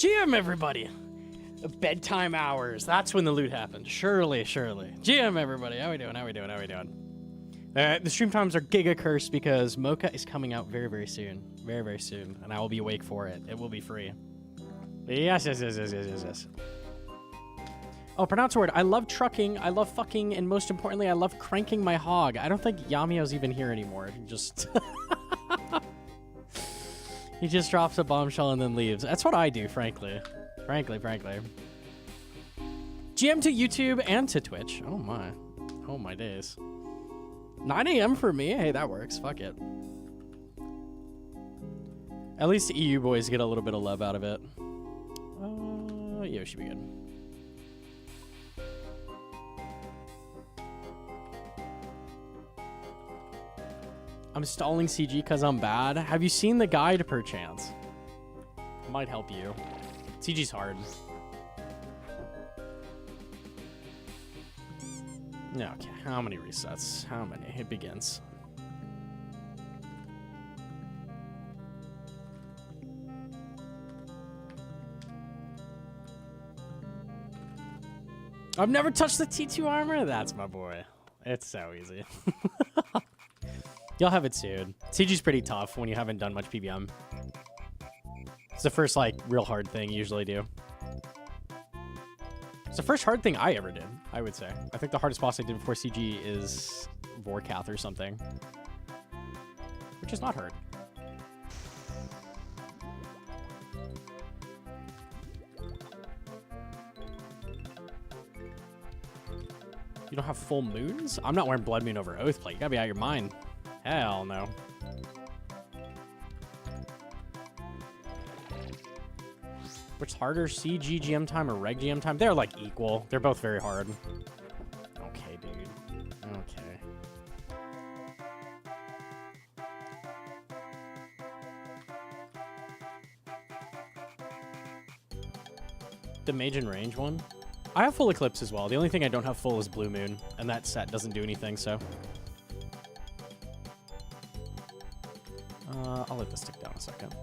GM, everybody. Bedtime hours. That's when the loot happens. Surely, surely. GM, everybody. How we doing? How we doing? How we doing? The stream times are giga cursed because Mocha is coming out very, very soon. Very, very soon. And I will be awake for it. It will be free. Yes, yes, yes, yes, yes, yes, yes. Oh, pronounce a word. I love trucking. I love fucking. And most importantly, I love cranking my hog. I don't think Yamio's even here anymore. He just... he just drops a bombshell and then leaves. That's what I do, frankly. Frankly. GM to YouTube and to Twitch. Oh my. Oh my days. 9 a.m. for me? Hey, that works. Fuck it. At least the EU boys get a little bit of love out of it. Yeah, we should be good. I'm stalling CG because I'm bad. Have you seen the guide, perchance? Might help you. CG's hard. Yeah, okay. How many resets? How many? It begins. I've never touched the T2 armor? That's my boy. It's so easy. You'll have it soon. CG's pretty tough when you haven't done much PBM. It's the first, like, real hard thing you usually do. It's the first hard thing I ever did, I would say. I think the hardest boss I did before CG is Vorkath or something. Which is not hard. You don't have full moons? I'm not wearing Blood Moon over Oathplate. You gotta be out of your mind. Hell no. What's harder, CG GM time or Reg GM time? They're like equal. They're both very hard. Okay, dude. Okay. The Mage and Range one? I have full Eclipse as well. The only thing I don't have full is Blue Moon, and that set doesn't do anything, so... I'll let this stick down a second.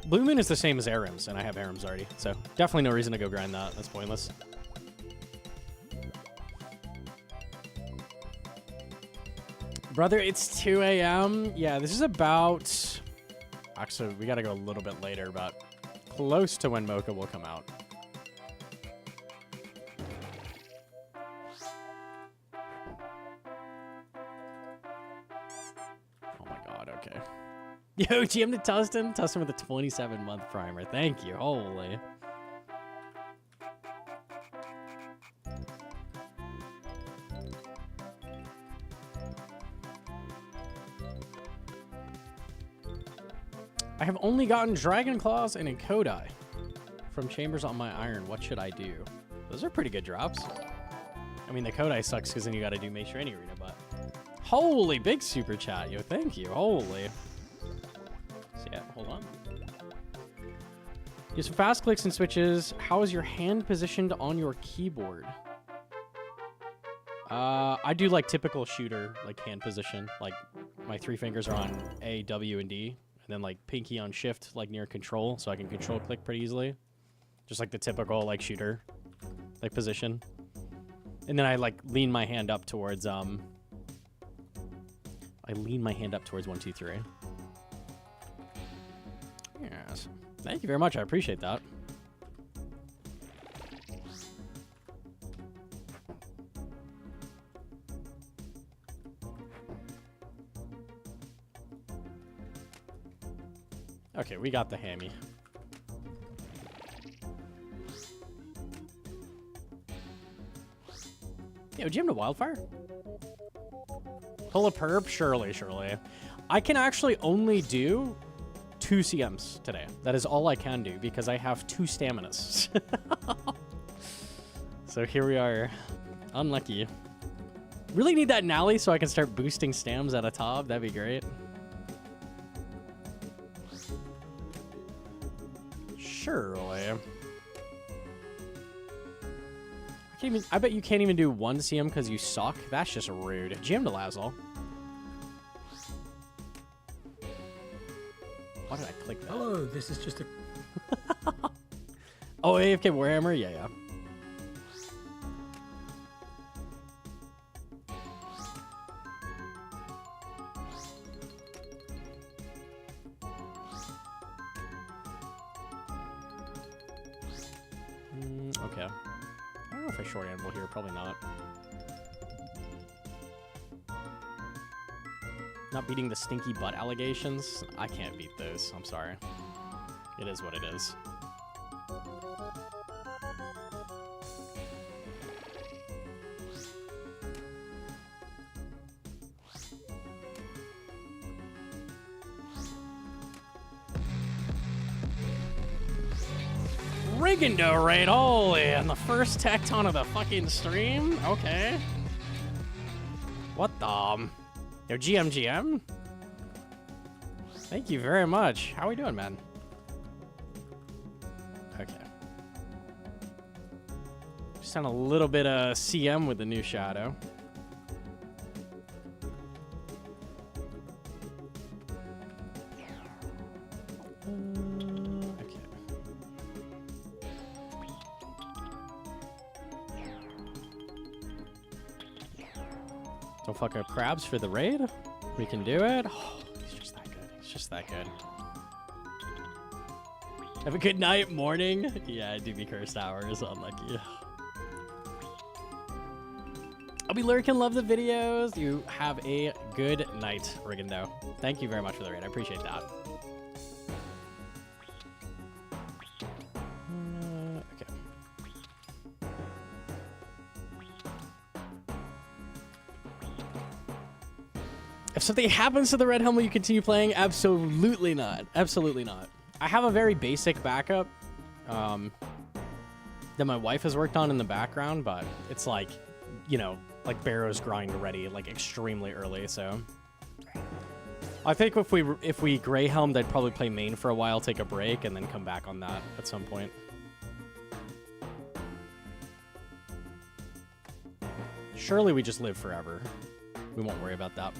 Blue Moon is the same as ARAMs, and I have ARAMs already, so definitely no reason to go grind that. That's pointless. Brother, it's 2 a.m. Yeah, this is about... Actually, we gotta go a little bit later, but close to when Mocha will come out. Oh my god, okay. Yo, GM to Tustin. Tustin with a 27-month primer. Thank you. Holy. I have only gotten Dragon Claws and Enkodai from Chambers on my Iron. What should I do? Those are pretty good drops. I mean, the Kodai sucks because then you got to do Make Sure Any Arena, but... Holy, big super chat. Yo, thank you. Holy. So yeah, hold on. Use some fast clicks and switches. How is your hand positioned on your keyboard? I do like typical shooter, like hand position. Like my 3 fingers are on A, W, and D. And then like pinky on shift, like near control, so I can control click pretty easily. Just like the typical like shooter, like position. And then I like lean my hand up towards I lean my hand up towards 1, 2, 3. Yes. Thank you very much. I appreciate that. Okay, we got the hammy. Yo, GM to Wildfire? Pull a perp? Surely, surely. I can actually only do 2 CMs today. That is all I can do because I have 2 staminas. So here we are. Unlucky. Really need that Nally so I can start boosting stams at a top. That'd be great. Surely. I I bet you can't even do one CM because you suck. That's just rude. GM to Lazzle. Why did I click that? Hello, this is just a... Oh, AFK Warhammer? Yeah, yeah. Okay. I don't know if I short animal here. Probably not. Not beating the stinky butt allegations. I can't beat those. I'm sorry. It is what it is. Rigando raid, holy, and the first tecton of the fucking stream? Okay. What the? Yo, GM? Thank you very much. How we doing, man? Okay. Just on a little bit of CM with the new shadow. Don't fuck up crabs for the raid. We can do it. Oh, he's just that good. He's just that good. Have a good night, morning. Yeah, I do be cursed hours. Unlucky. I'll be lurking. Love the videos. You have a good night, Rigando. Thank you very much for the raid. I appreciate that. Okay. If something happens to the red helmet, will you continue playing? Absolutely not. Absolutely not. I have a very basic backup that my wife has worked on in the background, but it's like, you know, like Barrow's grind ready, like extremely early. So I think if we gray helmed, I'd probably play main for a while, take a break, and then come back on that at some point. Surely we just live forever. We won't worry about that.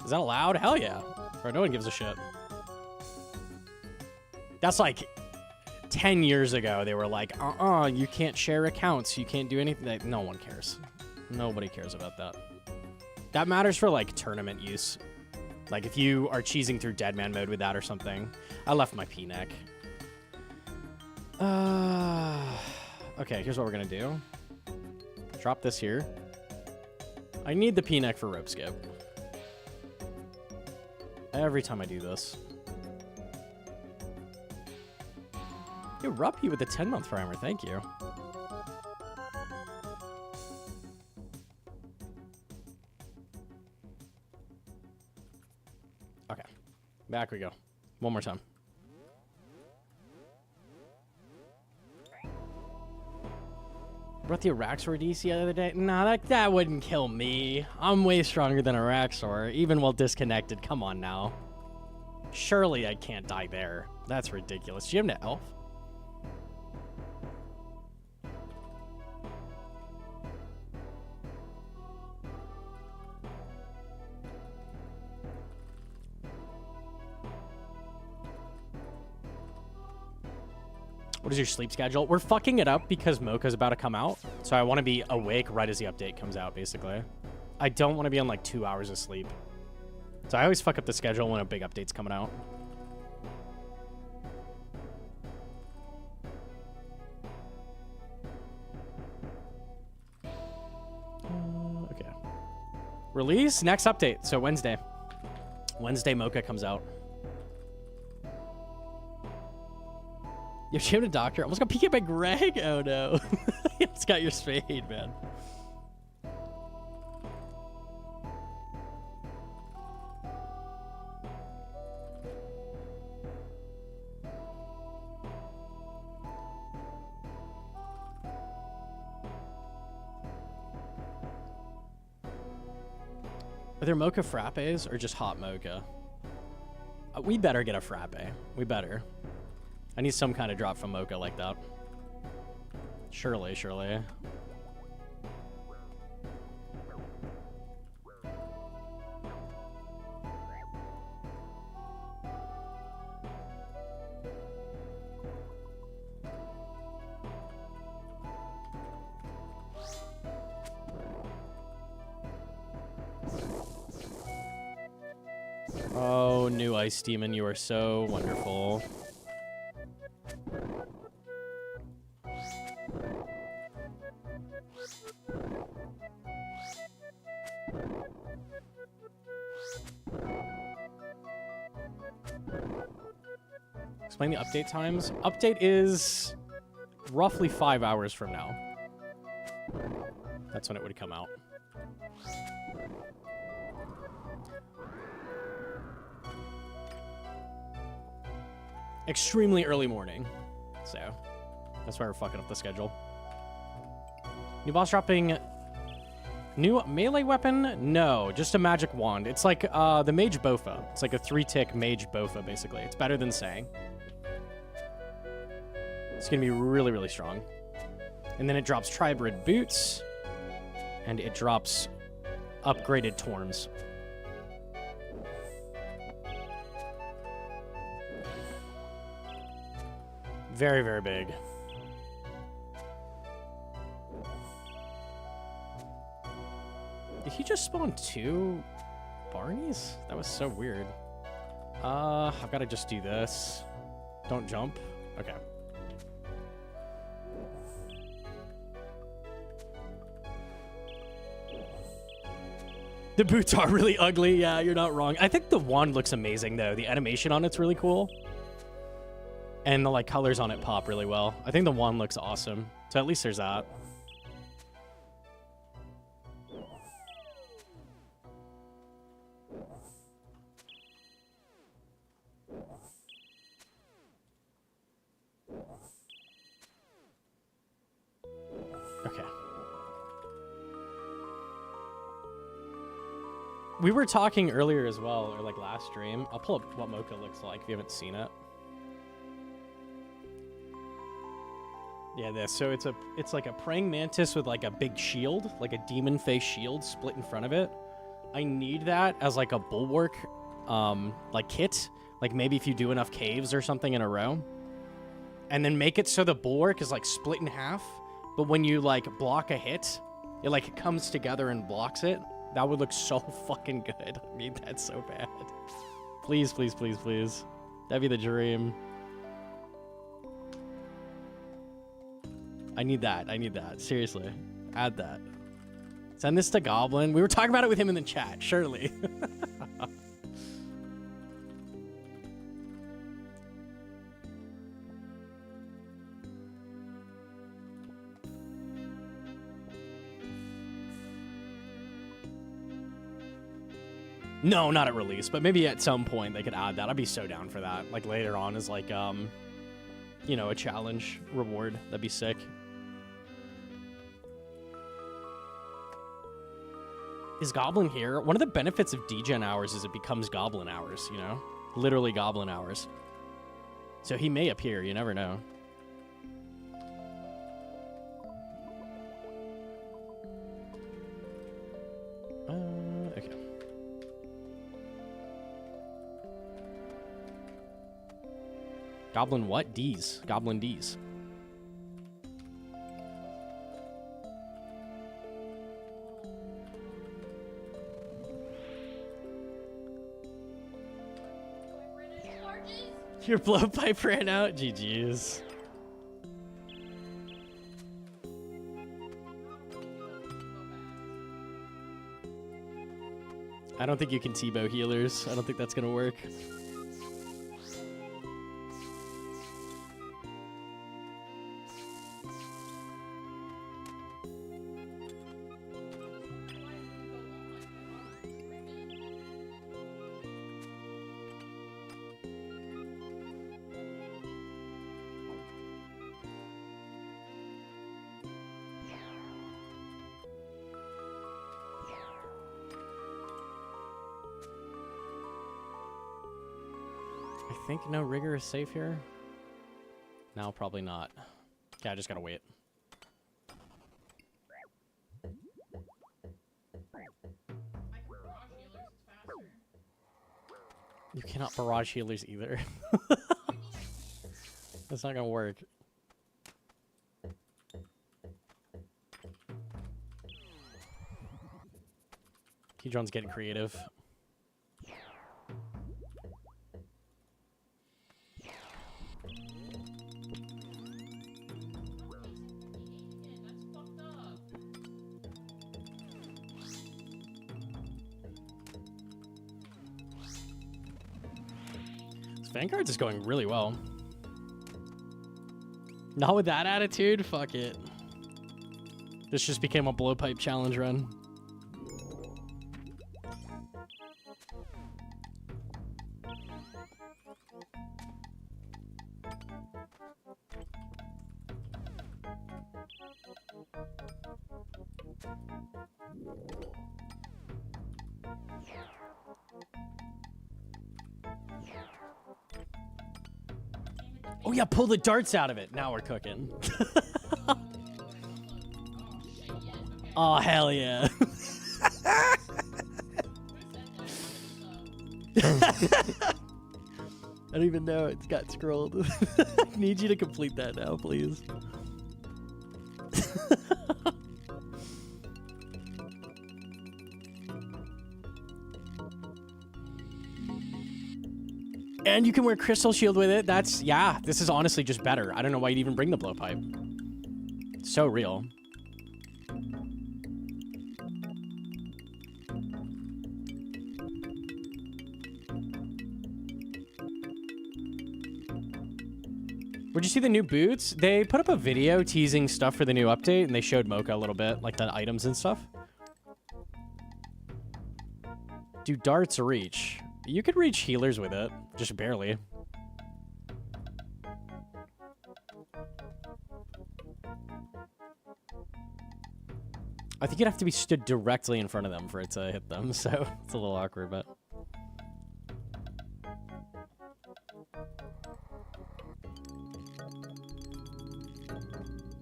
Is that allowed? Hell yeah. Bro, no one gives a shit. That's like 10 years ago. They were like, you can't share accounts. You can't do anything. Like, no one cares. Nobody cares about that. That matters for like tournament use. Like if you are cheesing through Deadman mode with that or something. I left my P-neck. Okay, here's what we're going to do. Drop this here. I need the P-neck for rope skip. Every time I do this. Yo, Ruppy with the 10-month primer. Thank you. Okay. Back we go. One more time. Brought the ARAXXOR DC the other day. Nah, that wouldn't kill me. I'm way stronger than ARAXXOR, even while disconnected. Come on now. Surely I can't die there. That's ridiculous. GM to Elf? What is your sleep schedule? We're fucking it up because Mocha's about to come out. So I want to be awake right as the update comes out, basically. I don't want to be on like 2 hours of sleep. So I always fuck up the schedule when a big update's coming out. Okay. Release? Next update. So Wednesday. Wednesday Mocha comes out. You have a doctor. Almost got PK'd by Greg. Oh no. You almost got your spade, man. Are there mocha frappes or just hot mocha? We better get a frappe. We better. I need some kind of drop from Mocha like that. Surely, surely. Oh, new Ice Demon, you are so wonderful. Explain the update times. Update is roughly 5 hours from now. That's when it would come out. Extremely early morning. So, that's why we're fucking up the schedule. New boss dropping... New melee weapon? No, just a magic wand. It's like the Mage Bofa. It's like a 3-tick Mage Bofa, basically. It's better than Sang. It's going to be really, really strong. And then it drops Tribrid Boots. And it drops upgraded Torms. Very, very big. Did he just spawn 2 Barneys? That was so weird. I've got to just do this. Don't jump. Okay. The boots are really ugly. Yeah, you're not wrong. I think the wand looks amazing, though. The animation on it's really cool. And the like colors on it pop really well. I think the wand looks awesome. So at least there's that. Okay. We were talking earlier as well, or like last stream. I'll pull up what Mocha looks like if you haven't seen it. Yeah, this. So it's like a praying mantis with like a big shield, like a demon face shield split in front of it. I need that as like a bulwark, like kit. Like maybe if you do enough caves or something in a row, and then make it so the bulwark is like split in half. But when you like block a hit, it like comes together and blocks it. That would look so fucking good. I need that so bad. Please, please, please, please. That'd be the dream. I need that. I need that. Seriously. Add that. Send this to Goblin. We were talking about it with him in the chat. Surely. No, not at release, but maybe at some point they could add that. I'd be so down for that. Like later on as like, you know, a challenge reward. That'd be sick. Is Goblin here? One of the benefits of degen hours is it becomes Goblin hours, you know? Literally Goblin hours. So he may appear, you never know. Okay. Goblin what? D's. Goblin D's. Your blowpipe ran out? GG's. I don't think you can T-bow healers. I don't think that's gonna work. I think no rigor is safe here. Now probably not. Yeah, I just gotta wait. You cannot barrage healers either. That's not gonna work. Keydrawn's getting creative. This Vanguard's is going really well. Not with that attitude? Fuck it. This just became a blowpipe challenge run. Oh yeah, pull the darts out of it. Now we're cooking. Oh, hell yeah. I don't even know. It's got scrolled. I need you to complete that now, please. And you can wear Crystal Shield with it. That's, yeah, this is honestly just better. I don't know why you'd even bring the blowpipe. It's so real. Would you see the new boots? They put up a video teasing stuff for the new update, and they showed Mocha a little bit, like the items and stuff. Do darts reach? You could reach healers with it, just barely. I think you'd have to be stood directly in front of them for it to hit them, so it's a little awkward, but...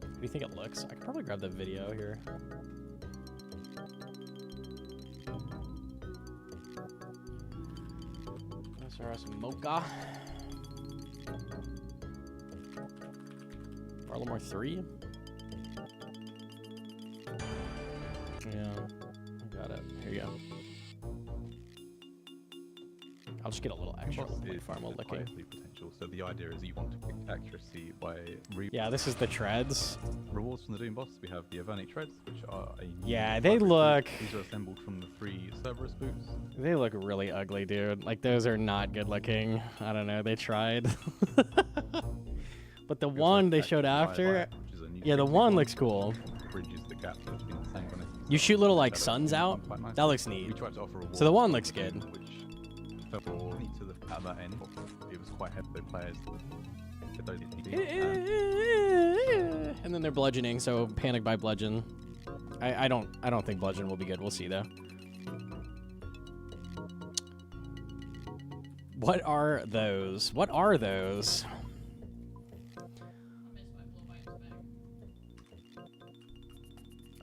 What do you think it looks? I could probably grab the video here. Some Mocha. Barlamore 3. Yeah, I got it. Here you go. I'll just get a little extra farm while looking. Potential. So the idea is you want to pick accuracy by yeah, this is the treads. Rewards from the Doom boss. We have the Avernic treads, which are yeah, they look. These are assembled from the 3 Cerberus boots. They look really ugly, dude. Like those are not good looking. I don't know. They tried. But the one they showed after, yeah, the one looks cool. Bridges the gap between the synchronous. You shoot little like suns out. That looks neat. We tried to offer so the one looks good. At that end, it was quite heavy players. And then they're bludgeoning, so panic by bludgeon. I don't think bludgeon will be good. We'll see though. What are those? What are those?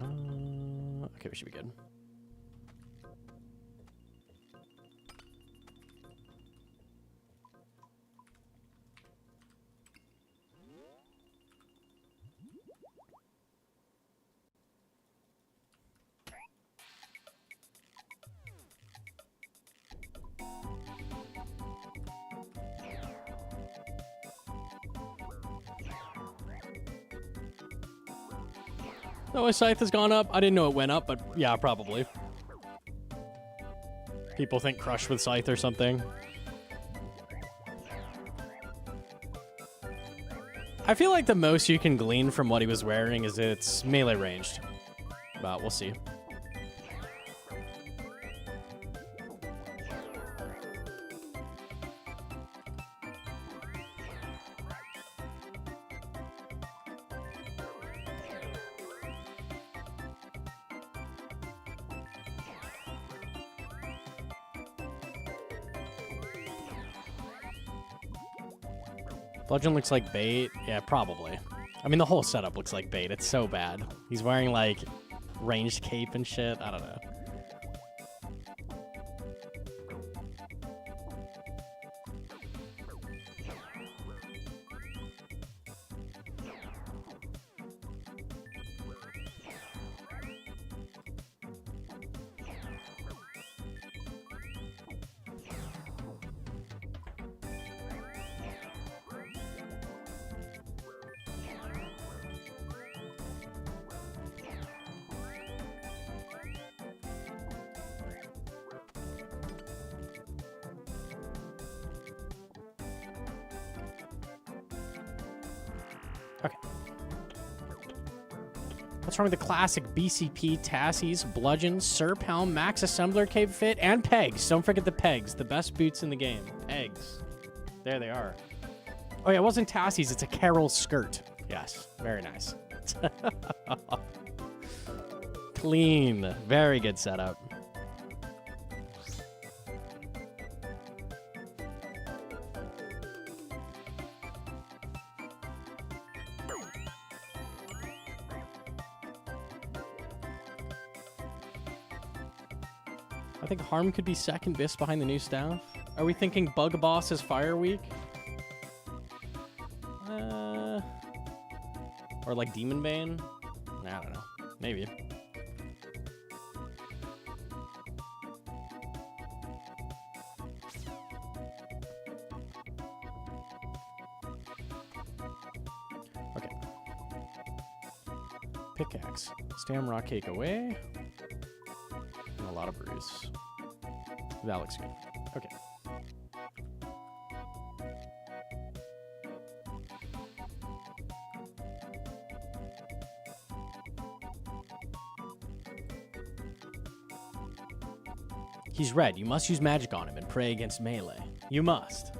Okay, we should be good. Oh, my scythe has gone up. I didn't know it went up, but yeah, probably. People think crush with scythe or something. I feel like the most you can glean from what he was wearing is it's melee ranged. But we'll see. Bludgeon looks like bait. Yeah, probably. I mean, the whole setup looks like bait. It's so bad. He's wearing, like, ranged cape and shit. I don't know. Okay. What's wrong with the classic BCP, Tassies, Bludgeon, Serp Helm, Max Assembler Cape Fit, and Pegs? Don't forget the Pegs, the best boots in the game. Pegs. There they are. Oh yeah, it wasn't Tassies, it's a Carol skirt. Yes, very nice. Clean. Very good setup. I think Harm could be second best behind the new staff. Are we thinking Bug Boss is Fire Week? Or like Demon Bane? I don't know. Maybe. Okay. Pickaxe. Stamrock Cake away. And a lot of brews. That looks good. Okay. He's red. You must use magic on him and pray against melee. You must.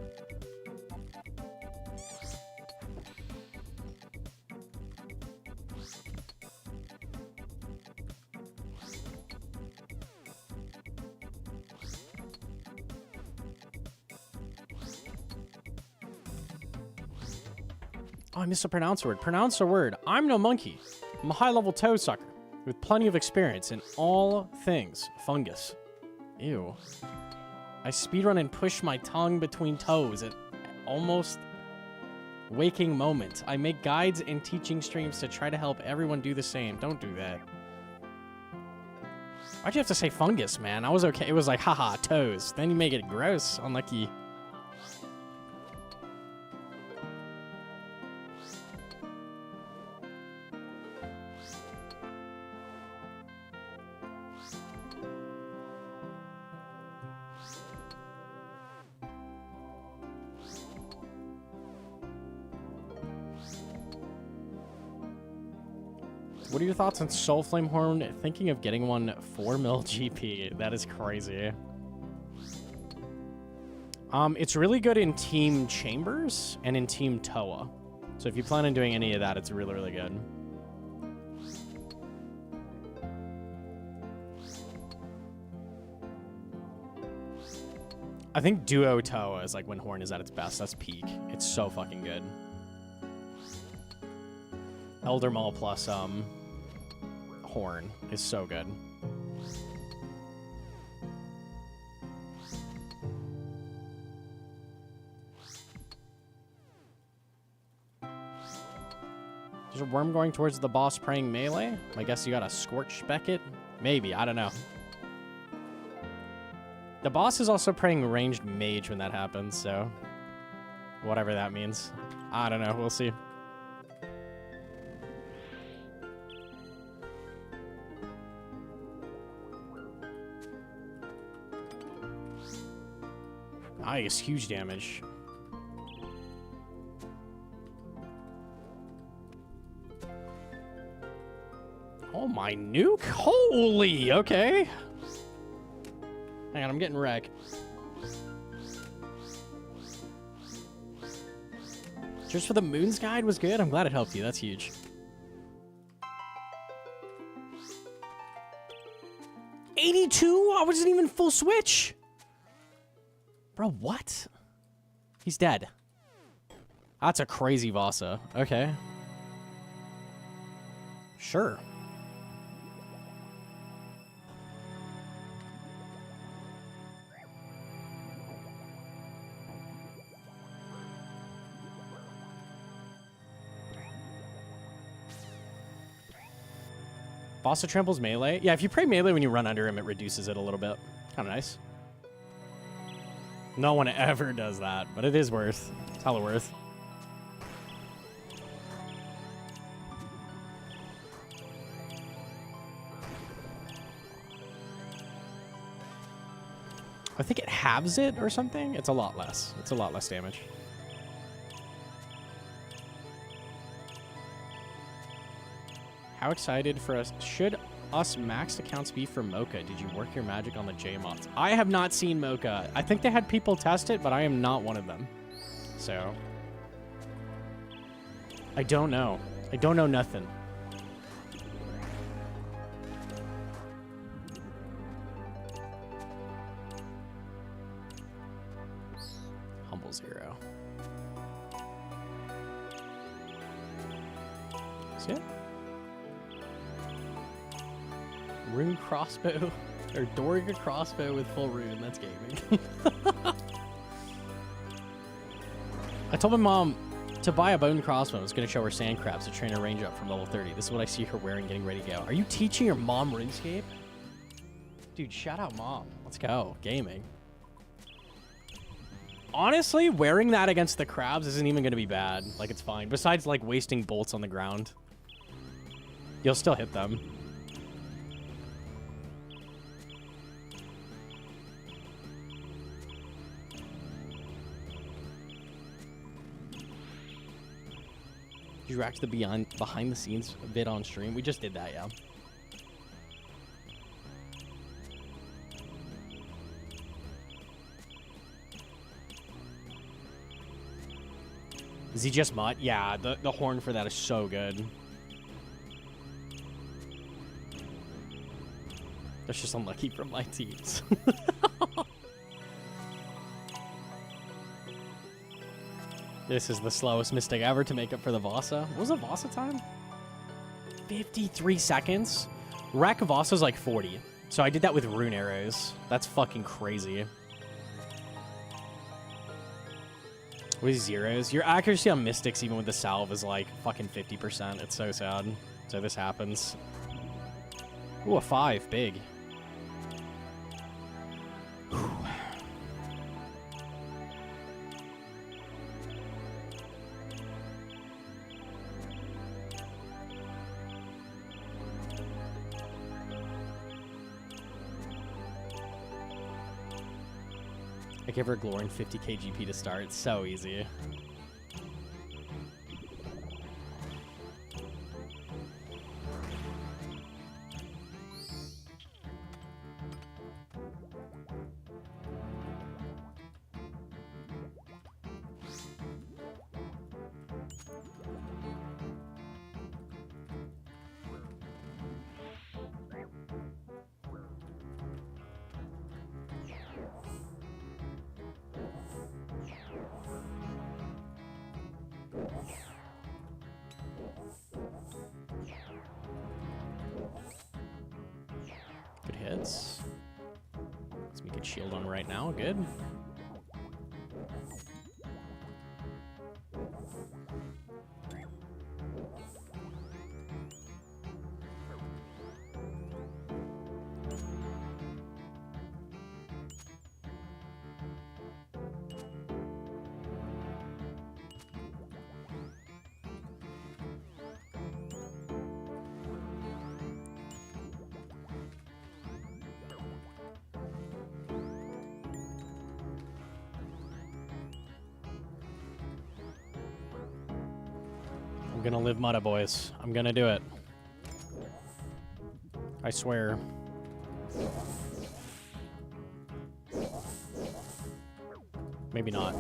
Oh, I missed to pronounce a word. Pronounce a word. I'm Gnomonkey. I'm a high-level toe sucker with plenty of experience in all things fungus. Ew. I speedrun and push my tongue between toes at almost waking moment. I make guides and teaching streams to try to help everyone do the same. Don't do that. Why'd you have to say fungus, man? I was okay. It was like, haha, toes. Then you make it gross. Unlucky. What are your thoughts on Soul Flame Horn? Thinking of getting one 4 mil GP. That is crazy. It's really good in Team Chambers and in Team Toa. So if you plan on doing any of that, it's really, really good. I think Duo Toa is like when Horn is at its best. That's peak. It's so fucking good. Elder Maul plus Horn is so good. There's a worm going towards the boss praying melee. I guess you gotta Scorch Beckett? Maybe, I don't know. The boss is also praying ranged mage when that happens, so whatever that means. I don't know, we'll see. Nice, huge damage. Oh, my nuke? Holy, okay. Hang on, I'm getting wrecked. Just for the Moon's Guide was good? I'm glad it helped you. That's huge. $82? I wasn't even full switch. Bro, what? He's dead. That's a crazy Vasa. Okay. Sure. Vasa tramples melee. Yeah, if you pray melee when you run under him, it reduces it a little bit. Kind of nice. No one ever does that, but it is worth. It's hella worth. I think it halves it or something. It's a lot less. It's a lot less damage. How excited for us. Should us maxed accounts be for Mocha? Did you work your magic on the J-mods? I have not seen Mocha. I think they had people test it, but I am not one of them. So. I don't know. I don't know nothing. Humble 0. See it? Rune crossbow, or Doriga crossbow with full rune. That's gaming. I told my mom to buy a bone crossbow. I was going to show her sand crabs to train her range up from level 30. This is what I see her wearing, getting ready to go. Are you teaching your mom RuneScape? Dude, shout out mom. Let's go. Gaming. Honestly, wearing that against the crabs isn't even going to be bad. Like, it's fine. Besides, like, wasting bolts on the ground. You'll still hit them. Did you react to the behind the scenes vid on stream? We just did that, yeah. ZGS Mutt? Yeah, the horn for that is so good. That's just unlucky from my teams. This is the slowest Mystic ever to make up for the Vasa. What was the Vasa time? 53 seconds? Rack Vasa's like 40. So I did that with rune arrows. That's fucking crazy. With zeros. Your accuracy on Mystics, even with the salve, is like fucking 50%. It's so sad. So this happens. Ooh, a 5. Big. Whew. I give her Glory and 50k GP to start. It's so easy. Good hits. Let's make a shield on right now. Good. I'm gonna live Mutta, boys. I'm gonna do it. I swear. Maybe not.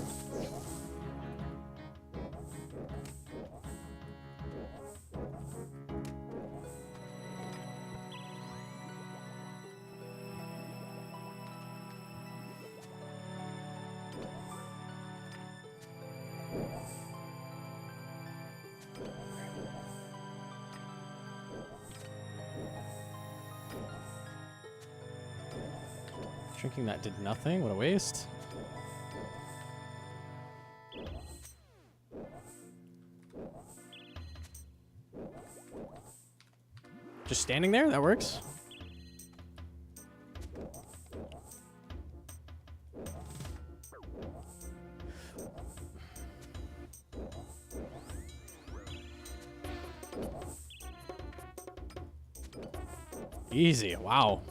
Drinking that did nothing. What a waste. Just standing there? That works. Easy. Wow.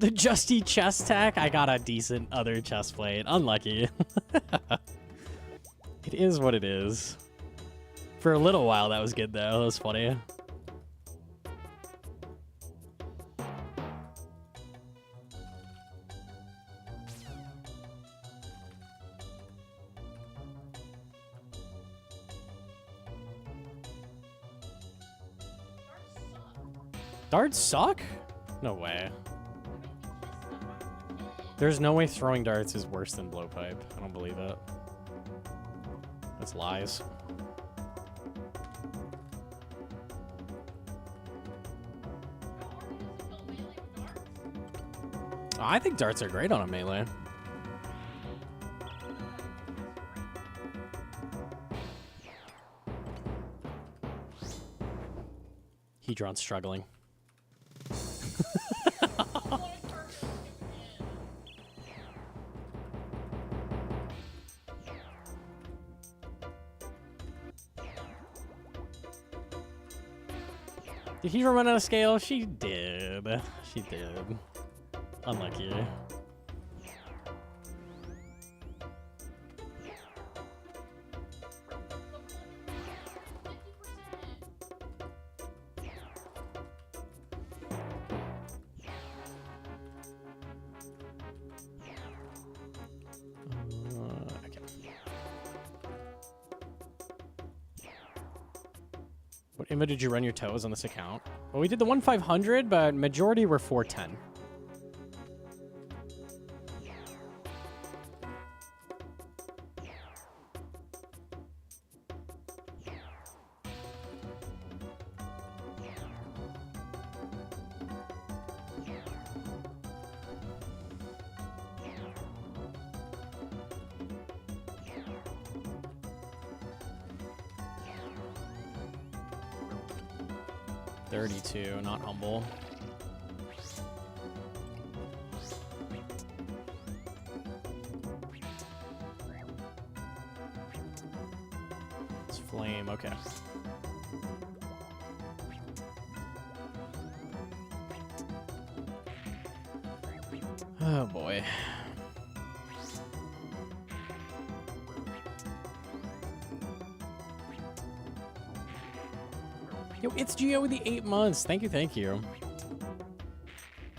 The Justy chest tack. I got a decent other chest plate. Unlucky. It is what it is. For a little while, that was good, though. That was funny. Darts suck? No way. There's no way throwing darts is worse than blowpipe. I don't believe it. That's lies. I think darts are great on a melee. Hedron's struggling. Did he run out of scale? She did. She did. Unlucky. Okay. What image did you run your toes on this account? Well, we did the 1/500, but majority were 410. Not humble. It's flame, okay. Oh boy. Yo, it's Gio with the 8 months. Thank you, thank you.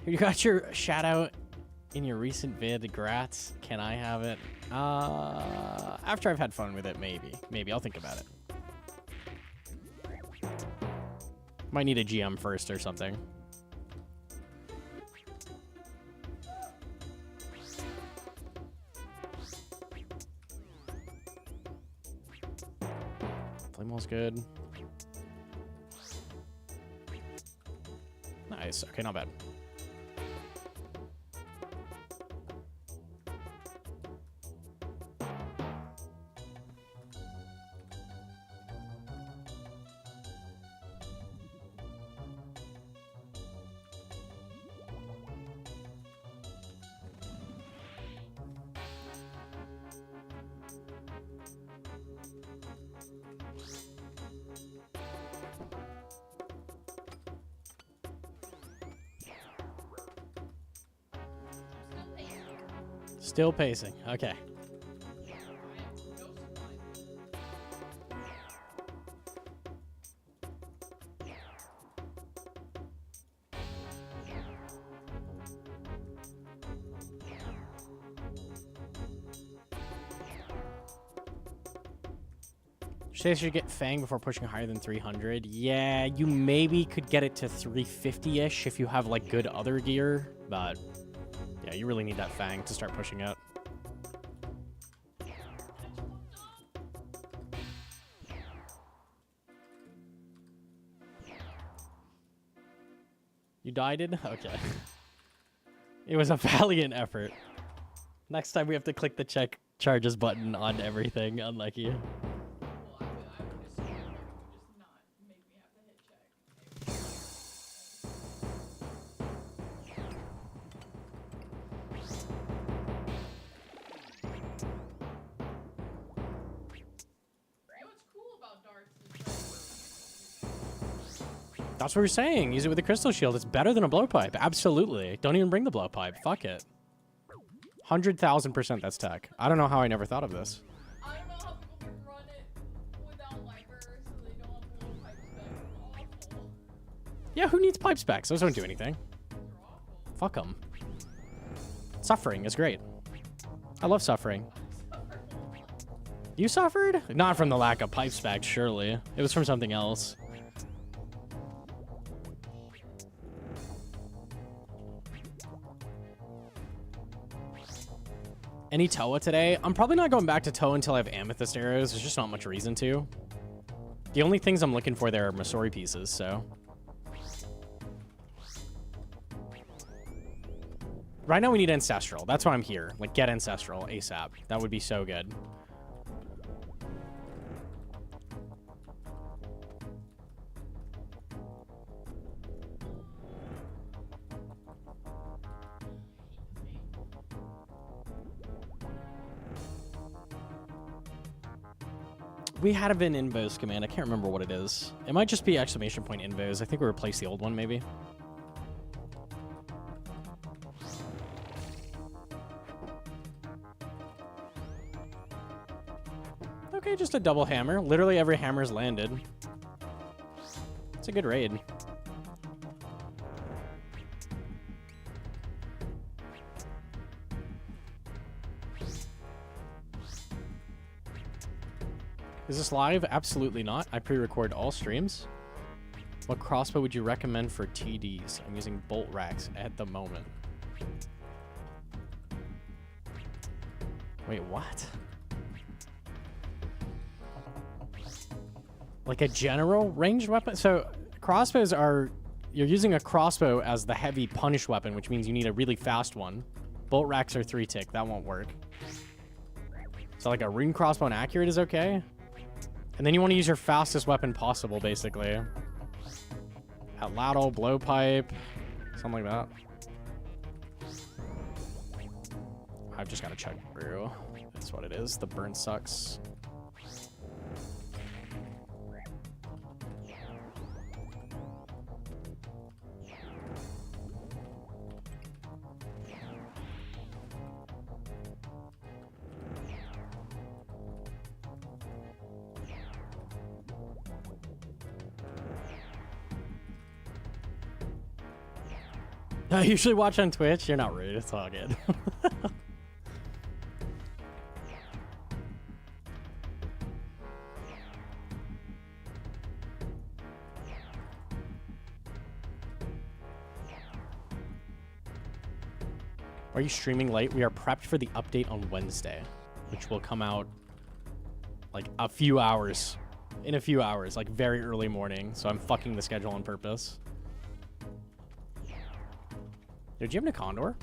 You got your shout out in your recent vid, Grats. Can I have it? After I've had fun with it, maybe. Maybe, I'll think about it. Might need a GM first or something. Flame wall's good. Nice. Okay, not bad. Still pacing. Okay. Say you should get Fang before pushing higher than 300. Yeah, you maybe could get it to 350-ish if you have like good other gear, but yeah, you really need that Fang to start pushing up. You died in? Okay. It was a valiant effort. Next time we have to click the check charges button on everything. Unlucky. Well, I would assume that you would just not make me have to hit check. You know what's cool about darts is That's what we're saying. Use it with the crystal shield. It's better than a blowpipe. Absolutely. Don't even bring the blowpipe. Fuck it. 100,000% that's tech. I don't know how I never thought of this. I don't know how people can run it without lifer so they don't have to load pipe specs. It's awful. Yeah, who needs pipe specs? Those don't do anything. They're awful. Fuck them. Suffering is great. I love suffering. You suffered? Not from the lack of pipe specs, surely. It was from something else. Any Toa today? I'm probably not going back to Toa until I have amethyst arrows. There's just not much reason to. The only things I'm looking for there are Masori pieces, so. Right now we need Ancestral. That's why I'm here. Like, get Ancestral ASAP. That would be so good. We had a Vin Invos command. I can't remember what it is. It might just be exclamation point Invos. I think we replaced the old one, maybe. Okay, just a double hammer. Literally every hammer's landed. It's a good raid. Is this live? Absolutely not. I pre-record all streams. What crossbow would you recommend for TDs? I'm using bolt racks at the moment. Wait, what? Like a general ranged weapon? So crossbows are... You're using a crossbow as the heavy punish weapon, which means you need a really fast one. Bolt racks are 3-tick. That won't work. So like a rune crossbow and accurate is okay. And then you want to use your fastest weapon possible, basically. Atlatl, blowpipe, something like that. I've just got to check through. That's what it is. The burn sucks. I usually watch on Twitch. You're not rude. It's all good. Are you streaming late? We are prepped for the update on Wednesday, which will come out like a few hours. In a few hours, like very early morning. So I'm fucking the schedule on purpose. Did you have a condor?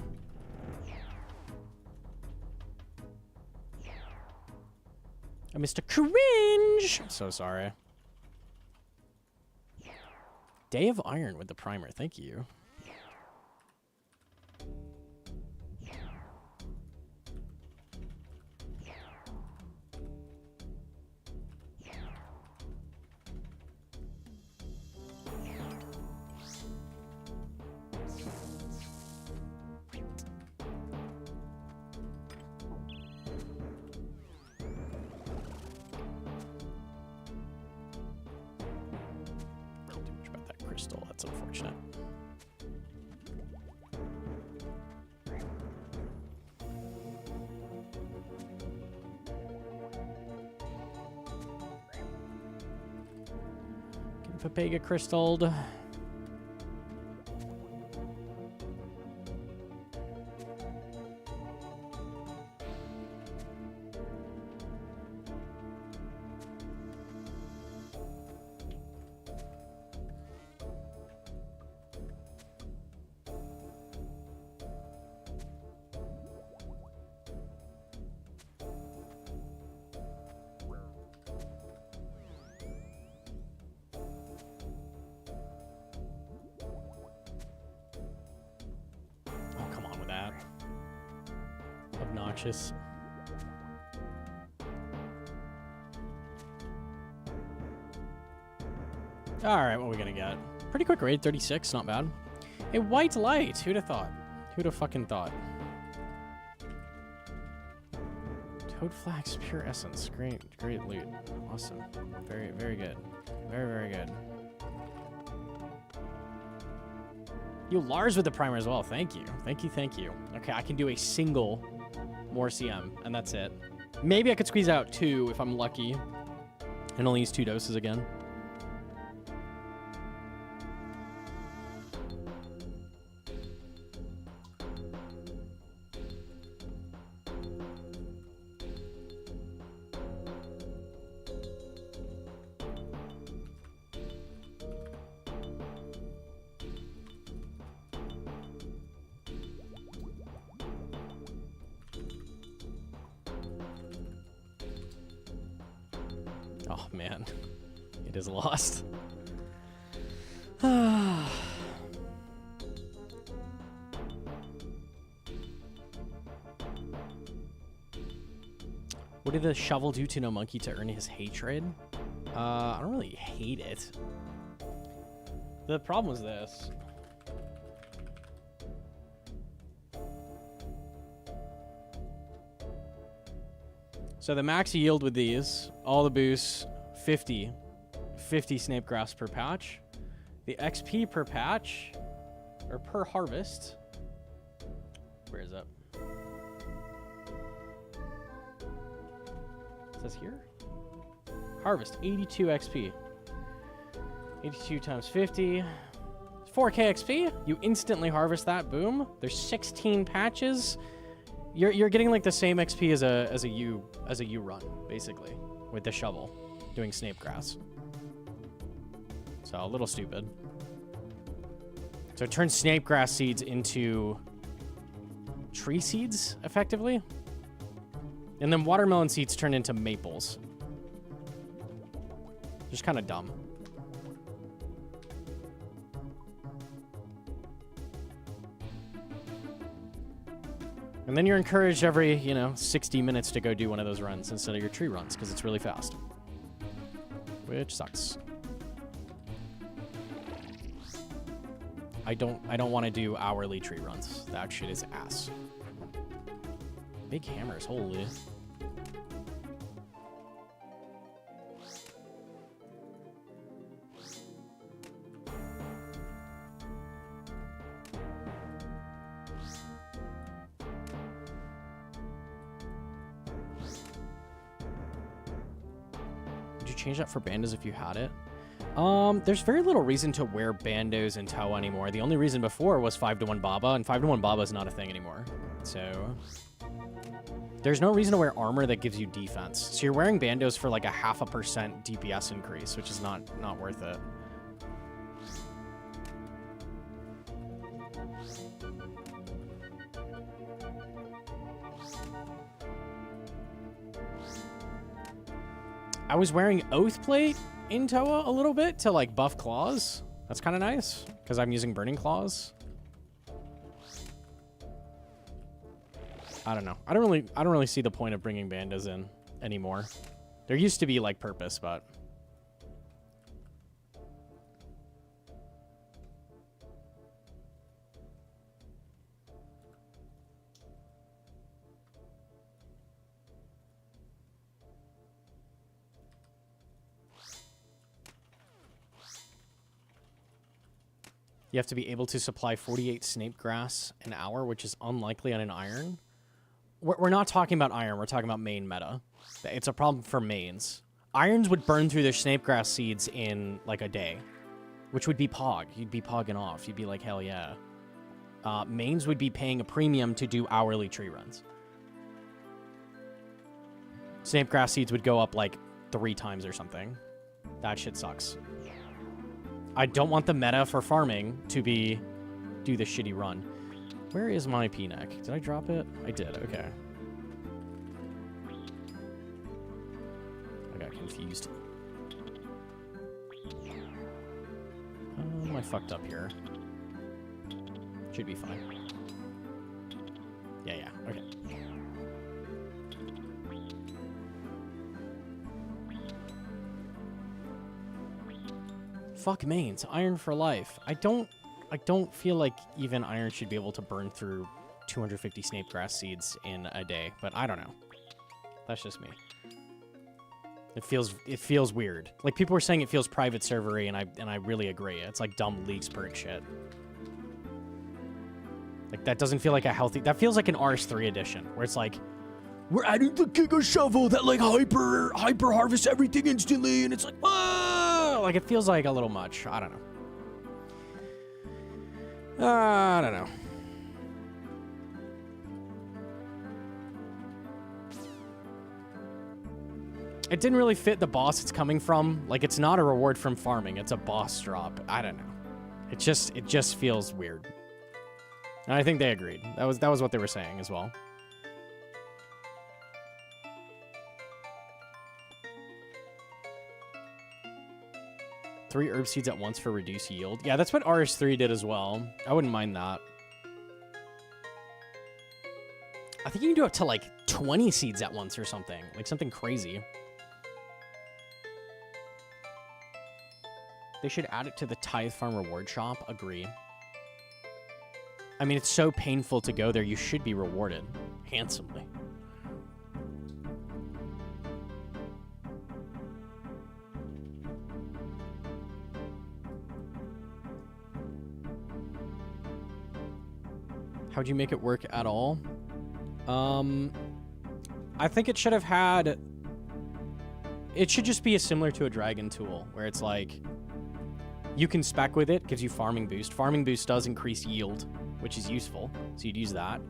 Mr. Cringe! I'm so sorry. Day of Iron with the primer. Thank you. Crystal, that's unfortunate. Get Papega crystalled. obnoxious. Alright, what are we gonna get? Pretty quick raid, 36, not bad. A white light, who'd have thought? Who'd have fucking thought? Toad flax, pure essence. Great loot. Awesome. Very good. Very good. You Lars with the primer as well. Thank you. Thank you. Okay, I can do a single more CM, and that's it. Maybe I could squeeze out 2 if I'm lucky, and only use 2 doses again. Oh man, it is lost. What did the shovel do to Gnomonkey to earn his hatred? I don't really hate it. The problem was this. So the max yield with these, all the boosts, 50 Snape Grass per patch. The XP per patch, or per harvest, where is that? It says here? Harvest, 82 XP. 82 times 50, 4K XP. You instantly harvest that, boom. There's 16 patches. You're getting like the same XP as a U run, basically, with the shovel, doing Snape Grass. So a little stupid. So it turns Snape Grass seeds into tree seeds, effectively. And then watermelon seeds turn into maples. Just kind of dumb. And then you're encouraged every, 60 minutes to go do one of those runs instead of your tree runs, because it's really fast. Which sucks. I don't want to do hourly tree runs. That shit is ass. Big hammers, holy. Would you change that for bandos if you had it? There's very little reason to wear bandos in Toa anymore. The only reason before was 5-to-1 Baba, and 5-to-1 Baba is not a thing anymore. So there's no reason to wear armor that gives you defense. So you're wearing bandos for like a 0.5% DPS increase, which is not worth it. I was wearing Oathplate in Toa a little bit to like buff claws. That's kind of nice because I'm using burning claws. I don't know. I don't really see the point of bringing bandas in anymore. There used to be like purpose, but you have to be able to supply 48 Snape Grass an hour, which is unlikely on an iron. We're not talking about iron. We're talking about main meta. It's a problem for mains. Irons would burn through their Snape Grass seeds in like a day, which would be pog. You'd be pogging off. You'd be like, hell yeah. Mains would be paying a premium to do hourly tree runs. Snape Grass seeds would go up like 3 times or something. That shit sucks. I don't want the meta for farming to be do the shitty run. Where is my P-neck? Did I drop it? I did, okay. I got confused. I fucked up here. Should be fine. Yeah, okay. Fuck mains. Iron for life. I don't feel like even iron should be able to burn through 250 snape grass seeds in a day, but I don't know. That's just me. It feels weird. Like people were saying it feels private servery, and I really agree. It's like dumb league spurt shit. Like that doesn't feel like a healthy. That feels like an RS3 edition where it's like we're adding the Giga shovel that like hyper harvests everything instantly, and it's like ah! Like it feels like a little much. I don't know. I don't know. It didn't really fit the boss it's coming from. Like, it's not a reward from farming. It's a boss drop. I don't know. It just feels weird. And I think they agreed. That was what they were saying as well. Three herb seeds at once for reduced yield. Yeah, that's what RS3 did as well. I wouldn't mind that. I think you can do up to like 20 seeds at once or something. Like something crazy. They should add it to the Tithe Farm reward shop. Agree. I mean, it's so painful to go there. You should be rewarded handsomely. How'd you make it work at all? I think it should have had... It should just be similar to a dragon tool, where it's like... You can spec with it, gives you farming boost. Farming boost does increase yield, which is useful, so you'd use that.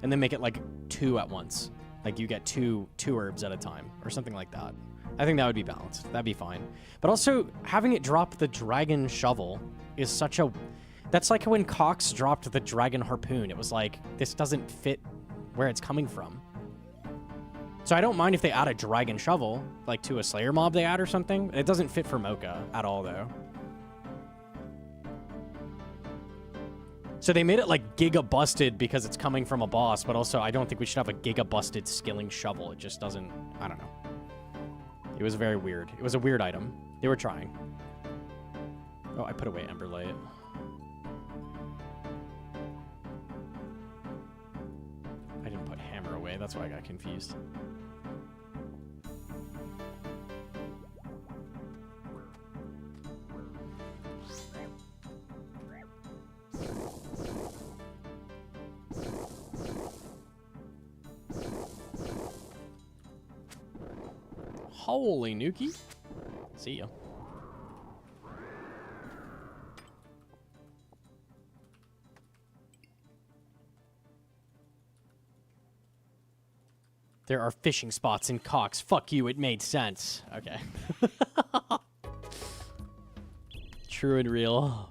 And then make it like 2 at once. Like you get two herbs at a time, or something like that. I think that would be balanced. That'd be fine. But also, having it drop the dragon shovel is such a... That's like when Cox dropped the dragon harpoon. It was like, this doesn't fit where it's coming from. So I don't mind if they add a dragon shovel, like to a Slayer mob they add or something. It doesn't fit for Mocha at all, though. So they made it like Giga busted because it's coming from a boss, but also I don't think we should have a Giga busted skilling shovel. It just doesn't, I don't know. It was very weird. It was a weird item. They were trying. Oh, I put away Emberlight. I didn't put Hammer away. That's why I got confused. Holy Nuki. See ya. There are fishing spots in Cox. Fuck you, it made sense. Okay. True and real.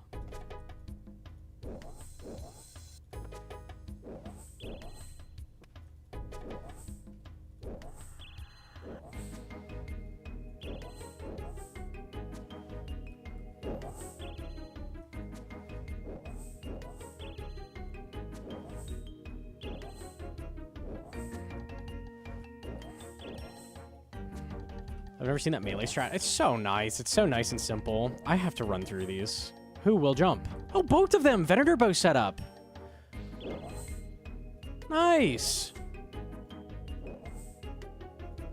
I've never seen that melee strat. It's so nice. It's so nice and simple. I have to run through these. Who will jump? Oh, both of them! Venator bow setup. Nice!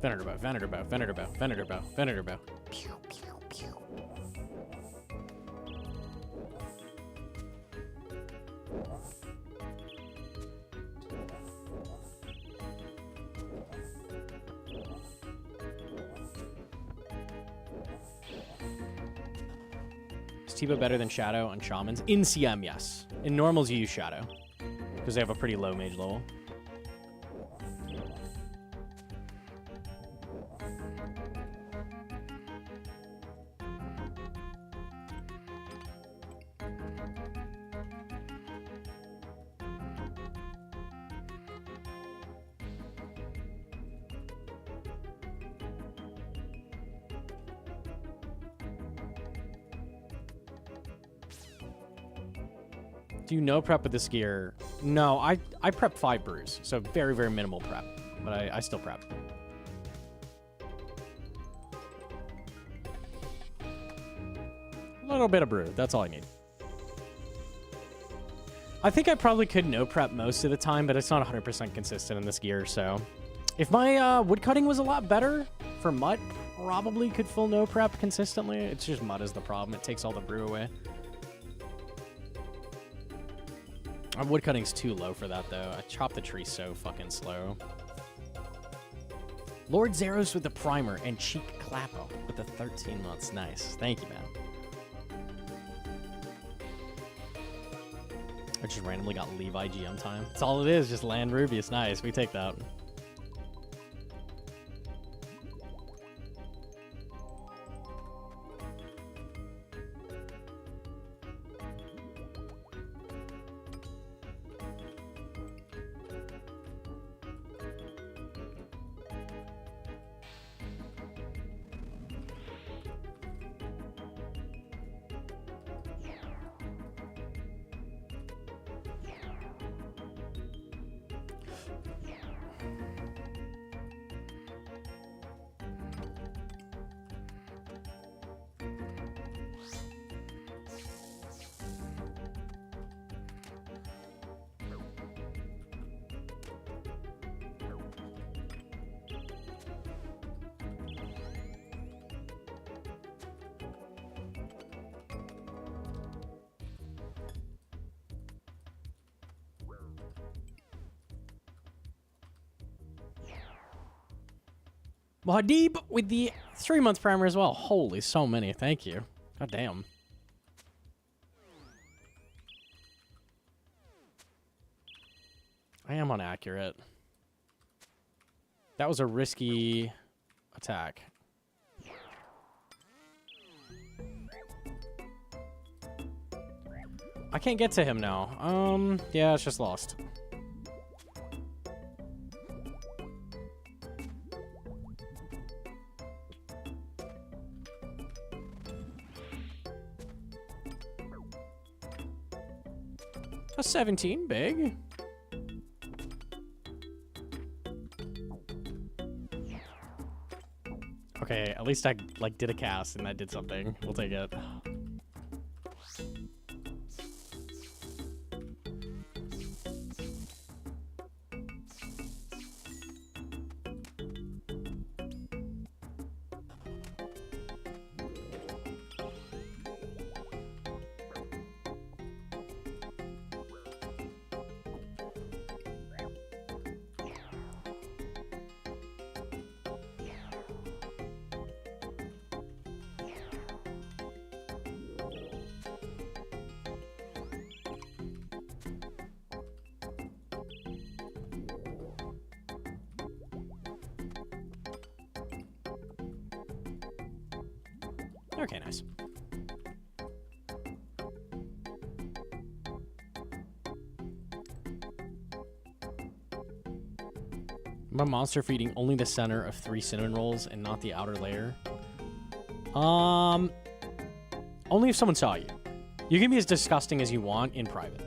Venator bow, Venator bow, Venator bow, Venator bow, Venator bow. Pew, pew, pew. Tebow better than Shadow on Shamans? In CM, yes. In normals, you use Shadow. Because they have a pretty low mage level. Do you no prep with this gear? No, I prep 5 brews, so very, very minimal prep. But I still prep. A little bit of brew. That's all I need. I think I probably could no prep most of the time, but it's not 100% consistent in this gear, so... If my wood cutting was a lot better for mud, probably could full no prep consistently. It's just mud is the problem. It takes all the brew away. My wood cutting's too low for that, though. I chop the tree so fucking slow. Lord Zeros with the primer and Cheek Clappo with the 13 months. Nice. Thank you, man. I just randomly got Levi GM time. That's all it is, just land Rubius. Nice, we take that. Mahadib with the 3-month primer as well. Holy, so many. Thank you. God damn. I am inaccurate. That was a risky attack. I can't get to him now. Yeah, it's just lost. A 17, big. Okay, at least I like did a cast and I did something. We'll take it. Okay, nice. My monster feeding only the center of 3 cinnamon rolls and not the outer layer. Only if someone saw you. You can be as disgusting as you want in private.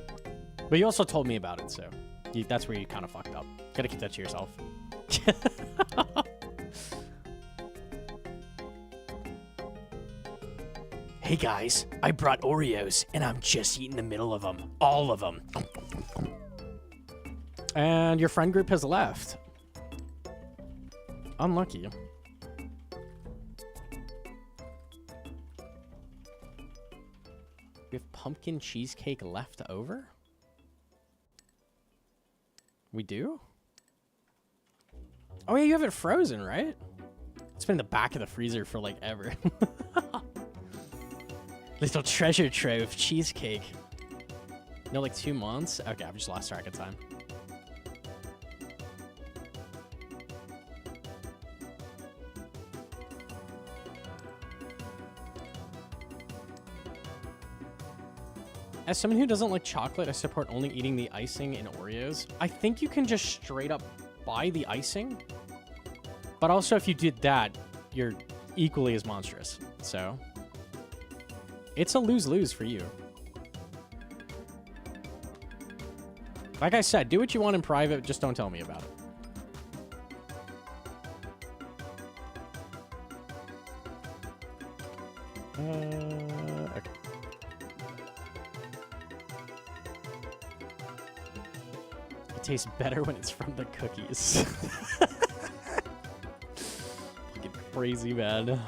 But you also told me about it, so that's where you kind of fucked up. Gotta keep that to yourself. Hey guys, I brought Oreos, and I'm just eating the middle of them. All of them. And your friend group has left. Unlucky. We have pumpkin cheesecake left over? We do? Oh yeah, you have it frozen, right? It's been in the back of the freezer for like ever. Little treasure trove cheesecake. No, like 2 months? Okay, I've just lost track of time. As someone who doesn't like chocolate, I support only eating the icing in Oreos. I think you can just straight up buy the icing. But also, if you did that, you're equally as monstrous. So... it's a lose-lose for you. Like I said, do what you want in private, just don't tell me about it. Okay. It tastes better when it's from the cookies. Fucking crazy, man.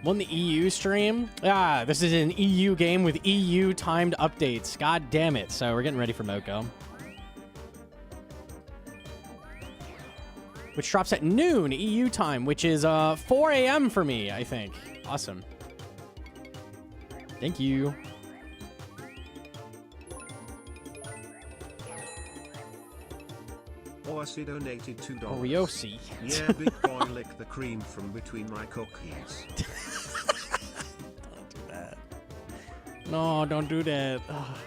Won the EU stream? Ah, this is an EU game with EU timed updates. God damn it. So we're getting ready for Moko. Which drops at noon EU time, which is 4 a.m. for me, I think. Awesome. Thank you. Orsi donated $2. Oriosi. Yeah, big boy, lick the cream from between my cookies. Don't do that. No, don't do that. Ugh.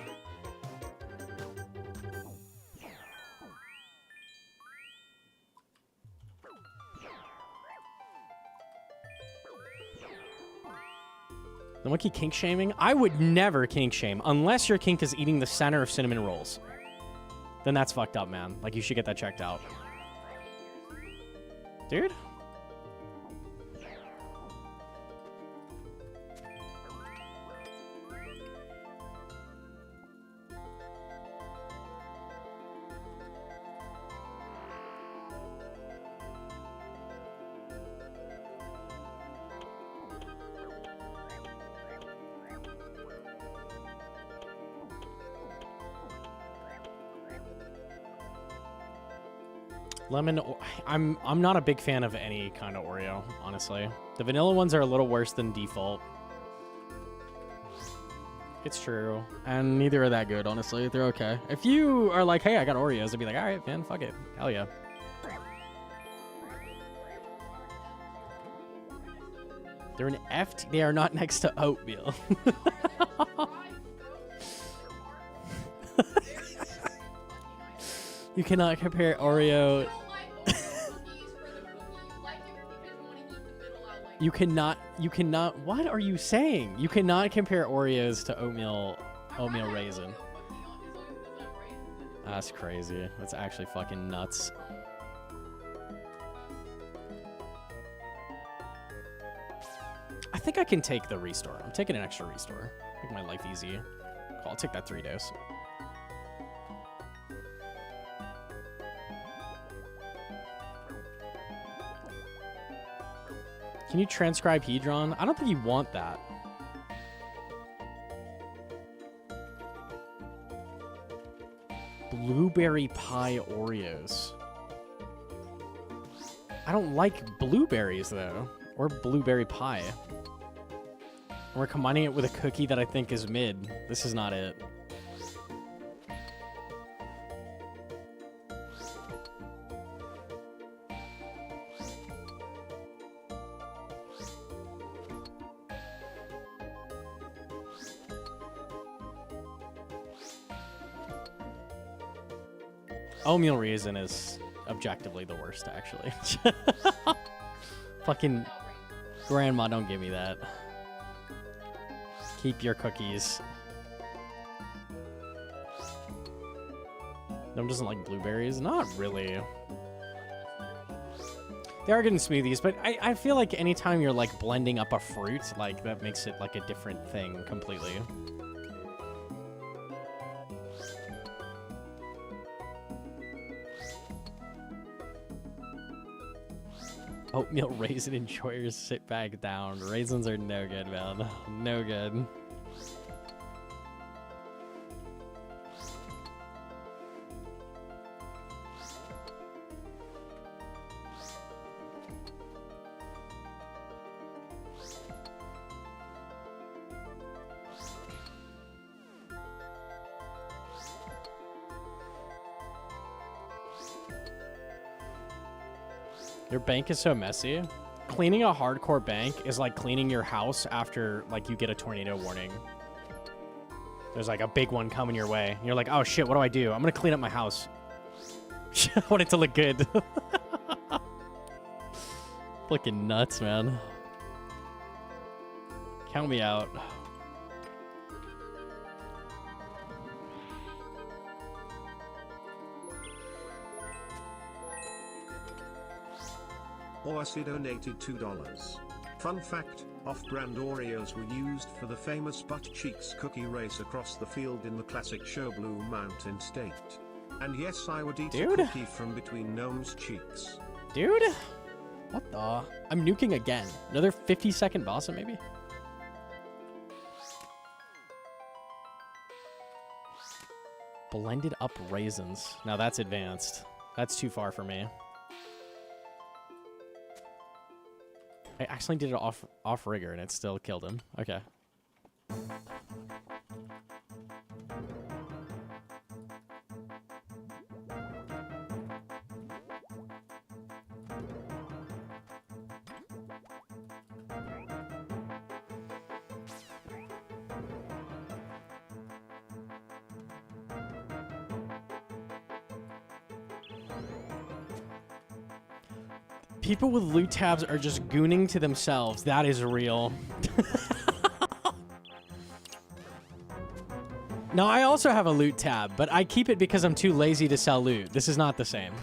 The monkey kink shaming? I would never kink shame unless your kink is eating the center of cinnamon rolls. Then that's fucked up, man. Like, you should get that checked out. Dude? Lemon, I'm not a big fan of any kind of Oreo, honestly. The vanilla ones are a little worse than default. It's true. And neither are that good, honestly. They're okay. If you are like, hey, I got Oreos, I'd be like, all right, man, fuck it. Hell yeah. They're an F. They are not next to oatmeal. You cannot compare Oreo. You cannot, what are you saying? You cannot compare Oreos to oatmeal raisin. That's crazy. That's actually fucking nuts. I think I can take the restore. I'm taking an extra restore. Make my life easy. Cool, I'll take that 3 dose. Can you transcribe Hedron? I don't think you want that. Blueberry pie Oreos. I don't like blueberries, though. Or blueberry pie. We're combining it with a cookie that I think is mid. This is not it. Oatmeal raisin is objectively the worst, actually. Fucking grandma, don't give me that. Keep your cookies. No one doesn't like blueberries? Not really. They are good in smoothies, but I feel like anytime you're like blending up a fruit, like that makes it like a different thing completely. Oatmeal raisin enjoyers, sit back down. Raisins are no good, man. No good. Your bank is so messy. Cleaning a hardcore bank is like cleaning your house after like you get a tornado warning. There's like a big one coming your way. And you're like, oh shit, what do I do? I'm gonna clean up my house. I want it to look good. Fucking nuts, man. Count me out. Orsi donated $2. Fun fact, off-brand Oreos were used for the famous butt cheeks cookie race across the field in the classic show Blue Mountain State. And yes, I would eat a cookie from between Gnome's cheeks. Dude? What the? I'm nuking again. Another 50-second boss maybe? Blended up raisins. Now that's advanced. That's too far for me. I actually did it off rigor and it still killed him. Okay. People with loot tabs are just gooning to themselves. That is real. No, I also have a loot tab, but I keep it because I'm too lazy to sell loot. This is not the same.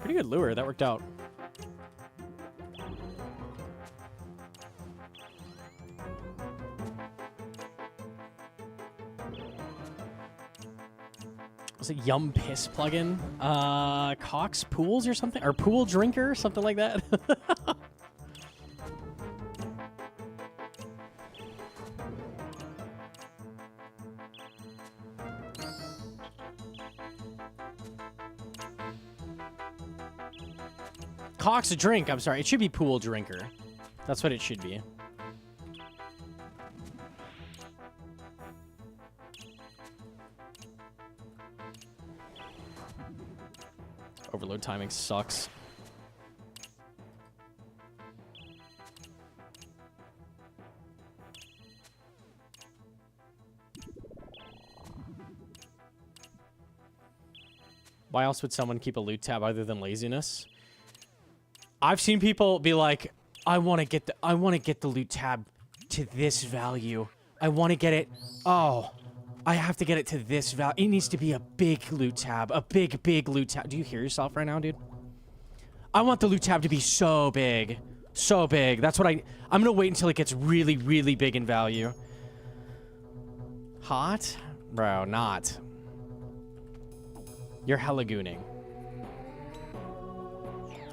Pretty good lure. That worked out. Was it Yum Piss plugin? Cox Pools or something? Or Pool Drinker? Something like that? Cox Drink. I'm sorry. It should be Pool Drinker. That's what it should be. Overload timing sucks. Why else would someone keep a loot tab other than laziness? I've seen people be like, I want to get the loot tab to this value. I want to get it. Oh, I have to get it to this value. It needs to be a big loot tab, a big loot tab. Do you hear yourself right now, dude? I want the loot tab to be so big, so big. That's what I'm gonna wait until it gets really, really big in value. Hot, bro, not. You're hella gooning.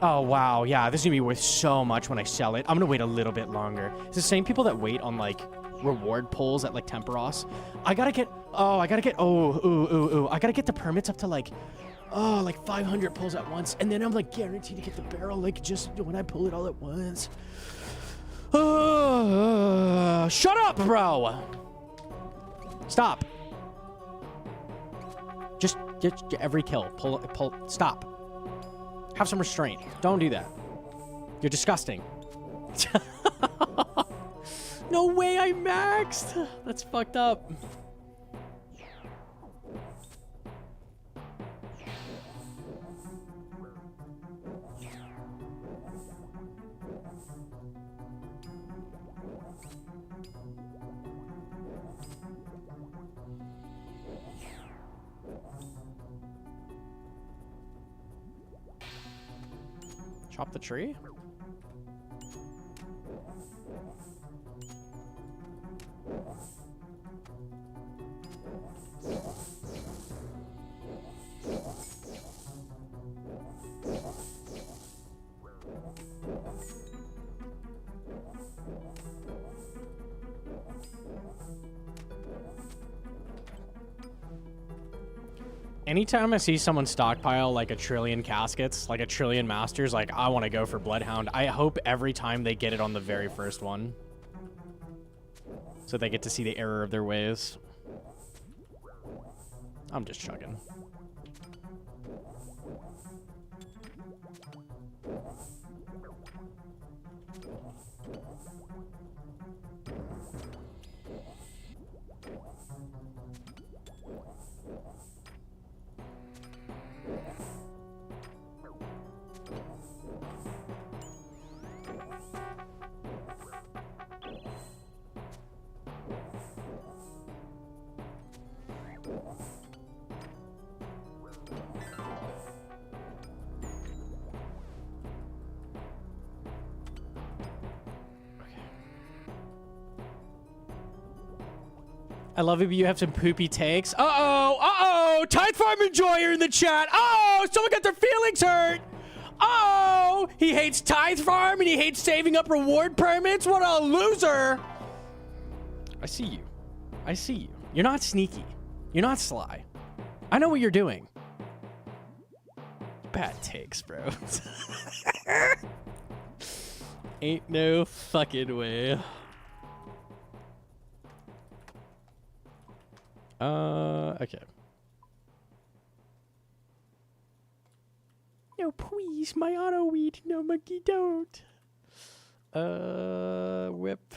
Oh, wow. Yeah, this is going to be worth so much when I sell it. I'm going to wait a little bit longer. It's the same people that wait on, like, reward pulls at, like, Temperos. I got to get the permits up to, like, like 500 pulls at once. And then I'm, like, guaranteed to get the barrel, like, just when I pull it all at once. Shut up, bro. Stop. Just get every kill. Pull. Stop. Have some restraint. Don't do that. You're disgusting. No way I maxed. That's fucked up. Chop the tree? Anytime I see someone stockpile like a trillion caskets, like a trillion masters, like I want to go for Bloodhound. I hope every time they get it on the very first one. So they get to see the error of their ways. I'm just chugging. I love it, but you have some poopy takes. Uh-oh! Tithe Farm Enjoyer in the chat! Oh! Someone got their feelings hurt! Oh! He hates Tithe Farm and he hates saving up reward permits? What a loser! I see you. I see you. You're not sneaky. You're not sly. I know what you're doing. Bad takes, bro. Ain't no fucking way. Okay. No, please, my auto weed. No, monkey, don't. Whip.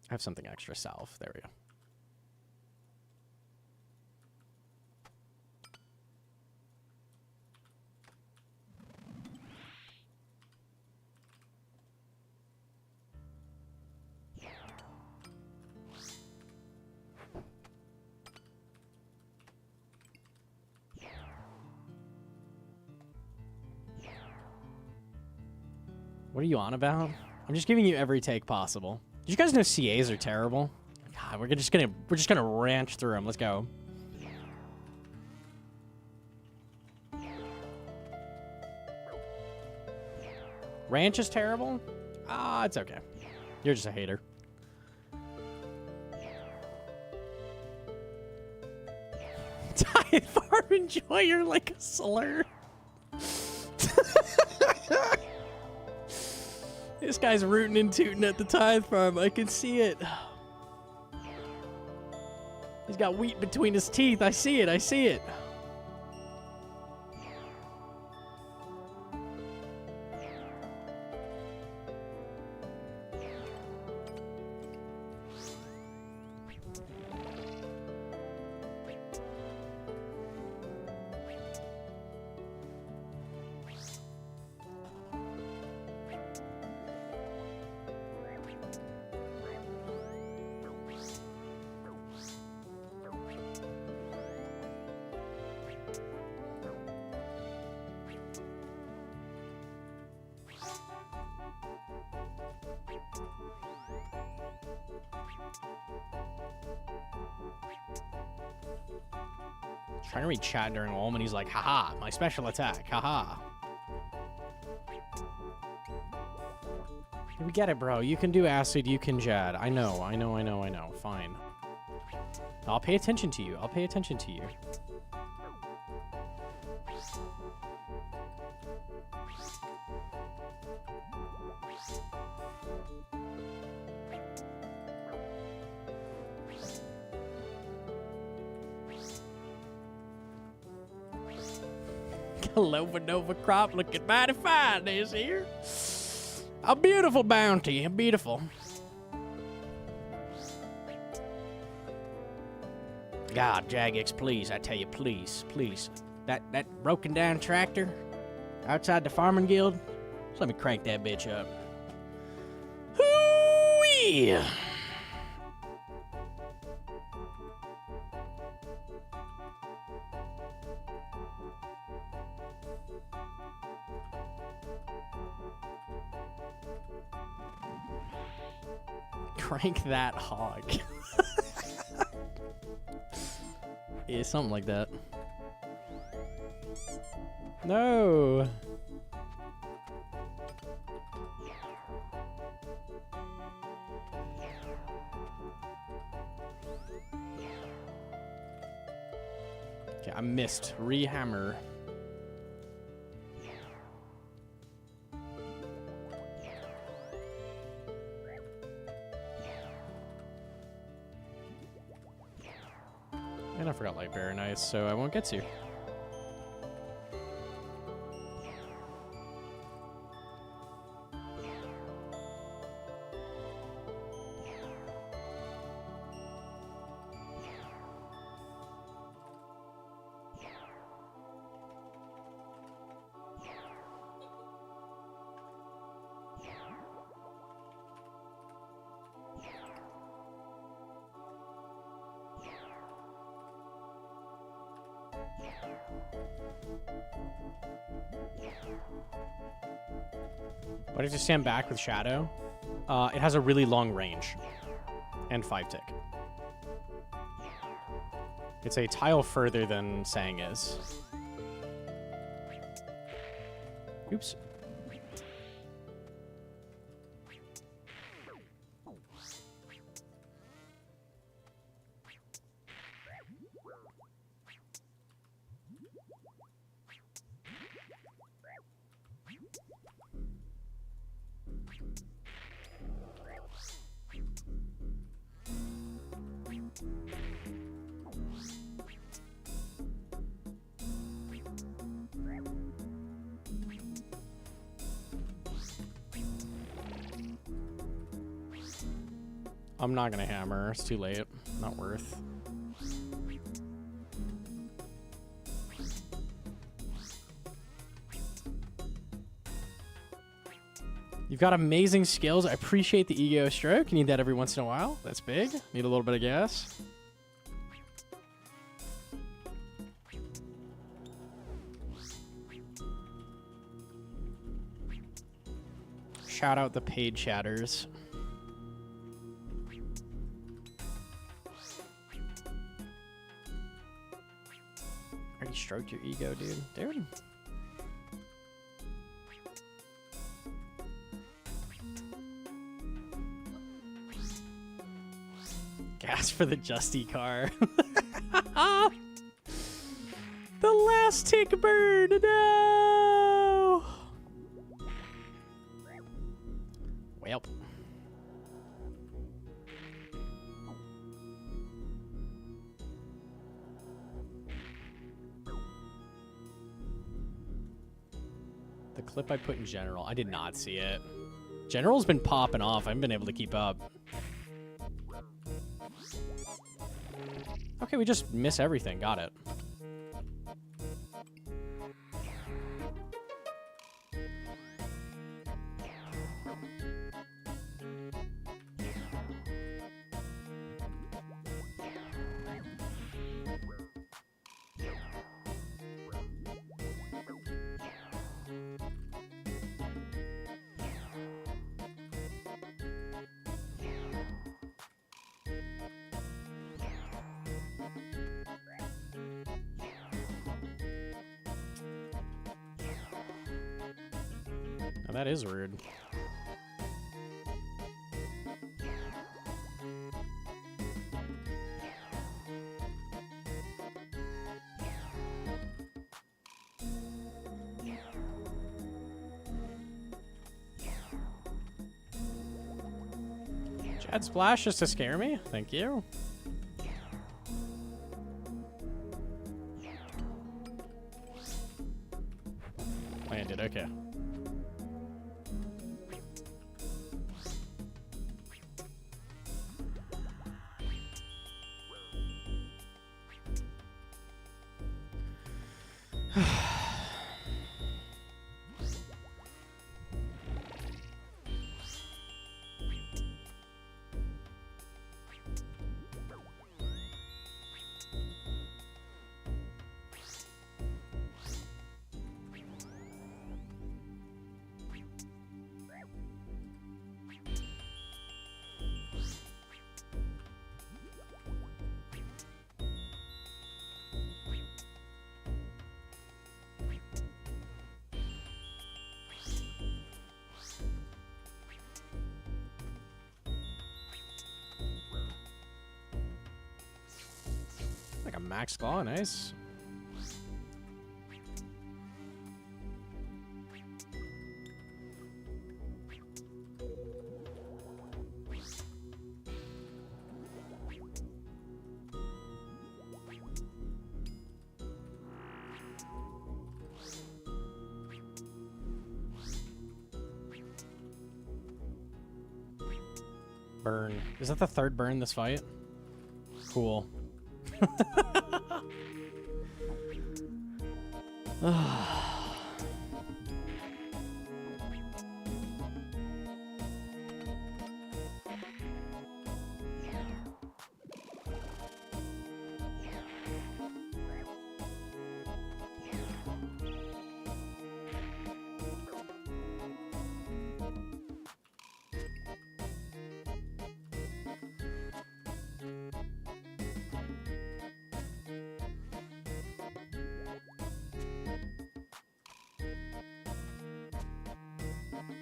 I have something extra salve. There we go. What are you on about? I'm just giving you every take possible. Did you guys know CAs are terrible? God, we're just gonna ranch through them. Let's go. Ranch is terrible? Ah, it's okay. You're just a hater. Tithe Farm Enjoyer like a slur. This guy's rooting and tooting at the Tithe Farm. I can see it. He's got wheat between his teeth. I see it. I see it. Trying to read chat during Ulm, and he's like, haha, my special attack, haha. We get it, bro. You can do acid, you can Jad. I know. Fine. I'll pay attention to you. I'll pay attention to you. Hello, Nova crop looking mighty fine this here. A beautiful bounty, a beautiful. God, Jagex, please, I tell you, please. That broken down tractor outside the farming guild, just let me crank that bitch up. Hoo-wee! Crank that hog. Yeah, something like that. No. Okay, I missed. Rehammer. And I forgot Light Bearer Nice, so I won't get to. But if you stand back with Shadow, it has a really long range and 5 tick. It's a tile further than Sang is. Oops. I'm not gonna hammer. It's too late. Not worth. You've got amazing skills. I appreciate the ego stroke. You need that every once in a while. That's big. Need a little bit of gas. Shout out the paid chatters. Already stroked your ego, dude. Gas for the Justy car. The last tick bird. No. Well. The clip I put in general, I did not see it. General's been popping off. I haven't been able to keep up. Okay, we just miss everything. Got it. Now that is rude. Chad Splash just to scare me? Thank you. Landed, okay. Like a max claw, nice. Burn. Is that the third burn this fight? Cool.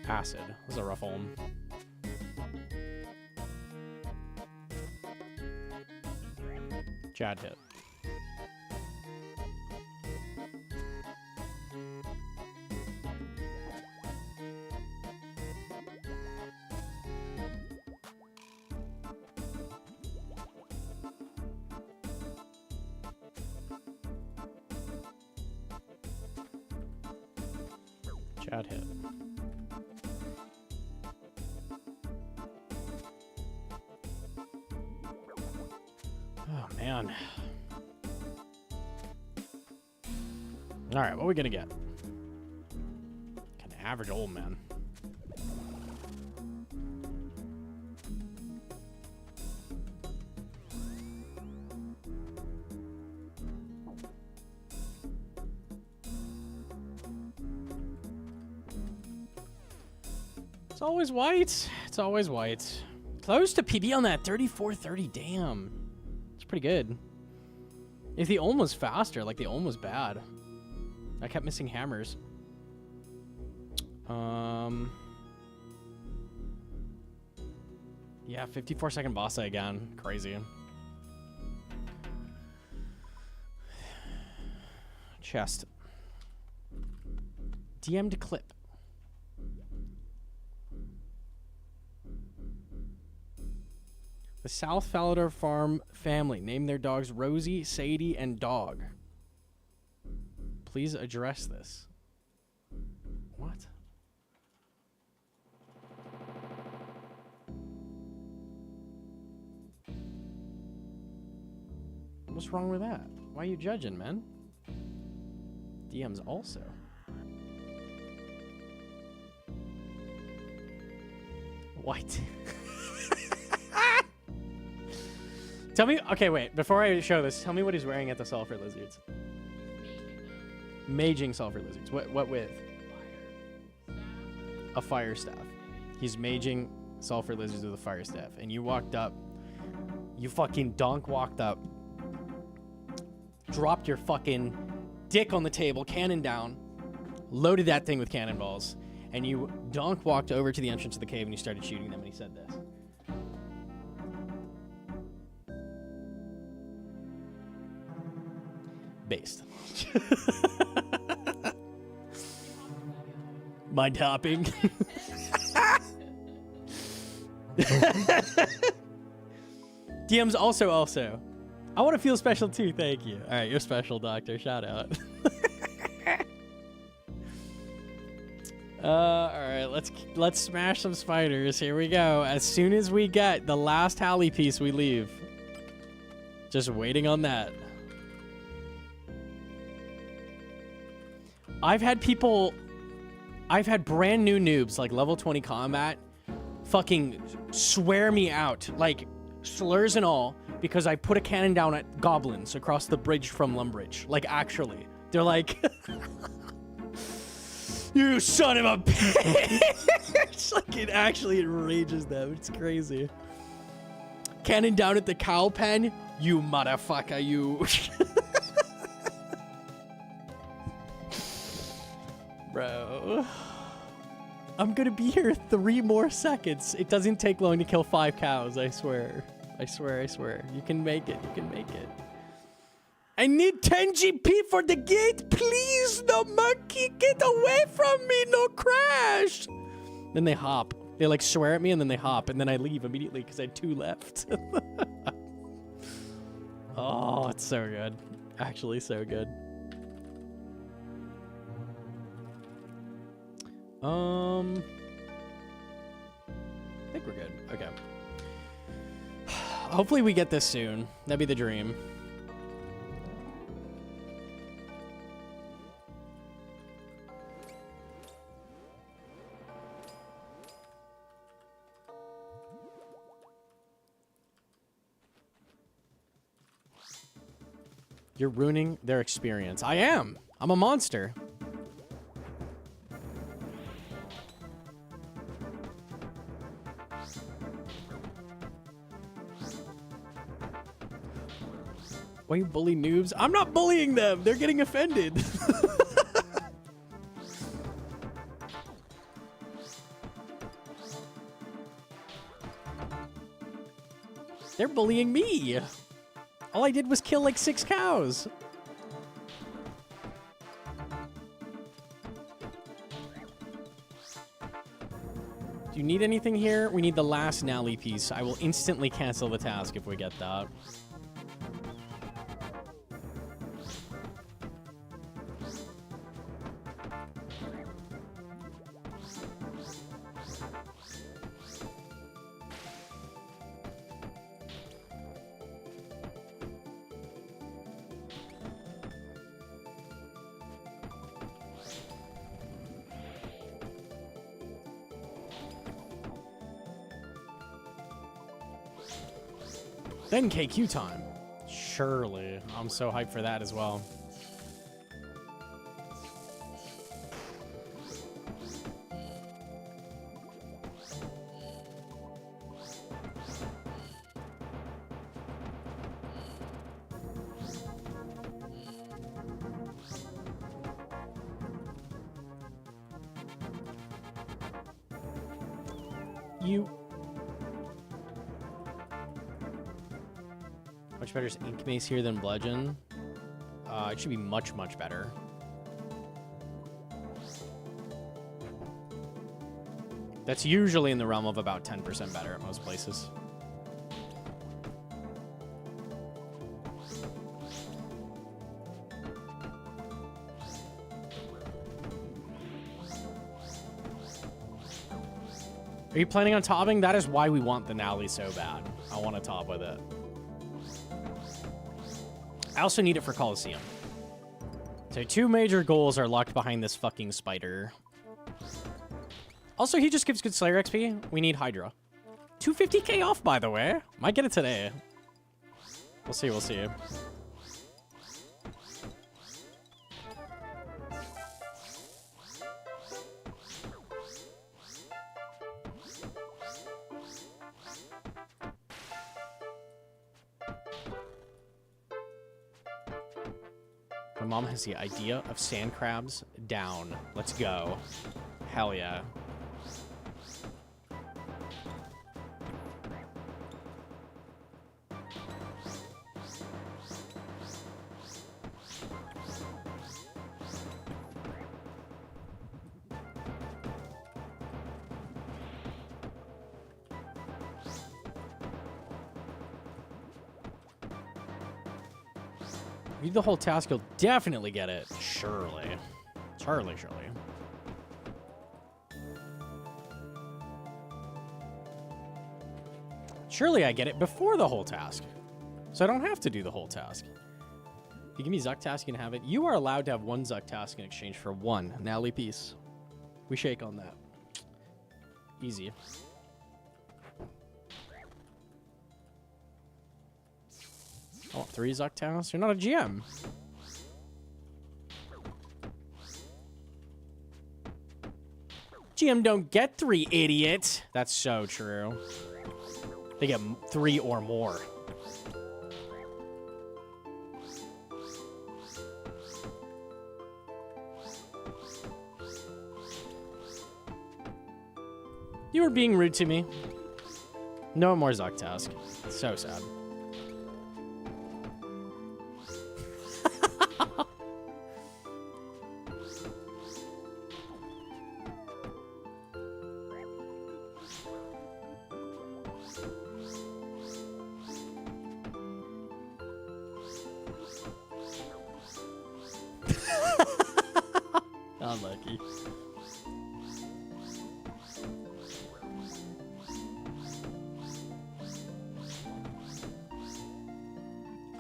Acid. This is a rough one. Chad hit. Chad hit. Oh, man. All right, what are we going to get? Kind of average old man. It's always white. It's always white. Close to PB on that 3430. Damn. It's pretty good. If the Olm was faster, like the Olm was bad. I kept missing hammers. Yeah, 54-second boss again. Crazy. Chest. DM'd clip. The South Falador Farm family named their dogs Rosie, Sadie, and Dog. Please address this. What? What's wrong with that? Why are you judging, man? DMs also. What? Tell me, okay, wait, before I show this, tell me what he's wearing at the Sulfur Lizards. Maging Sulfur Lizards. What with? A fire staff. He's maging Sulfur Lizards with a fire staff. And you walked up, you fucking donk walked up, dropped your fucking dick on the table, cannon down, loaded that thing with cannonballs, and you donk walked over to the entrance of the cave and you started shooting them and he said this. Based. Mind hopping. DMs also. I want to feel special too, thank you. All right, you're special, Doctor. Shout out. All right, let's smash some spiders. Here we go. As soon as we get the last Halley piece, we leave. Just waiting on that. I've had brand new noobs, like level 20 combat, fucking swear me out, like slurs and all, because I put a cannon down at goblins across the bridge from Lumbridge. Like, actually. They're like, you son of a bitch! Like, it actually enrages them. It's crazy. Cannon down at the cow pen, you motherfucker, you. Bro, I'm gonna be here 3 more seconds. It doesn't take long to kill 5 cows, I swear. I swear. You can make it, I need 10 GP for the gate, please, no monkey, get away from me, no crash. Then they hop. They like swear at me and then they hop and then I leave immediately because I had 2 left. Oh, it's so good. Actually so good. I think we're good. Okay. Hopefully we get this soon. That'd be the dream. You're ruining their experience. I am. I'm a monster. Why you bully noobs? I'm not bullying them. They're getting offended. They're bullying me. All I did was kill like 6 cows. Do you need anything here? We need the last Nally piece. I will instantly cancel the task if we get that. Then KQ time. Surely. I'm so hyped for that as well. You... Much better is Ink Mace here than Bludgeon. It should be much, much better. That's usually in the realm of about 10% better at most places. Are you planning on topping? That is why we want the Nally so bad. I want to top with it. I also need it for Coliseum. So 2 major goals are locked behind this fucking spider. Also, he just gives good Slayer XP. We need Hydra. 250k off, by the way. Might get it today. We'll see, we'll see. My mom has the idea of sand crabs down. Let's go. Hell yeah. Read the whole task, you'll definitely get it. Surely. Surely. Surely I get it before the whole task. So I don't have to do the whole task. If you give me Zuck task, you can have it. You are allowed to have 1 Zuck task in exchange for 1 Nally piece. We shake on that. Easy. I want 3 Zuck tasks. You're not a GM. GM don't get 3, idiot. That's so true. They get 3 or more. You were being rude to me. No more Zuck task. So sad. Unlucky.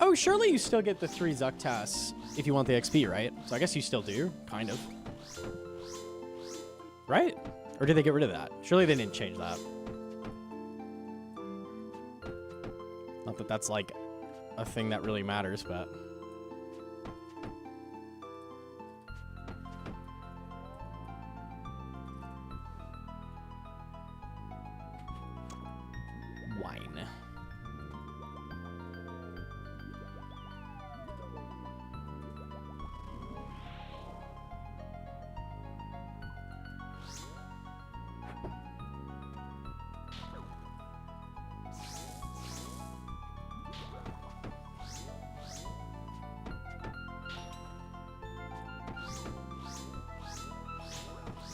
Oh, surely you still get the 3 Zuck tasks if you want the XP, right? So I guess you still do, kind of. Right? Or did they get rid of that? Surely they didn't change that. Not that that's like a thing that really matters, but... Wine.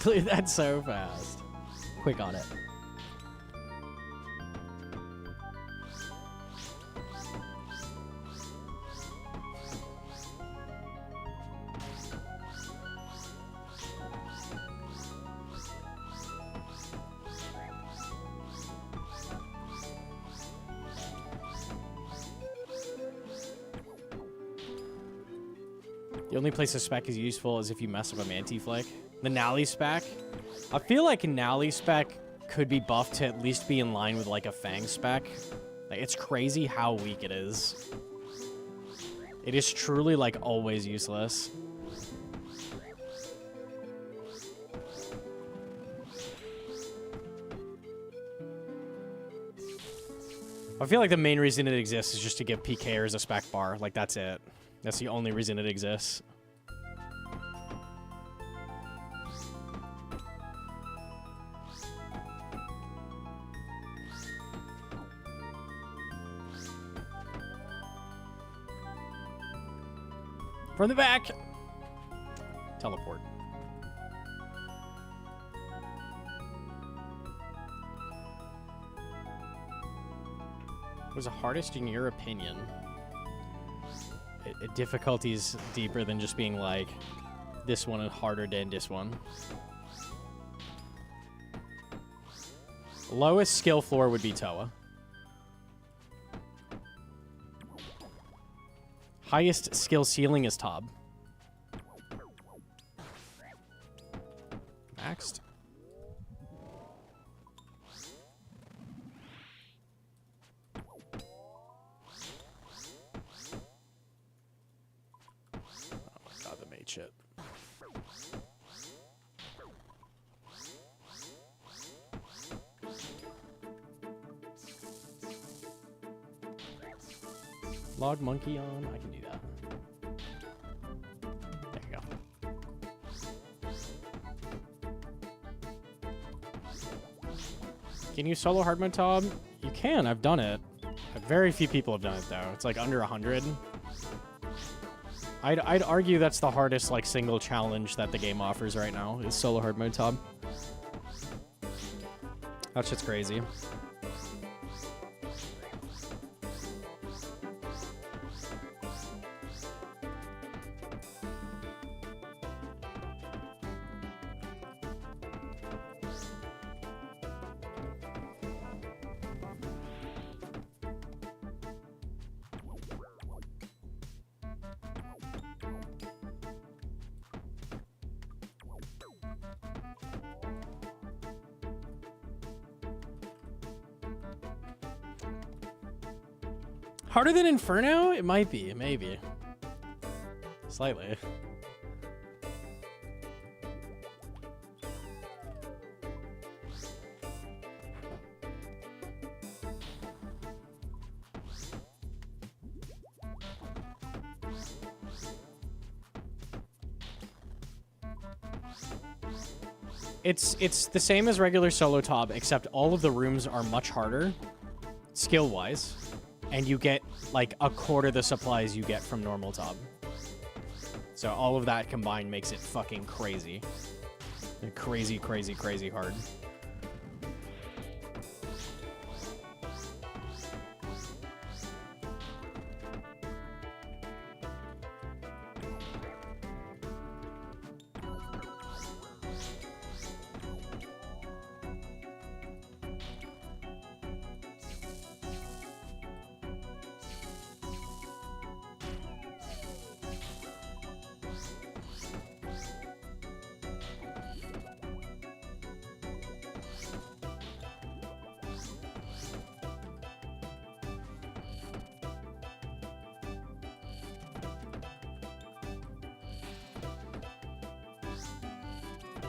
Clear that so fast. Quick on it. The only place a spec is useful is if you mess up a Mantiflick. The Nally spec, I feel like Nally spec could be buffed to at least be in line with like a Fang spec. Like, it's crazy how weak it is. It is truly like always useless. I feel like the main reason it exists is just to give PKers a spec bar. Like, that's it. That's the only reason it exists. From the back! Teleport. What was the hardest in your opinion? Difficulties deeper than just being like, this one is harder than this one. Lowest skill floor would be Toa. Highest skill ceiling is Tob. Maxed. Shit. Log monkey on. I can do that. There you go. Can you solo hard mode, Tob? You can. I've done it. Very few people have done it though. It's like under 100. I'd argue that's the hardest, like, single challenge that the game offers right now, is solo hard mode, Tob. That shit's crazy. Harder than Inferno? It might be, maybe. Slightly. It's the same as regular solo Tob, except all of the rooms are much harder, skill-wise. And you get, like, a quarter the supplies you get from normal Tob. So all of that combined makes it fucking crazy. Crazy, crazy, crazy hard.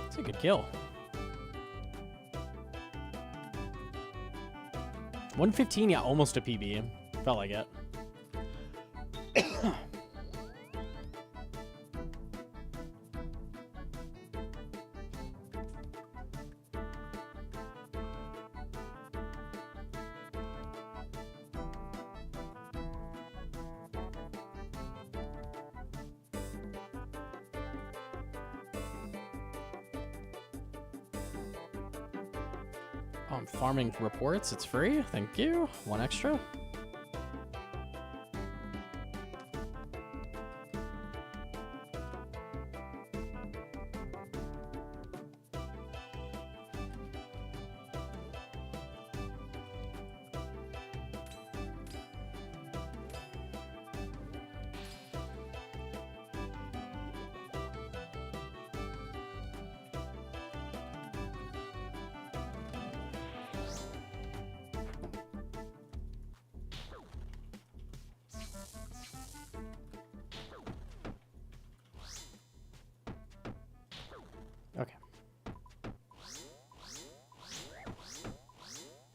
It's a good kill. 115, yeah, almost a PB. Felt like it. Oh, I'm farming reports. It's free. Thank you. One extra. Okay.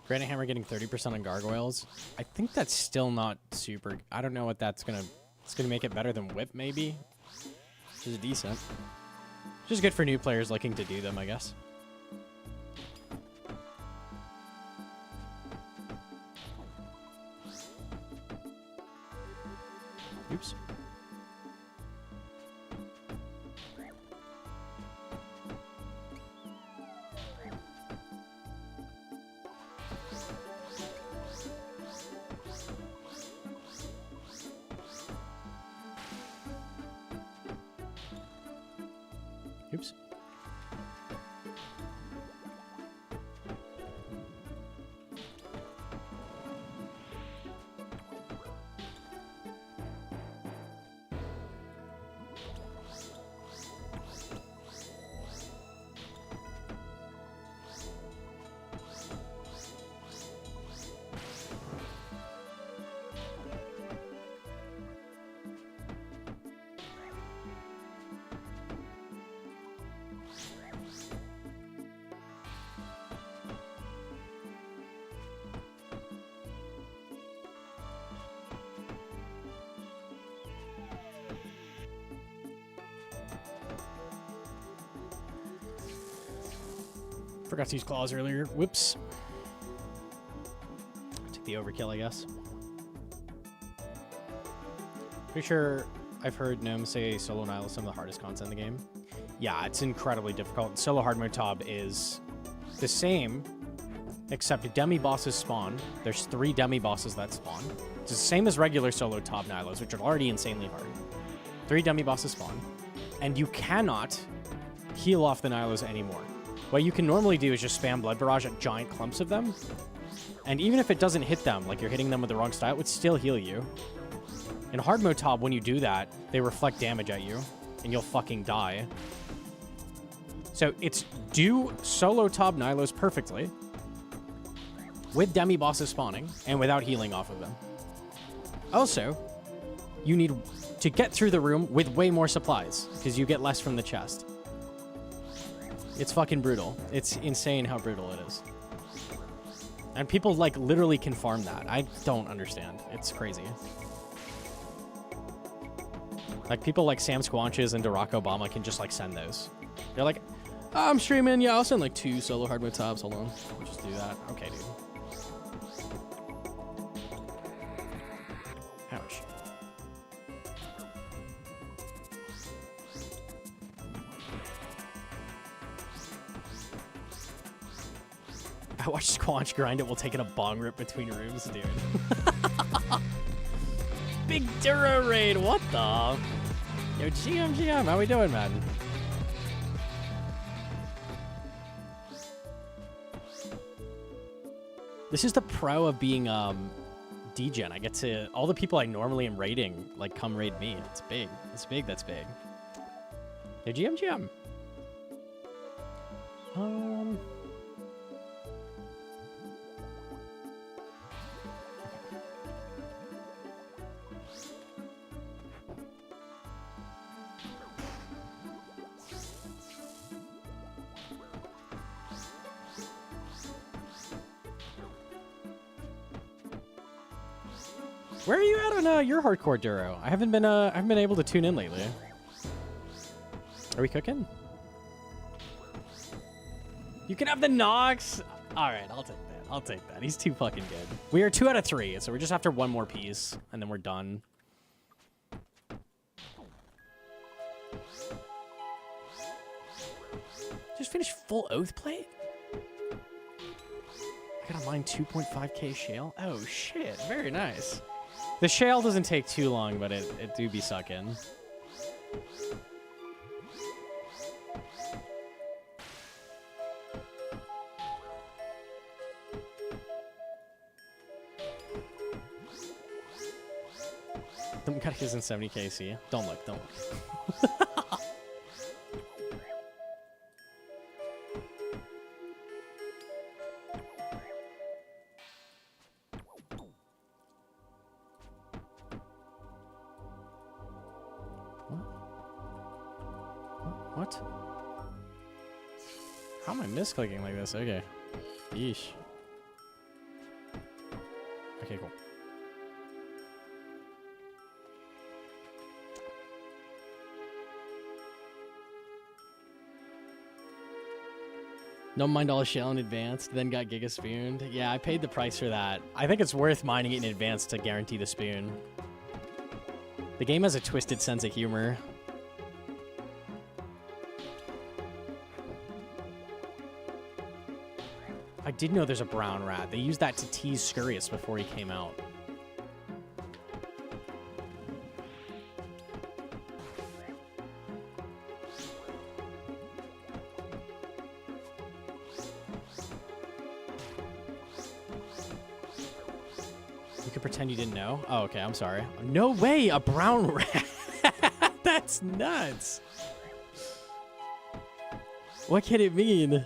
Granite Hammer getting 30% on gargoyles. I think that's still not super. I don't know what that's gonna. It's gonna make it better than Whip, maybe. Which is decent. Just good for new players looking to do them, I guess. Oops. Oops. Forgot to use claws earlier. Whoops. Took the overkill, I guess. Pretty sure I've heard Gnome say solo Nihil is some of the hardest content in the game. Yeah, it's incredibly difficult. Solo hard mode Tob is the same, except demi bosses spawn. There's 3 demi bosses that spawn. It's the same as regular solo Tob Nihilos, which are already insanely hard. 3 demi bosses spawn, and you cannot heal off the Nihilos anymore. What you can normally do is just spam Blood Barrage at giant clumps of them. And even if it doesn't hit them, like you're hitting them with the wrong style, it would still heal you. In hard mode Tob, when you do that, they reflect damage at you, and you'll fucking die. So it's do solo Tob Nihilos perfectly, with demi bosses spawning, and without healing off of them. Also, you need to get through the room with way more supplies, because you get less from the chest. It's fucking brutal. It's insane how brutal it is. And people, like, literally can farm that. I don't understand. It's crazy. Like, people like Sam Squanches and Barack Obama can just, like, send those. They're like, oh, I'm streaming. Yeah, I'll send, like, 2 solo hard mode Tobs. Hold on. I'll just do that. Okay, dude. Ouch. I watched Squanch grind it while taking a bong rip between rooms, dude. Big Duro raid, what the? Yo, GM, how we doing, man? This is the pro of being DGen. I get to, all the people I normally am raiding, like, come raid me. It's big. It's big, that's big. Yo, GM. Where are you at on your hardcore Duro? I haven't been able to tune in lately. Are we cooking? You can have the Nox. All right, I'll take that. I'll take that. He's too fucking good. We are 2 out of 3, so we're just after 1 more piece, and then we're done. Just finished full oath plate? Gotta mine 2.5k shale? Oh shit, very nice. The shale doesn't take too long, but it do be sucking. The mechanic is in 70k, see? Don't look, don't look. What? How am I misclicking like this? Okay. Yeesh. Okay, cool. No mined all shell in advance, then got Giga spooned. Yeah, I paid the price for that. I think it's worth mining it in advance to guarantee the spoon. The game has a twisted sense of humor. I did know there's a brown rat. They used that to tease Scurious before he came out. You could pretend you didn't know? Oh, okay, I'm sorry. No way, a brown rat! That's nuts! What can it mean?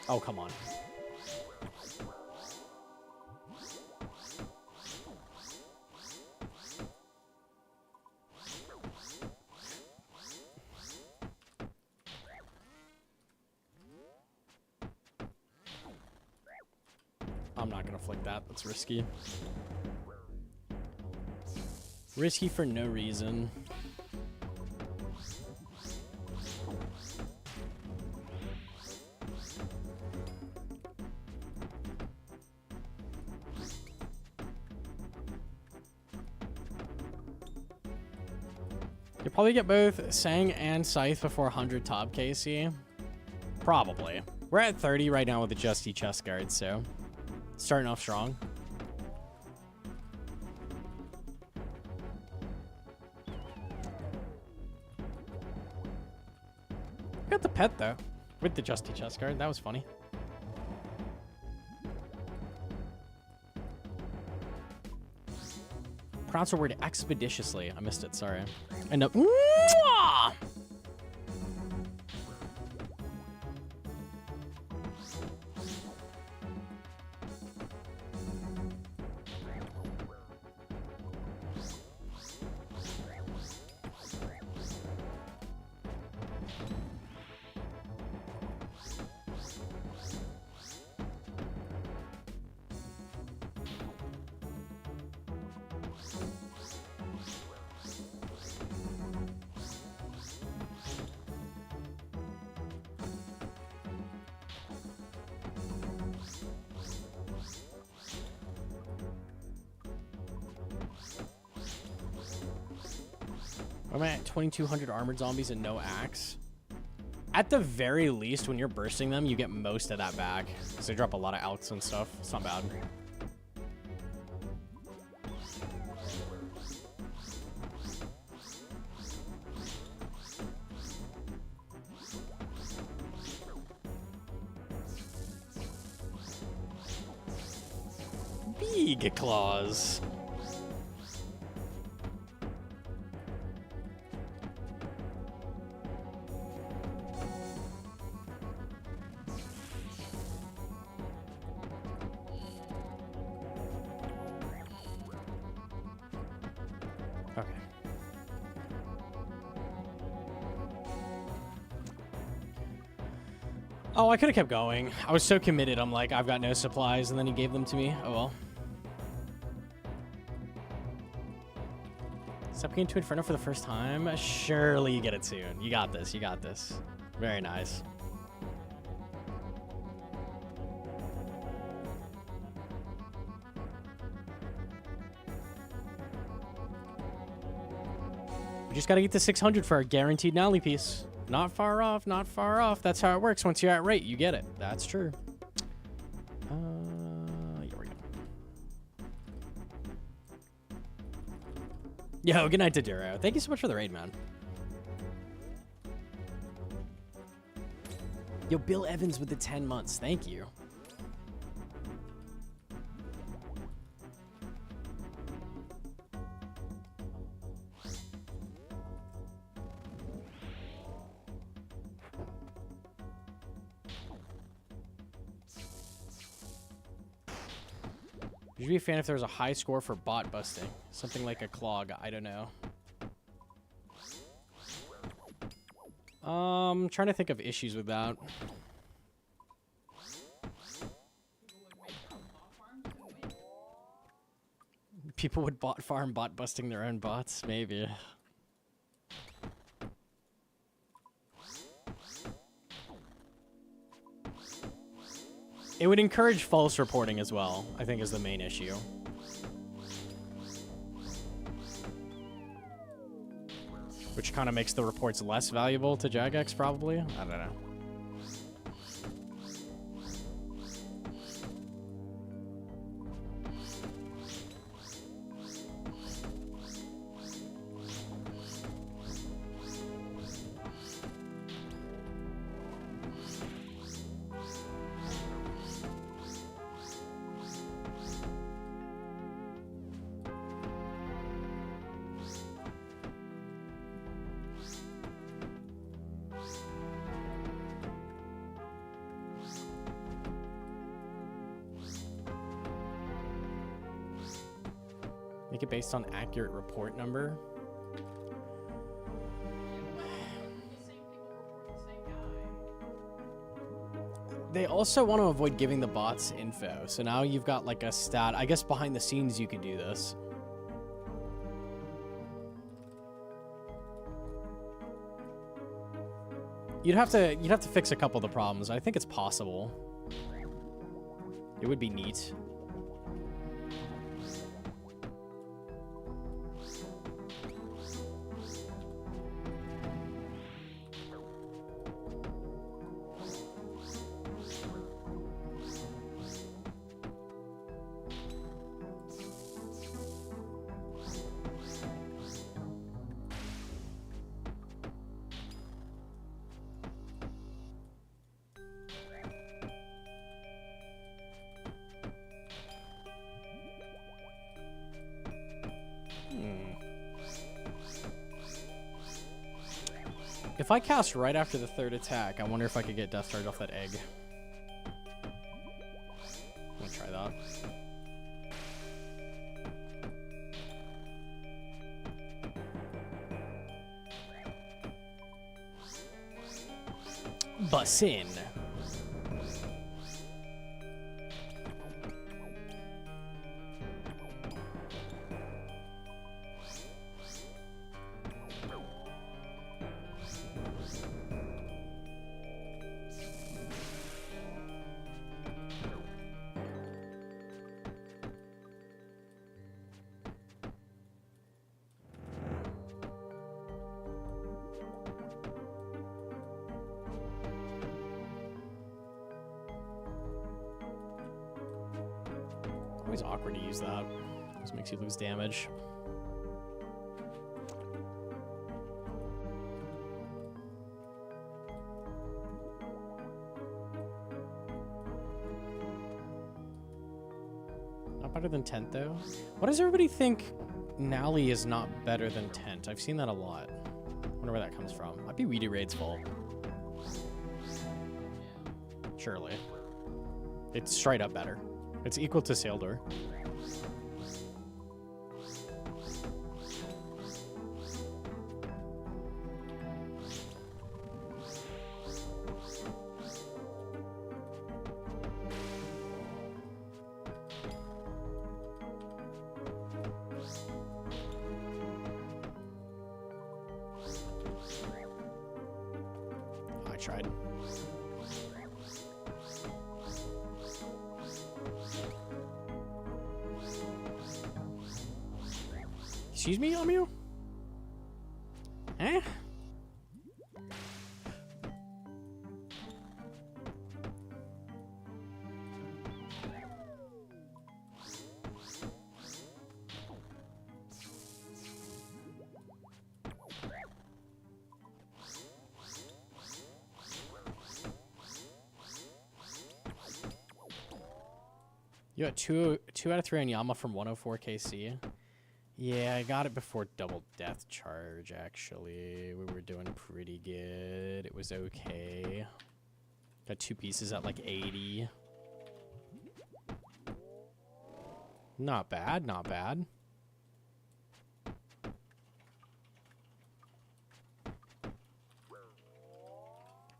Oh, come on. I'm not gonna flick that. That's risky. Risky for no reason. You'll probably get both Sang and Scythe before 100 top KC. Probably. We're at 30 right now with the Justy chest guard, so starting off strong. Got the pet though, with the Justy chest guard. That was funny. Pronounce the word expeditiously. I missed it, sorry. And up. Mwah! I'm at 2,200 armored zombies and no axe. At the very least, when you're bursting them, you get most of that back. Because they drop a lot of alts and stuff. It's not bad. Big claws. Okay. Oh, I could have kept going. I was so committed. I'm like, I've got no supplies, and then he gave them to me. Oh well. Stepping into Inferno for the first time? Surely you get it soon. You got this. You got this. Very nice. We just got to get to 600 for our guaranteed Nally piece. Not far off, not far off. That's how it works. Once you're at rate, you get it. That's true. Here we go. Yo, good night to Duro. Thank you so much for the raid, man. Yo, Bill Evans with the 10 months. Thank you. Would you be a fan if there was a high score for bot busting? Something like a clog, I don't know. Trying to think of issues with that. People would bot farm bot busting their own bots, maybe. It would encourage false reporting as well, I think is the main issue. Which kind of makes the reports less valuable to Jagex, probably. I don't know. Make it based on accurate report number. They also want to avoid giving the bots info. So now you've got like a stat. I guess behind the scenes you could do this. You'd have to fix a couple of the problems. I think it's possible. It would be neat. If I cast right after the third attack, I wonder if I could get Death Charge off that egg. I'm gonna try that. Bussin'. Always awkward to use that. Just makes you lose damage. Not better than Tent though. Why does everybody think Nally is not better than Tent? I've seen that a lot. Wonder where that comes from. Might be Weedy Raid's fault. Surely. It's straight up better. It's equal to Saildor. I tried. Excuse me, Amiu? Eh? You got two out of 3 on Yama from 104 KC. Yeah, I got it before double death charge, actually. We were doing pretty good. It was okay. Got 2 pieces at like 80. Not bad, not bad.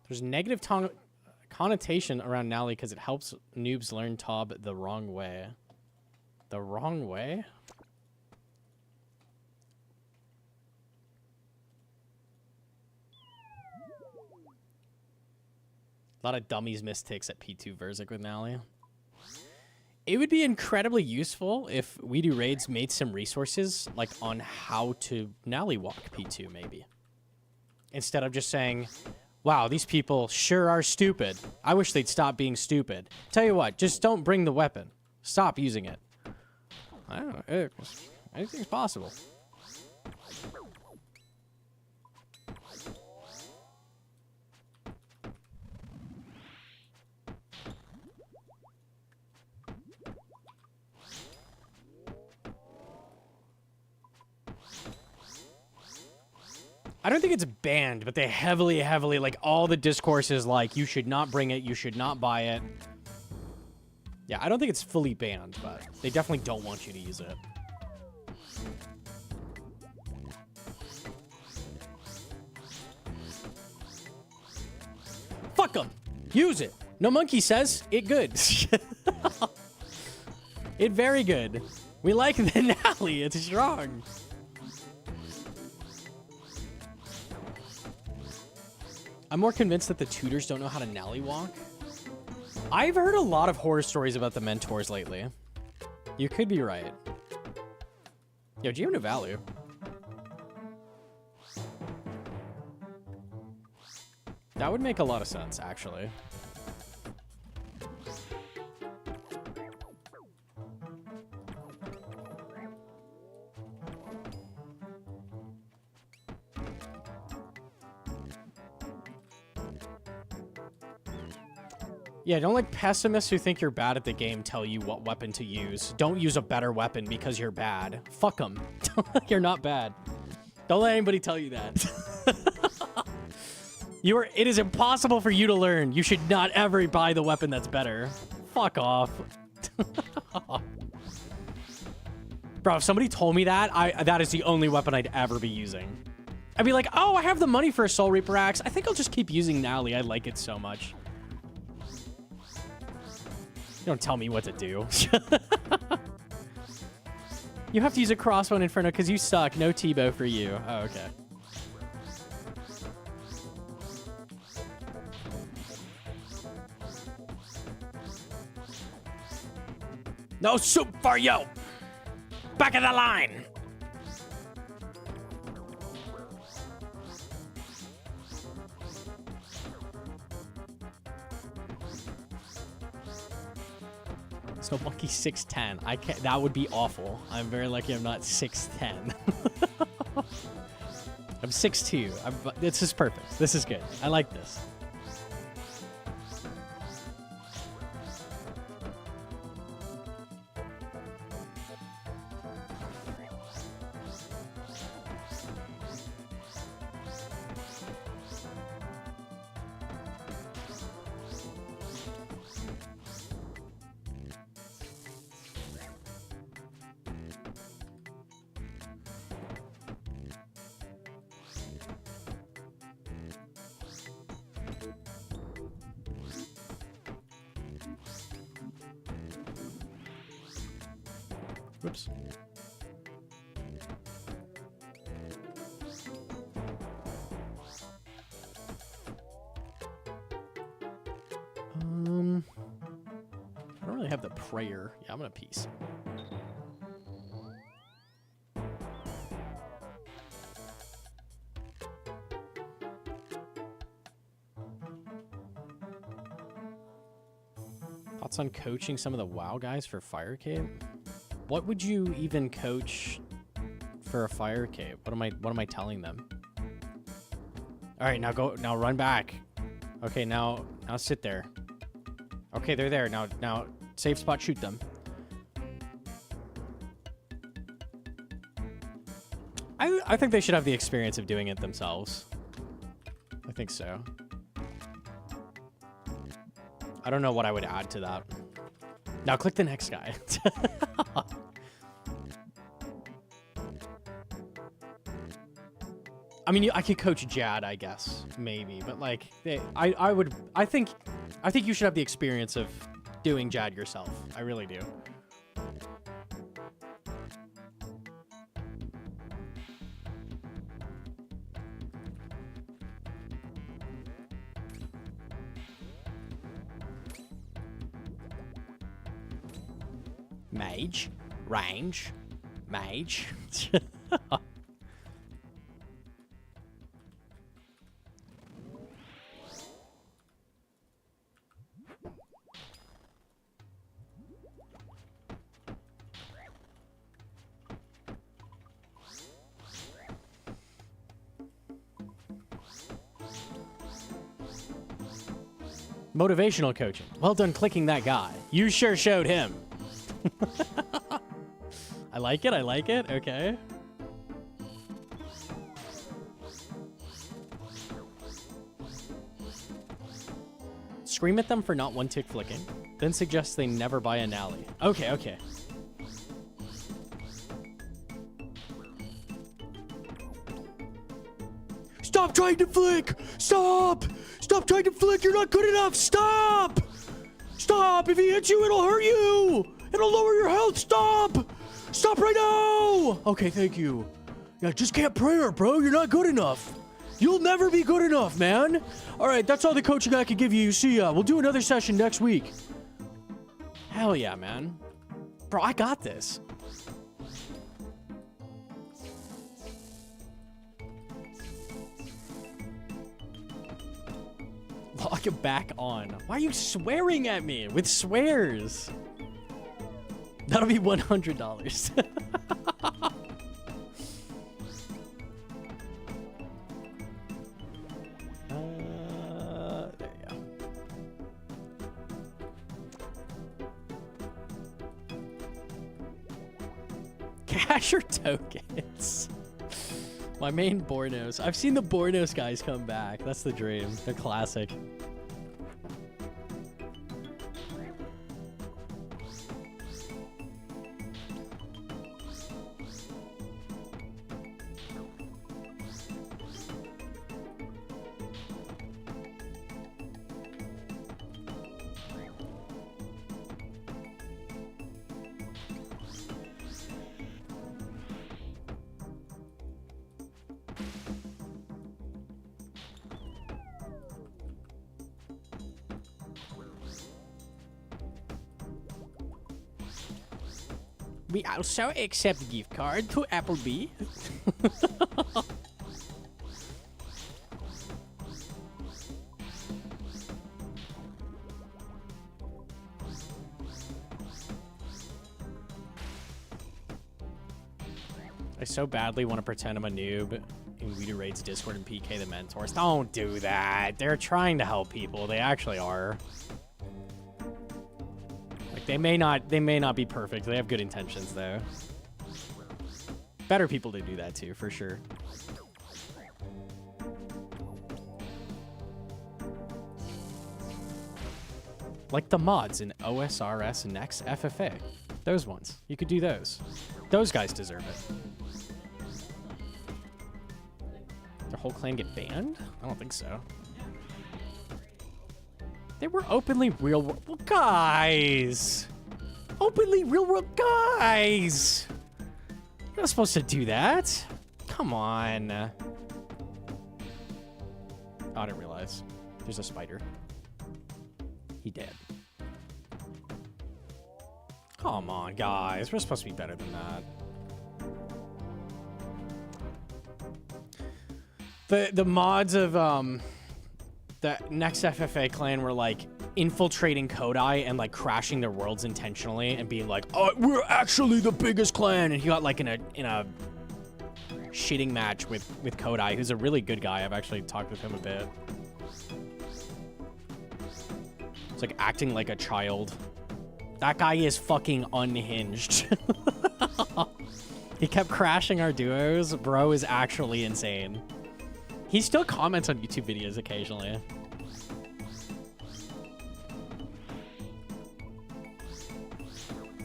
There's negative connotation around Nally because it helps noobs learn Tob the wrong way. The wrong way? A lot of dummies mistakes at P2 Verzik with Nally. It would be incredibly useful if We Do Raids made some resources like on how to Nally walk P2 maybe. Instead of just saying, wow, these people sure are stupid. I wish they'd stop being stupid. Tell you what, just don't bring the weapon. Stop using it. I don't know. Anything's possible. I don't think it's banned, but they heavily, like, all the discourse is like, you should not bring it, you should not buy it. Yeah, I don't think it's fully banned, but they definitely don't want you to use it. Fuck them! Use it! Gnomonkey says, it good. It very good. We like the Nally, it's strong. I'm more convinced that the tutors don't know how to Nally walk. I've heard a lot of horror stories about the mentors lately. You could be right. Yo, do you have no value? That would make a lot of sense, actually. Yeah, don't let pessimists who think you're bad at the game tell you what weapon to use. Don't use a better weapon because you're bad. Fuck them. You're not bad. Don't let anybody tell you that. It is impossible for you to learn. You should not ever buy the weapon that's better. Fuck off. Bro, if somebody told me that, that is the only weapon I'd ever be using. I'd be like, oh, I have the money for a Soul Reaper axe. I think I'll just keep using Nally. I like it so much. You don't tell me what to do. You have to use a crossbow in Inferno because you suck. No T-bow for you. Oh, okay. No soup for you! Back of the line! So Monkey 6'10". I can't. That would be awful. I'm very lucky I'm not 6'10". I'm 6'2". This is perfect. This is good. I like this. Whoops. I don't really have the prayer. Yeah, I'm gonna peace. Thoughts on coaching some of the WoW guys for Fire Cave? What would you even coach for a Fire Cave? What am I telling them? All right, now run back. Okay, now sit there. Okay, they're there. Now safe spot, shoot them. I think they should have the experience of doing it themselves. I think so. I don't know what I would add to that. Now click the next guy. I mean, I could coach Jad, I guess, maybe, but like, I think you should have the experience of doing Jad yourself. I really do. Mage, range, mage. Motivational coaching. Well done clicking that guy. You sure showed him. I like it. I like it. Okay. Scream at them for not one tick flicking. Then suggest they never buy a Nally. Okay, okay. Stop trying to flick! Stop! Stop trying to flick! You're not good enough! Stop! Stop! If he hits you, it'll hurt you! It'll lower your health! Stop! Stop right now! Okay, thank you. Yeah, just can't prayer, bro. You're not good enough. You'll never be good enough, man. All right, that's all the coaching I can give you. See ya. We'll do another session next week. Hell yeah, man. Bro, I got this. Log it back on. Why are you swearing at me with swears? That'll be $100. There you go. Cash or tokens? My main Bornos. I've seen the Bornos guys come back. That's the dream. They're classic. We also accept gift card to Applebee. I so badly want to pretend I'm a noob in Weeder Raid's Discord and PK the mentors. Don't do that. They're trying to help people. They actually are. They may not be perfect. They have good intentions though. Better people to do that too, for sure. Like the mods in OSRS Next FFA. Those ones. You could do those. Those guys deserve it. Their whole clan get banned? I don't think so. They were openly real world. Well, guys! Openly real world guys! You're not supposed to do that. Come on. Oh, I didn't realize. There's a spider. He dead. Come on, guys. We're supposed to be better than that. The mods of the Next FFA clan were like infiltrating Kodai and like crashing their worlds intentionally and being like, "Oh, we're actually the biggest clan," and he got like in a shitting match with Kodai, who's a really good guy. I've actually talked with him a bit. It's like acting like a child. That guy is fucking unhinged. He kept crashing our duos. Bro is actually insane. He still comments on YouTube videos occasionally.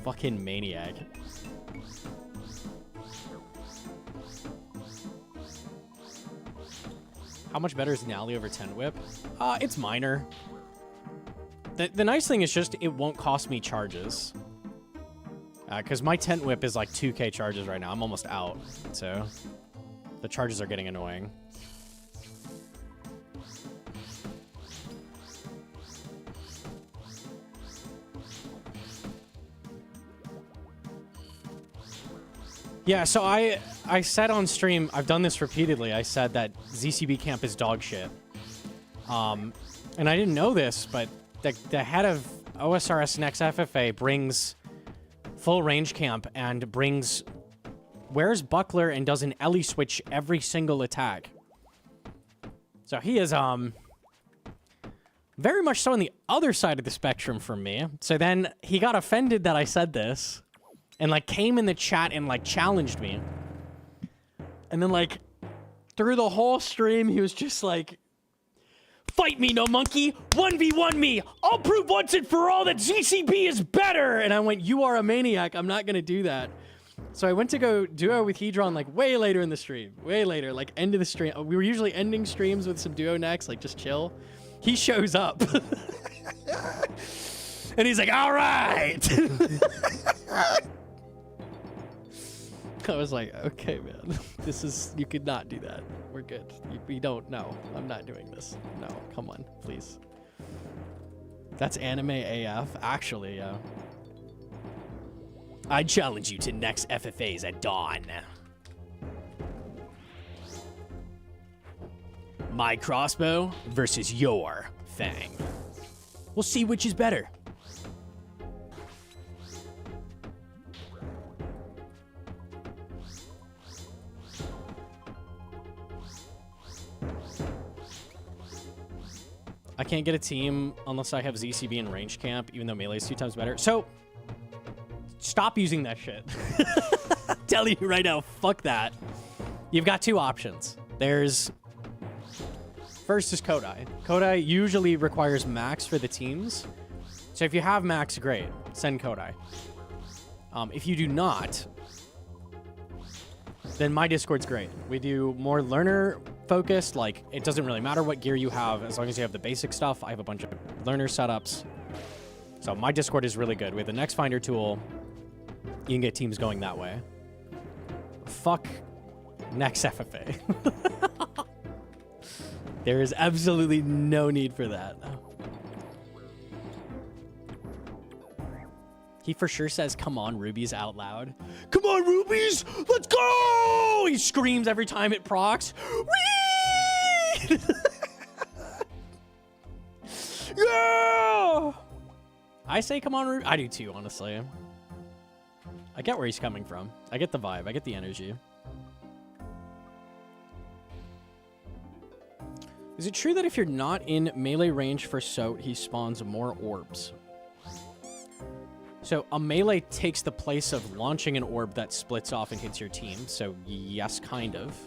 Fucking maniac. How much better is Nally over 10 whip? It's minor. The nice thing is just it won't cost me charges. Because my 10 whip is like 2k charges right now. I'm almost out. So the charges are getting annoying. Yeah, so I said on stream, I've done this repeatedly, I said that ZCB camp is dog shit. And I didn't know this, but the head of OSRS Next FFA brings full range camp and wears buckler and does an Ellie switch every single attack. So he is very much so on the other side of the spectrum from me. So then he got offended that I said this. And, like, came in the chat and, like, challenged me. And then, like, through the whole stream, he was just like, "Fight me, Gnomonkey! 1v1 me! I'll prove once and for all that ZCB is better!" And I went, "You are a maniac. I'm not going to do that." So I went to go duo with Hedron, like, way later in the stream. Way later, like, end of the stream. We were usually ending streams with some duo next, like, just chill. He shows up. And he's like, "All right!" I was like, "Okay, man, you could not do that. We're good. We don't, no, I'm not doing this. No, come on, please." That's anime AF, actually, yeah. I challenge you to next FFAs at dawn. My crossbow versus your fang. We'll see which is better. I can't get a team unless I have ZCB in range camp, even though melee is 2 times better. So, stop using that shit. Tell you right now, fuck that. You've got 2 options. First is Kodai. Kodai usually requires max for the teams. So if you have max, great. Send Kodai. If you do not, then my Discord's great. We do more learner focused, like it doesn't really matter what gear you have as long as you have the basic stuff. I have a bunch of learner setups. So my Discord is really good. We have the Next Finder tool. You can get teams going that way. Fuck Next FFA. There is absolutely no need for that. He for sure says, "Come on, Rubies," out loud. "Come on, Rubies! Let's go!" He screams every time it procs. Whee! Yeah! I say, "Come on, Rubies." I do too, honestly. I get where he's coming from. I get the vibe. I get the energy. Is it true that if you're not in melee range for Soat, he spawns more orbs? So a melee takes the place of launching an orb that splits off and hits your team. So yes, kind of.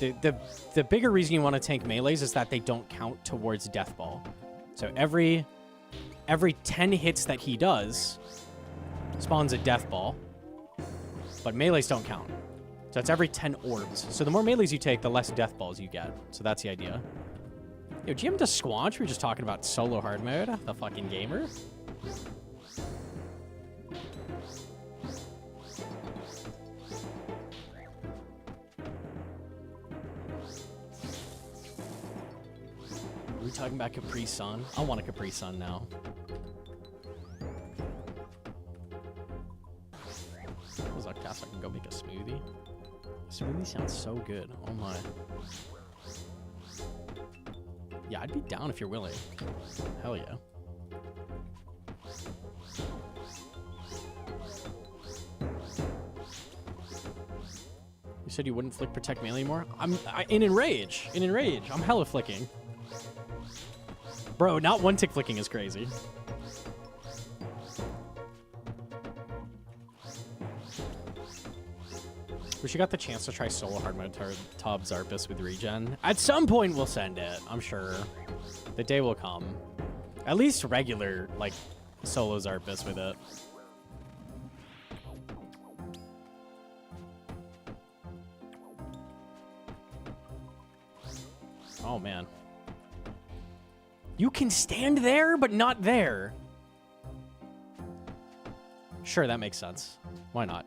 The bigger reason you want to tank melees is that they don't count towards Death Ball. So every 10 hits that he does spawns a Death Ball, but melees don't count. So it's every 10 orbs. So the more melees you take, the less Death Balls you get. So that's the idea. Yo, GM to Squanch, we were just talking about solo hard mode. The fucking gamer. Are we talking about Capri Sun? I want a Capri Sun now. What was that cast? I can go make a smoothie. A smoothie sounds so good. Oh my. Yeah, I'd be down if you're willing. Hell yeah. said you wouldn't flick protect melee anymore. In enrage. In enrage. I'm hella flicking. Bro, not one tick flicking is crazy. Wish you got the chance to try solo hard mode Tob Zarpus with regen. At some point we'll send it, I'm sure. The day will come. At least regular, like, solo Zarpus with it. Oh, man. You can stand there, but not there. Sure, that makes sense. Why not?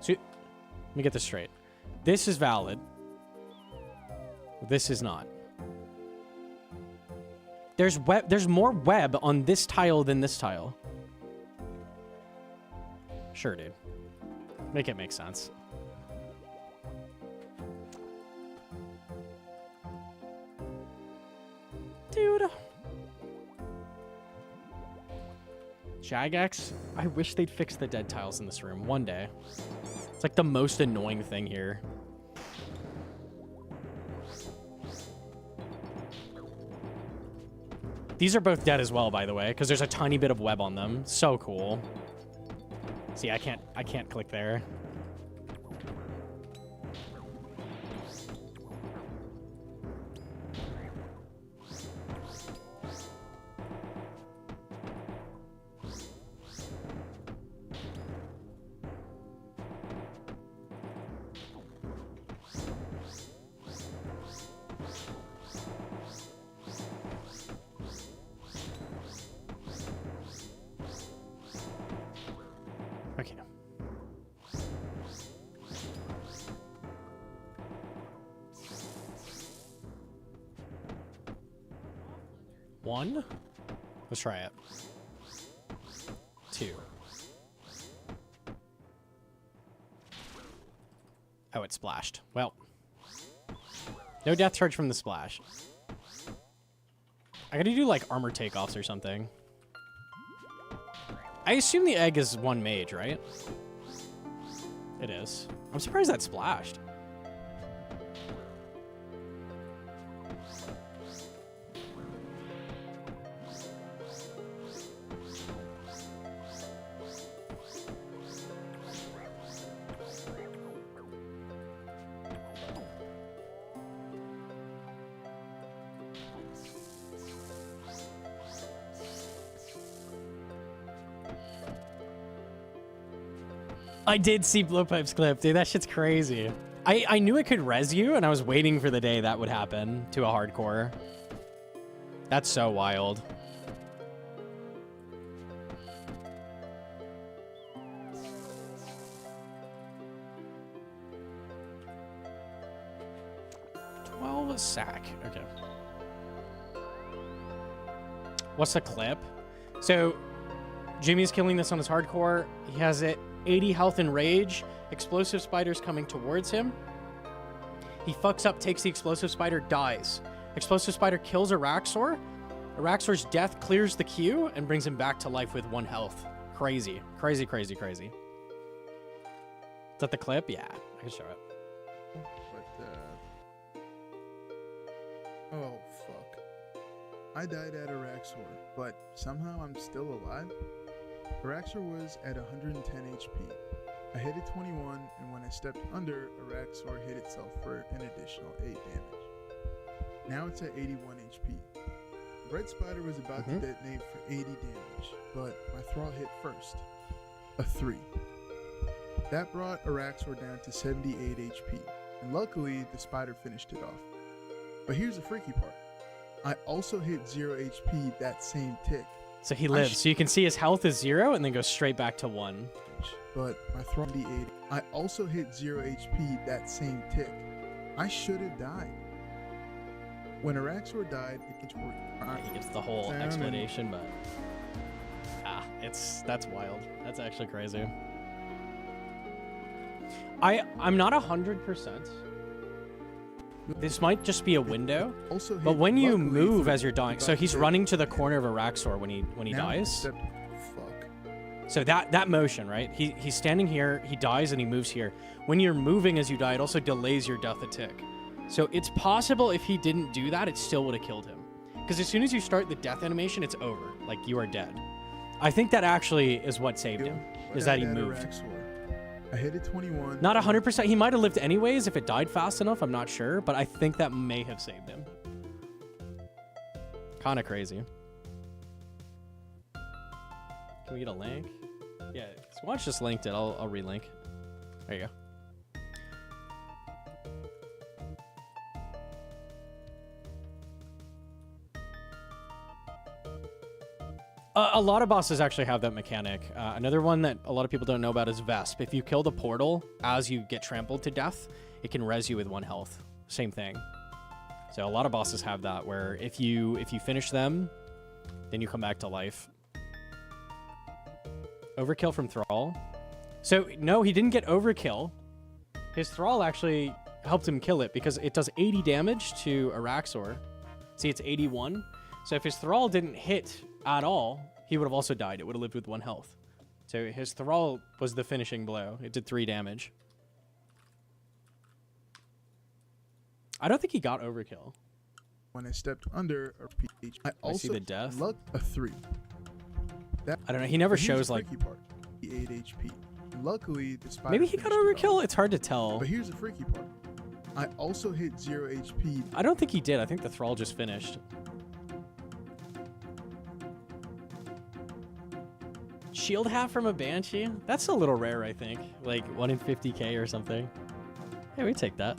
So, let me get this straight. This is valid. This is not. There's more web on this tile than this tile. Sure, dude. Make it make sense. Dude. Jagex? I wish they'd fix the dead tiles in this room one day. It's like the most annoying thing here. These are both dead as well, by the way, because there's a tiny bit of web on them. So cool. See, I can't click there. Okay. One. Let's try it. Two. Oh, it splashed. Well. No death charge from the splash. I gotta do like armor takeoffs or something. I assume the egg is one mage, right? It is. I'm surprised that splashed. I did see Blowpipe's clip, dude. That shit's crazy. I knew it could res you, and I was waiting for the day that would happen to a hardcore. That's so wild. $12 sack. Okay. What's the clip? So, Jimmy's killing this on his hardcore. He has it 80 health and rage. Explosive spider's coming towards him. He fucks up, takes the explosive spider, dies. Explosive spider kills ARAXXOR. ARAXXOR's death clears the queue and brings him back to life with 1 health. Crazy. Crazy, crazy, crazy. Is that the clip? Yeah, I can show it. But, oh, fuck. I died at ARAXXOR, but somehow I'm still alive? ARAXXOR was at 110 HP. I hit it 21, and when I stepped under, ARAXXOR hit itself for an additional 8 damage. Now it's at 81 HP. The red spider was about to detonate for 80 damage, but my thrall hit first. A 3. That brought ARAXXOR down to 78 HP, and luckily the spider finished it off. But here's the freaky part. I also hit 0 HP that same tick. So he lives. So you can see his health is 0 and then goes straight back to 1. But my thrall 80. I also hit 0 HP that same tick. I should have died. When ARAXXOR died, it gets He gets the whole explanation, but that's wild. That's actually crazy. I'm not 100%. This might just be a window, but when you move as you're dying, so he's running to the corner of ARAXXOR when he dies. Fuck. So that motion, right? He's standing here, he dies, and he moves here. When you're moving as you die, it also delays your death a tick. So it's possible if he didn't do that, it still would have killed him. Because as soon as you start the death animation, it's over. Like, you are dead. I think that actually is what saved him, is that he moved. I hit it 21. Not 100%. He might have lived anyways if it died fast enough. I'm not sure, but I think that may have saved him. Kind of crazy. Can we get a link? Yeah, Squatch just linked it. I'll relink. There you go. A lot of bosses actually have that mechanic. Another one that a lot of people don't know about is Vesp. If you kill the portal as you get trampled to death, it can res you with 1 health. Same thing. So a lot of bosses have that, where if you finish them, then you come back to life. Overkill from Thrall. So no, he didn't get overkill. His Thrall actually helped him kill it because it does 80 damage to ARAXXOR. See, it's 81. So if his Thrall didn't hit at all, he would have also died. It would have lived with 1 health. So his Thrall was the finishing blow. It did 3 damage. I don't think he got overkill. When I stepped under a PH, I also see the death. lucked a 3. I don't know. He never But here's shows the like... freaky part. The 8 HP. Luckily, the spider Maybe he got finished it overkill? off. It's hard to tell. But here's the freaky part. I also hit 0 HP. I don't think he did. I think the Thrall just finished. Shield half from a Banshee? That's a little rare, I think. Like 1 in 50k or something. Hey, we take that.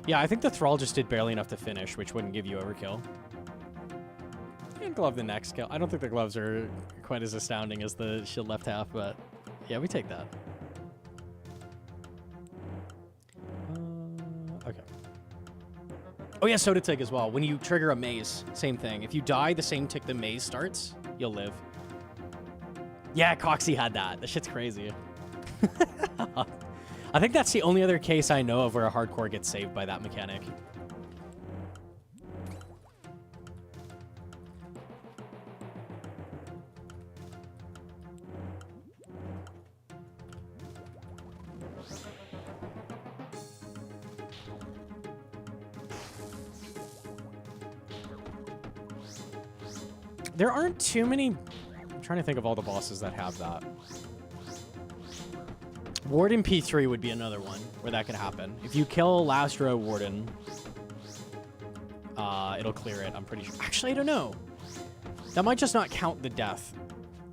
Yeah, I think the Thrall just did barely enough to finish, which wouldn't give you overkill. And glove the next kill. I don't think the gloves are quite as astounding as the shield left half, but yeah, we take that. Okay. Oh yeah, soda tick as well. When you trigger a maze, same thing. If you die the same tick the maze starts, you'll live. Yeah, Coxy had that. That shit's crazy. I think that's the only other case I know of where a hardcore gets saved by that mechanic. There aren't too many... I'm trying to think of all the bosses that have that. Warden P3 would be another one where that could happen. If you kill last row Warden, it'll clear it, I'm pretty sure. Actually, I don't know. That might just not count the death.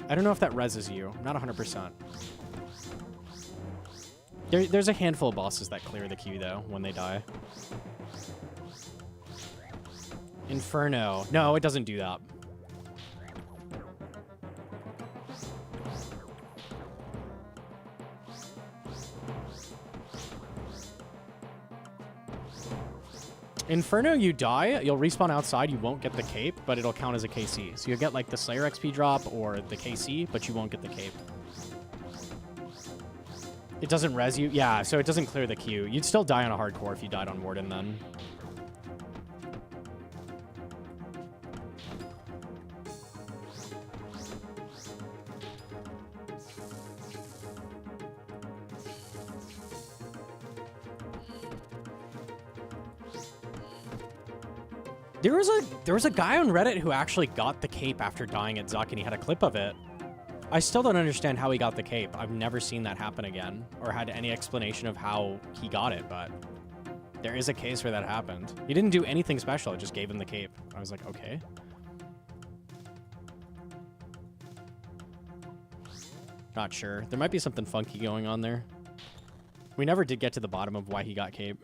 I don't know if that reses you. I'm not 100%. There's a handful of bosses that clear the queue, though, when they die. Inferno. No, it doesn't do that. Inferno, you die, you'll respawn outside, you won't get the cape, but it'll count as a KC. So you'll get like the Slayer XP drop or the KC, but you won't get the cape. It doesn't res you? Yeah, so it doesn't clear the queue. You'd still die on a hardcore if you died on Warden then. There was a guy on Reddit who actually got the cape after dying at Zuck, and he had a clip of it. I still don't understand how he got the cape. I've never seen that happen again, or had any explanation of how he got it, but there is a case where that happened. He didn't do anything special, it just gave him the cape. I was like, okay. Not sure. There might be something funky going on there. We never did get to the bottom of why he got cape.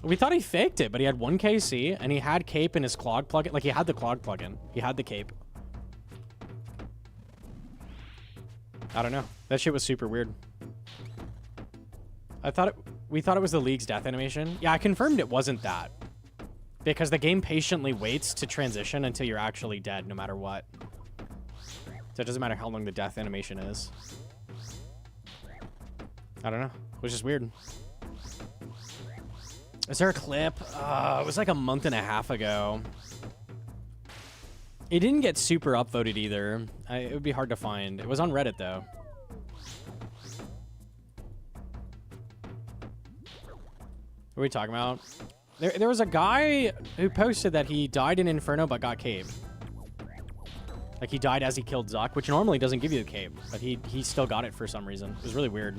We thought he faked it, but he had 1 KC, and he had cape in his clog plugin. Like, he had the clog plugin. He had the cape. I don't know. That shit was super weird. We thought it was the League's death animation. Yeah, I confirmed it wasn't that. Because the game patiently waits to transition until you're actually dead, no matter what. So it doesn't matter how long the death animation is. I don't know. Which is weird. Is there a clip? It was like a month and a half ago. It didn't get super upvoted either. It would be hard to find. It was on Reddit though. What are we talking about? There was a guy who posted that he died in Inferno but got cape. Like he died as he killed Zuck, which normally doesn't give you the cape, but he still got it for some reason. It was really weird.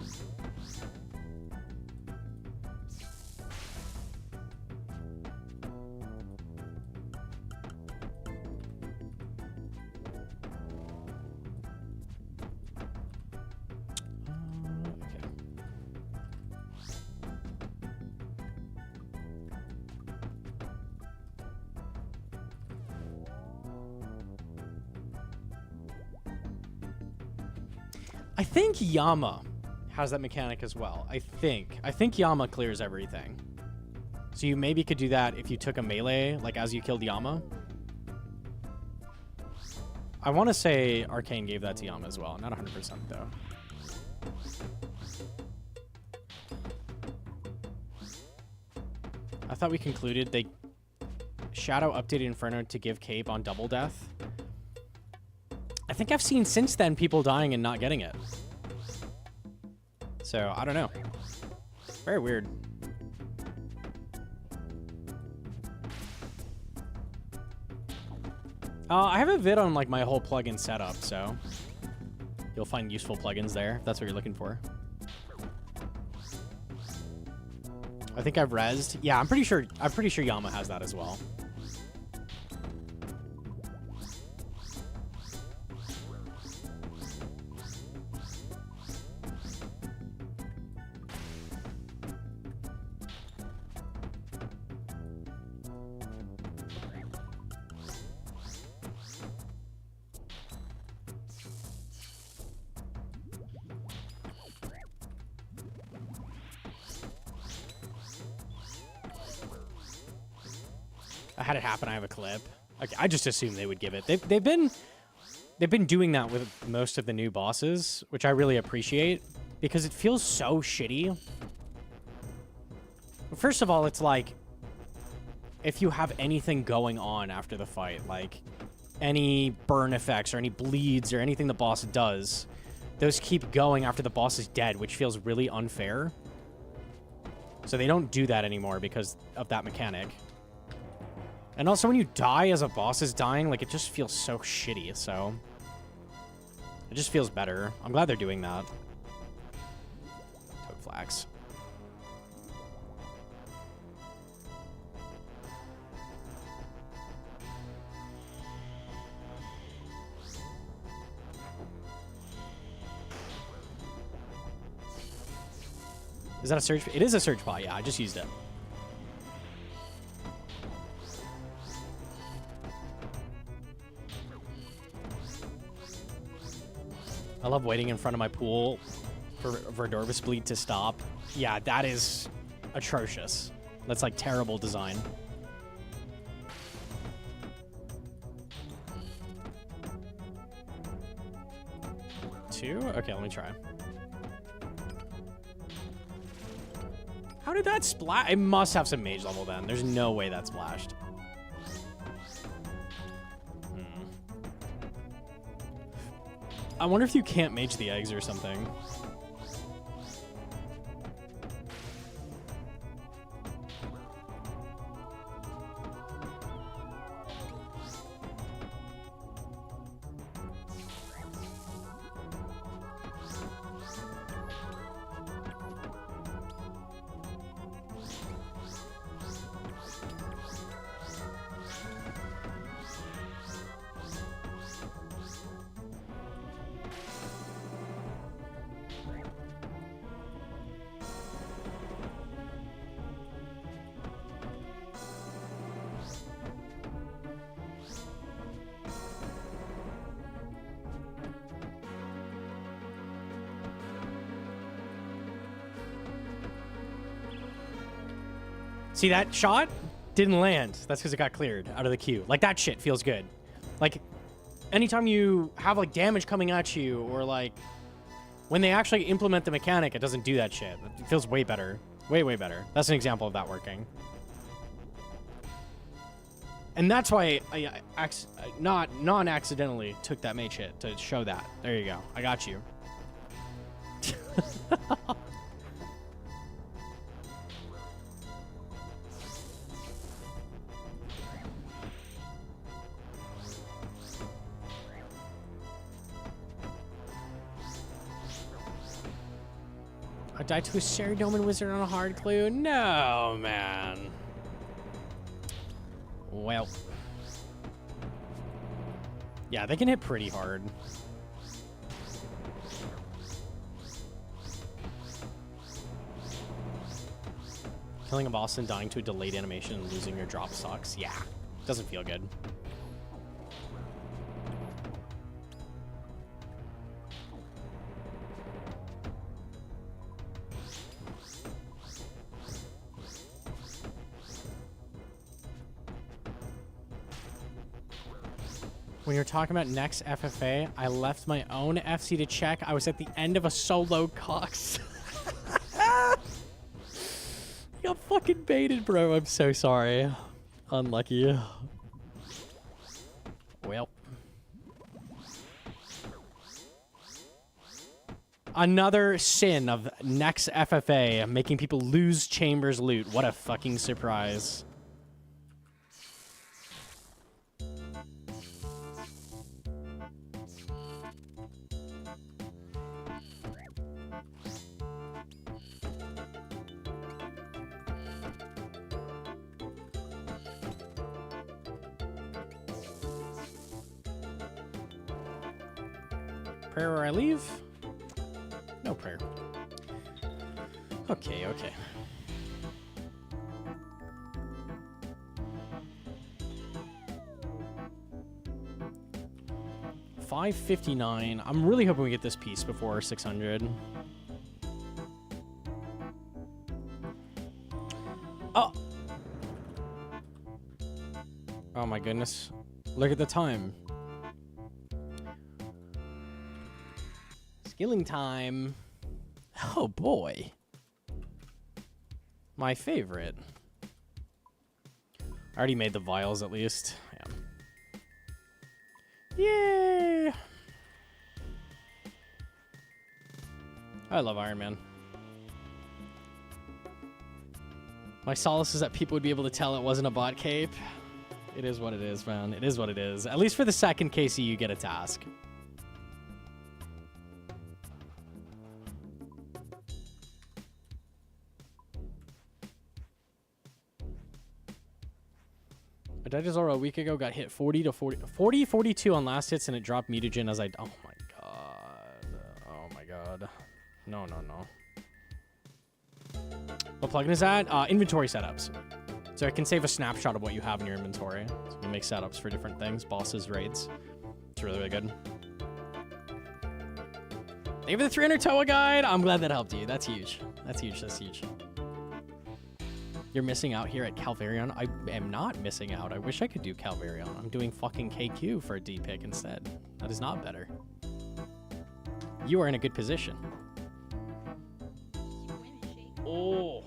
I think Yama has that mechanic as well. I think Yama clears everything. So you maybe could do that if you took a melee, like as you killed Yama. I want to say Arcane gave that to Yama as well. Not 100% though. I thought we concluded they Shadow updated Inferno to give cape on double death. I think I've seen since then people dying and not getting it. So, I don't know. Very weird. I have a vid on like my whole plugin setup, so you'll find useful plugins there if that's what you're looking for. I think I've rezzed. Yeah, I'm pretty sure Yama has that as well. I had it happen. I have a clip. Okay, I just assumed they would give it. They've been doing that with most of the new bosses, which I really appreciate because it feels so shitty. First of all, it's like if you have anything going on after the fight, like any burn effects or any bleeds or anything the boss does, those keep going after the boss is dead, which feels really unfair. So they don't do that anymore because of that mechanic. And also when you die as a boss is dying, like it just feels so shitty, so it just feels better. I'm glad they're doing that. Toad Flax. Is that a surge? It is a surge pot, yeah, I just used it. I love waiting in front of my pool for Verdorvis Bleed to stop. Yeah, that is atrocious. That's like terrible design. Two? Okay, let me try. How did that splash? It must have some mage level then. There's no way that splashed. I wonder if you can't mage the eggs or something. See that shot? Didn't land. That's because it got cleared out of the queue. Like, that shit feels good. Like, anytime you have like damage coming at you, or like when they actually implement the mechanic, it doesn't do that shit. It feels way better. Way, way better. That's an example of that working. And that's why I non-accidentally took that mage hit to show that. There you go. I got you. I died to a Ceridome wizard on a hard clue? No, man. Well. Yeah, they can hit pretty hard. Killing a boss and dying to a delayed animation and losing your drop sucks. Yeah, doesn't feel good. When you're talking about next FFA, I left my own FC to check. I was at the end of a solo COX. You got fucking baited, bro. I'm so sorry. Unlucky. Well. Another sin of next FFA, making people lose Chambers loot. What a fucking surprise. Prayer where I leave? No prayer. Okay, okay. $559. I'm really hoping we get this piece before 600. Oh! Oh my goodness. Look at the time. Skilling time. Oh boy. My favorite. I already made the vials at least. Yeah. Yay! I love Iron Man. My solace is that people would be able to tell it wasn't a bot cape. It is what it is, man. It is what it is. At least for the second KC, you get a task. I died to Zoro a week ago, got hit 42 on last hits, and it dropped mutagen as I... Oh my god. Oh my god. No, no, no. What plugin is that? Inventory setups. So it can save a snapshot of what you have in your inventory. So you can make setups for different things, bosses, raids. It's really, really good. Thank you for the 300 Toa guide. I'm glad that helped you. That's huge. That's huge. That's huge. You're missing out here at Calvarion. I am not missing out. I wish I could do Calvarion. I'm doing fucking KQ for a D pick instead. That is not better. You are in a good position. Oh,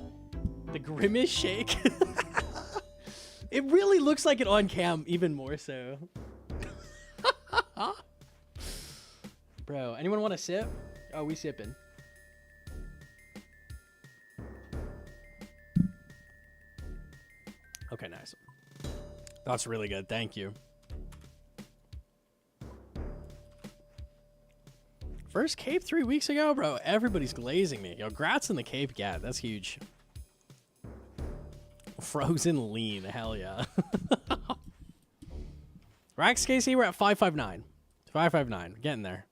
the Grimace shake. It really looks like it on cam, even more so. Bro, anyone want to sip? Oh, we sipping. Okay, nice. That's really good. Thank you. First cape 3 weeks ago, bro. Everybody's glazing me. Yo, grats in the cape gat. That's huge. Frozen lean. Hell yeah. Rax KC, we're at 559. 559. Getting there.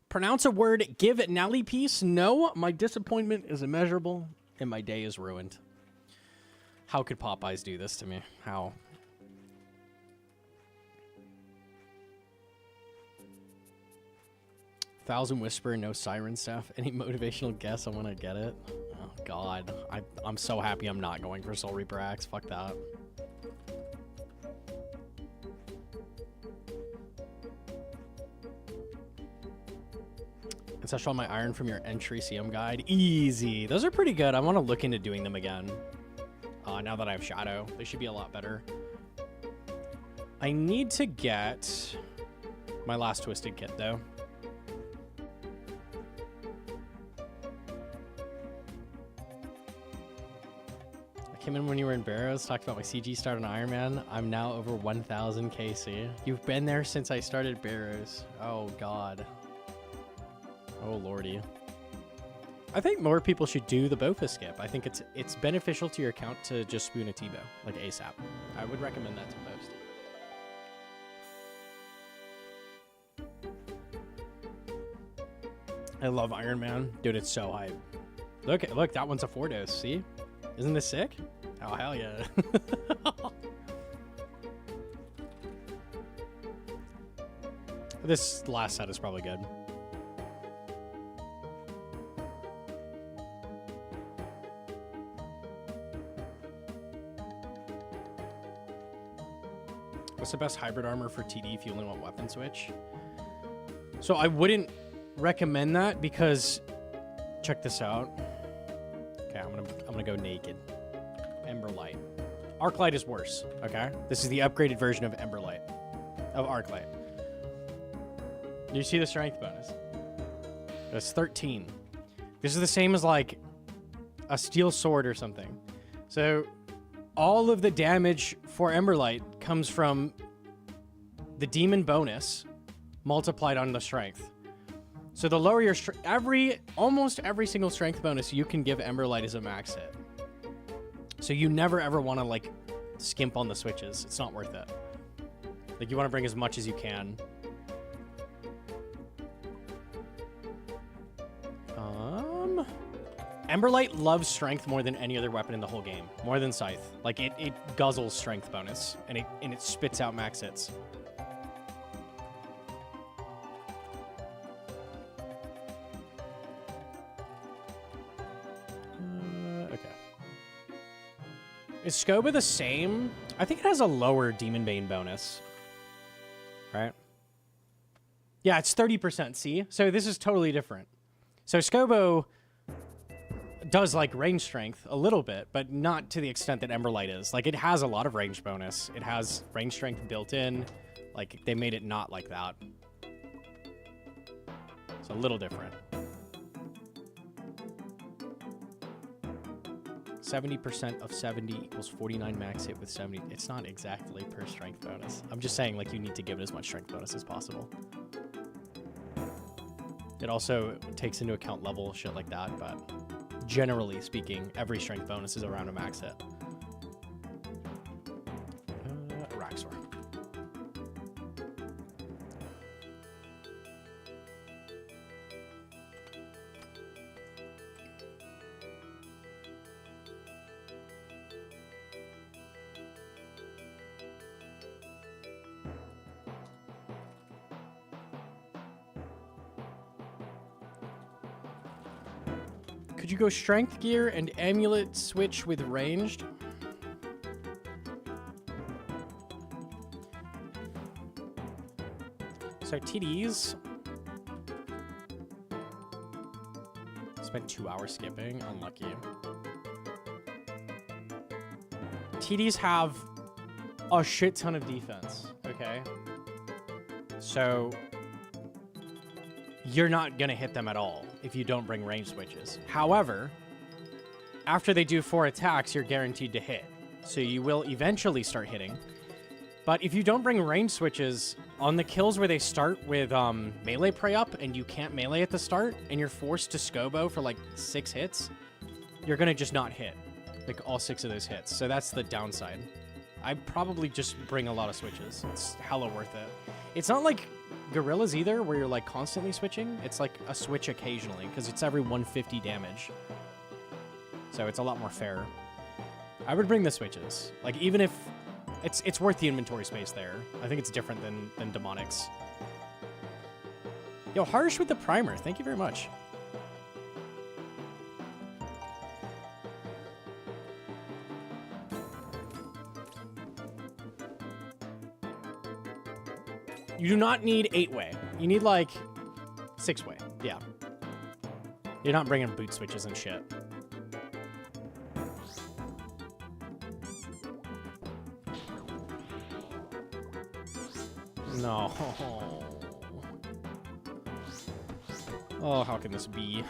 Pronounce a word. Give it Nally piece. No, my disappointment is immeasurable. And my day is ruined. How could Popeyes do this to me? How? Thousand Whisper, no siren stuff. Any motivational guess? I want to get it. Oh, God. I'm so happy I'm not going for Soul Reaper Axe. Fuck that. Especially on my iron from your entry CM guide. Easy. Those are pretty good. I want to look into doing them again. Now that I have Shadow, they should be a lot better. I need to get my last Twisted Kit, though. I came in when you were in Barrows, talked about my CG start on Iron Man. I'm now over 1,000 KC. You've been there since I started Barrows. Oh, God. Oh, lordy. I think more people should do the Bofa skip. I think it's beneficial to your account to just spoon a T-bow, like ASAP. I would recommend that to post. I love Iron Man. Dude, it's so hype. Look, that one's a 4-dose, see? Isn't this sick? Oh, hell yeah. This last set is probably good. What's the best hybrid armor for TD if you only want weapon switch? So I wouldn't recommend that because check this out. Okay, I'm gonna go naked. Emberlight. Arclight is worse. Okay, this is the upgraded version of Emberlight, of Arclight. You see the strength bonus? It's 13. This is the same as like a steel sword or something. So all of the damage for Emberlight comes from the demon bonus multiplied on the strength. So the lower your almost every single strength bonus you can give Emberlight is a max hit. So you never ever want to like skimp on the switches. It's not worth it. Like you want to bring as much as you can. Emberlight loves strength more than any other weapon in the whole game. More than Scythe. Like it guzzles strength bonus and it spits out max hits. Okay. Is Scoba the same? I think it has a lower Demon Bane bonus. Right? Yeah, it's 30%, see? So this is totally different. So Scobo does like range strength a little bit, but not to the extent that Emberlight is. Like it has a lot of range bonus. It has range strength built in. Like they made it not like that. It's a little different. 70% of 70 equals 49 max hit with 70. It's not exactly per strength bonus. I'm just saying like you need to give it as much strength bonus as possible. It also takes into account level, shit like that, but generally speaking, every strength bonus is around a max hit. ARAXXOR. Could you go strength gear and amulet switch with ranged? So TDs. Spent 2 hours skipping. Unlucky. TDs have a shit ton of defense. Okay. So you're not going to hit them at all if you don't bring range switches. However, after they do 4 attacks, you're guaranteed to hit. So you will eventually start hitting. But if you don't bring range switches, on the kills where they start with melee prey up and you can't melee at the start, and you're forced to scobo for like 6 hits, you're going to just not hit. Like all 6 of those hits. So that's the downside. I'd probably just bring a lot of switches. It's hella worth it. It's not like Gorillas either, where you're like constantly switching. It's like a switch occasionally, because it's every 150 damage. So it's a lot more fair. I would bring the switches. Like even if it's worth the inventory space there. I think it's different than Demonics. Yo, Harsh with the primer. Thank you very much. You do not need 8-way. You need like 6-way. Yeah. You're not bringing boot switches and shit. No. Oh, how can this be?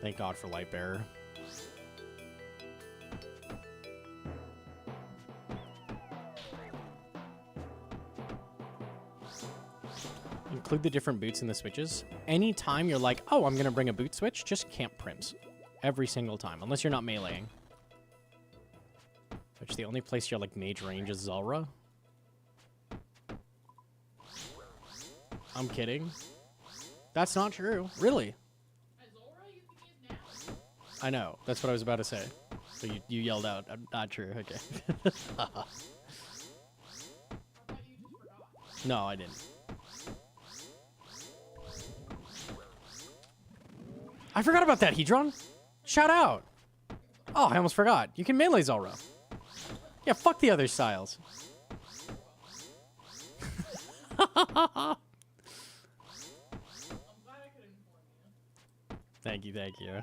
Thank God for Lightbearer. Include the different boots in the switches. Anytime you're like, oh, I'm going to bring a boot switch, just camp Prims. Every single time, unless you're not meleeing. Which the only place you're like mage range is Zulrah. I'm kidding. That's not true. Really. I know. That's what I was about to say. So you yelled out. I'm not true. Okay. No, I didn't. I forgot about that, Hedron. Shout out. Oh, I almost forgot. You can melee Zulrah. Yeah, fuck the other styles. Thank you, thank you.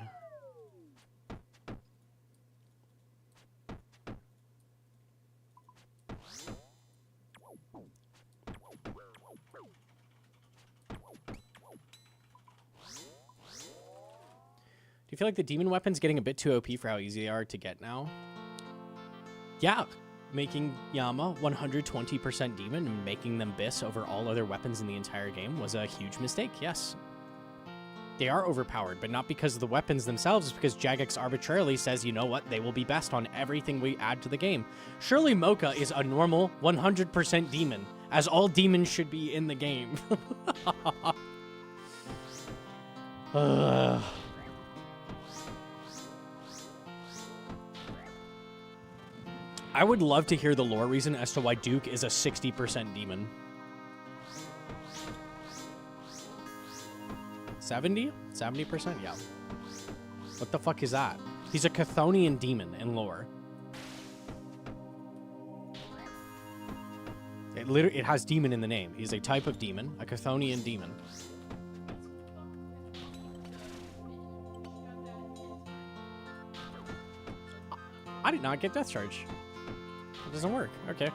Do you feel like the demon weapon's getting a bit too OP for how easy they are to get now? Yeah, making Yama 120% demon and making them Biss over all other weapons in the entire game was a huge mistake, yes. They are overpowered, but not because of the weapons themselves, it's because Jagex arbitrarily says, you know what, they will be best on everything we add to the game. Surely Mocha is a normal 100% demon, as all demons should be in the game. I would love to hear the lore reason as to why Duke is a 60% demon. 70? 70%? Yeah. What the fuck is that? He's a Chthonian demon in lore. It has demon in the name. He's a type of demon, a Chthonian demon. I did not get Death Charge. It doesn't work. Okay.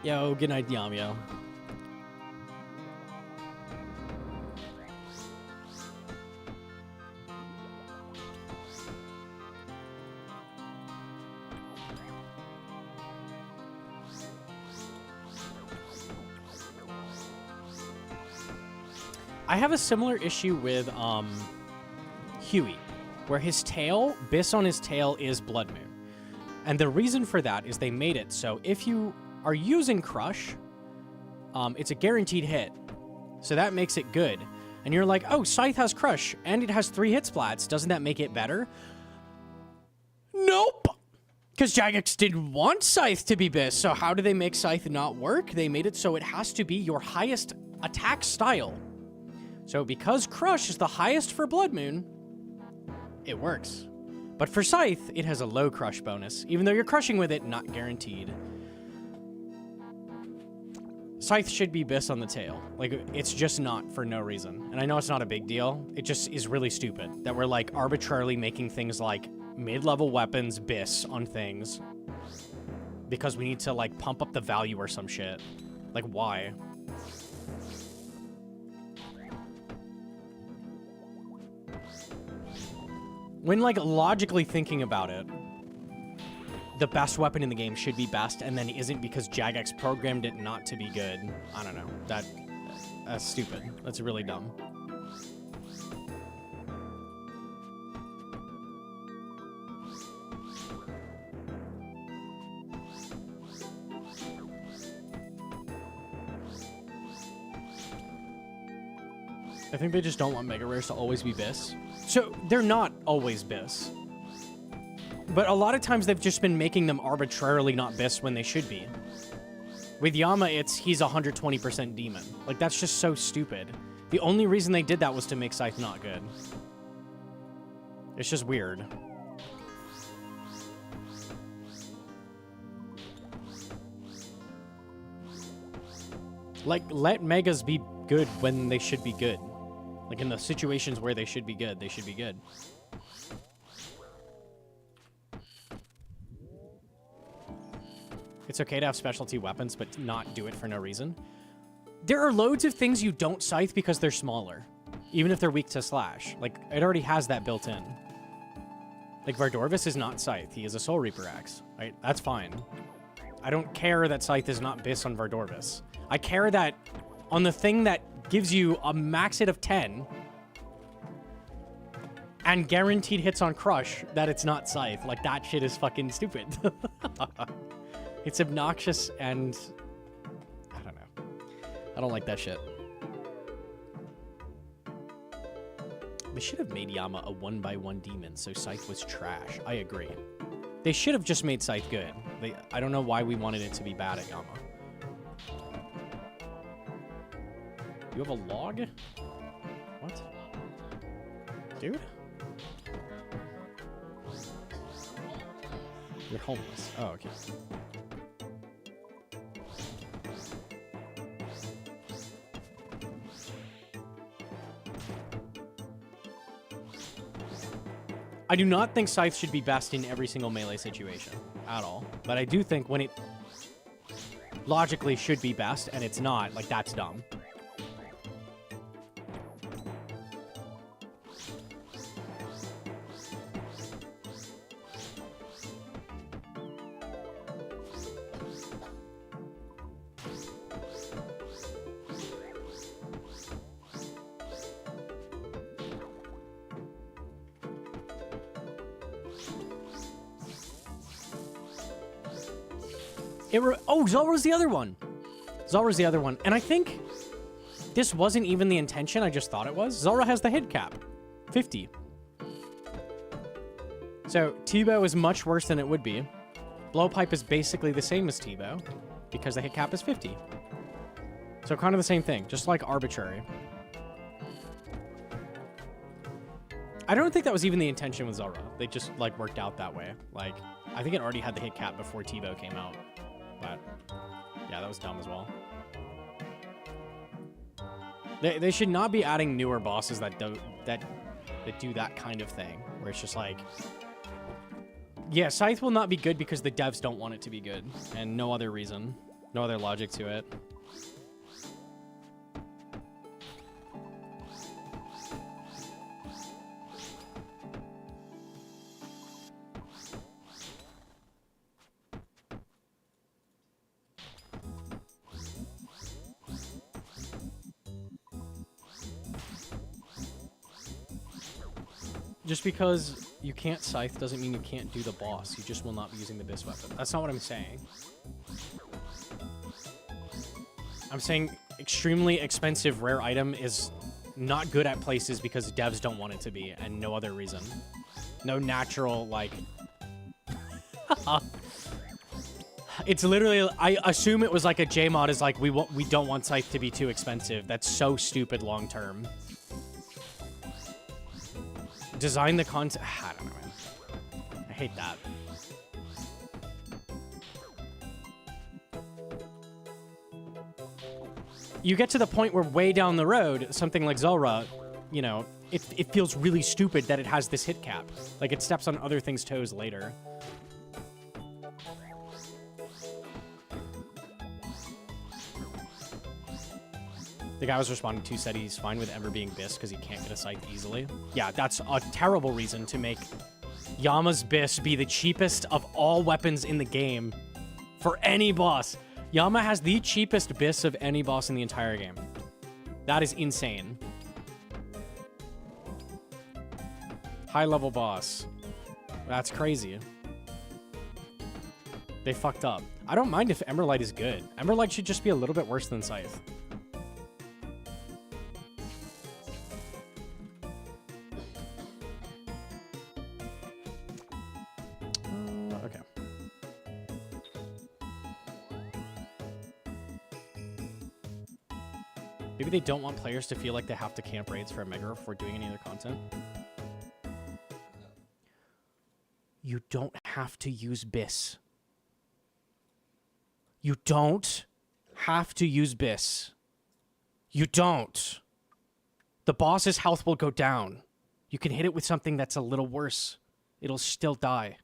Yo, good night, Yamio. I have a similar issue with Huey, where his tail, Biss on his tail is Blood Moon. And the reason for that is they made it so if you are using Crush, it's a guaranteed hit. So that makes it good. And you're like, oh, Scythe has Crush, and it has 3 hit splats. Doesn't that make it better? Nope! Because Jagex didn't want Scythe to be Biss, so how do they make Scythe not work? They made it so it has to be your highest attack style. So because Crush is the highest for Blood Moon, it works. But for Scythe, it has a low Crush bonus. Even though you're crushing with it, not guaranteed. Scythe should be Biss on the tail. Like, it's just not for no reason. And I know it's not a big deal. It just is really stupid that we're, like, arbitrarily making things like mid-level weapons Biss on things. Because we need to, like, pump up the value or some shit. Like, why? When, like, logically thinking about it, the best weapon in the game should be best, and then isn't because Jagex programmed it not to be good. I don't know. That's stupid. That's really dumb. I think they just don't want Mega Rares to always be Biss. So, they're not always Biss. But a lot of times they've just been making them arbitrarily not Biss when they should be. With Yama, he's 120% demon. Like, that's just so stupid. The only reason they did that was to make Scythe not good. It's just weird. Like, let Megas be good when they should be good. Like, in the situations where they should be good, they should be good. It's okay to have specialty weapons, but not do it for no reason. There are loads of things you don't Scythe because they're smaller. Even if they're weak to Slash. Like, it already has that built in. Like, Vardorvis is not Scythe. He is a Soul Reaper axe. Right? That's fine. I don't care that Scythe is not Biss on Vardorvis. I care that on the thing that gives you a max hit of 10 and guaranteed hits on Crush, that it's not Scythe. Like, that shit is fucking stupid. It's obnoxious and... I don't know. I don't like that shit. They should have made Yama a 1x1 demon, so Scythe was trash. I agree. They should have just made Scythe good. I don't know why we wanted it to be bad at Yama. You have a log? What? Dude? You're homeless. Oh, okay. I do not think Scythe should be best in every single melee situation at all. But I do think when it logically should be best and it's not, like, that's dumb. Oh, Zulra's the other one. Zulra's the other one. And I think this wasn't even the intention. I just thought it was. Zulra has the hit cap. 50. So T-Bow is much worse than it would be. Blowpipe is basically the same as T-Bow because the hit cap is 50. So kind of the same thing, just like arbitrary. I don't think that was even the intention with Zulra. They just, like, worked out that way. Like, I think it already had the hit cap before T-Bow came out. But, yeah, that was dumb as well. They should not be adding newer bosses that do that kind of thing. Where it's just like... Yeah, Scythe will not be good because the devs don't want it to be good. And no other reason. No other logic to it. Just because you can't Scythe doesn't mean you can't do the boss. You just will not be using the Biss weapon. That's not what I'm saying. I'm saying extremely expensive rare item is not good at places because devs don't want it to be, and no other reason. No natural, like... It's literally... I assume it was like a J-mod is like, we don't want Scythe to be too expensive. That's so stupid long term. Design the content. I don't know, man. I hate that. You get to the point where way down the road, something like Zulra, you know, it feels really stupid that it has this hit cap. Like, it steps on other things' toes later. The guy I was responding to said he's fine with ever being Biss because he can't get a Scythe easily. Yeah, that's a terrible reason to make Yama's Biss be the cheapest of all weapons in the game for any boss. Yama has the cheapest Biss of any boss in the entire game. That is insane. High-level boss. That's crazy. They fucked up. I don't mind if Emberlight is good. Emberlight should just be a little bit worse than Scythe. Okay. Maybe they don't want players to feel like they have to camp raids for a mega before doing any other content. You don't have to use BIS. You don't have to use BIS. You don't. The boss's health will go down. You can hit it with something that's a little worse. It'll still die.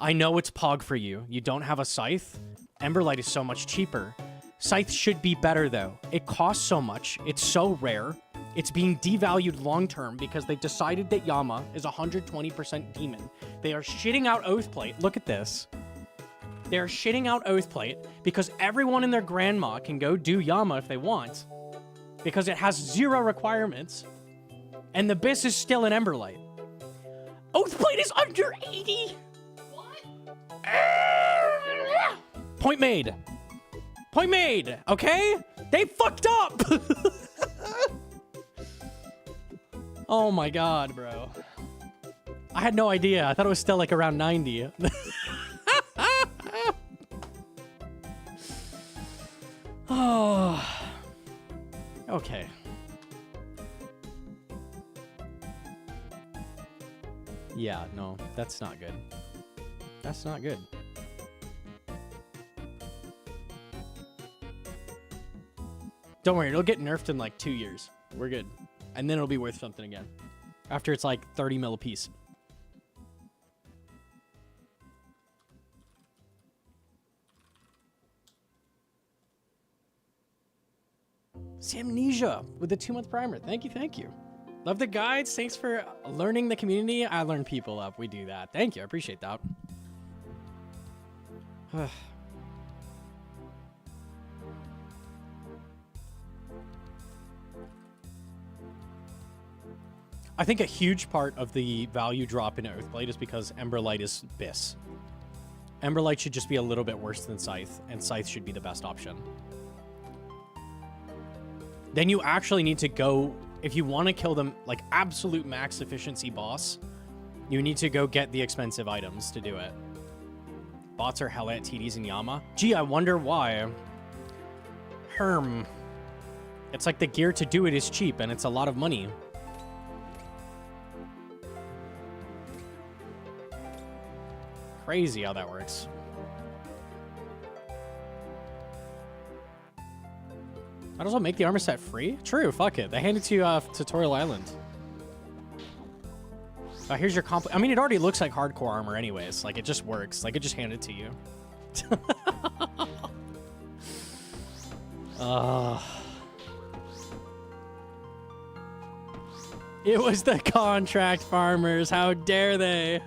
I know it's Pog for you. You don't have a Scythe. Emberlight is so much cheaper. Scythe should be better, though. It costs so much. It's so rare. It's being devalued long-term because they've decided that Yama is 120% demon. They are shitting out Oathplate. Look at this. They are shitting out Oathplate because everyone and their grandma can go do Yama if they want. Because it has 0 requirements. And the BIS is still an Emberlight. Oathplate is under 80! Point made. Point made, okay? They fucked up! Oh my god, bro. I had no idea. I thought it was still like around 90. Oh. Okay. Yeah, no, that's not good. That's not good. Don't worry, it'll get nerfed in like 2 years. We're good. And then it'll be worth something again. After it's like 30 mil a piece. Samnesia with the 2-month primer. Thank you, thank you. Love the guides. Thanks for learning the community. I learn people up. We do that. Thank you. I appreciate that. I think a huge part of the value drop in Oathblade is because Emberlight is BIS. Emberlight should just be a little bit worse than Scythe, and Scythe should be the best option. Then you actually need to go, if you want to kill them like absolute max efficiency boss, you need to go get the expensive items to do it. Bots are hella at TDs and Yama. Gee, I wonder why. It's like the gear to do it is cheap and it's a lot of money. Crazy how that works. Might as well make the armor set free. True, fuck it. They hand it to you Tutorial Island. Here's your comp. I mean, it already looks like hardcore armor anyways. Like, it just works. Like, it just handed to you. It was the contract farmers. How dare they?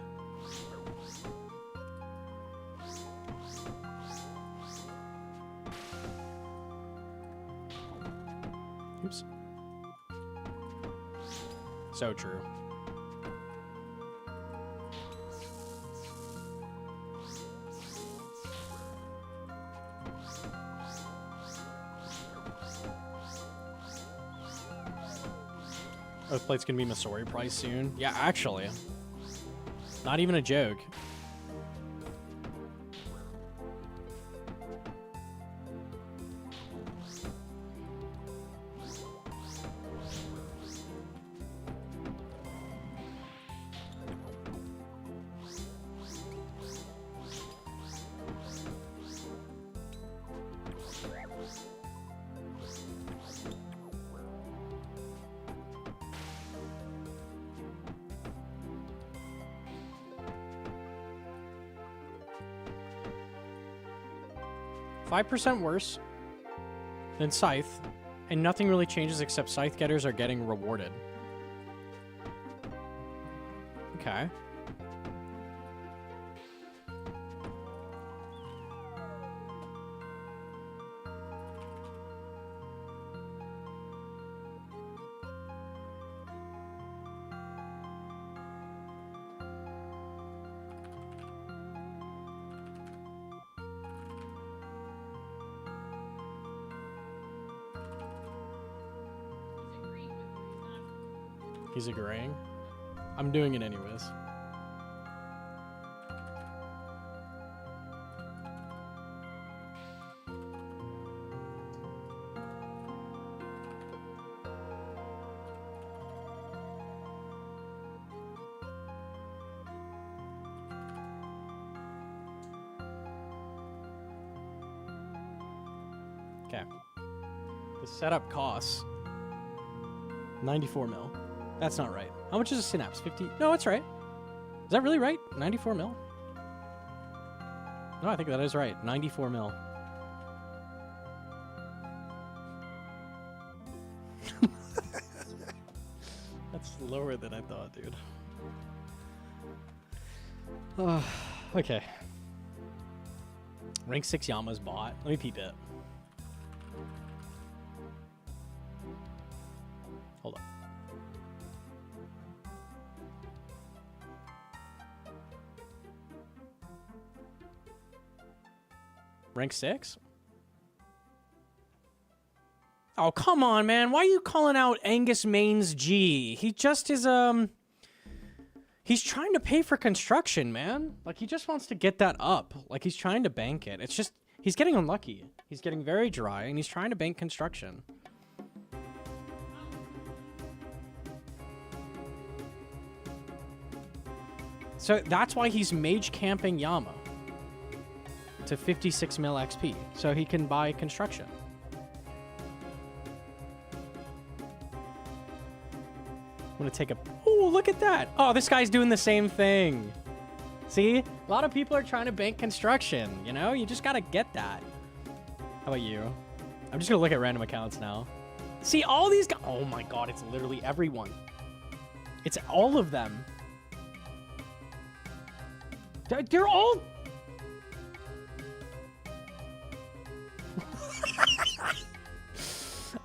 Oops. So true. Oathplate's gonna be Masori price soon. Yeah, actually. Not even a joke. %5 worse than Scythe, and nothing really changes except Scythe getters are getting rewarded. Okay. He's agreeing. I'm doing it anyways. Okay. The setup costs 94 mil. That's not right. How much is a synapse? 50? No, that's right. Is that really right? 94 mil? No, I think that is right. 94 mil. That's lower than I thought, dude. Okay. Rank 6 Yama's bought. Let me peep it. Hold on. Rank 6? Oh, come on, man. Why are you calling out Angus Main's G? He just is, he's trying to pay for construction, man. Like, he just wants to get that up. Like, he's trying to bank it. It's just, he's getting unlucky. He's getting very dry, and he's trying to bank construction. So that's why he's mage camping Yama to 56 mil XP, so he can buy construction. I'm gonna take a... Oh, look at that! Oh, this guy's doing the same thing. See? A lot of people are trying to bank construction, you know? You just gotta get that. How about you? I'm just gonna look at random accounts now. See, all these guys... Oh my god, it's literally everyone. It's all of them. They're all...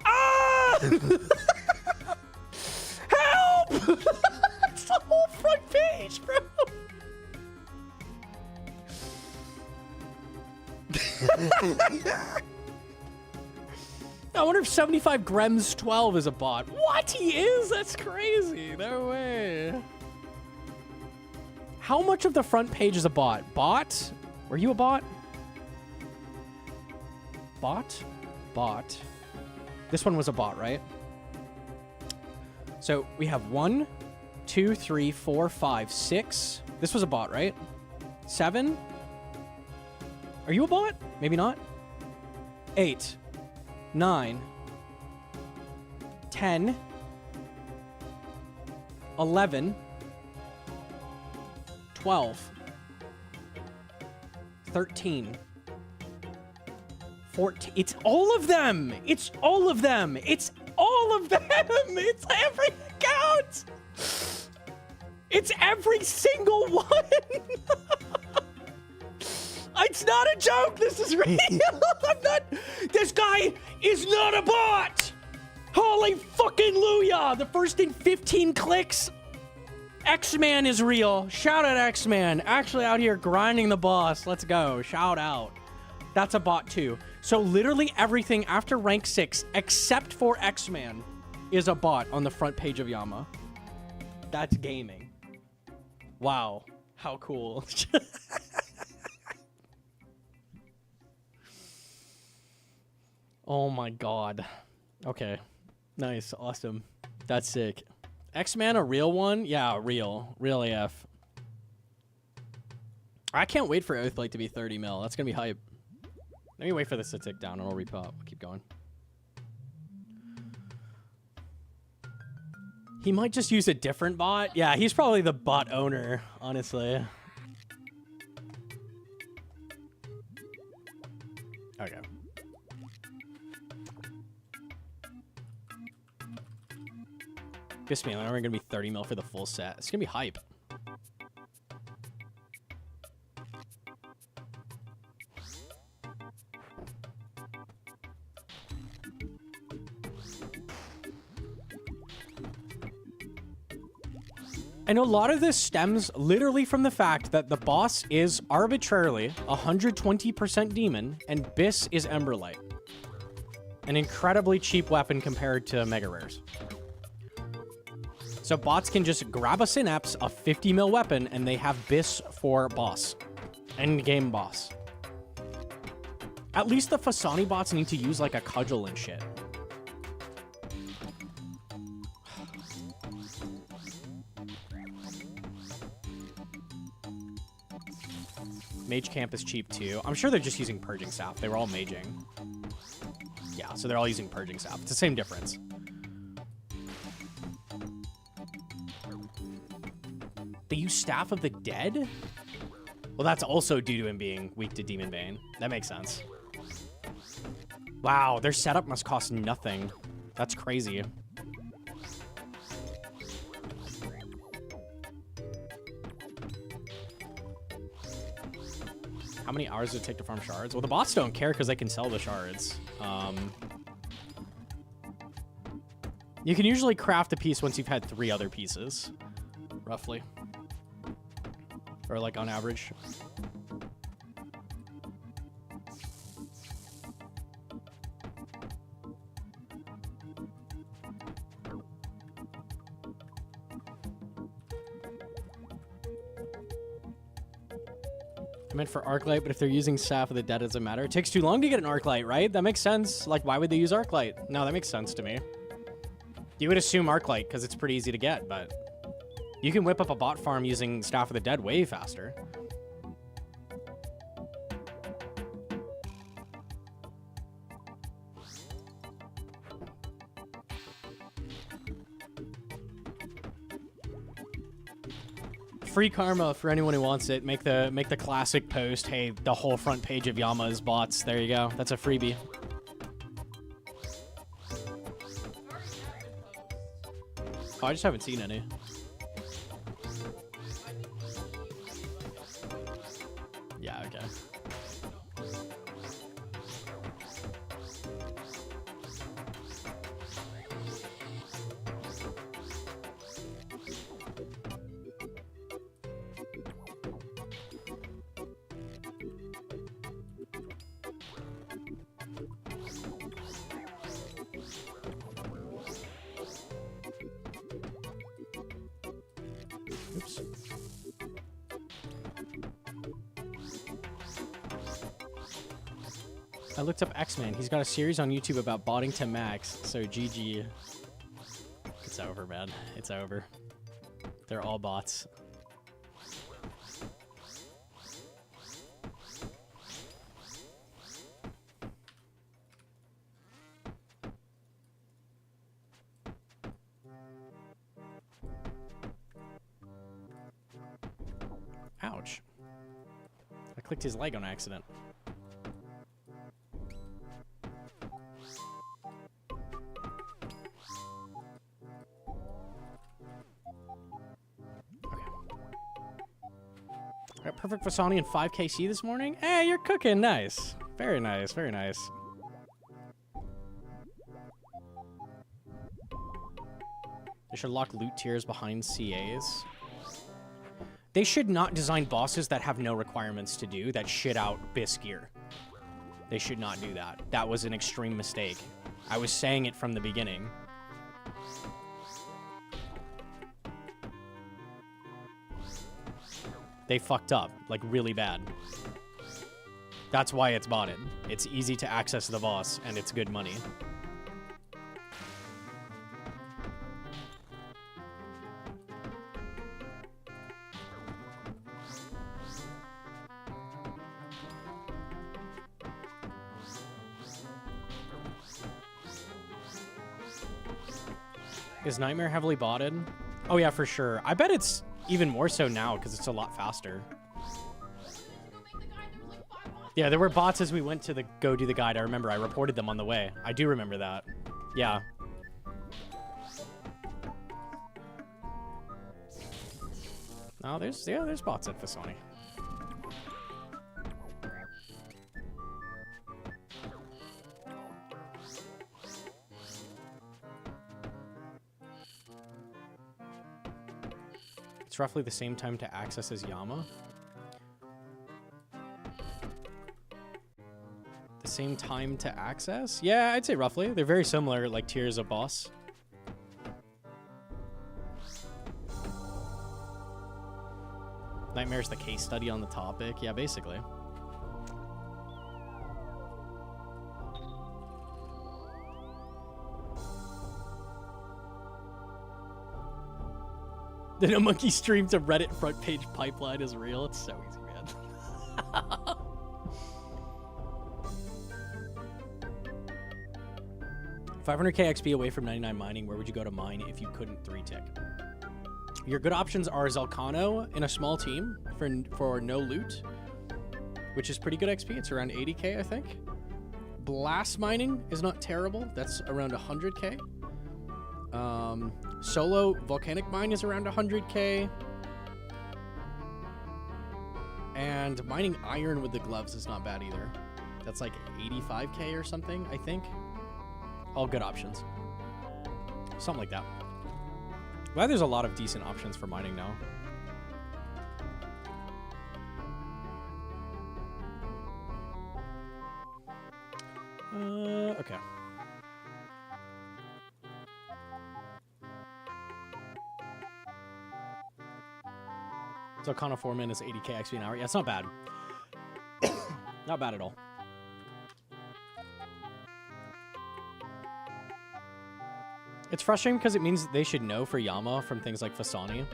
Ah! Help! It's the whole front page, bro. I wonder if 75 Grems 12 is a bot. What? He is? That's crazy. No way. How much of the front page is a bot? Bot? Were you a bot? Bot? Bot. This one was a bot, right? So we have 1, 2, 3, 4, 5, 6. This was a bot, right? 7. Are you a bot? Maybe not. 8, 9, 10, 11, 12, 13, 14. It's all of them. It's all of them. It's all of them. It's every account. It's every single one. It's not a joke. This is real. I'm not. This guy is not a bot. Holy fucking Luya. The first in 15 clicks. X-Man is real. Shout out X-Man. Actually out here grinding the boss. Let's go. Shout out. That's a bot too. So literally everything after rank 6, except for X-Man, is a bot on the front page of Yama. That's gaming. Wow. How cool. Oh my god. Okay. Nice. Awesome. That's sick. X-Man a real one? Yeah, real. Real AF. I can't wait for Oathblade to be 30 mil. That's gonna be hype. Let me wait for this to tick down and I'll repop. We'll keep going. He might just use a different bot. Yeah, he's probably the bot owner, honestly. Okay. This man, we're gonna be 30 mil for the full set. It's gonna be hype. And a lot of this stems literally from the fact that the boss is arbitrarily 120% demon and Biss is Emberlight. An incredibly cheap weapon compared to Mega Rares. So bots can just grab a Synapse, a 50 mil weapon, and they have Biss for boss. End game boss. At least the Fasani bots need to use like a cudgel and shit. Mage Camp is cheap too. I'm sure they're just using Purging Staff. They were all maging. Yeah, so they're all using purging staff. It's the same difference. They use Staff of the Dead? Well, that's also due to him being weak to Demon Bane. That makes sense. Wow, their setup must cost nothing. That's crazy. How many hours does it take to farm shards? Well, the bots don't care because they can sell the shards. You can usually craft a piece once you've had 3 other pieces, roughly. Or like on average. I meant for Arclight, but if they're using Staff of the Dead, it doesn't matter. It takes too long to get an Arclight, right? That makes sense. Like, why would they use Arclight? No, that makes sense to me. You would assume Arclight because it's pretty easy to get, but you can whip up a bot farm using Staff of the Dead way faster. Free karma for anyone who wants it. Make the classic post. Hey, the whole front page of Yama is bots. There you go. That's a freebie. Oh, I just haven't seen any. Yeah, okay. Oops. I looked up X-Man. He's got a series on YouTube about botting to max, so GG. It's over, man. It's over. They're all bots. Ouch. I clicked his leg on accident. Okay. I got perfect Vasani and 5 KC this morning. Hey, you're cooking. Nice. Very nice. Very nice. They should lock loot tiers behind CAs. They should not design bosses that have no requirements to do, that shit out BIS gear. They should not do that. That was an extreme mistake. I was saying it from the beginning. They fucked up, like really bad. That's why it's botted. It's easy to access the boss, and it's good money. Is Nightmare heavily botted? Oh yeah, for sure. I bet it's even more so now because it's a lot faster. Yeah, there were bots as we went to the go do the guide. I remember I reported them on the way. I do remember that. Yeah. Oh, there's bots at Fasoni. It's roughly the same time to access as Yama. The same time to access? Yeah, I'd say roughly. They're very similar, like tiers of boss. Nightmare's the case study on the topic. Yeah, basically. The Gnomonkey stream to Reddit front page pipeline is real. It's so easy, man. 500k XP away from 99 mining. Where would you go to mine if you couldn't 3-tick? Your good options are Zelcano in a small team for no loot, which is pretty good XP. It's around 80k, I think. Blast mining is not terrible. That's around 100k. Solo volcanic mine is around 100k. And mining iron with the gloves is not bad either. That's like 85k or something, I think. All good options. Something like that. Glad there's a lot of decent options for mining now. Okay. So Kana 4 min is 80k XP an hour. Yeah, it's not bad. Not bad at all. It's frustrating because it means they should know for Yama from things like Fasani.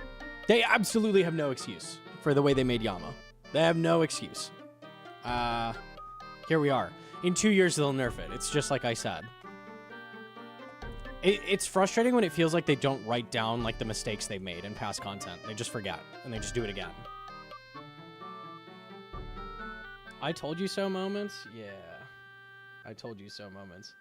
They absolutely have no excuse for the way they made Yama. They have no excuse. Here we are. In 2 years, they'll nerf it. It's just like I said. It's frustrating when it feels like they don't write down like the mistakes they made in past content. They just forget, and they just do it again. I told you so moments? Yeah. I told you so moments.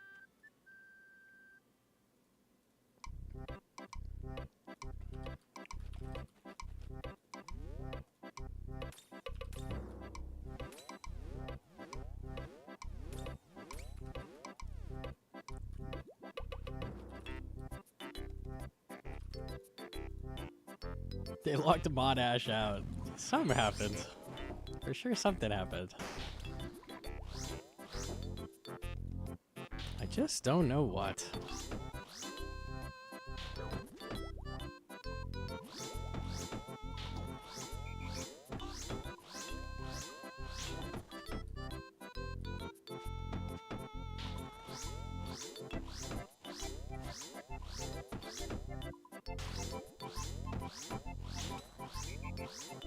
They locked Mod Ash out. Something happened. For sure something happened. I just don't know what.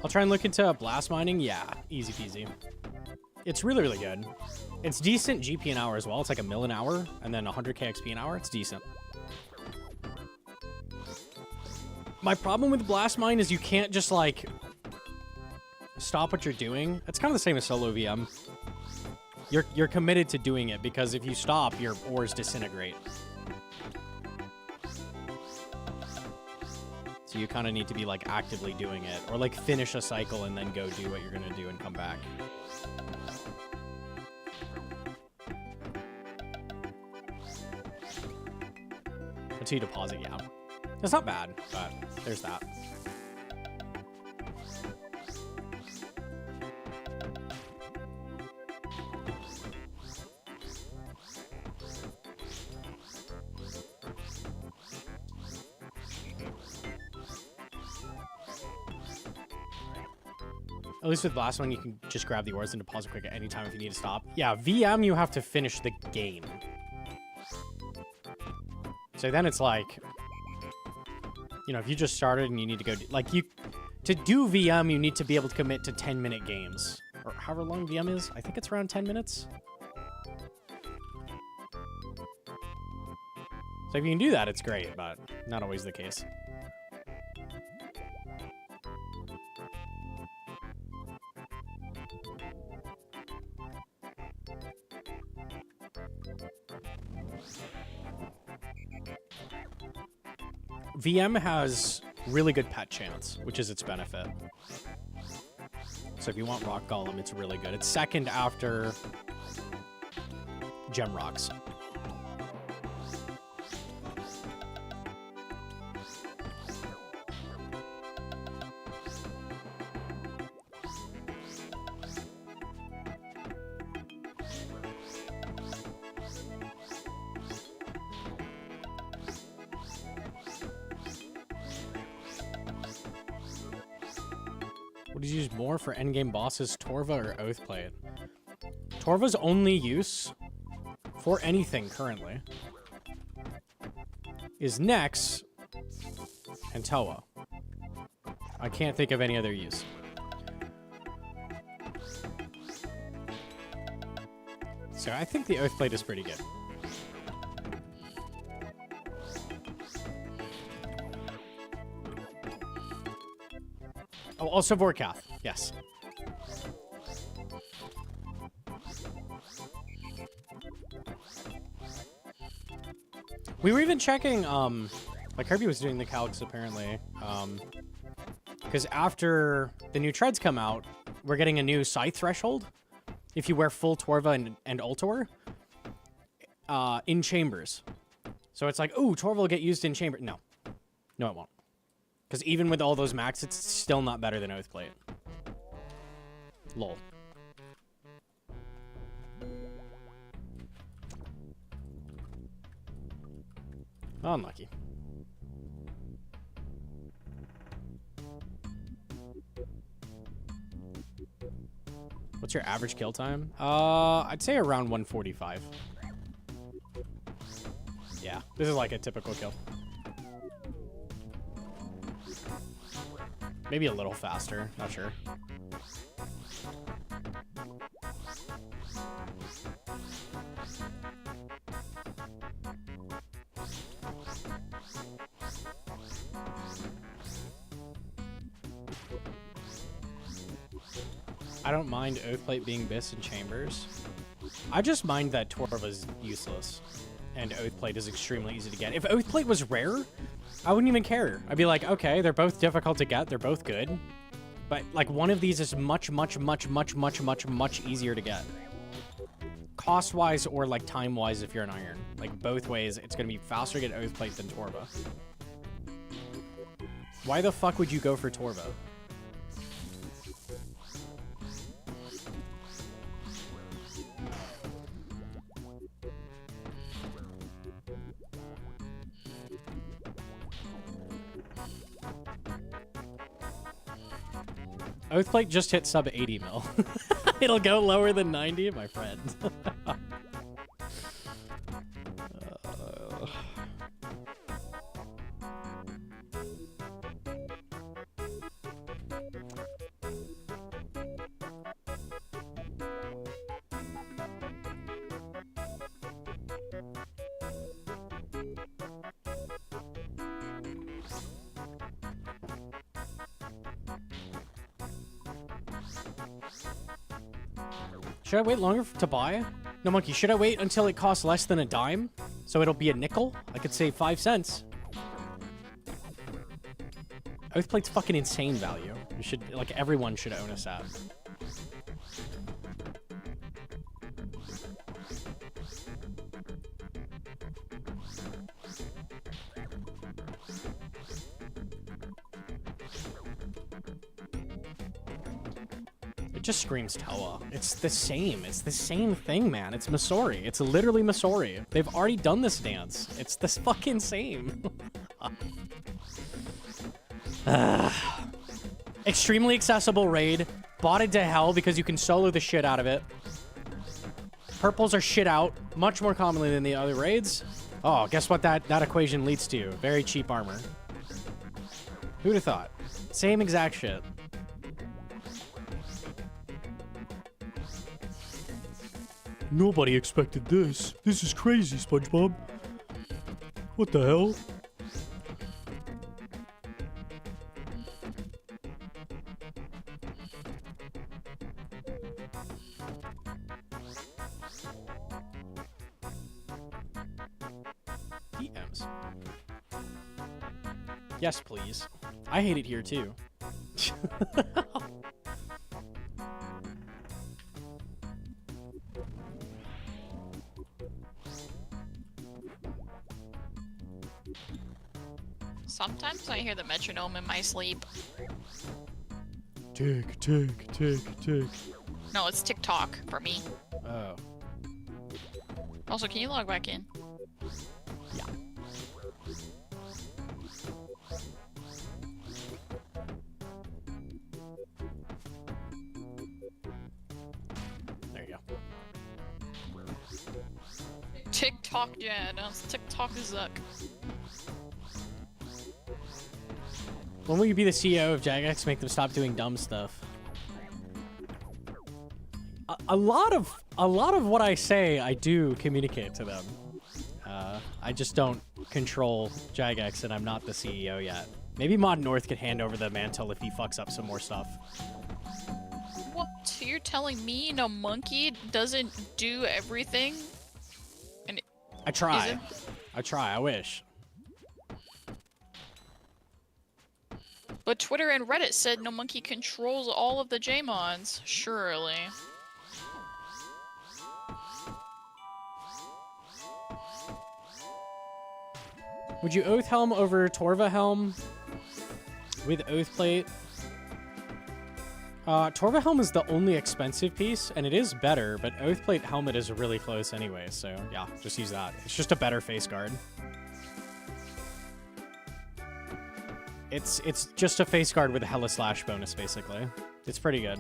I'll try and look into blast mining. Yeah, easy peasy. It's really, really good. It's decent GP an hour as well. It's like a mil an hour and then 100k XP an hour. It's decent. My problem with blast mine is you can't just like stop what you're doing. It's kind of the same as solo VM. You're committed to doing it because if you stop, your ores disintegrate. So you kind of need to be like actively doing it or like finish a cycle and then go do what you're going to do and come back. Until you deposit, yeah. It's not bad, but there's that. At least with the last one, you can just grab the ores and deposit quick at any time if you need to stop. Yeah, VM, you have to finish the game. So then it's like, you know, if you just started and you need to go, to do VM, you need to be able to commit to 10-minute games. Or however long VM is. I think it's around 10 minutes. So if you can do that, it's great, but not always the case. VM has really good pet chance, which is its benefit. So if you want Rock Golem, it's really good. It's second after Gem Rocks. Would you use more for endgame bosses, Torva or Oathplate? Torva's only use for anything currently is Nex and Toa. I can't think of any other use. So I think the Oathplate is pretty good. Oh, also Vorkath. Yes. We were even checking, like Kirby was doing the calcs apparently, because after the new treads come out, we're getting a new scythe threshold. If you wear full Torva and Ultor, in chambers. So it's like, ooh, Torva will get used in chamber. No. No, it won't. Because even with all those max, it's still not better than Oathplate. Lol. Unlucky. What's your average kill time? I'd say around 145. Yeah, this is like a typical kill. Maybe a little faster, not sure. I don't mind Oathplate being Biss in chambers. I just mind that Torva's useless and Oathplate is extremely easy to get. If Oathplate was rare, I wouldn't even care. I'd be like, okay, they're both difficult to get, they're both good. But like one of these is much easier to get. Cost-wise or like time-wise if you're an iron. Like both ways, it's gonna be faster to get Oathplate than Torva. Why the fuck would you go for Torva? Oathplate just hit sub 80 mil. It'll go lower than 90, my friend. Should I wait longer to buy? Gnomonkey, should I wait until it costs less than a dime? So it'll be a nickel? I could save 5 cents. Oathplate's fucking insane value. You should, like, everyone should own a set. It just screams Toa. It's the same. It's the same thing, man. It's Masori. It's literally Masori. They've already done this dance. It's the fucking same. Extremely accessible raid. Botted to hell because you can solo the shit out of it. Purples are shit out much more commonly than the other raids. Oh, guess what that equation leads to? Very cheap armor. Who'd have thought? Same exact shit. Nobody expected this. This is crazy, SpongeBob. What the hell? DMs. Yes, please. I hate it here, too. Sometimes I hear the metronome in my sleep. Tick, tick, tick, tick. No, it's TikTok for me. Oh. Also, can you log back in? Yeah. There you go. TikTok, yeah, no, it's TikTok Zuck. When will you be the CEO of Jagex? Make them stop doing dumb stuff. A lot of what I say, I do communicate to them. I just don't control Jagex, and I'm not the CEO yet. Maybe Mod North could hand over the mantle if he fucks up some more stuff. What? You're telling me Gnomonkey doesn't do everything? And I try. Isn't- I try. I wish. But Twitter and Reddit said Gnomonkey controls all of the J-Mons. Surely. Would you Oath Helm over Torva Helm with Oath Plate? Torva Helm is the only expensive piece, and it is better, but Oath Plate Helmet is really close anyway, so yeah, just use that. It's just a better face guard. It's just a face guard with a Hella Slash bonus, basically. It's pretty good.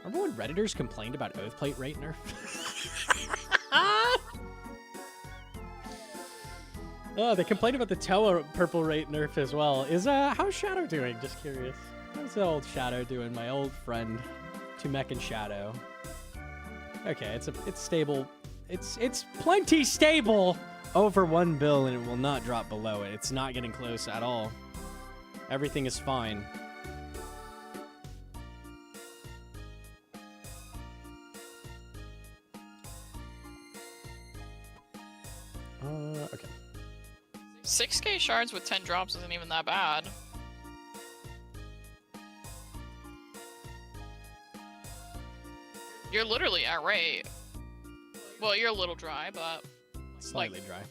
Remember when Redditors complained about Oathplate rate nerf? Oh, they complained about the Toa purple rate nerf as well. How's Shadow doing? Just curious. How's the old Shadow doing? My old friend, Tumekin Shadow. Okay, it's stable. It's plenty stable over 1 bill, and it will not drop below it. It's not getting close at all. Everything is fine. Okay. 6k shards with 10 drops isn't even that bad. You're literally at rate. Well, you're a little dry, but Slightly dry.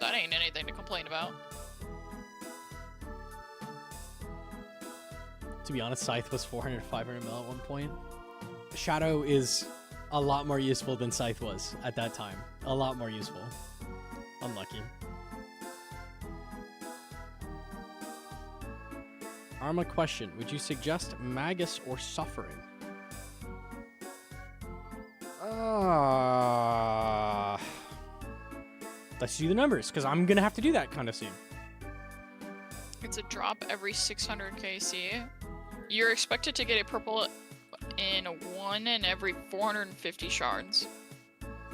that ain't anything to complain about. To be honest, Scythe was 400, 500 mil at one point. Shadow is a lot more useful than Scythe was at that time. A lot more useful. Unlucky. Arma question. Would you suggest Magus or Suffering? Let's do the numbers, because I'm going to have to do that kind of soon. It's a drop every 600 KC. You're expected to get a purple in 1 in every 450 shards.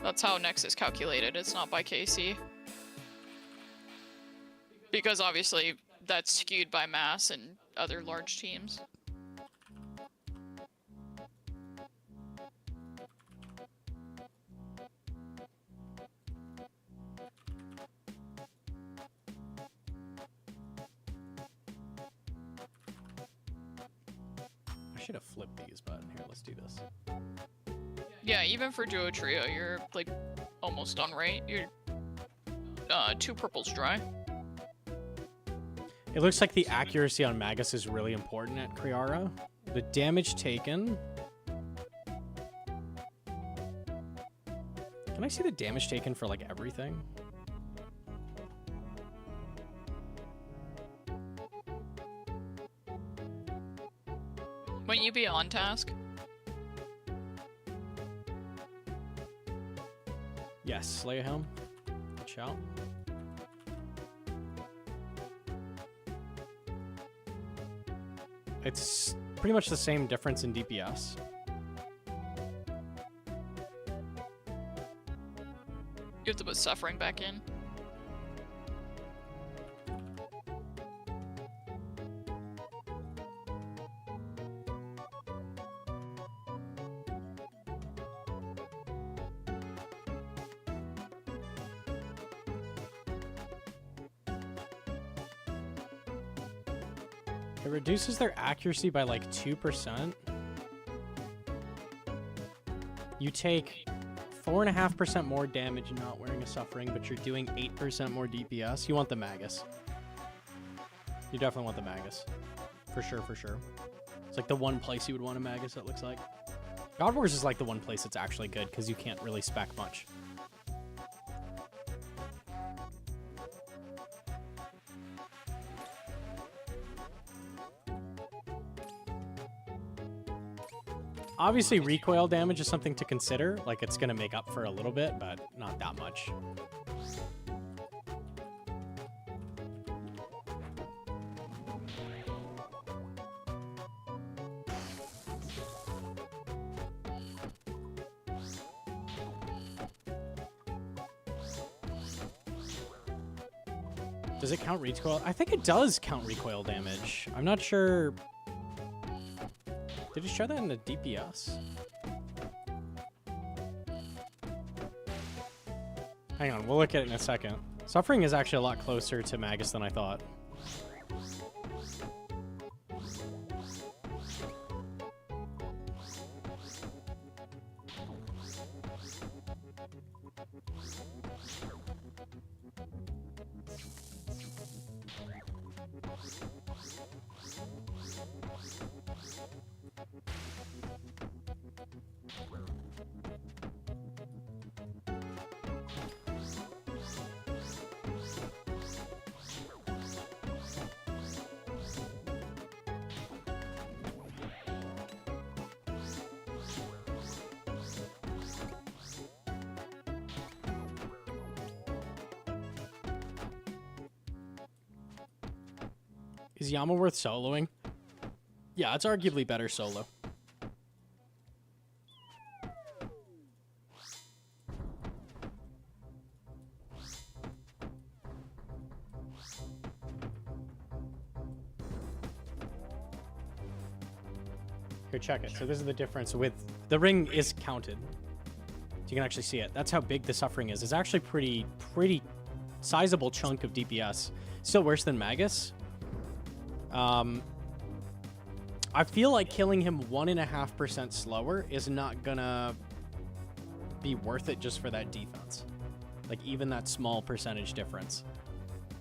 That's how Nex is calculated. It's not by KC. Because obviously that's skewed by mass and other large teams. I should have flipped these, but here, let's do this. Yeah, even for duo trio, you're like almost done, right? You're 2 purples dry. It looks like the accuracy on Magus is really important at Kriara. The damage taken... Can I see the damage taken for, like, everything? Wouldn't you be on task? Yes, Slayer Helm. Watch out. It's pretty much the same difference in DPS. You have to put suffering back in. It reduces their accuracy by like 2%. You take 4.5% more damage not wearing a suffering, but you're doing 8% more DPS. You want the Magus. You definitely want the Magus. For sure, for sure. It's like the one place you would want a Magus, it looks like. God Wars is like the one place that's actually good because you can't really spec much. Obviously, recoil damage is something to consider. Like, it's going to make up for a little bit, but not that much. Does it count recoil? I think it does count recoil damage. I'm not sure. Did it show that in the DPS? Hang on, we'll look at it in a second. Suffering is actually a lot closer to Magus than I thought. Is Yama worth soloing? Yeah, it's arguably better solo. Here, check it. So this is the difference with... The ring is counted. So you can actually see it. That's how big the suffering is. It's actually pretty sizable chunk of DPS. Still worse than Magus. I feel like killing him 1.5% slower is not gonna be worth it just for that defense. Like, even that small percentage difference.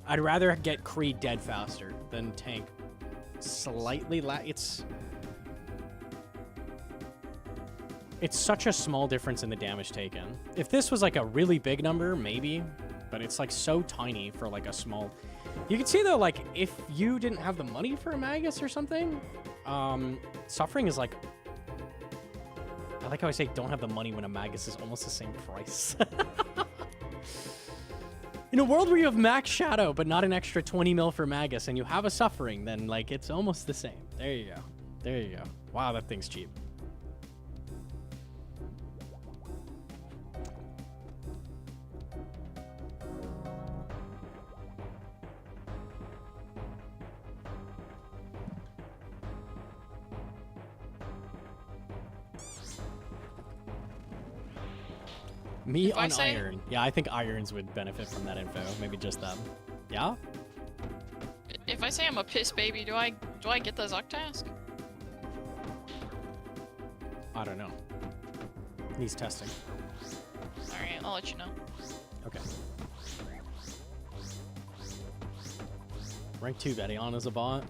I'd rather get Creed dead faster than tank slightly it's such a small difference in the damage taken. If this was like a really big number, maybe, but it's like so tiny for like a small... You can see though, like, if you didn't have the money for a Magus or something, suffering is like... I like how I say don't have the money when a Magus is almost the same price. In a world where you have max shadow, but not an extra 20 mil for Magus, and you have a suffering, then like it's almost the same. There you go. There you go. Wow, that thing's cheap. Me on Iron. Yeah, I think Irons would benefit from that info. Maybe just them. Yeah? If I say I'm a piss baby, do I get the Zuck task? I don't know. He's testing. Alright, I'll let you know. Okay. Rank 2 Betty-On is a bot.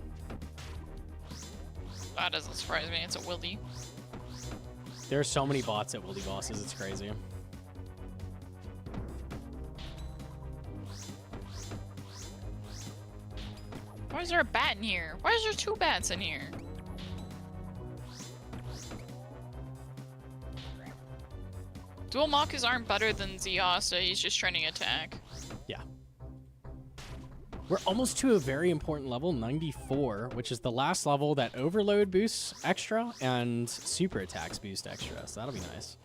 That doesn't surprise me, it's a Wildy. There are so many bots at Wildy bosses, it's crazy. Why is there a bat in here? Why is there 2 bats in here? Dual Makas aren't better than Ziyasta, he's just training attack. Yeah. We're almost to a very important level, 94, which is the last level that Overload boosts extra and Super Attacks boost extra, so that'll be nice.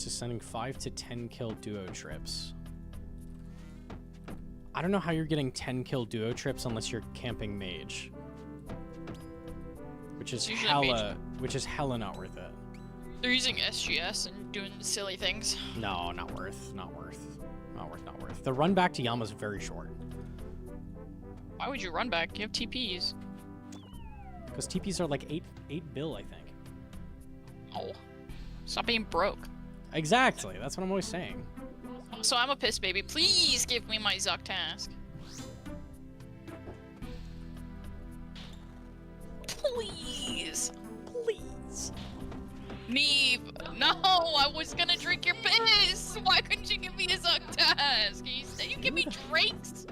Sending 5 to 10 kill duo trips. I don't know how you're getting 10 kill duo trips unless you're camping mage, which is hella not worth it. They're using SGS and doing silly things. No, not worth. The run back to Yama's very short. Why would you run back? You have TPs. Because TPs are like 8 bill, I think. Oh, stop being broke. Exactly, that's what I'm always saying. So I'm a piss baby. Please give me my Zuck task. Please. Please. Neve, no, I was gonna drink your piss. Why couldn't you give me a Zuck task? You give me drinks.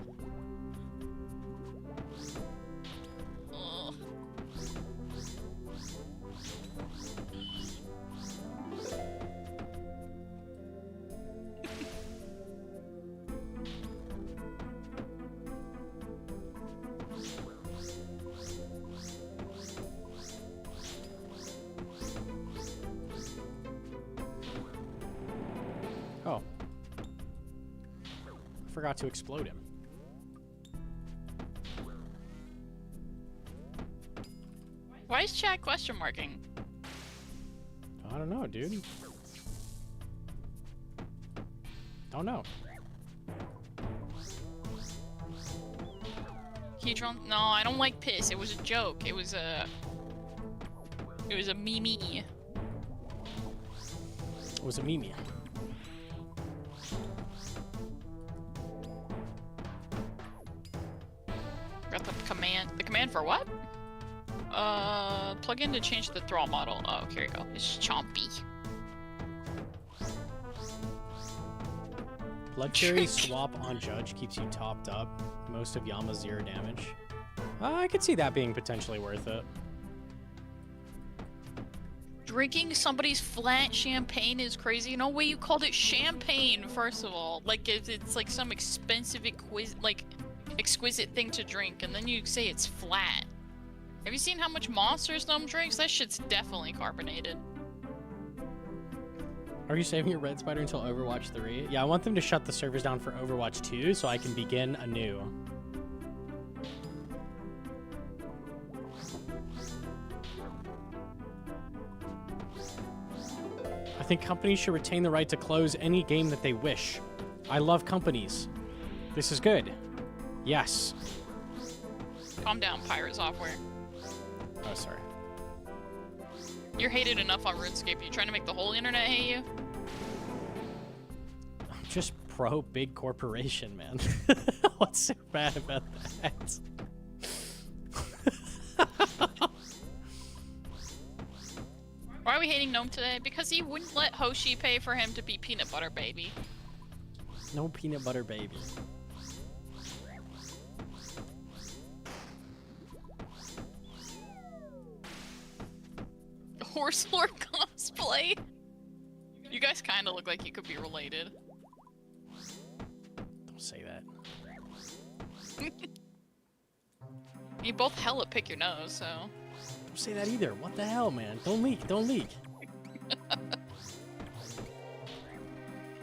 forgot to explode him. Why is chat question marking? I don't know, dude. Don't know. Keytron? No, I don't like piss. It was a joke. It was a meme. It was a meme. Got the command. The command for what? Plug in to change the thrall model. Oh, here you go. It's chompy. Blood Cherry swap on Judge keeps you topped up. Most of Yama's 0 damage. I could see that being potentially worth it. Drinking somebody's flat champagne is crazy. No way you called it champagne, first of all. Like, it's like some expensive, exquisite thing to drink, and then you say it's flat. Have you seen how much Monsters Gnome drinks? That shit's definitely carbonated. Are you saving your Red Spider until Overwatch 3? Yeah, I want them to shut the servers down for Overwatch 2 so I can begin anew. I think companies should retain the right to close any game that they wish. I love companies. This is good. Yes. Calm down, pirate software. Oh, sorry. You're hated enough on RuneScape. You trying to make the whole internet hate you? I'm just pro big corporation, man. What's so bad about that? Why are we hating Gnome today? Because he wouldn't let Hoshi pay for him to be Peanut Butter Baby. No peanut butter baby. Horse Lord cosplay? You guys kind of look like you could be related. Don't say that. You both hella pick your nose, so... Don't say that either. What the hell, man? Don't leak. Don't leak.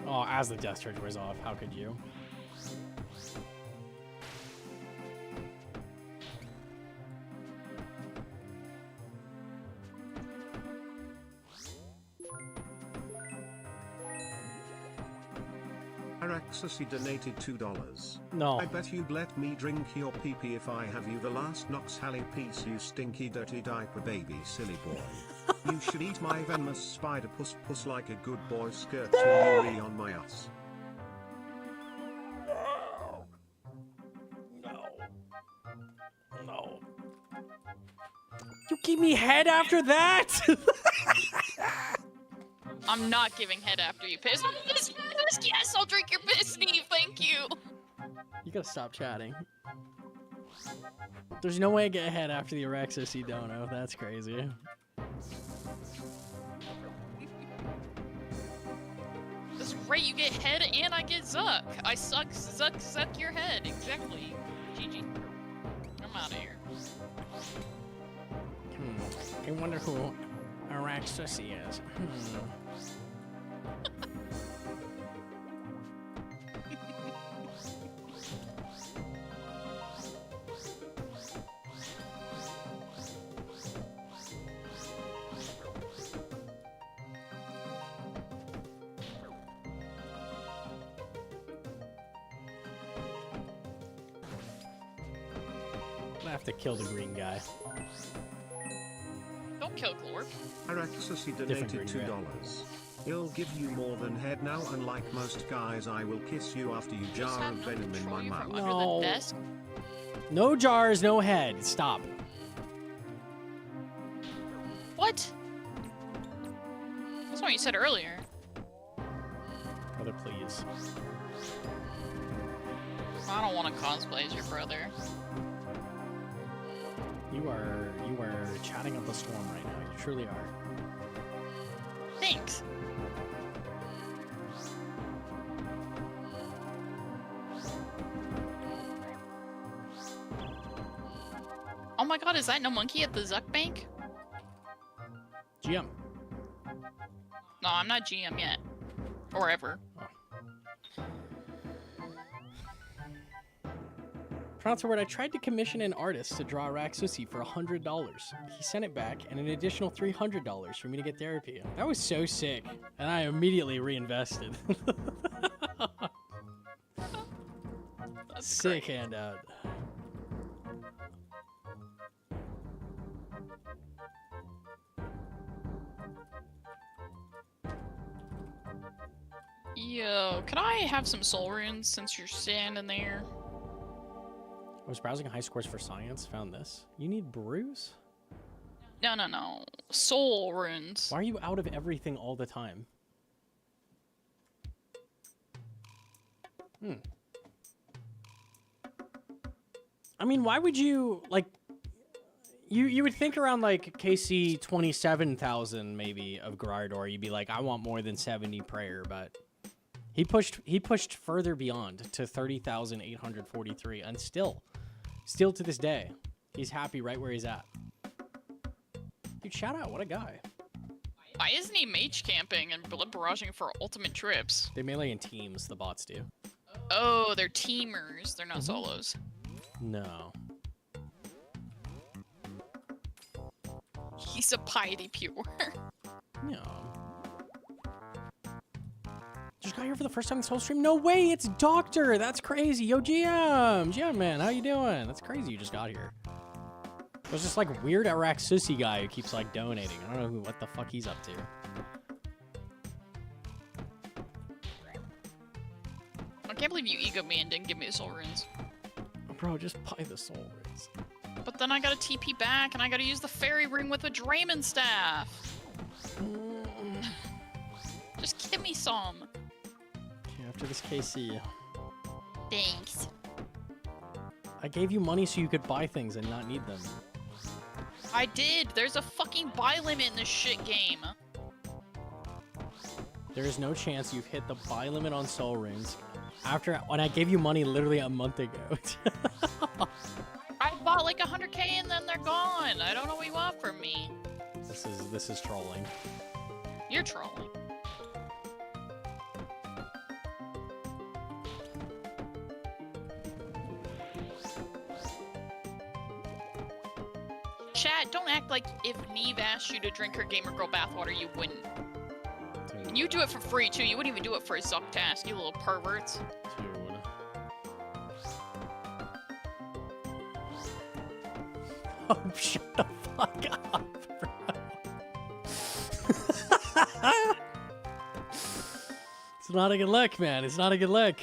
Oh, as the death charge wears off, how could you? ARAXXOR donated $2. No. I bet you'd let me drink your pee-pee if I have you the last Nox Halley piece, you stinky dirty diaper baby silly boy. You should eat my venomous spider puss like a good boy skirt till you on my ass. No. You give me head after that? I'm not giving head after you piss. Yes, I'll drink your piss, Steve. Thank you. You gotta stop chatting. There's no way I get head after the ARAXXOR dono. That's crazy. That's right, you get head and I get Zuck. I suck your head. Exactly. GG. I'm out of here. I wonder who ARAXXOR is. I have to kill the green guy. Don't kill Glorp. ARAXXOR Different donated green guy. $2. He'll give you more than head now, unlike most guys. I will kiss you after you Just jar have of no venom in control my you from mouth. under No. the desk. No jars, no head. Stop. What? That's what you said earlier. Brother, please. I don't want to cosplay as your brother. You are chatting up a storm right now. You truly are. Thanks. Oh my god, is that Gnomonkey at the Zuck Bank? GM. No, I'm not GM yet. Or ever. Pronounce the word. I tried to commission an artist to draw ARAXXOR for $100. He sent it back and an additional $300 for me to get therapy. That was so sick, and I immediately reinvested. That's Sick great. handout. Yo, can I have some soul runes since you're standing there? I was browsing high scores for science, found this. You need brews? No, no, no. Soul runes. Why are you out of everything all the time? I mean, why would you, like, you would think around, like, KC 27,000, maybe, of Gyrador, you'd be like, I want more than 70 prayer, but he pushed further beyond to 30,843, and still to this day, he's happy right where he's at. Dude, shout out, what a guy. Why isn't he mage camping and blood barraging for ultimate trips? They melee in teams, the bots do. Oh, they're teamers. They're not solos. No. He's a piety pure. No. Just got here for the first time this whole stream? No way, it's Doctor! That's crazy! Yo, GM man, how you doing? That's crazy you just got here. There's this, like, weird ARAXXOR guy who keeps, like, donating. I don't know what the fuck he's up to. I can't believe you egoed me and didn't give me the soul runes. Bro, just buy the soul rings. But then I gotta TP back and I gotta use the fairy ring with a Draymond staff. Just give me some. Okay, after this KC. Thanks. I gave you money so you could buy things and not need them. I did. There's a fucking buy limit in this shit game. There is no chance you've hit the buy limit on soul rings when I gave you money literally a month ago. I bought like 100k and then they're gone. I don't know what you want from me. This is trolling. You're trolling. Chat, don't act like if Neve asked you to drink her gamer girl bathwater, you wouldn't. Dude. And you do it for free too. You wouldn't even do it for a Zuck task, you little perverts. Dude. Oh, shut the fuck up, bro. It's not a good look, man. It's not a good look.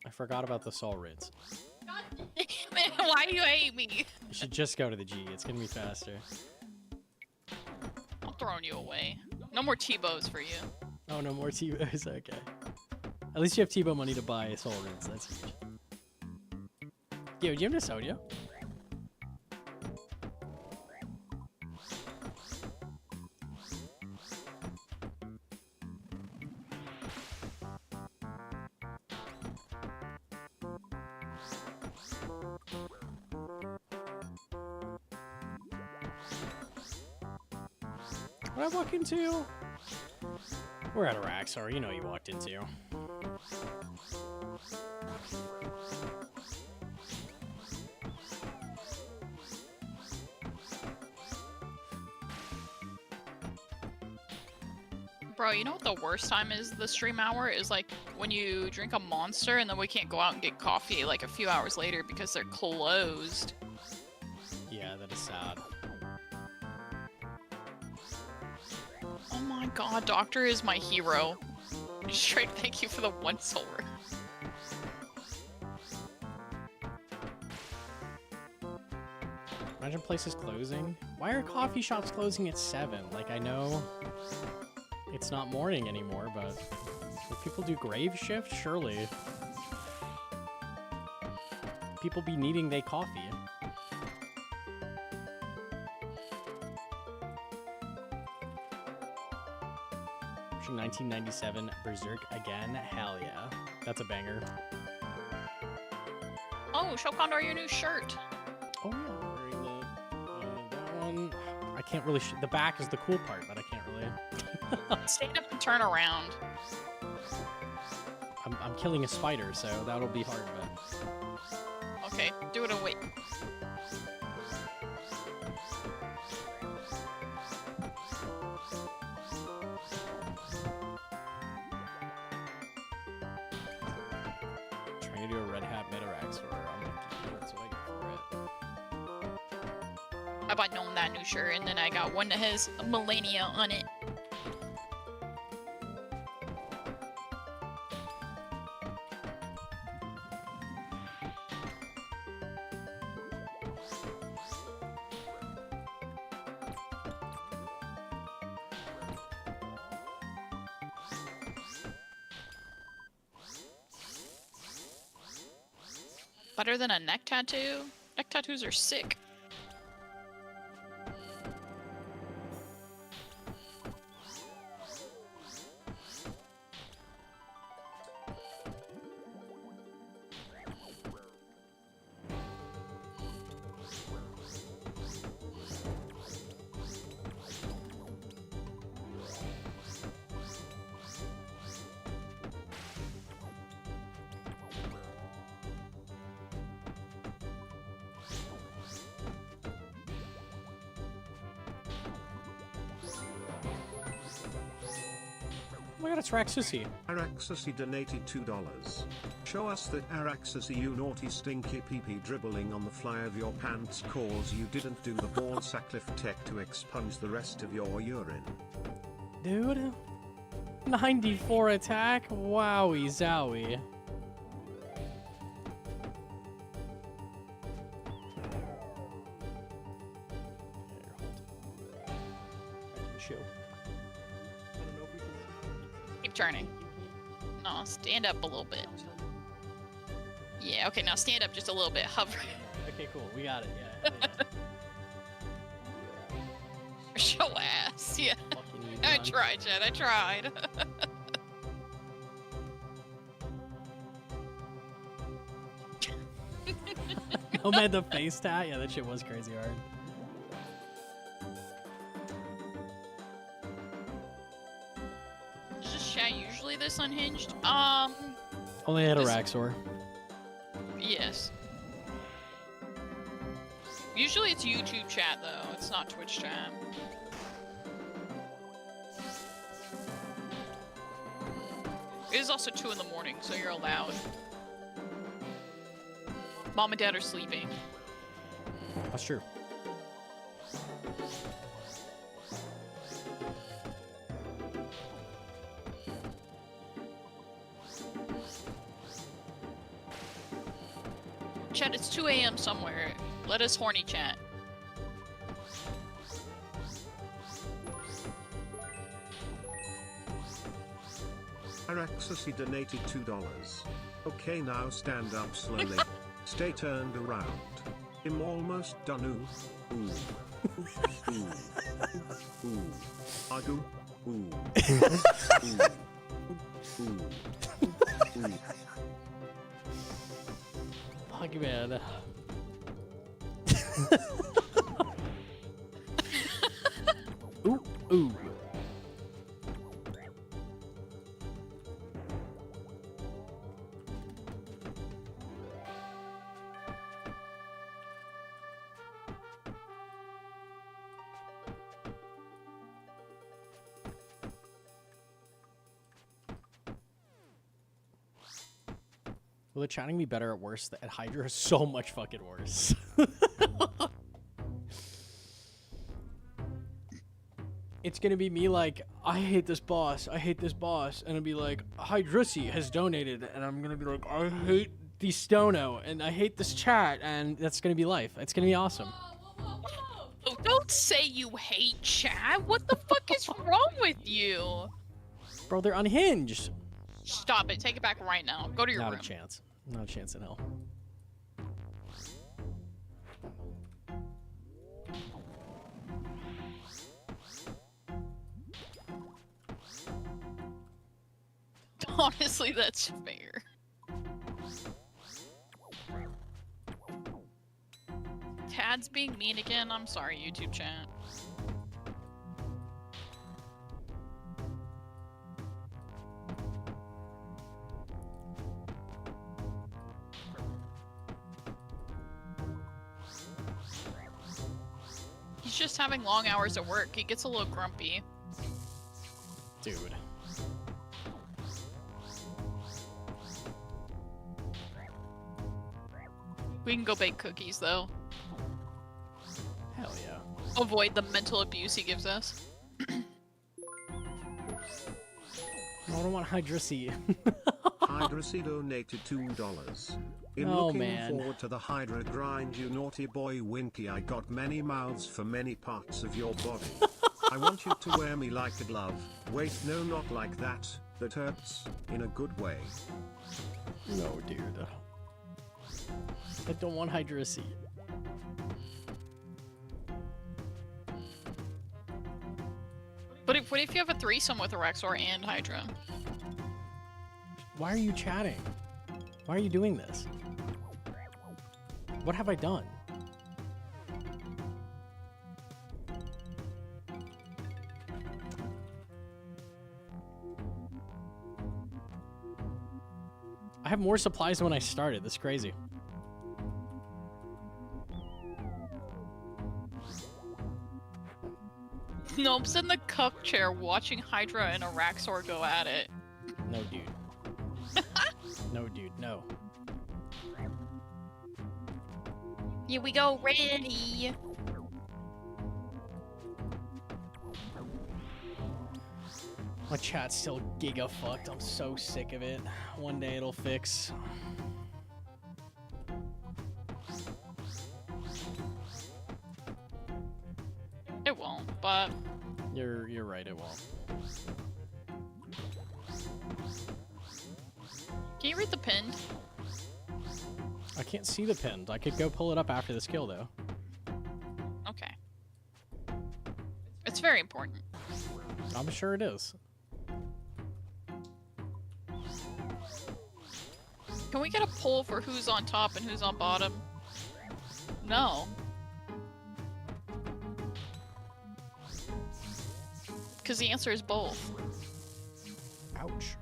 I forgot about the soul rinse. Man, why do you hate me? You should just go to the G. It's gonna be faster. I'm throwing you away. No more T-bows for you. Oh, no more T-bows. Okay. At least you have T-bow money to buy soul rinse. That's huge. Yo, do you have Sodio? What did I walk into? We're at ARAXXOR. You know what you walked into. Bro, you know what the worst time is the stream hour? Is like when you drink a Monster and then we can't go out and get coffee like a few hours later because they're closed. Yeah, that is sad. Oh my god, Doctor is my hero. Straight thank you for the one soul ring. Imagine places closing. Why are coffee shops closing at 7? Like, I know it's not morning anymore, but will people do grave shift? Surely. People be needing their coffee. 1997 Berserk again. Hell yeah. That's a banger. Oh, Shokondor, your new shirt. can't really. The back is the cool part, but I can't really. Stand up and turn around. I'm killing a spider, so that'll be hard. But Okay, do it and wait. trying to do a red hat mid ARAXXOR. That's what I get for it. I bought Gnome that new shirt, and then I got one that has a Millennia on it. Better than a neck tattoo? Neck tattoos are sick. Oh my god, it's Raxusi. ARAXXOR donated $2. Show us that ARAXXOR, you naughty stinky pee-pee dribbling on the fly of your pants cause you didn't do the ball sack lift tech to expunge the rest of your urine. Dude. 94 attack? Wowie zowie. Show. Keep turning. No, stand up a little bit. Yeah, okay, now stand up just a little bit. Hover. Okay, cool. We got it. Yeah. Show ass. Yeah. Fucking I done. tried, Chad. I tried. Oh man, the face tat? Yeah, that shit was crazy hard. Is this chat usually this unhinged? Only at This- ARAXXOR. Yes. Usually it's YouTube chat though, it's not Twitch chat. It is also 2 in the morning, so you're allowed. Mom and Dad are sleeping. That's true. Chat, it's 2 a.m. somewhere. Let us horny chat. ARAXXOR donated $2. Okay, now stand up slowly. Stay turned around. I'm almost done. Ooh. Ooh. Ooh. Agu. Ooh. Ooh. Ooh. Ooh. Fuck man. Ooh, ooh. Will the chatting be better at worse? At Hydra is so much fucking worse. It's gonna be me like, I hate this boss, I hate this boss, and it'll be like, Hydrussy has donated, and I'm gonna be like, I hate the Stono, and I hate this chat, and that's gonna be life. It's gonna be awesome. Oh, don't say you hate chat. What the fuck is wrong with you? Bro, they're unhinged. Stop it. Take it back right now. Go to your Not room. a chance. Not a chance in hell. Honestly, that's fair. Tad's being mean again. I'm sorry, YouTube chat. He's just having long hours at work. He gets a little grumpy. Dude. We can go bake cookies, though. Hell yeah. Avoid the mental abuse he gives us. I don't want Hydra C. Hydracy donated $2. In Oh, looking man. forward to the Hydra grind, you naughty boy Winky, I got many mouths for many parts of your body. I want you to wear me like a glove. Wait, no, not like that. That hurts, in a good way. No, dude. I don't want Hydra C. But what if you have a threesome with ARAXXOR and Hydra? Why are you chatting? Why are you doing this? What have I done? I have more supplies than when I started. That's crazy. Nope's in the cuck chair watching Hydra and ARAXXOR go at it. No, dude. No, dude. No. Here we go, ready. My chat's still giga fucked. I'm so sick of it. One day it'll fix. It won't, but You're right, it won't. can you read the pin? I can't see the pinned. I could go pull it up after this kill though. Okay. It's very important. I'm sure it is. Can we get a poll for who's on top and who's on bottom? No. Because the answer is both. Ouch.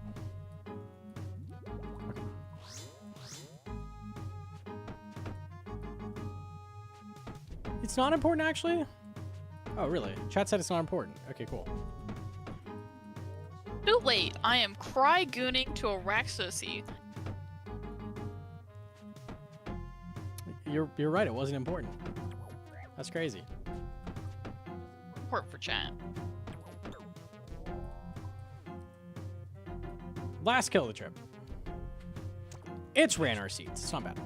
It's not important, actually? Oh, really? Chat said it's not important. Okay, cool. Too late. I am cry-gooning to ARAXXOR. You're right, it wasn't important. That's crazy. Report for chat. Last kill of the trip. It's ran our seats. It's not bad.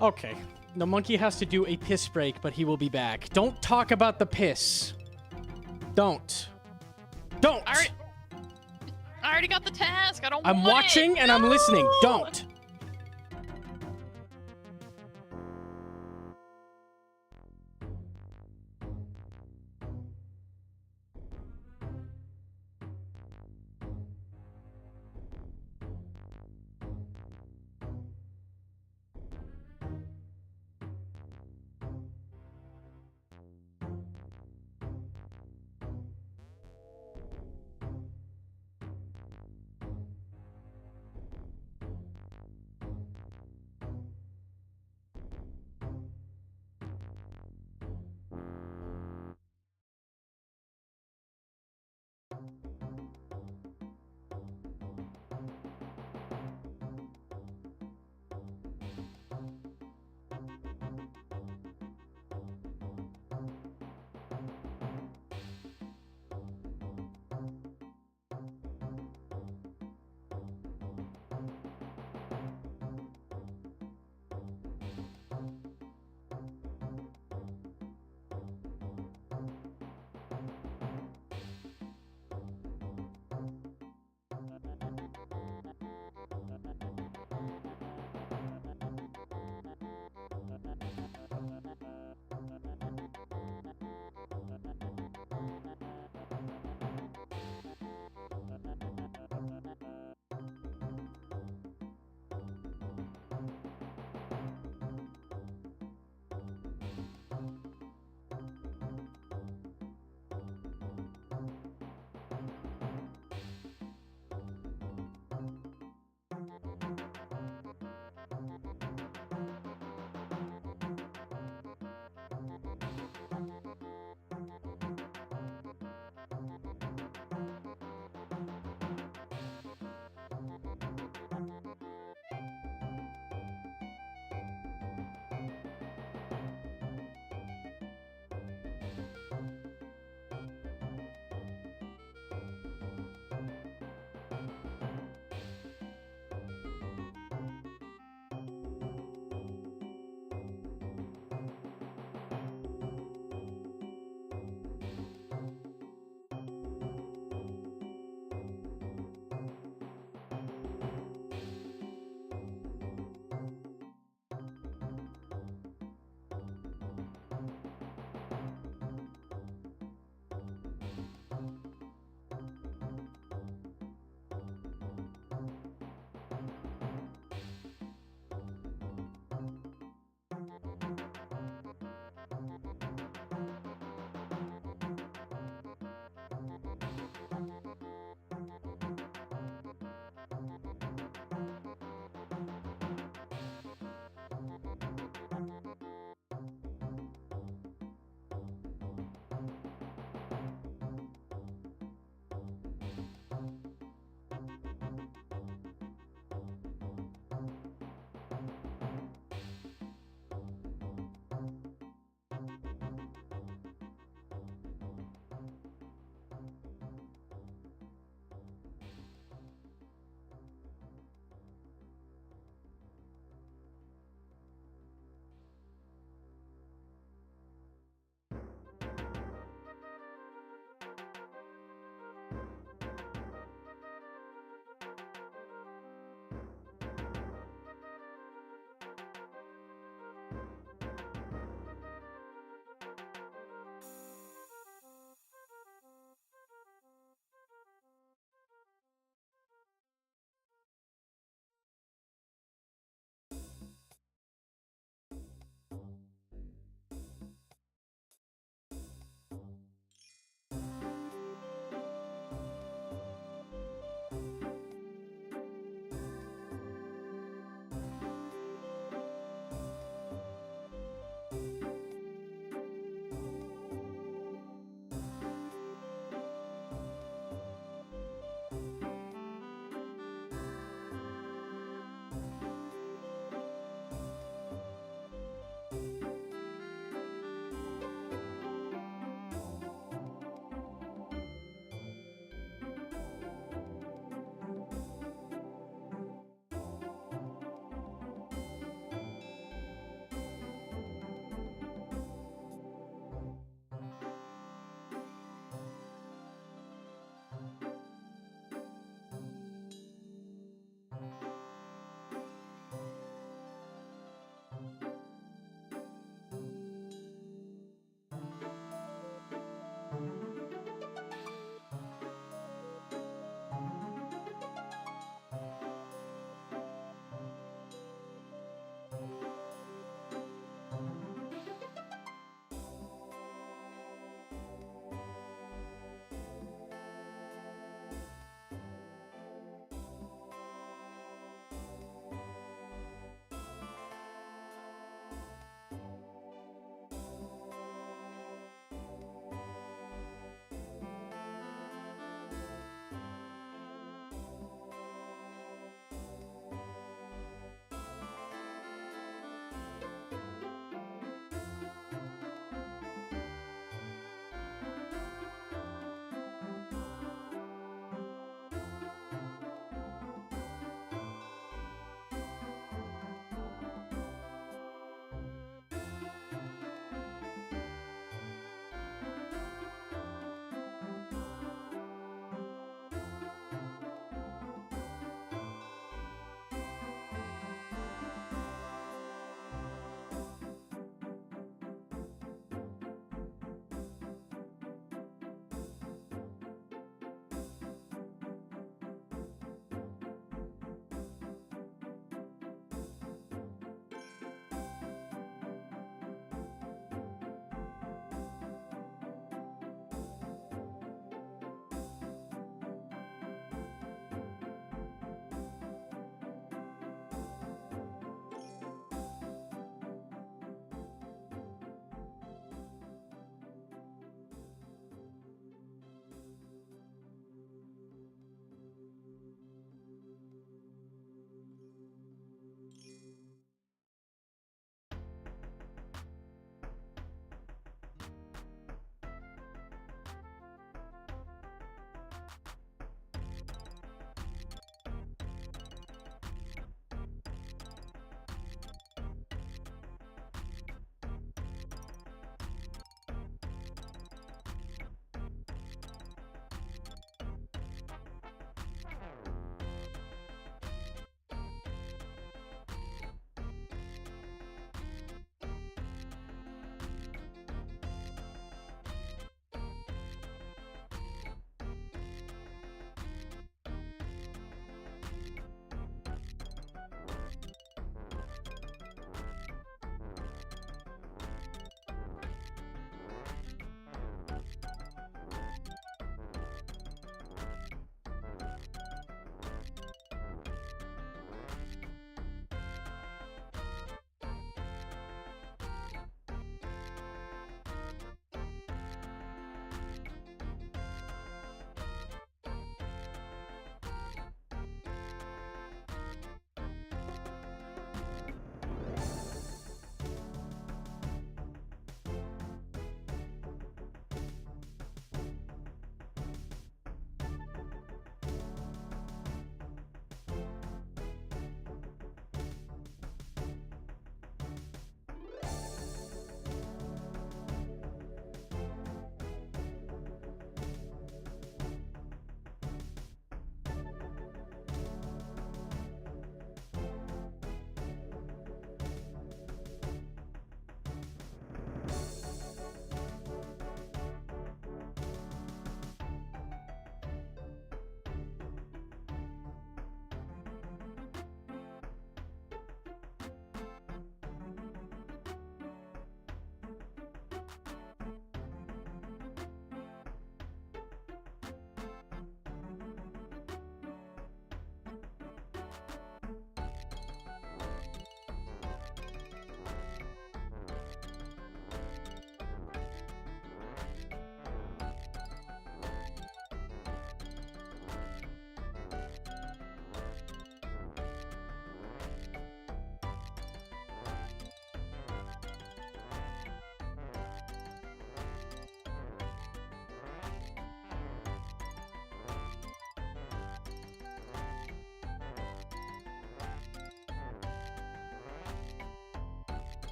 Okay. The monkey has to do a piss break, but he will be back. Don't talk about the piss. Don't. Don't! I already got the task. I don't I'm want watching it. and I'm listening. No! Don't!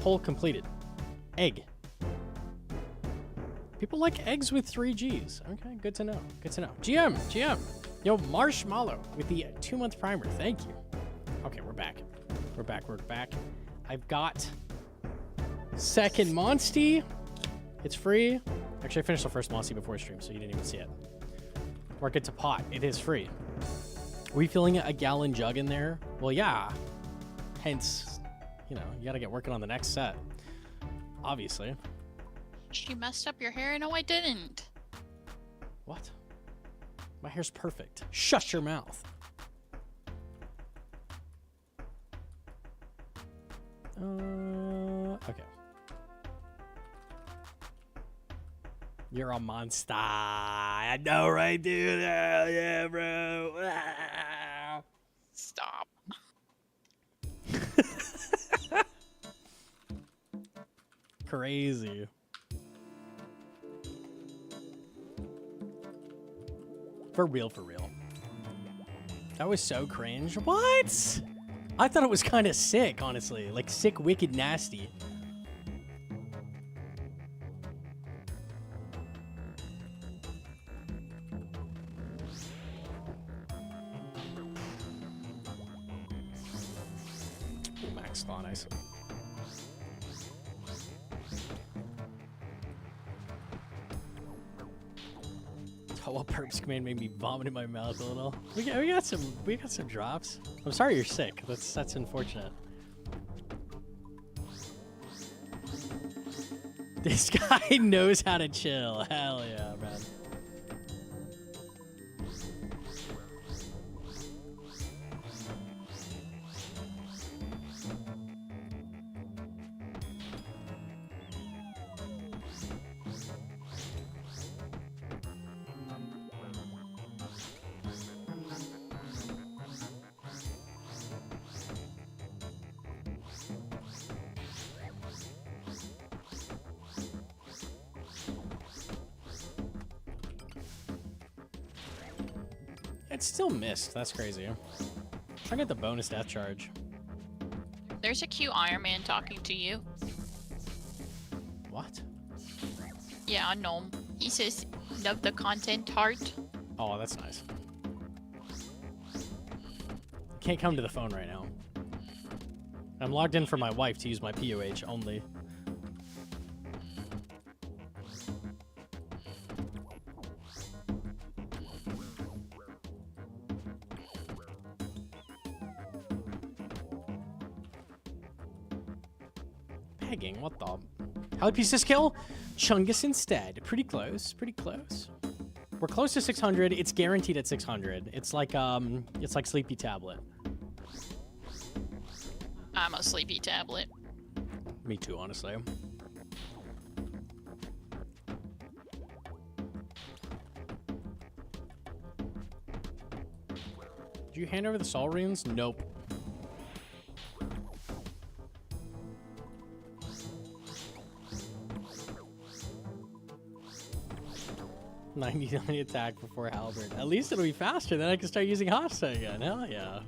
Poll completed. Egg. People like eggs with 3 Gs. Okay, good to know. Good to know. GM. Yo, Marshmallow with the 2-month primer. Thank you. Okay, we're back. We're back. I've got second Monsty. It's free. Actually, I finished the first Monsty before stream, so you didn't even see it. Work it to pot. It is free. Refilling a gallon jug in there? Well, yeah. Hence, you know, you gotta get working on the next set. Obviously. She messed up your hair? No, I didn't. What? My hair's perfect. Shut your mouth. Okay. You're a monster. I know, right, dude? Hell yeah, bro. Stop. Crazy. For real. That was so cringe. What? I thought it was kind of sick, honestly. Like, sick, wicked, nasty. Ooh, Max Claw, nice. What Perps Command made me vomit in my mouth a little. We got some drops. I'm sorry you're sick. That's unfortunate. This guy knows how to chill. Hell yeah, man. It's still missed. That's crazy. Try to get the bonus death charge. There's a cute Iron Man talking to you. What? Yeah, a gnome. He says, love the content heart. Oh, that's nice. Can't come to the phone right now. I'm logged in for my wife to use my POH only. Pegging, what the? How many pieces kill? Chungus instead. Pretty close, pretty close. We're close to 600. It's guaranteed at 600. It's like Sleepy Tablet. I'm a sleepy tablet. Me too, honestly. Did you hand over the soul runes? Nope. $90 attack before halberd. At least it'll be faster. Then I can start using Hasta again. Hell yeah.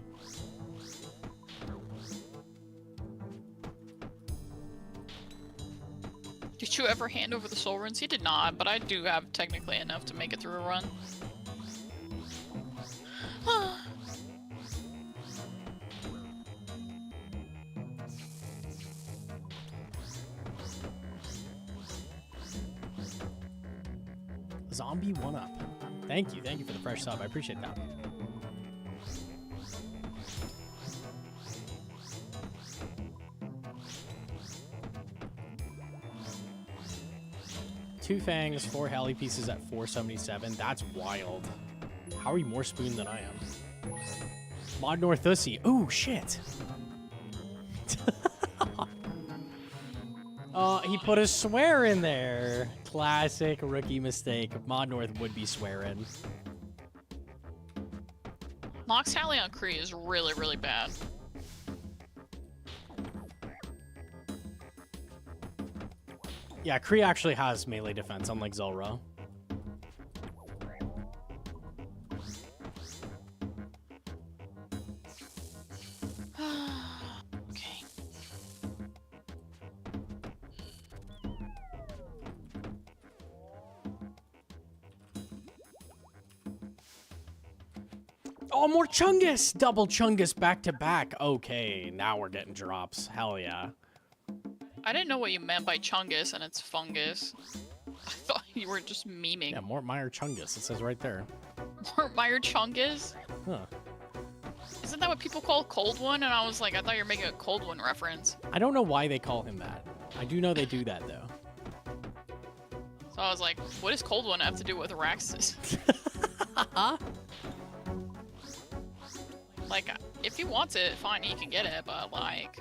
Did you ever hand over the soul runes? He did not, but I do have technically enough to make it through a run. Zombie 1-up. Thank you for the fresh sub. I appreciate that. Two fangs, 4 Halley pieces at 477. That's wild. How are you more spoon than I am? Mod Northussy. Ooh, shit. Oh, he put a swear in there. Classic rookie mistake. Mod North would be swearing. Mox Halley on Kree is really, really bad. Yeah, Kree actually has melee defense, unlike Zulrah. Okay. Oh, more Chungus! Double Chungus back to back. Okay, now we're getting drops. Hell yeah. I didn't know what you meant by Chungus and it's fungus. I thought you were just memeing. Yeah, Mort Meyer Chungus. It says right there. Mort Meyer Chungus? Huh. Isn't that what people call Cold One? And I was like, I thought you were making a Cold One reference. I don't know why they call him that. I do know they do that, though. So I was like, what does Cold One have to do with Araxxor? Like, if he wants it, fine, he can get it, but like...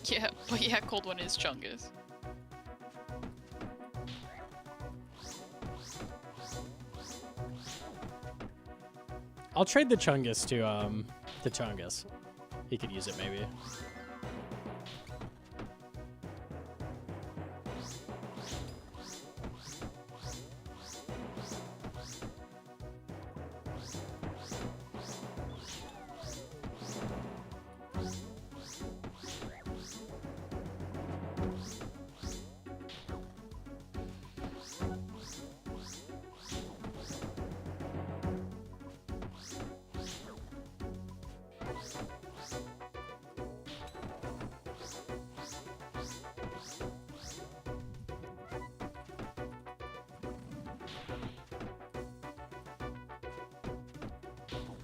Yeah, but yeah, Cold One is Chungus. I'll trade the Chungus to Chungus. He could use it, maybe.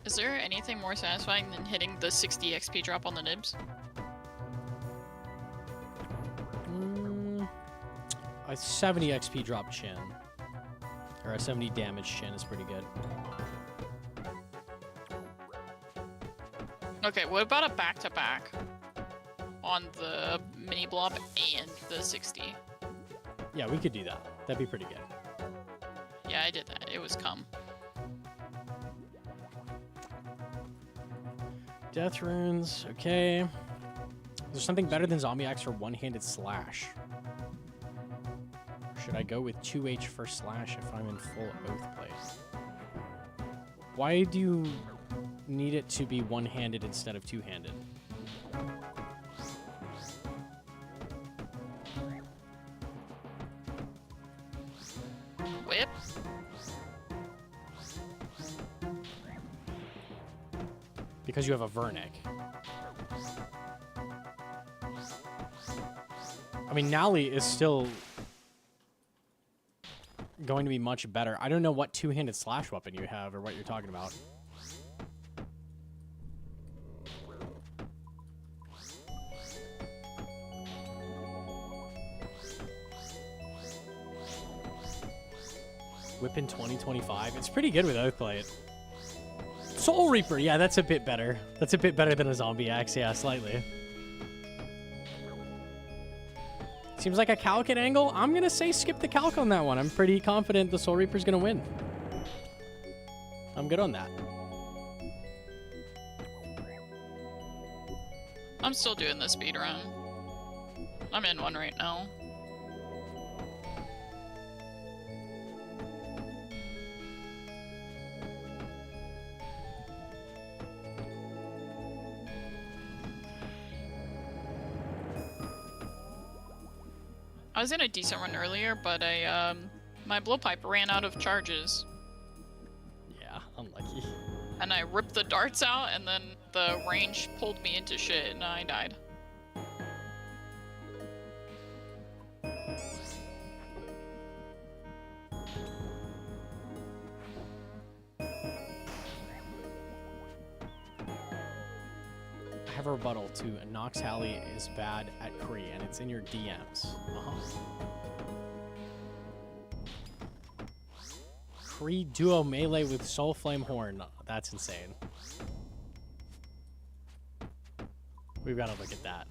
Is there anything more satisfying than hitting the 60 XP drop on the nibs? A 70 XP drop chin. Or a 70 damage chin is pretty good. Okay, what about a back-to-back on the mini blob and the 60? Yeah, we could do that. That'd be pretty good. Yeah, I did that. It was cum. Death runes, okay. Is there something better than Zombie Axe for one-handed slash? Or should I go with 2H for slash if I'm in full oath play? Why do you need it to be one-handed instead of two-handed? Whip? Because you have a Vernic. I mean, Nally is still going to be much better. I don't know what two-handed slash weapon you have or what you're talking about. Whip in 2025. It's pretty good with Oathblade. Soul Reaper, yeah, that's a bit better. That's a bit better than a Zombie Axe, yeah, slightly. Seems like a calc at angle. I'm gonna say skip the calc on that one. I'm pretty confident the Soul Reaper's gonna win. I'm good on that. I'm still doing the speed run. I'm in one right now. I was in a decent run earlier, but my blowpipe ran out of charges. Yeah, unlucky. And I ripped the darts out, and then the range pulled me into shit, and I died. I have a rebuttal to Nox Halley is bad at Kree, and it's in your DMs. Kree duo melee with Soul Flame Horn. That's insane. We've got to look at that.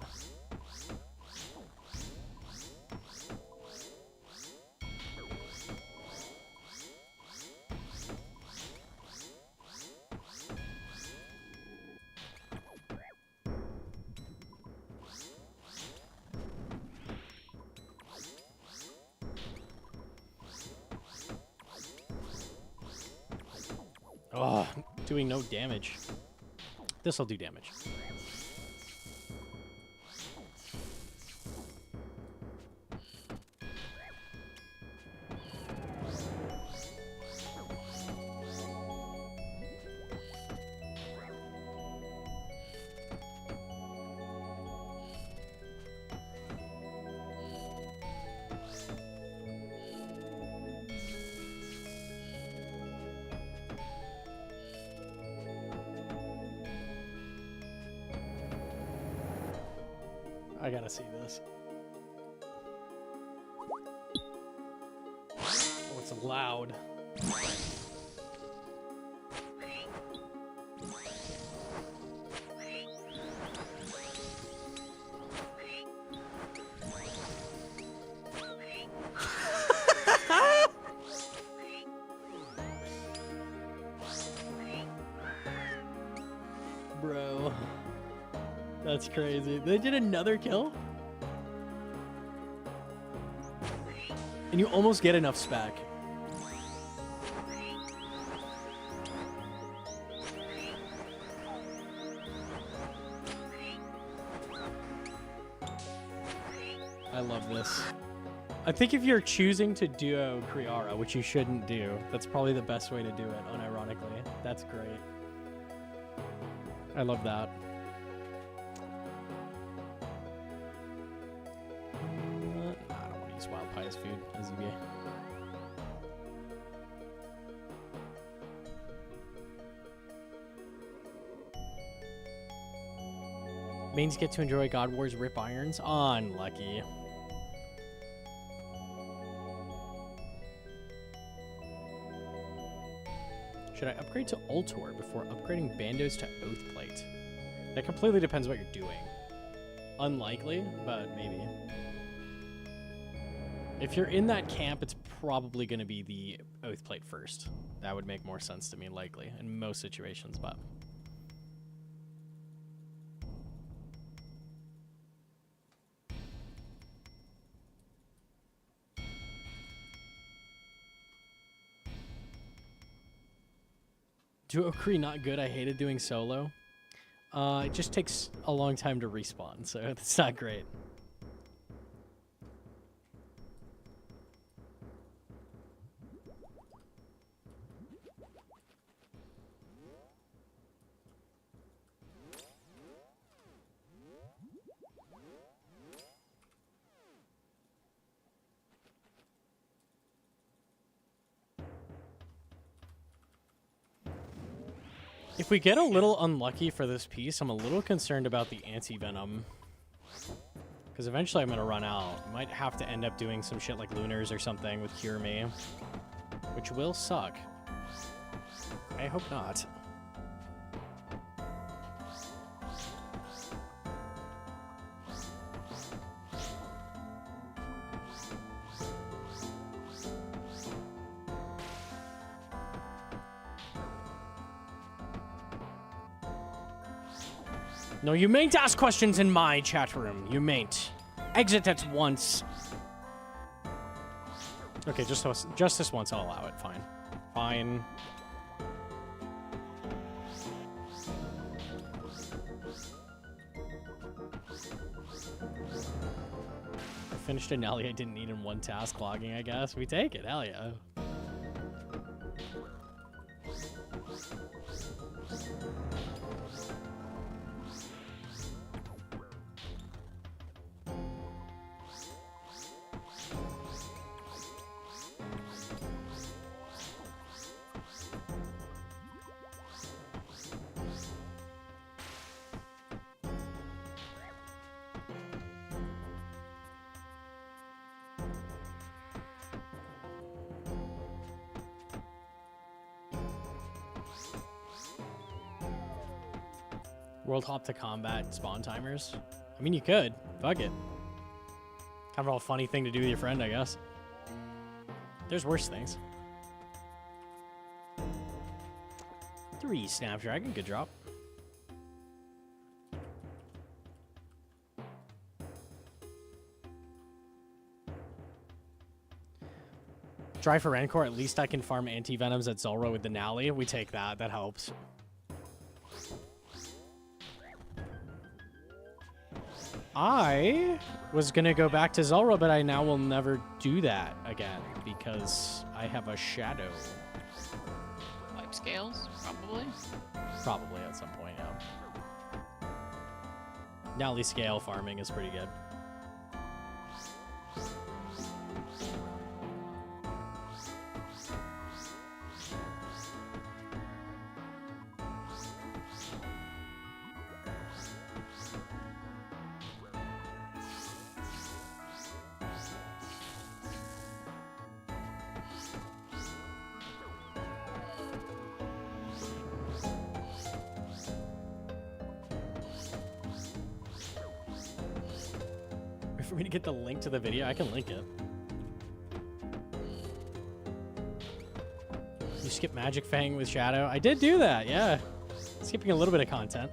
Oh, doing no damage. This'll do damage. I gotta see this. Oh, it's loud. Bro. That's crazy. They did another kill? And you almost get enough spec. I love this. I think if you're choosing to duo Kriara, which you shouldn't do, that's probably the best way to do it, unironically. That's great. I love that. Nah, I don't want to use Wild Pie as food, as EBA. Mains get to enjoy God War's Rip Irons? Unlucky. Should I upgrade to Ultor before upgrading Bandos to Oathplate? That completely depends what you're doing. Unlikely, but maybe. If you're in that camp, it's probably going to be the Oathplate first. That would make more sense to me, likely, in most situations, but... Duo Kree not good. I hated doing solo. It just takes a long time to respawn, so it's not great. If we get a little unlucky for this piece, I'm a little concerned about the anti-venom. Because eventually I'm going to run out. Might have to end up doing some shit like Lunars or something with Cure Me. Which will suck. I hope not. No, you mayn't ask questions in my chat room. You mayn't. Exit at once. Okay, just this once, I'll allow it. Fine. Fine. I finished a Nelly I didn't need in one task logging, I guess. We take it. Hell yeah. World hop to combat spawn timers? I mean, you could. Fuck it. Kind of a funny thing to do with your friend, I guess. There's worse things. 3 Snapdragon, good drop. Try for Rancor, at least I can farm anti-venoms at Zulrah with the Nally. We take that, that helps. I was gonna go back to Zulrah, but I now will never do that again because I have a shadow. Like scales, probably. Probably at some point, yeah. Nally scale farming is pretty good. me to get the link to the video? I can link it. You skip Magic Fang with Shadow? I did do that, yeah. Skipping a little bit of content.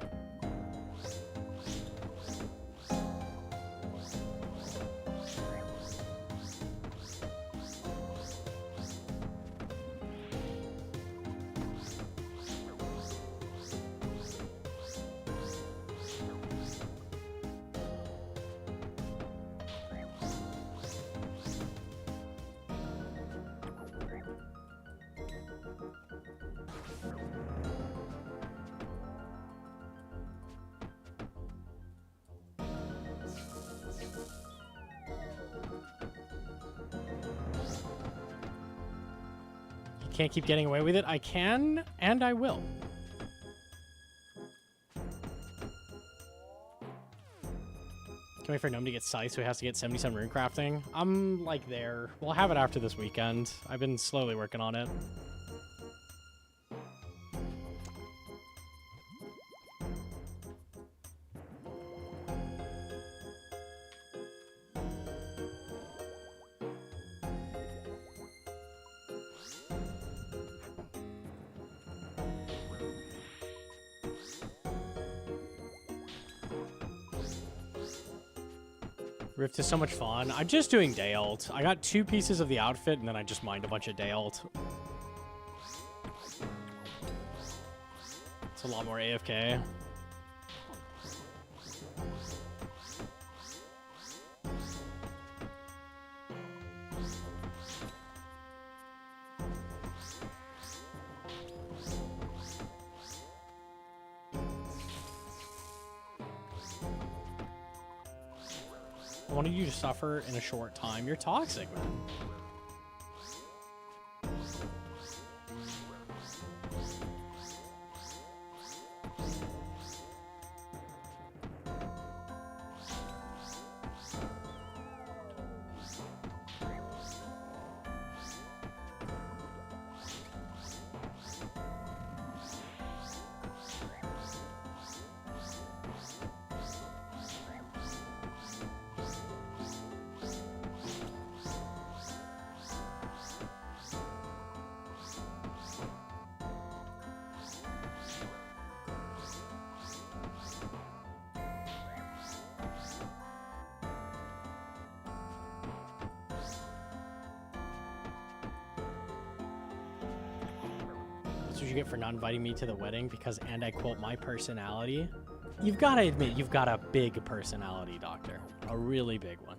Can't keep getting away with it. I can, and I will. Can wait for Gnome to get Scythe, so he has to get 77 rune crafting. I'm like there. We'll have it after this weekend. I've been slowly working on it. Rift is so much fun. I'm just doing day ult. I got 2 pieces of the outfit, and then I just mined a bunch of day ult. It's a lot more AFK. I wanted you to suffer in a short time. You're toxic, man. That's what you get for not inviting me to the wedding because, and I quote, my personality. You've got to admit, you've got a big personality, Doctor. A really big one.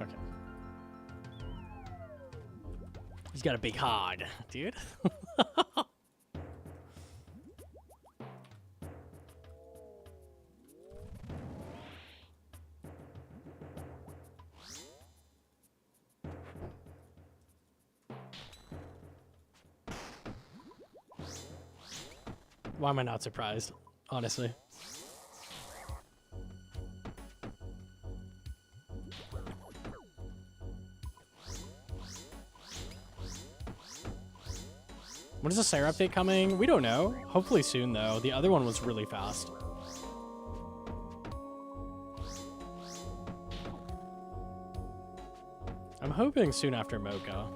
Okay. He's got a big hog, dude. Why am I not surprised, honestly? When is the Sarah update coming? We don't know. Hopefully soon, though. The other one was really fast. I'm hoping soon after Mocha.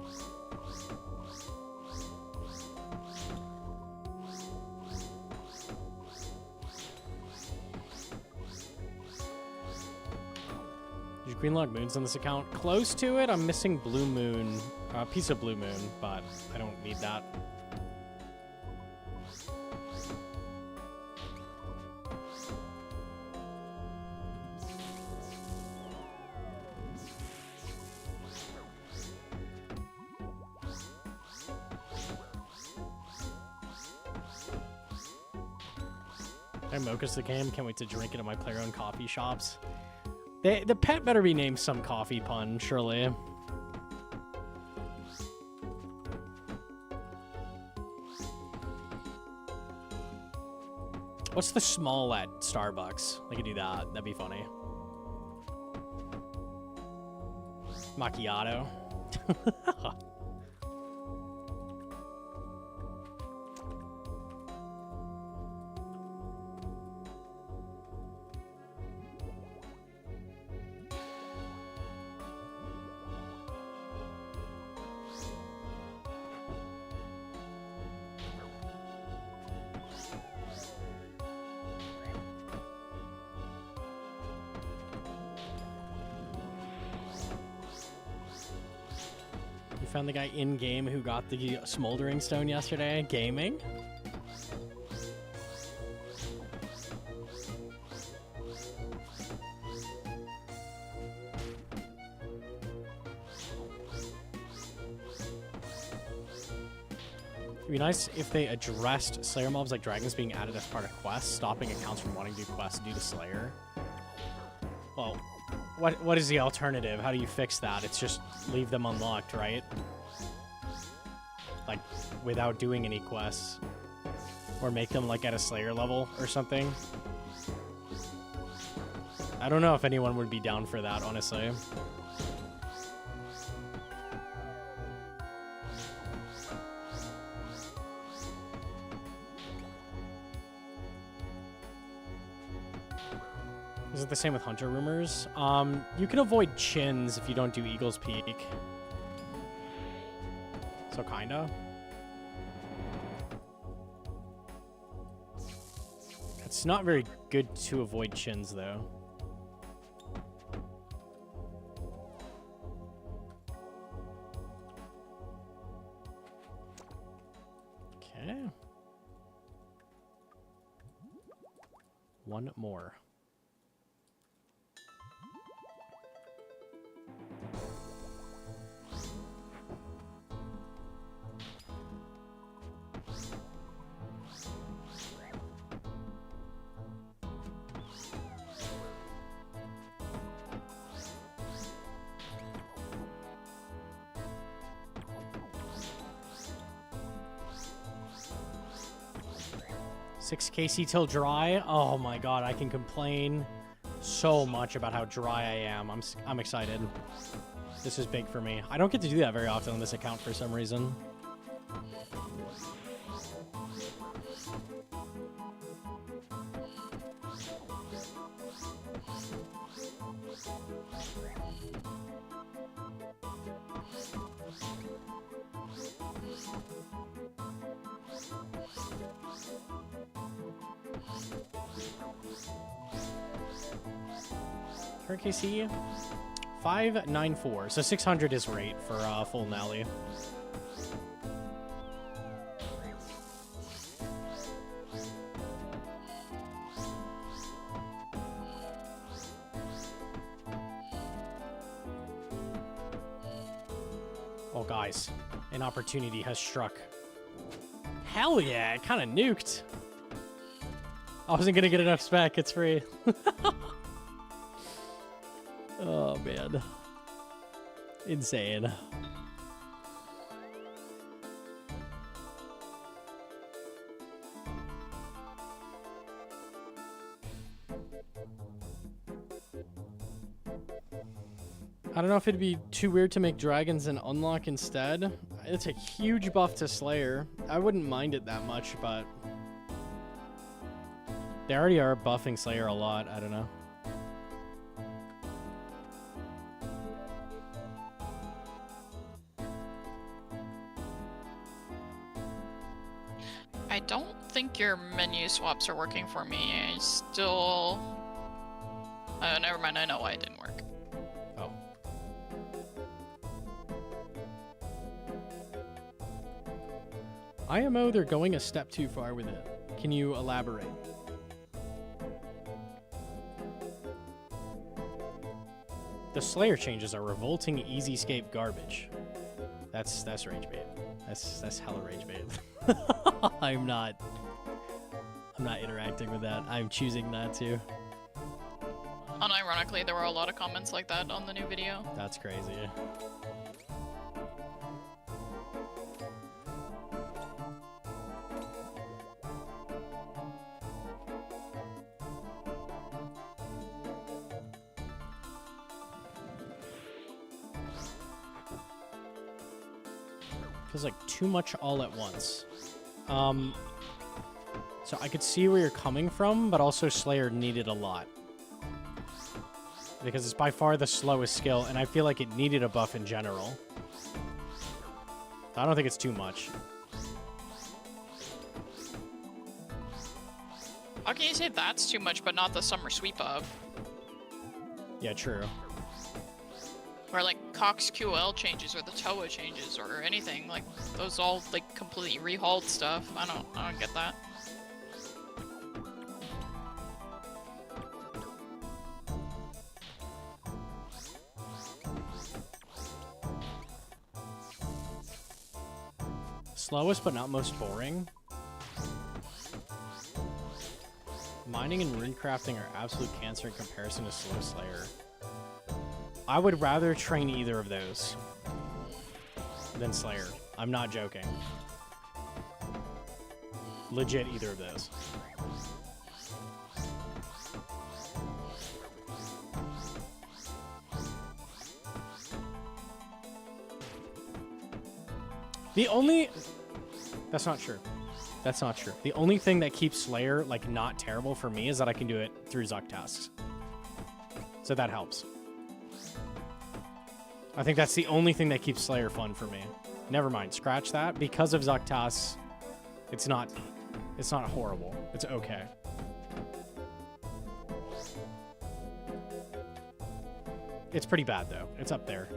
Greenlog Moon's on this account. Close to it. I'm missing Blue Moon, a piece of Blue Moon, but I don't need that. I Mocha's the game. Can't wait to drink it at my player-owned coffee shops. The pet better be named some coffee pun, surely. What's the small at Starbucks? I could do that. That'd be funny. Macchiato. found the guy in game who got the smoldering stone yesterday gaming. It'd be nice if they addressed Slayer mobs like dragons being added as part of quests, stopping accounts from wanting to do quests due to Slayer. Well, what is the alternative? How do you fix that? It's just leave them unlocked, right? Like, without doing any quests. Or make them, like, at a Slayer level or something. I don't know if anyone would be down for that, honestly. Is it the same with Hunter Rumors? You can avoid chins if you don't do Eagle's Peak. So kinda. It's not very good to avoid chins though. Okay. One more. Six KC till dry. Oh my god, I can complain so much about how dry I am. I'm excited. This is big for me. I don't get to do that very often on this account for some reason. Per KC, 594. So 600 is rate for full Nally. Oh, guys, an opportunity has struck. Hell yeah, it kind of nuked. I wasn't gonna get enough spec. It's free. Oh, man. Insane. I don't know if it'd be too weird to make dragons an unlock instead. It's a huge buff to Slayer. I wouldn't mind it that much, but they already are buffing Slayer a lot. I don't know. I don't think your menu swaps are working for me. I still... Oh, never mind. I know why it didn't work. Oh. IMO, they're going a step too far with it. Can you elaborate? The Slayer changes are revolting easy-scape garbage. That's rage bait. That's hella rage bait. I'm not interacting with that. I'm choosing not to. Unironically, there were a lot of comments like that on the new video. That's crazy. Feels like too much all at once. So I could see where you're coming from, but also Slayer needed a lot. Because it's by far the slowest skill, and I feel like it needed a buff in general. I don't think it's too much. How can you say that's too much, but not the summer sweep up? Yeah, true. Or like COX QL changes or the TOA changes or anything. Like those all like completely rehauled stuff. I don't get that. Slowest but not most boring. Mining and rune crafting are absolute cancer in comparison to Slow Slayer. I would rather train either of those than Slayer. I'm not joking. Legit either of those. The only... That's not true. That's not true. The only thing that keeps Slayer, like, not terrible for me is that I can do it through Zuck tasks. So that helps. I think that's the only thing that keeps Slayer fun for me. Never mind, scratch that. Because of Zuck tasks, it's not horrible. It's okay. It's pretty bad, though. It's up there.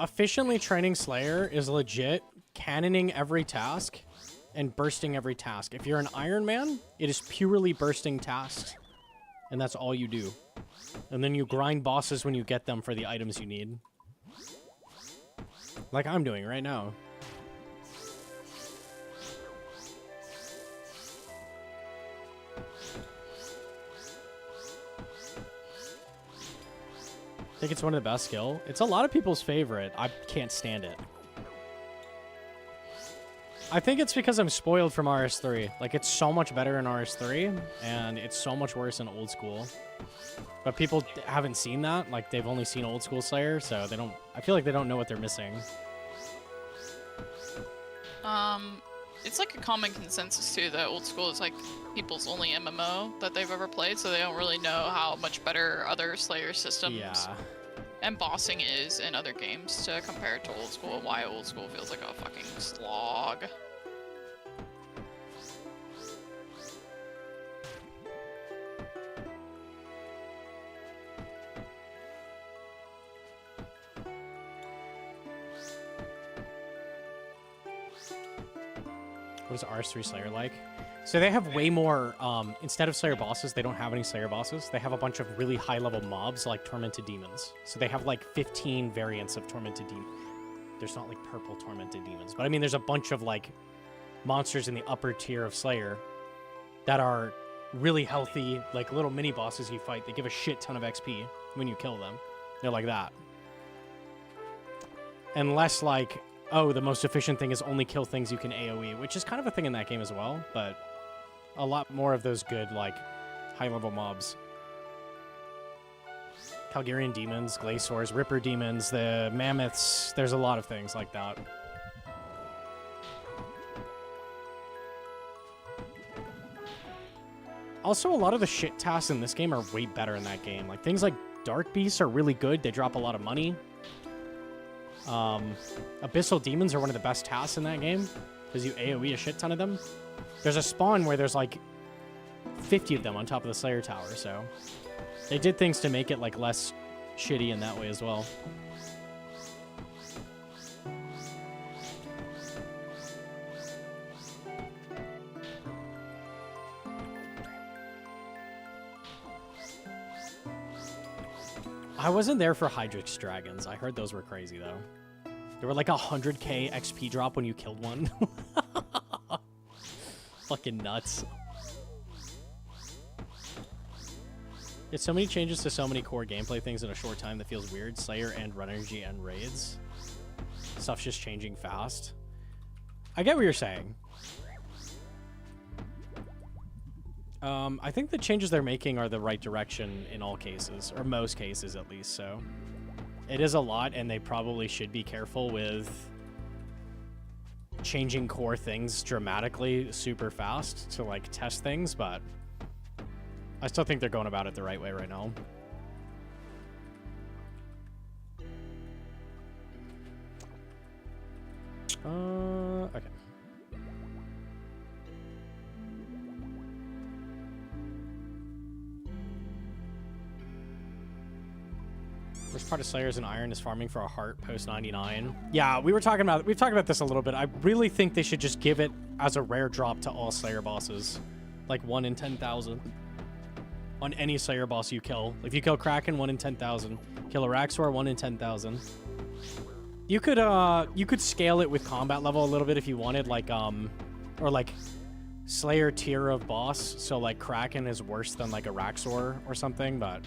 Efficiently training Slayer is legit cannoning every task and bursting every task. If you're an Iron Man, it is purely bursting tasks, and that's all you do. And then you grind bosses when you get them for the items you need. Like I'm doing right now. I think it's one of the best skill. It's a lot of people's favorite. I can't stand it. I think it's because I'm spoiled from RS3. Like, it's so much better in RS3, and it's so much worse in old school. But people haven't seen that. Like, they've only seen old school Slayer, so they don't... I feel like they don't know what they're missing. It's like a common consensus, too, that old school is, like, people's only MMO that they've ever played, so they don't really know how much better other Slayer systems and bossing is in other games to compare it to old school, and why old school feels like a fucking slog. What is RS3 Slayer like? So they have way more, instead of Slayer bosses, they don't have any Slayer bosses. They have a bunch of really high-level mobs like Tormented Demons. So they have like 15 variants of Tormented Demons. There's not like purple Tormented Demons, but I mean there's a bunch of like monsters in the upper tier of Slayer that are really healthy, like little mini bosses you fight. They give a shit ton of XP when you kill them. They're like that. And less like, oh, the most efficient thing is only kill things you can AoE, which is kind of a thing in that game as well, but a lot more of those good, like, high-level mobs. Calgarian demons, Glaciors, Ripper demons, the mammoths, there's a lot of things like that. Also, a lot of the shit tasks in this game are way better in that game. Like, things like Dark Beasts are really good, they drop a lot of money. Abyssal demons are one of the best tasks in that game because you AoE a shit ton of them. There's a spawn where there's like 50 of them on top of the Slayer tower, so they did things to make it like less shitty in that way as well. I wasn't there for Hydrix Dragons. I heard those were crazy, though. There were like 100k XP drop when you killed one. Fucking nuts. It's so many changes to so many core gameplay things in a short time that feels weird. Slayer and Run Energy and Raids. Stuff's just changing fast. I get what you're saying. I think the changes they're making are the right direction in all cases, or most cases at least, so. It is a lot, and they probably should be careful with changing core things dramatically super fast to, like, test things, but I still think they're going about it the right way right now. Okay. Worst part of Slayers and Iron is farming for a heart post 99. Yeah, we've talked about this a little bit. I really think they should just give it as a rare drop to all Slayer bosses. Like 1 in 10,000. On any Slayer boss you kill. If you kill Kraken, 1 in 10,000. Kill ARAXXOR, 1 in 10,000. You could scale it with combat level a little bit if you wanted, like, or like Slayer tier of boss. So like Kraken is worse than like ARAXXOR or something, but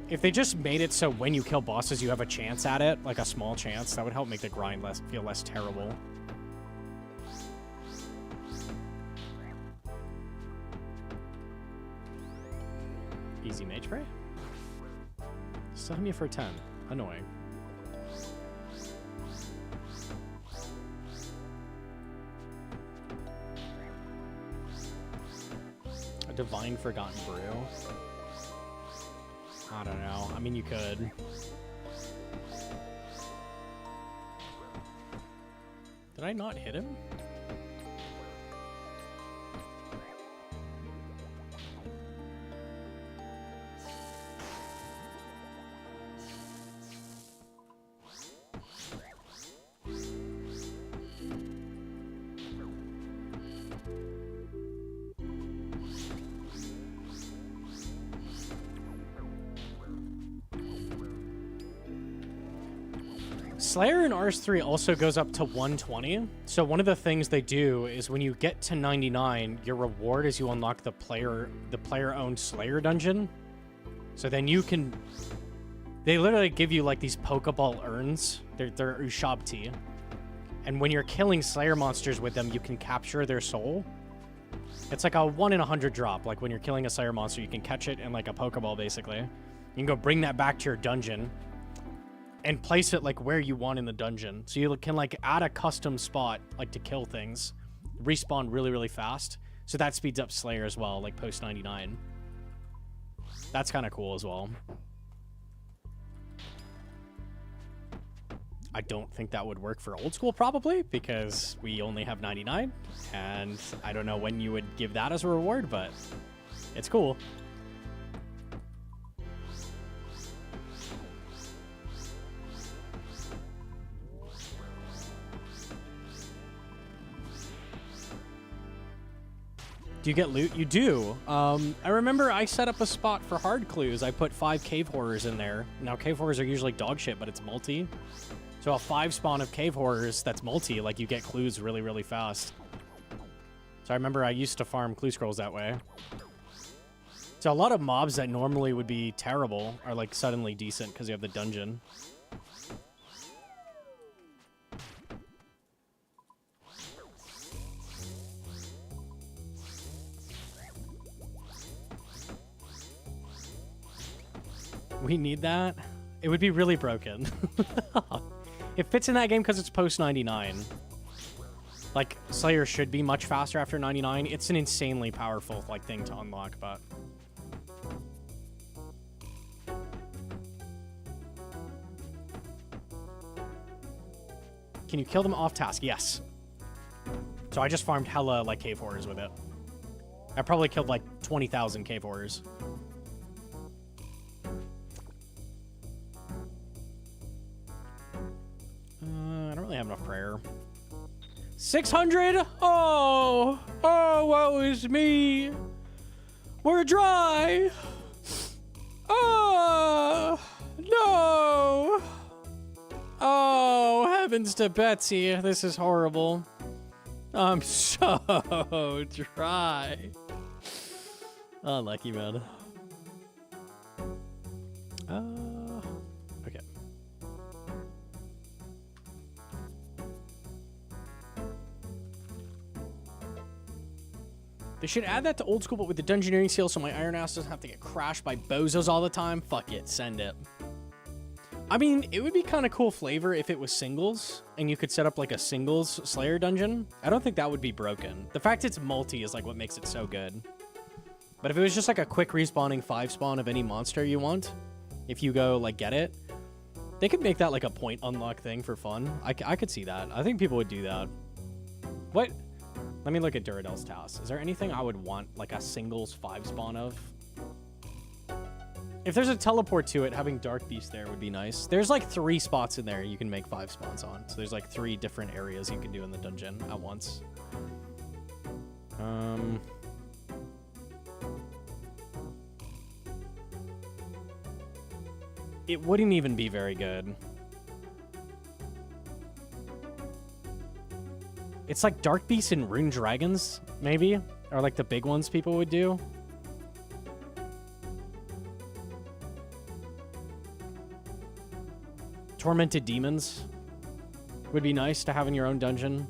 if they just made it so when you kill bosses you have a chance at it, like a small chance, that would help make the grind feel less terrible. Easy mage spray? Still hit me for 10. Annoying. A divine forgotten brew. I don't know. I mean, you could. Did I not hit him? Slayer in RS3 also goes up to 120. So one of the things they do is when you get to 99, your reward is you unlock the player-owned Slayer dungeon. So then you can... They literally give you like these Pokeball urns. They're Ushabti. And when you're killing Slayer monsters with them, you can capture their soul. It's like a 1 in 100 drop. Like when you're killing a Slayer monster, you can catch it in like a Pokeball, basically. You can go bring that back to your dungeon and place it like where you want in the dungeon. So you can like add a custom spot like to kill things, respawn really, really fast. So that speeds up Slayer as well, like post 99. That's kind of cool as well. I don't think that would work for old school probably because we only have 99 and I don't know when you would give that as a reward, but it's cool. Do you get loot? You do. I remember I set up a spot for hard clues. I put 5 cave horrors in there. Now, cave horrors are usually dog shit, but it's multi. So a 5 spawn of cave horrors that's multi, like you get clues really, really fast. So I remember I used to farm clue scrolls that way. So a lot of mobs that normally would be terrible are like suddenly decent because you have the dungeon. We need that. It would be really broken. It fits in that game because it's post 99. Like, Slayer should be much faster after 99. It's an insanely powerful like thing to unlock, but... Can you kill them off task? Yes. So I just farmed hella like cave horrors with it. I probably killed like 20,000 cave horrors. I don't really have enough prayer. 600? Oh, woe is me. We're dry. Oh, no. Oh, heavens to Betsy. This is horrible. I'm so dry. Oh, lucky man. Okay. They should add that to old school, but with the dungeoneering seal, so my iron ass doesn't have to get crashed by bozos all the time. Fuck it, send it. I mean, it would be kind of cool flavor if it was singles, and you could set up like a singles Slayer dungeon. I don't think that would be broken. The fact it's multi is like what makes it so good. But if it was just like a quick respawning 5 spawn of any monster you want, if you go like get it, they could make that like a point unlock thing for fun. I could see that. I think people would do that. What? Let me look at Duradel's task. Is there anything I would want like a singles 5 spawn of? If there's a teleport to it, having Dark Beast there would be nice. There's like 3 spots in there you can make 5 spawns on. So there's like 3 different areas you can do in the dungeon at once. It wouldn't even be very good. It's like Dark Beasts and Rune Dragons, maybe? Or like the big ones people would do. Tormented Demons would be nice to have in your own dungeon.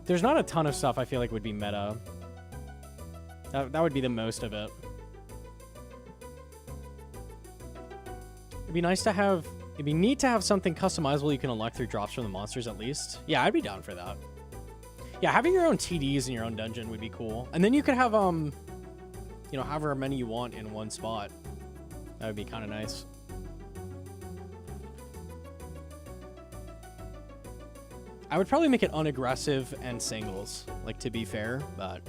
There's not a ton of stuff I feel like would be meta. That would be the most of it. It'd be nice to have... It'd be neat to have something customizable you can unlock through drops from the monsters at least. Yeah, I'd be down for that. Yeah, having your own TDs in your own dungeon would be cool. And then you could have, you know, however many you want in one spot. That would be kind of nice. I would probably make it unaggressive and singles, like, to be fair, but...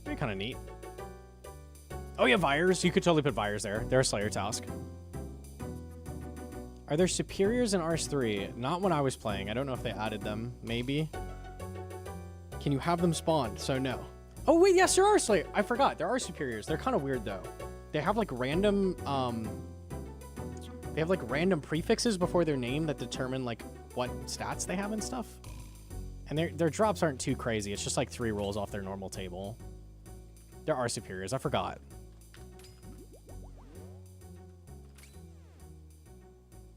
It'd be kind of neat. Oh, yeah, Vires. You could totally put Vires there. They're a Slayer task. Are there superiors in RS3? Not when I was playing. I don't know if they added them. Maybe. Can you have them spawn? So, no. Oh, wait, yes, there are Slayer. I forgot. There are superiors. They're kind of weird, though. They have, like, random, They have, like, random prefixes before their name that determine, like, what stats they have and stuff. And their drops aren't too crazy. It's just, like, 3 rolls off their normal table. There are superiors. I forgot.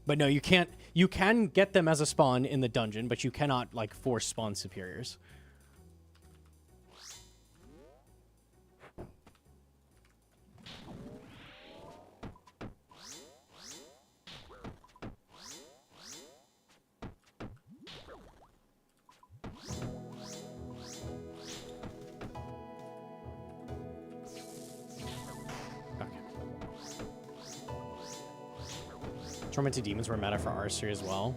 But no, you can't. You can get them as a spawn in the dungeon, but you cannot, like, force spawn superiors. Tormented Demons were meta for R3 as well.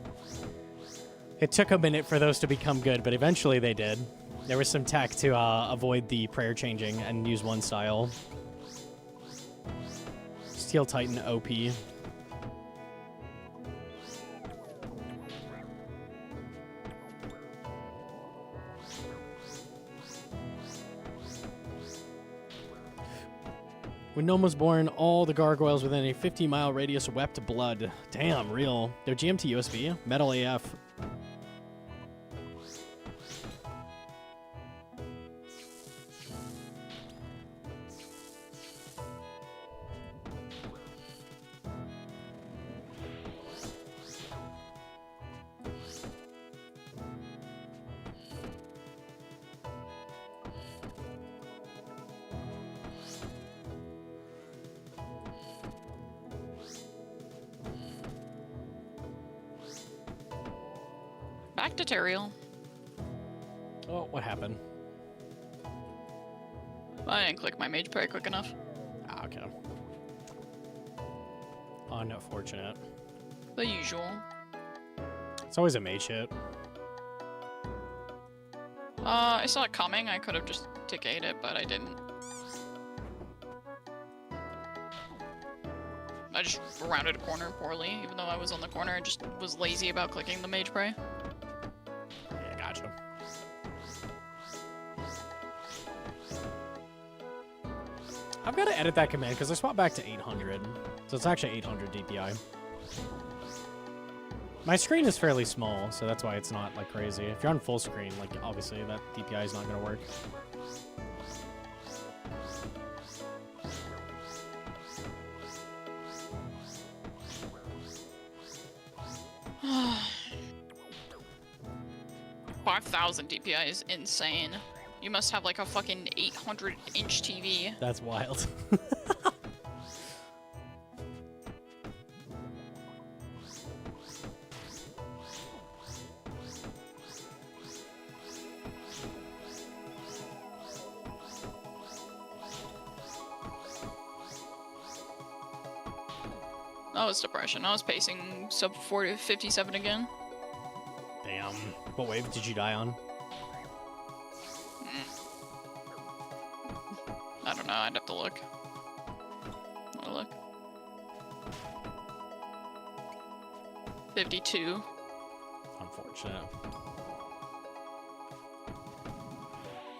It took a minute for those to become good, but eventually they did. There was some tech to avoid the prayer changing and use one style. Steel Titan OP. When Gnome was born, all the gargoyles within a 50-mile radius wept blood. Damn, real. They're GMT USB. Metal AF. Back to Teriel. Oh, what happened? I didn't click my mage prayer quick enough. Ah, okay. Unfortunate. The usual. It's always a mage hit. I saw it coming. I could have just ticked it, but I didn't. I just rounded a corner poorly, even though I was on the corner. I just was lazy about clicking the mage pray. Yeah, gotcha. I've got to edit that command because I swapped back to 800. So it's actually 800 DPI. My screen is fairly small, so that's why it's not like crazy. If you're on full screen, like obviously that DPI is not going to work. $5,000 DPI is insane. You must have like a fucking 800-inch TV. That's wild. That was depression. I was pacing sub 40 57 again. Damn. What wave did you die on? I don't know. I'd have to look. I'll look. 52. Unfortunate.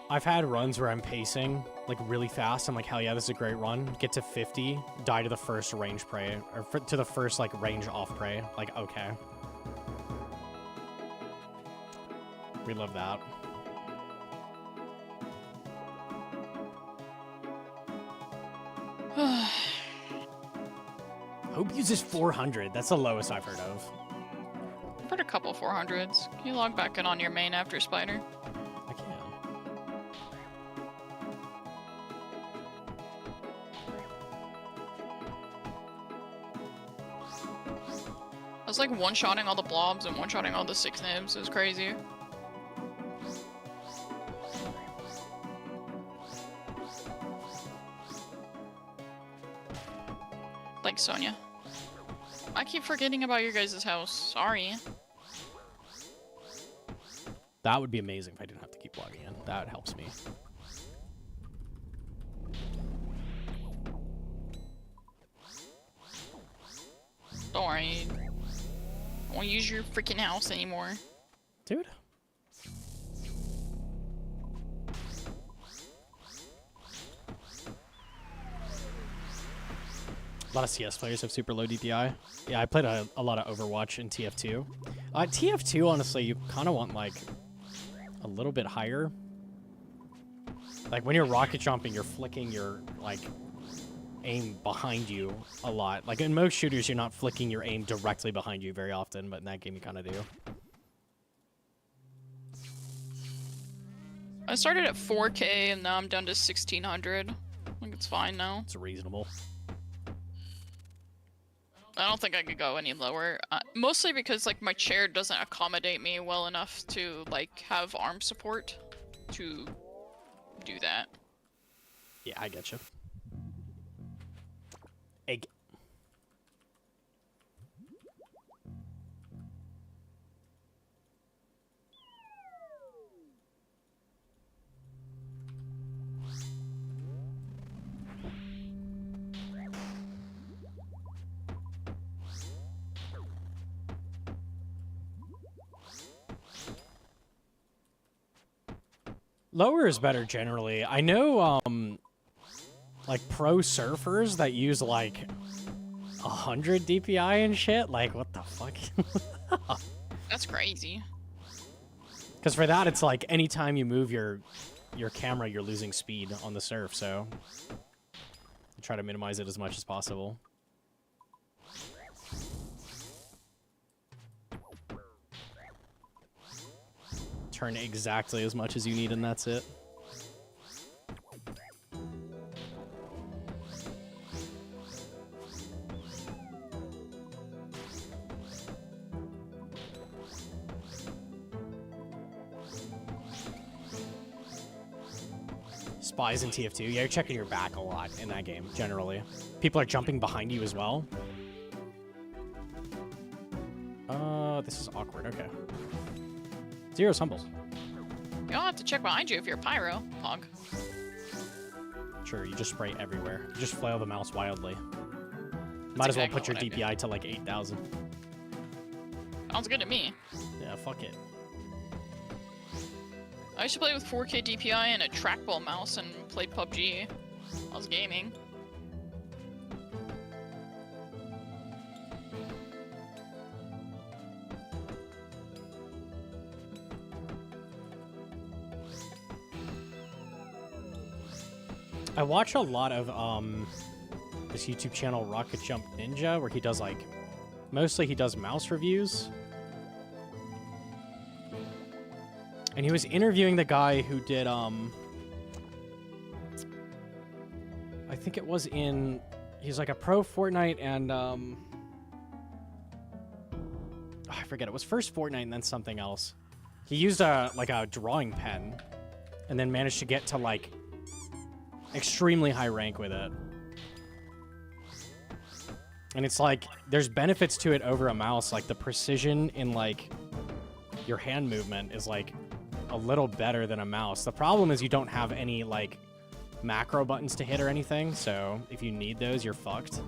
I've had runs where I'm pacing like really fast. I'm like, hell yeah, this is a great run. Get to 50, die to the first range prey, or to the first like range off prey. Like, okay. We love that. Hope uses 400. That's the lowest I've heard of. I've heard a couple 400s. Can you log back in on your main after Spider? I can. I was like one-shotting all the blobs and one-shotting all the 6 nibs. It was crazy. Like Sonia. I keep forgetting about your guys' house. Sorry. That would be amazing if I didn't have to keep logging in. That helps me. Don't worry. I won't use your freaking house anymore. Dude. A lot of CS players have super low DPI. Yeah, I played a lot of Overwatch in TF2. TF2, honestly, you kind of want, like, a little bit higher. Like, when you're rocket jumping, you're flicking your, like, aim behind you a lot. Like, in most shooters, you're not flicking your aim directly behind you very often, but in that game, you kind of do. I started at 4K and now I'm down to 1600. I think it's fine now. It's reasonable. I don't think I could go any lower. Mostly because like my chair doesn't accommodate me well enough to like have arm support to do that. Yeah, I get you. Egg. Lower is better generally. I know, like pro surfers that use like 100 DPI and shit. Like, what the fuck? That's crazy. Because for that, it's like anytime you move your camera, you're losing speed on the surf. So try to minimize it as much as possible. Turn exactly as much as you need, and that's it. Spies in TF2. Yeah, you're checking your back a lot in that game, generally. People are jumping behind you as well. This is awkward. Okay. Zero's humble. You don't have to check behind you if you're a pyro, punk. Sure, you just spray everywhere. You just flail the mouse wildly. Might as well put your DPI to like 8,000. Sounds good to me. Yeah, fuck it. I used to play with 4K DPI and a trackball mouse and played PUBG. I was gaming. I watch a lot of this YouTube channel Rocket Jump Ninja where he does like mostly he does mouse reviews. And he was interviewing the guy who did I think it was in he's like a pro Fortnite and I forget, it was first Fortnite and then something else. He used a like a drawing pen and then managed to get to like extremely high rank with it. And it's like, there's benefits to it over a mouse. Like, the precision in, like, your hand movement is, like, a little better than a mouse. The problem is you don't have any, like, macro buttons to hit or anything. So if you need those, you're fucked.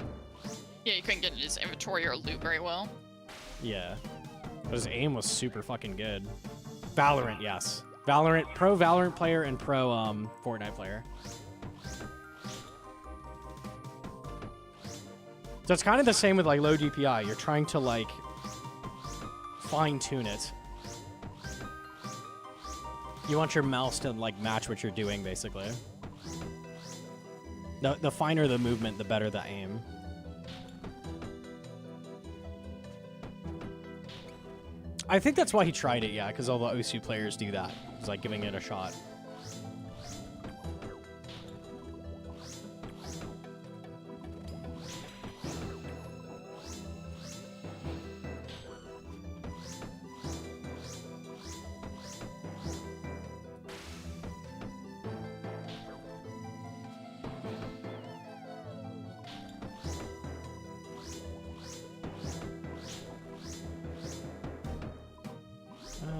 Yeah, you couldn't get in his inventory or loot very well. Yeah. But his aim was super fucking good. Valorant, yes. Valorant, pro Valorant player and pro Fortnite player. So it's kind of the same with like low DPI. You're trying to like fine tune it. You want your mouse to like match what you're doing basically. The finer the movement, the better the aim. I think that's why he tried it, yeah, because all the OSU players do that. It's like giving it a shot.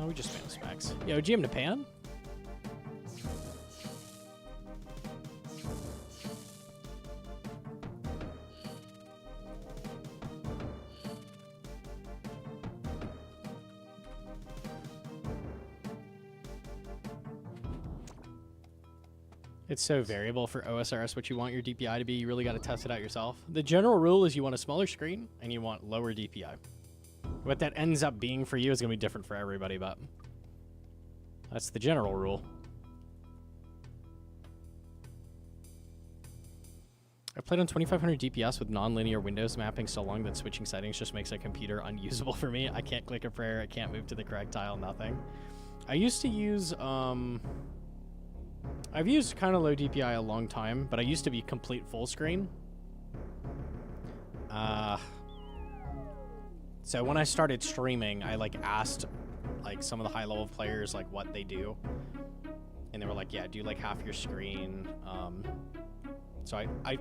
We just spam specs. Yo, GM to pan? It's so variable for OSRS what you want your DPI to be. You really got to test it out yourself. The general rule is you want a smaller screen and you want lower DPI. What that ends up being for you is going to be different for everybody, but that's the general rule. I've played on 2500 DPS with non-linear Windows mapping so long that switching settings just makes a computer unusable for me. I can't click a prayer, I can't move to the correct tile, nothing. I used to use, I've used kind of low DPI a long time, but I used to be complete full screen. So when I started streaming, I like asked like some of the high level players like what they do. And they were like, yeah, do like half your screen. So I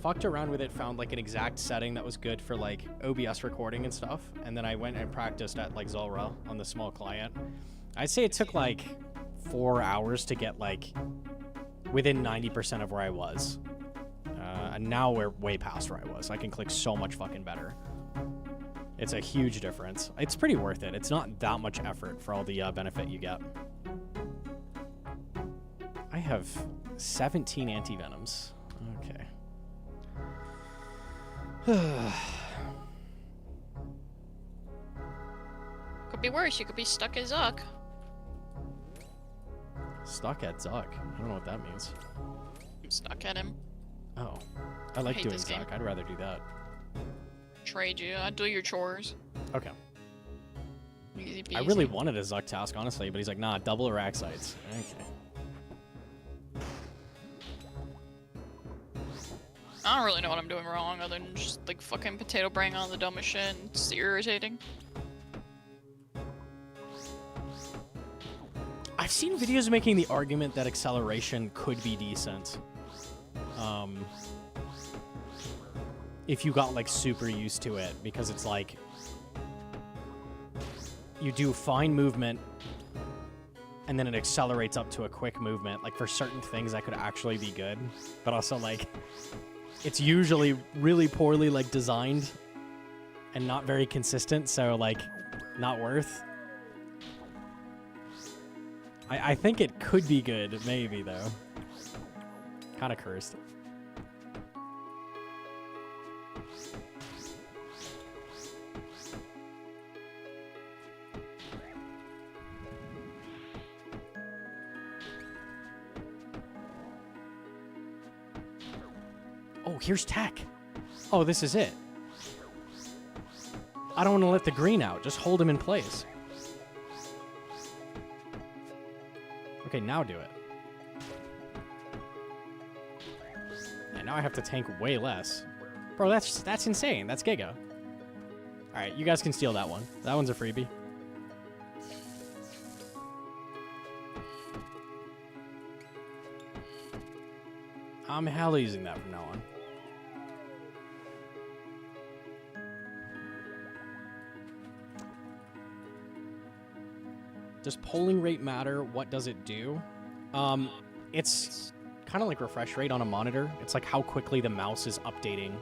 fucked around with it, found like an exact setting that was good for like OBS recording and stuff. And then I went and practiced at like Zulrah on the small client. I'd say it took like 4 hours to get like within 90% of where I was. And now we're way past where I was. I can click so much fucking better. It's a huge difference. It's pretty worth it. It's not that much effort for all the benefit you get. I have 17 anti-venoms. Okay. Could be worse. You could be stuck as Zuck. Stuck at Zuck? I don't know what that means. I'm stuck at him. Oh. I like hate doing this game. Zuck. I'd rather do that. Trade you. I'd do your chores. Okay. Easy peasy. I really wanted a Zuck task, honestly, but he's like, nah, double ARAXXORs. Okay. I don't really know what I'm doing wrong other than just like fucking potato brain on the dumbest shit. And it's irritating. I've seen videos making the argument that acceleration could be decent. If you got like super used to it, because it's like you do fine movement and then it accelerates up to a quick movement. Like for certain things that could actually be good, but also like it's usually really poorly like designed and not very consistent, so like not worth. I think it could be good, maybe though. Kind of cursed. Oh, here's tech. Oh, this is it. I don't want to let the green out. Just hold him in place. Okay, now do it. And now I have to tank way less. Bro, that's insane. That's Giga. Alright, you guys can steal that one. That one's a freebie. I'm hella using that from now on. Does polling rate matter? What does it do? It's kind of like refresh rate on a monitor. It's like how quickly the mouse is updating.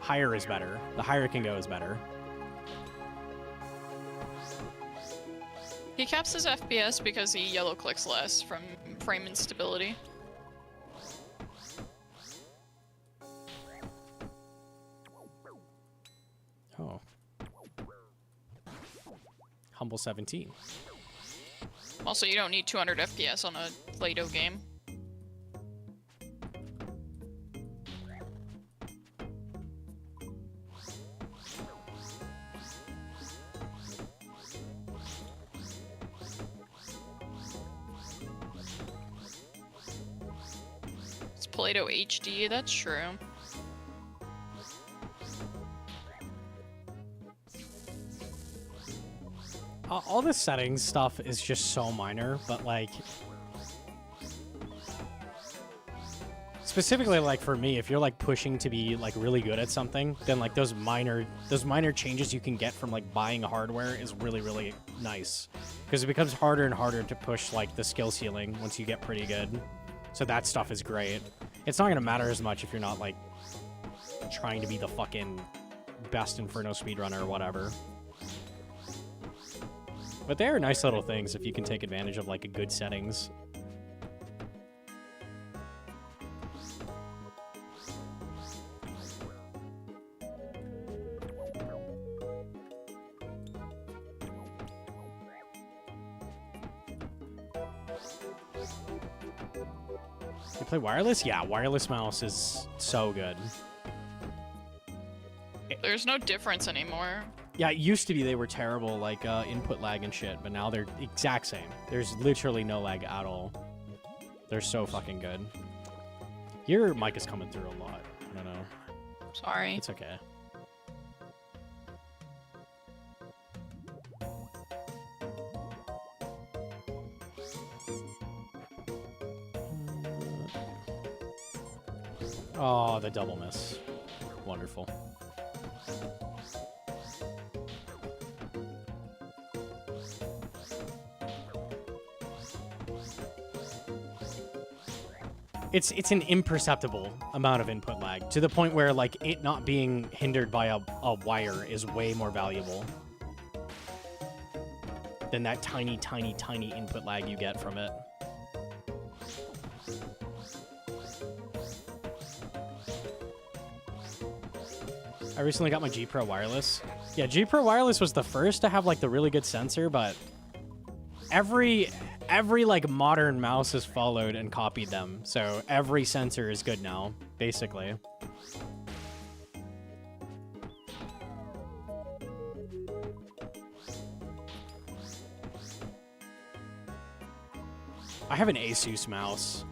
Higher is better. The higher it can go is better. He caps his FPS because he yellow clicks less from frame instability. Oh. Humble 17. Also, you don't need 200 FPS on a Play-Doh game. It's Play-Doh HD, that's true. All the settings stuff is just so minor, but like specifically like for me, if you're like pushing to be like really good at something, then like those minor changes you can get from like buying hardware is really nice, because it becomes harder and harder to push like the skill ceiling once you get pretty good. So that stuff is great. It's not gonna matter as much if you're not like trying to be the fucking best Inferno speedrunner or whatever. But they are nice little things if you can take advantage of like a good settings. You play wireless? Yeah, wireless mouse is so good. There's no difference anymore. Yeah, it used to be they were terrible, like input lag and shit, but now they're exact same. There's literally no lag at all. They're so fucking good. Your mic is coming through a lot. I don't know. Sorry. It's okay. Oh, the double miss. Wonderful. It's an imperceptible amount of input lag, to the point where like it not being hindered by a wire is way more valuable than that tiny input lag you get from it. I recently got my G Pro wireless. Yeah, G Pro wireless was the first to have like the really good sensor, but every like modern mouse has followed and copied them. So every sensor is good now, basically. I have an Asus mouse.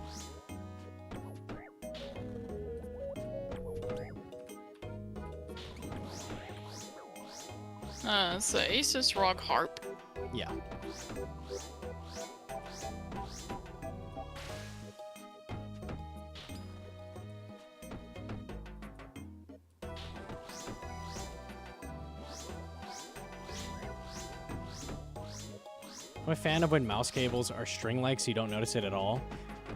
It's the Asus ROG Harp. Yeah. I'm a fan of when mouse cables are string-like so you don't notice it at all.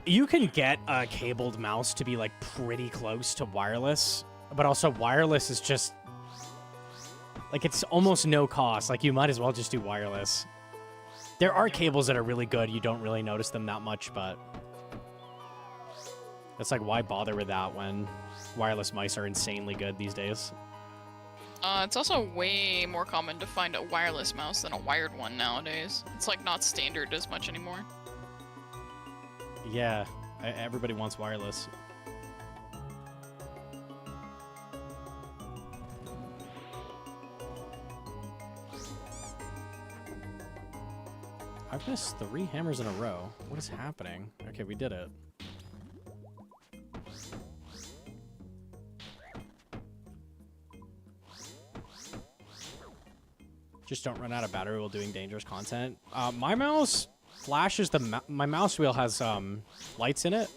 You can get a cabled mouse to be like pretty close to wireless, but also wireless is just like it's almost no cost. Like you might as well just do wireless. There are cables that are really good. You don't really notice them that much, but it's like why bother with that when wireless mice are insanely good these days? It's also way more common to find a wireless mouse than a wired one nowadays. It's like not standard as much anymore. Yeah, everybody wants wireless. I've missed 3 hammers in a row. What is happening? Okay, we did it. Just don't run out of battery while doing dangerous content. My mouse flashes my mouse wheel has lights in it,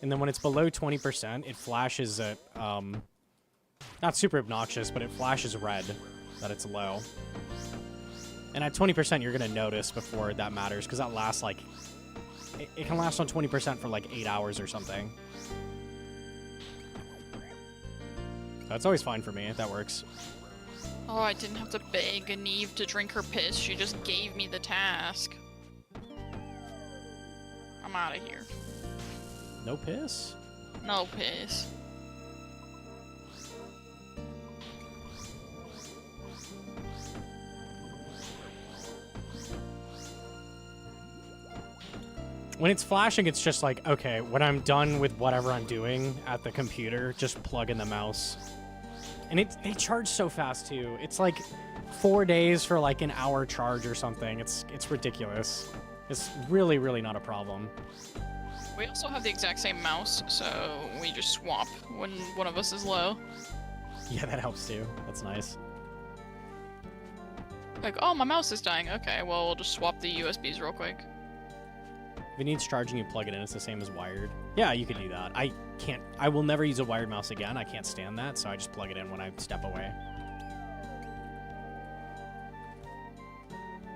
and then when it's below 20%, it flashes at not super obnoxious, but it flashes red that it's low. And at 20%, you're going to notice before that matters, because that lasts, like... It can last on 20% for, like, 8 hours or something. That's always fine for me. That works. Oh, I didn't have to beg Neve to drink her piss. She just gave me the task. I'm out of here. No piss? No piss. When it's flashing, it's just like, okay, when I'm done with whatever I'm doing at the computer, just plug in the mouse. And they charge so fast, too. It's like 4 days for like an hour charge or something. It's ridiculous. It's really, really not a problem. We also have the exact same mouse, so we just swap when one of us is low. Yeah, that helps, too. That's nice. Like, oh, my mouse is dying. Okay, well, we'll just swap the USBs real quick. If it needs charging, you plug it in. It's the same as wired. Yeah, you could do that. I will never use a wired mouse again. I can't stand that, so I just plug it in when I step away.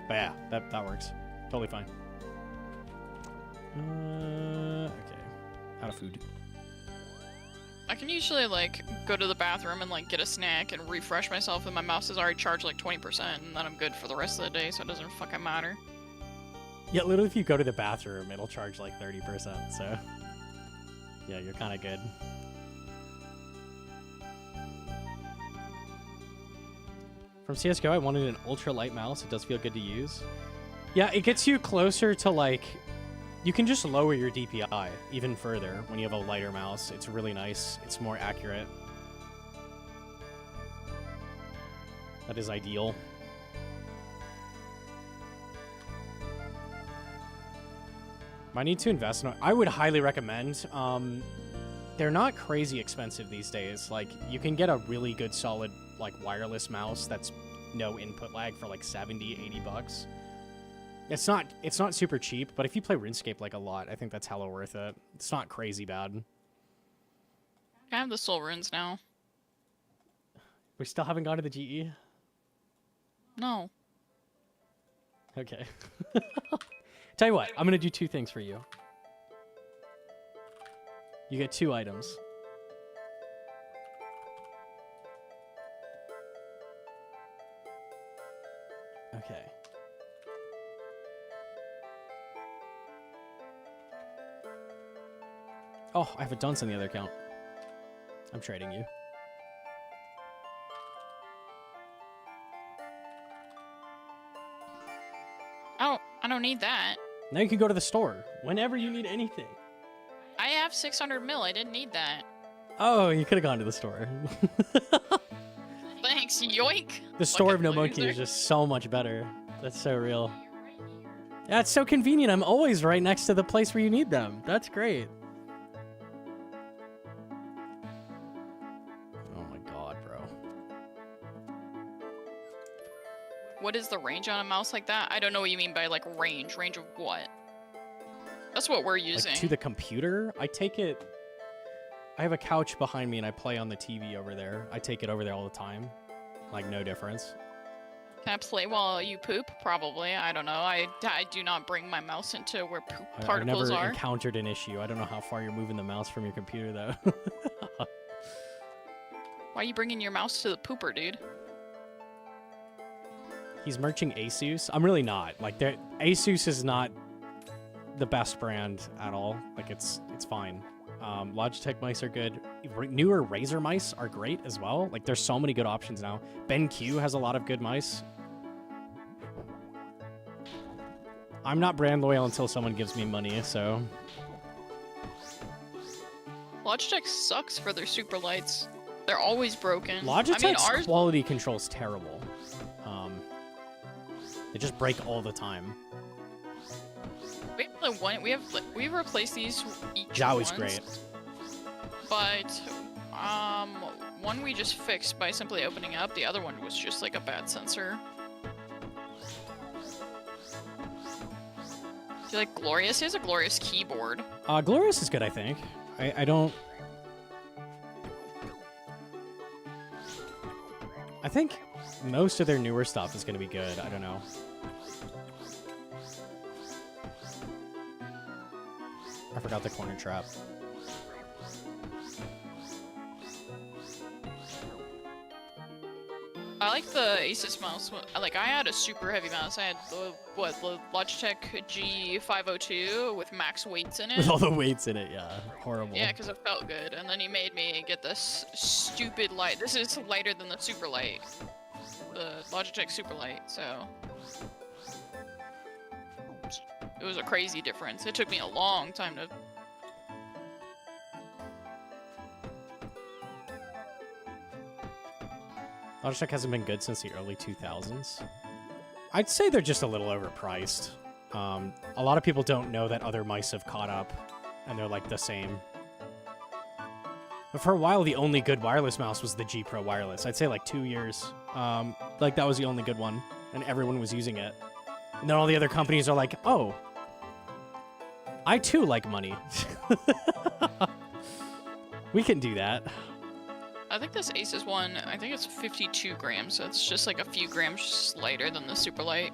But yeah, that works. Totally fine. Okay. Out of food. I can usually, like, go to the bathroom and, like, get a snack and refresh myself, and my mouse is already charged, like, 20%, and then I'm good for the rest of the day, so it doesn't fucking matter. Yeah, literally, if you go to the bathroom, it'll charge like 30%, so... Yeah, you're kind of good. From CSGO, I wanted an ultra-light mouse. It does feel good to use. Yeah, it gets you closer to, like... You can just lower your DPI even further when you have a lighter mouse. It's really nice. It's more accurate. That is ideal. I need to invest in. I would highly recommend. They're not crazy expensive these days. Like, you can get a really good, solid, like, wireless mouse that's no input lag for like 70, 80 bucks. It's not super cheap, but if you play RuneScape like a lot, I think that's hella worth it. It's not crazy bad. I have the soul runes now. We still haven't gone to the GE? No. Okay. Tell you what, I'm gonna do 2 things for you. You get 2 items. Okay. Oh, I have a dunce on the other account. I'm trading you. I don't need that. Now you can go to the store whenever you need anything. I have 600 mil. I didn't need that. Oh, you could have gone to the store. Thanks, yoink. The store of Fucking Gnomonkey loser. is just so much better. That's so real. Yeah, it's so convenient. I'm always right next to the place where you need them. That's great. Oh my god, bro. What is the range on a mouse like that? I don't know what you mean by, like, range. Range of what? That's what we're using. Like, to the computer? I take it... I have a couch behind me and I play on the TV over there. I take it over there all the time. Like, no difference. Can I play while you poop? Probably. I don't know. I do not bring my mouse into where poop I've particles never are. encountered an issue. I don't know how far you're moving the mouse from your computer, though. Why are you bringing your mouse to the pooper, dude? He's merching Asus. I'm really not. Like, Asus is not the best brand at all. Like, it's fine. Logitech mice are good. Newer Razer mice are great as well. Like, there's so many good options now. BenQ has a lot of good mice. I'm not brand loyal until someone gives me money, so... Logitech sucks for their super lights. They're always broken. Logitech's I mean, ours... quality control's terrible. They just break all the time. We have like one. We've replaced these each. Zhao is once, great. But one we just fixed by simply opening up. The other one was just like a bad sensor. Do you like Glorious? He has a Glorious keyboard. Glorious is good, I think. I don't... I think most of their newer stuff is going to be good. I don't know. I forgot the corner trap. I like the Asus mouse. Like, I had a super heavy mouse. I had the Logitech G502 with max weights in it. With all the weights in it, yeah. Horrible. Yeah, because it felt good. And then he made me get this stupid light. This is lighter than the super light. The Logitech super light, so... It was a crazy difference. It took me a long time to... Logitech hasn't been good since the early 2000s. I'd say they're just a little overpriced. A lot of people don't know that other mice have caught up, and they're like the same. But for a while, the only good wireless mouse was the G Pro Wireless. I'd say like 2 years. Like that was the only good one, and everyone was using it. And then all the other companies are like, oh, I too like money. We can do that. I think this Asus one, I think it's 52 grams, so it's just like a few grams lighter than the super light.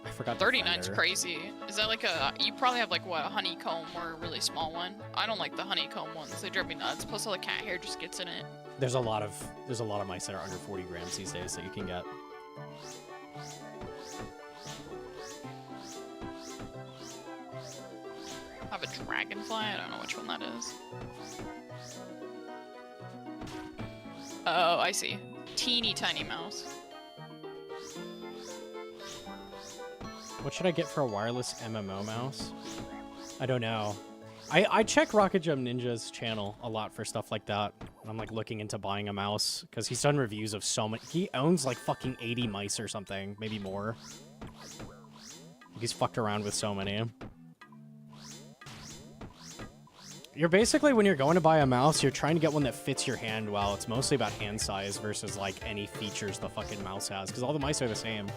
I forgot. 39's crazy. Is that like a, you probably have like what, a honeycomb or a really small one? I don't like the honeycomb ones, they drive me nuts, plus all the cat hair just gets in it. There's a lot of mice that are under 40 grams these days that you can get. I have a dragonfly, I don't know which one that is. Oh, I see. Teeny tiny mouse. What should I get for a wireless MMO mouse? I don't know. I check Rocket Jump Ninja's channel a lot for stuff like that. And I'm like looking into buying a mouse because he's done reviews of so many. He owns like fucking 80 mice or something, maybe more. He's fucked around with so many. You're basically, when you're going to buy a mouse, you're trying to get one that fits your hand well. It's mostly about hand size versus like any features the fucking mouse has, because all the mice are the same.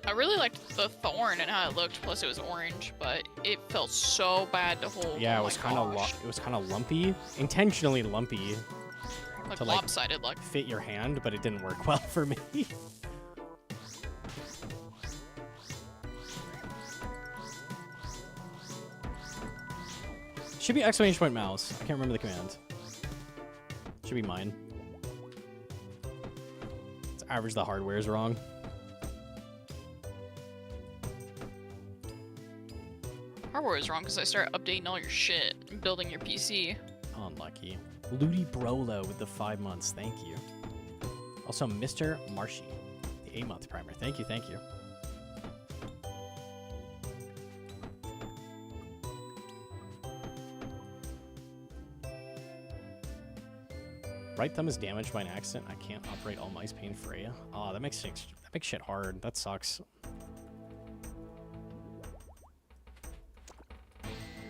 I really liked the Thorn and how it looked, plus it was orange, but it felt so bad to hold. Yeah, oh it was kind of lumpy, intentionally lumpy, like to lopsided, like fit your hand, but it didn't work well for me. Should be exclamation point mouse. I can't remember the command. Should be mine. It's average the hardware is wrong. hardware is wrong because I started updating all your shit and building your PC. Unlucky. Ludi Brolo with the 5 months. Thank you. Also, Mr. Marshy, the 8-month primer. Thank you, thank you. Right thumb is damaged by an accident. I can't operate all mice pain-free. Oh, that makes shit hard. That sucks.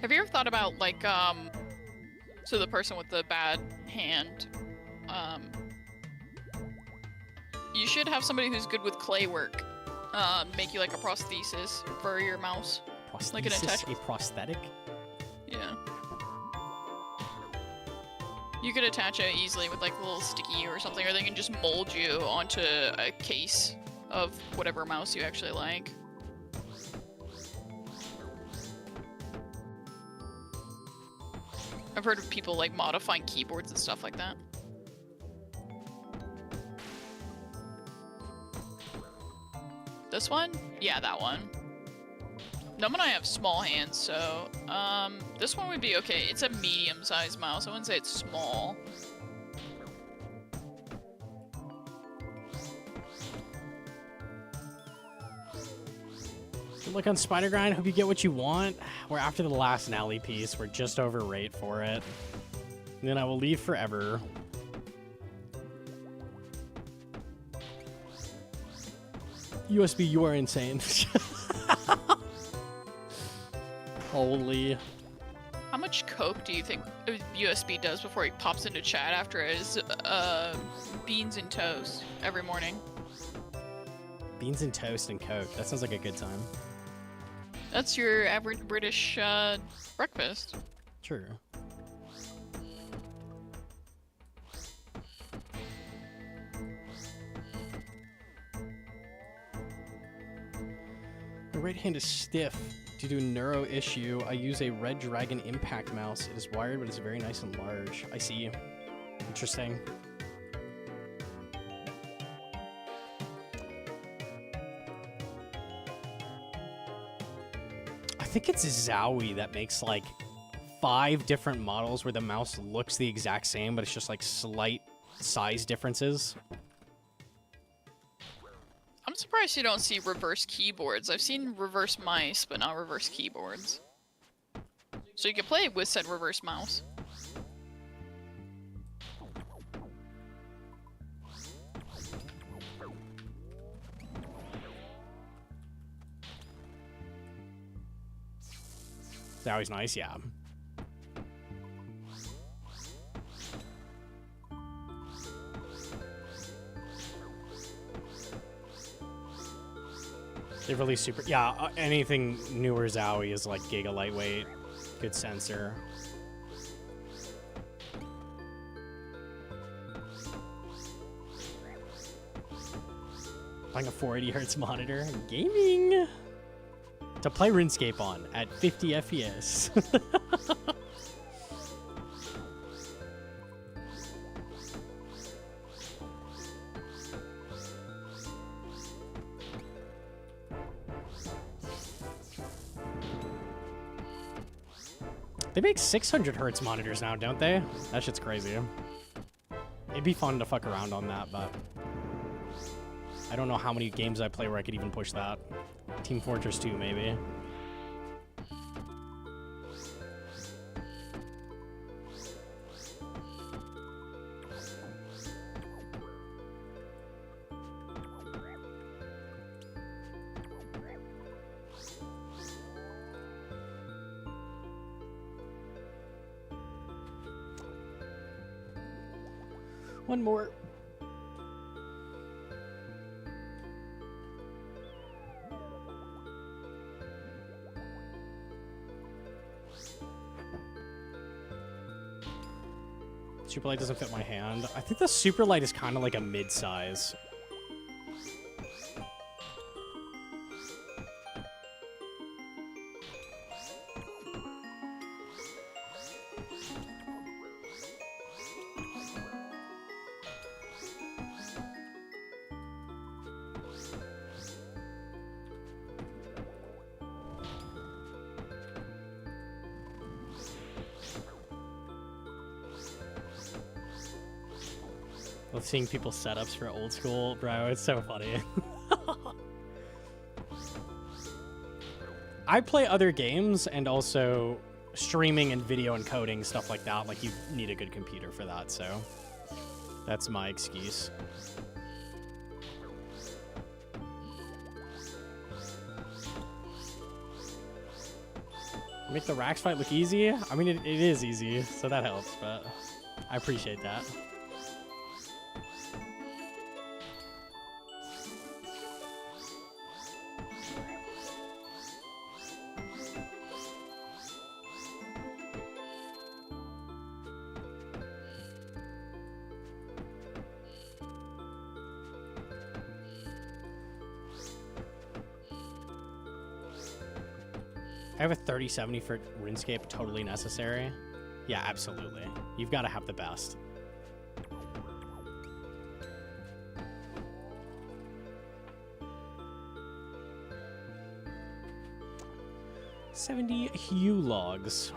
Have you ever thought about, like, so the person with the bad hand, you should have somebody who's good with clay work, make you, like, a prosthesis for your mouse. Prosthesis? Like an A prosthetic? Yeah. You could attach it easily with like a little sticky or something, or they can just mold you onto a case of whatever mouse you actually like. I've heard of people like modifying keyboards and stuff like that. This one? Yeah, that one. Gnome and I have small hands, so, this one would be okay. It's a medium-sized mouse. I wouldn't say it's small. Good luck on Spider Grind. Hope you get what you want. We're after the last Nally piece. We're just over rate for it. And then I will leave forever. USB, you are insane. Holy. How much coke do you think USB does before he pops into chat after his beans and toast every morning? Beans and toast and Coke. That sounds like a good time. That's your average British breakfast. True. The right hand is stiff. Due to a neuro issue, I use a Red Dragon Impact mouse. It is wired, but it's very nice and large. I see. Interesting. I think it's Zowie that makes like 5 different models where the mouse looks the exact same, but it's just like slight size differences. I'm surprised you don't see reverse keyboards. I've seen reverse mice, but not reverse keyboards. So you can play with said reverse mouse. Zowie's nice, yeah. They've released super... Yeah, anything newer Zowie is like giga lightweight. Good sensor. Buying a 480 hertz monitor. Gaming! To play RuneScape on at 50 FPS. They make 600 hertz monitors now, don't they? That shit's crazy. It'd be fun to fuck around on that, but I don't know how many games I play where I could even push that. Team Fortress 2, maybe. One more. Superlight doesn't fit my hand. I think the Superlight is kind of like a mid-size. Love seeing people's setups for old school, bro. It's so funny. I play other games and also streaming and video encoding, stuff like that. Like, you need a good computer for that, so that's my excuse. Make the Rax fight look easy? I mean, it is easy, so that helps, but I appreciate that. I have a 3070 for RuneScape, totally necessary. Yeah, absolutely. You've got to have the best. $70 Hue logs.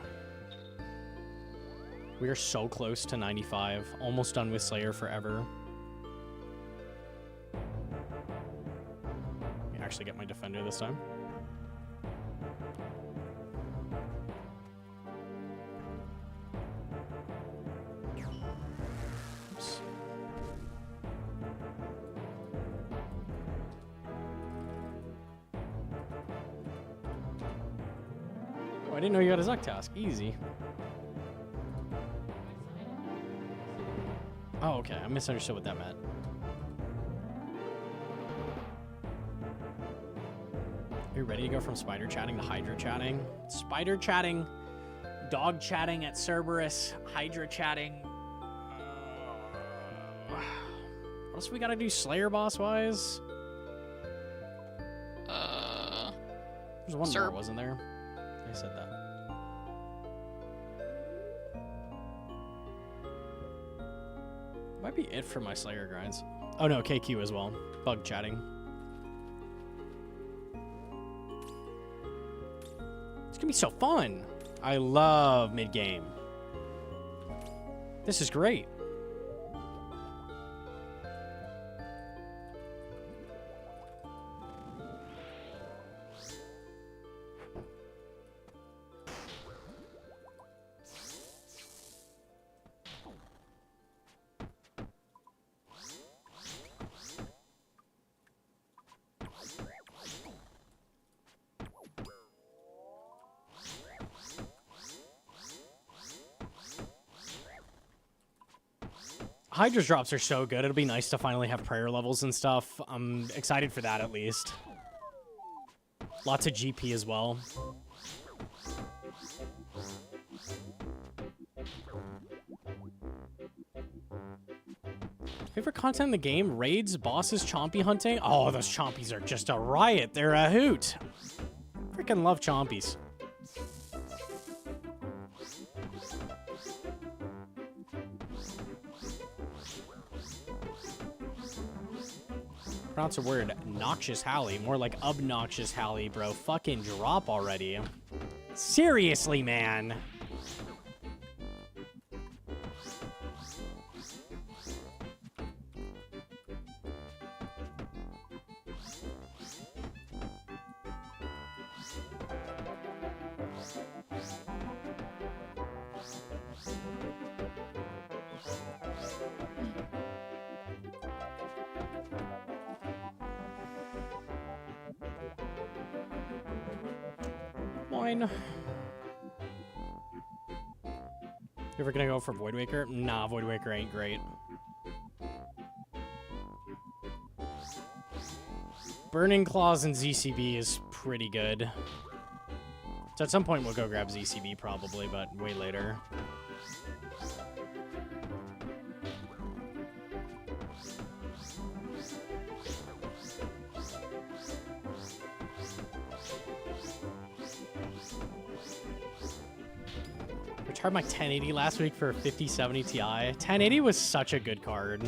We are so close to 95. Almost done with Slayer forever. Let me actually get my defender this time. I didn't know you got a Zuck task. Easy. Oh, okay. I misunderstood what that meant. Are you ready to go from spider chatting to hydra chatting? Spider chatting, dog chatting at Cerberus, hydra chatting. What else we gotta do Slayer boss-wise? Uh... There's one more, wasn't there? I said that. Might be it for my Slayer grinds. Oh no, KQ as well. Bug chatting. It's gonna be so fun. I love mid-game. This is great. Hydra's drops are so good. It'll be nice to finally have prayer levels and stuff. I'm excited for that at least. Lots of GP as well. Favorite content in the game? Raids, bosses, chompy hunting? Oh, those chompies are just a riot. They're a hoot. Freaking love chompies. Pronounce a word. Noxious Hallie. More like obnoxious Hallie, bro. Fucking drop already. Seriously, man. Mine. You ever gonna go for Void Waker? Nah, Void Waker ain't great. Burning Claws and ZCB is pretty good. So at some point we'll go grab ZCB probably, but way later. Retired my 1080 last week for a 5070 Ti. 1080 was such a good card.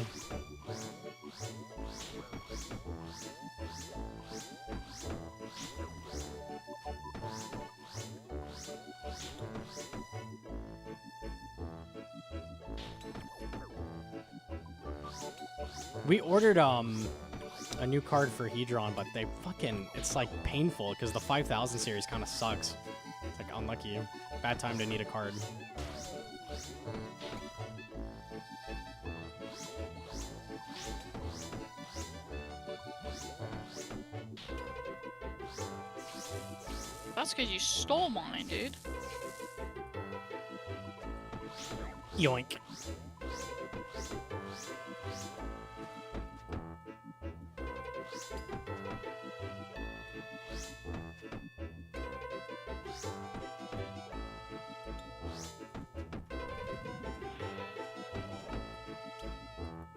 We ordered a new card for Hedron, but they fucking, it's like painful because the 5000 series kind of sucks. It's like unlucky. Bad time to need a card. That's because you stole mine, dude. Yoink.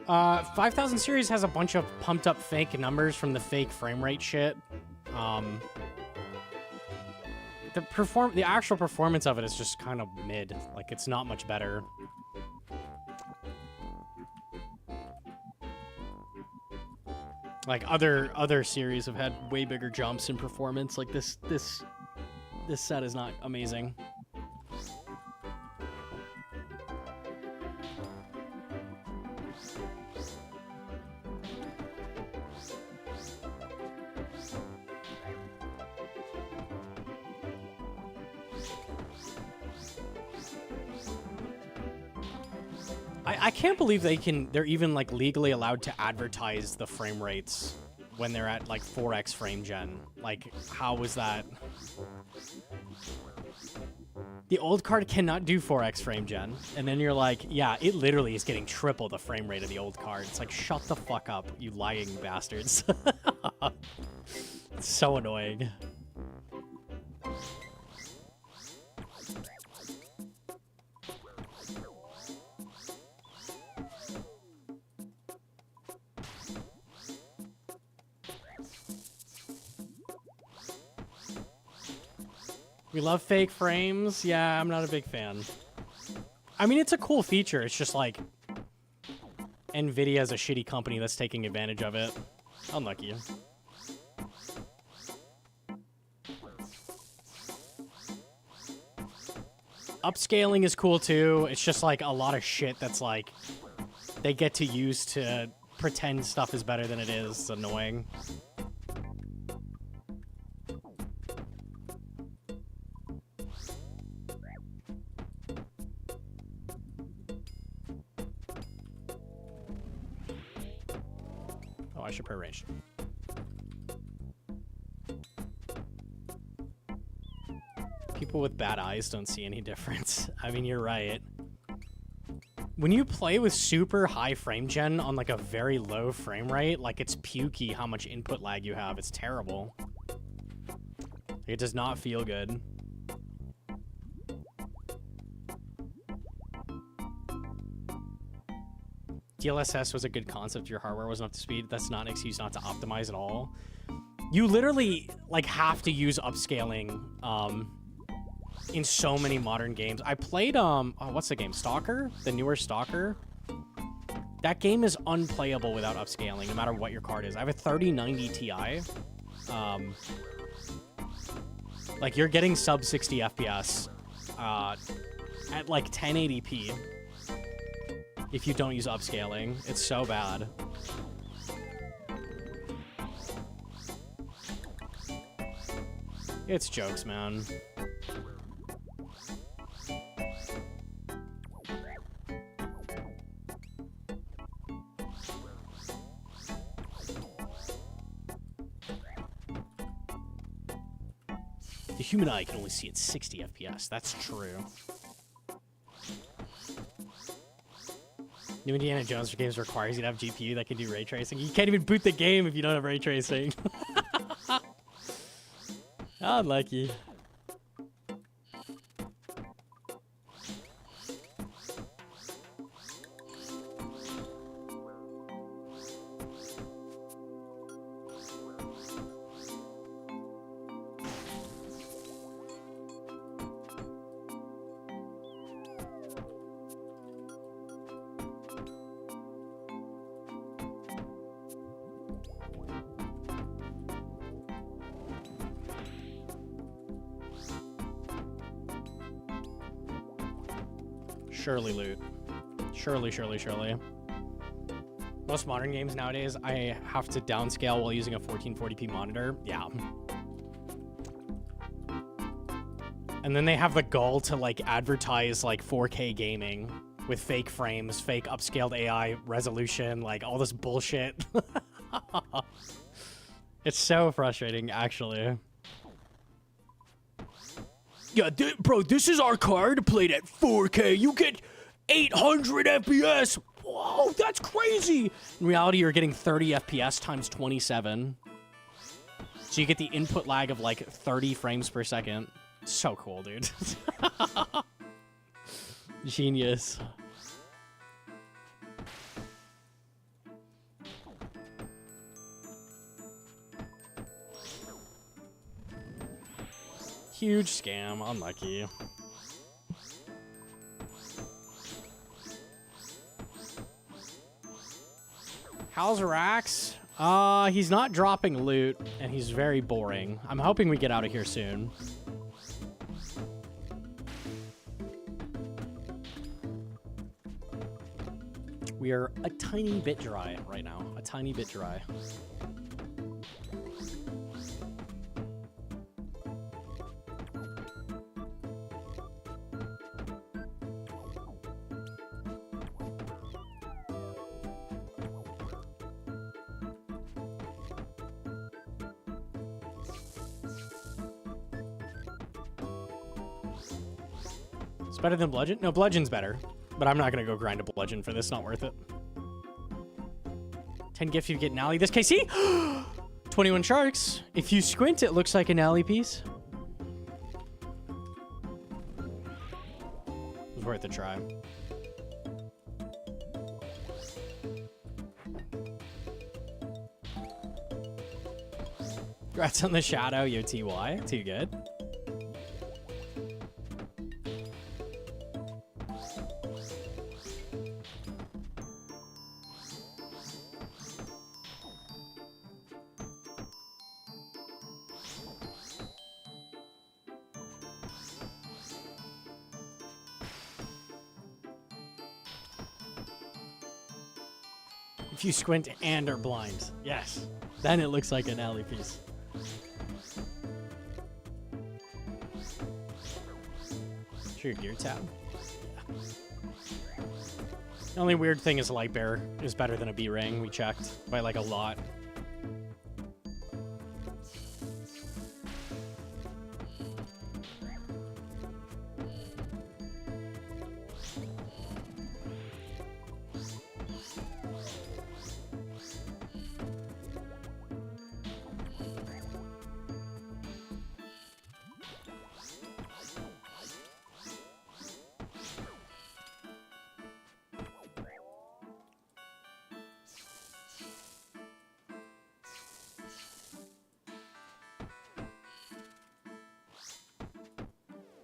Uh, 5000 series has a bunch of pumped up fake numbers from the fake frame rate shit. The actual performance of it is just kind of mid. Like, it's not much better. Like other series have had way bigger jumps in performance. Like this set is not amazing. I can't believe they're even like legally allowed to advertise the frame rates when they're at like 4x frame gen. Like, how was that? The old card cannot do 4x frame gen. And then you're like, yeah, it literally is getting triple the frame rate of the old card. It's like, shut the fuck up, you lying bastards. It's so annoying. We love fake frames. Yeah, I'm not a big fan. I mean, it's a cool feature. It's just like Nvidia's a shitty company that's taking advantage of it. Unlucky. Upscaling is cool too. It's just like a lot of shit that's like they get to use to pretend stuff is better than it is. It's annoying. Oh, I should prearrange. People with bad eyes don't see any difference. I mean, you're right. When you play with super high frame gen on like a very low frame rate, like it's pukey how much input lag you have. It's terrible. It does not feel good. DLSS was a good concept. Your hardware wasn't up to speed. That's not an excuse not to optimize at all. You literally like have to use upscaling in so many modern games. I played oh, what's the game? Stalker? The newer Stalker? That game is unplayable without upscaling, no matter what your card is. I have a 3090 Ti. Like you're getting sub 60 FPS at like 1080p. If you don't use upscaling, it's so bad. It's jokes, man. The human eye can only see at 60 FPS. That's true. New Indiana Jones games requires you to have GPU that can do ray tracing. You can't even boot the game if you don't have ray tracing. Unlucky. Surely loot. Surely, surely, surely. Most modern games nowadays, I have to downscale while using a 1440p monitor. Yeah. And then they have the gall to like advertise like 4K gaming with fake frames, fake upscaled AI resolution, like all this bullshit. It's so frustrating, actually. Yeah, bro, this is our card played at 4K. You get 800 FPS. Whoa, that's crazy. In reality, you're getting 30 FPS times 27. So you get the input lag of like 30 frames per second. So cool, dude. Genius. Huge scam. Unlucky. How's Rax? He's not dropping loot, and he's very boring. I'm hoping we get out of here soon. We are a tiny bit dry right now. A tiny bit dry. It's better than Bludgeon? No, Bludgeon's better. But I'm not going to go grind a Bludgeon for this. Not worth it. 10 gift, you get an alley. This KC? 21 sharks. If you squint, it looks like an alley piece. It was worth a try. Congrats on the shadow, yo TY. Too good. If you squint and are blind. Yes. Then it looks like an alley piece. Sure, your gear tab. Yeah. The only weird thing is Light Bearer is better than a B-Ring. We checked by like a lot.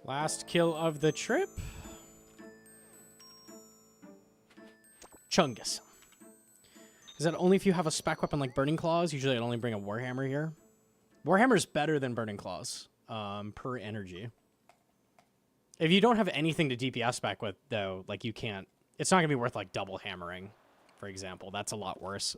Last kill of the trip. Chungus. Is that only if you have a spec weapon like Burning Claws? Usually I'd only bring a Warhammer here. Warhammer's better than Burning Claws per energy. If you don't have anything to DPS spec with, though, like you can't... It's not going to be worth like double hammering, for example. That's a lot worse.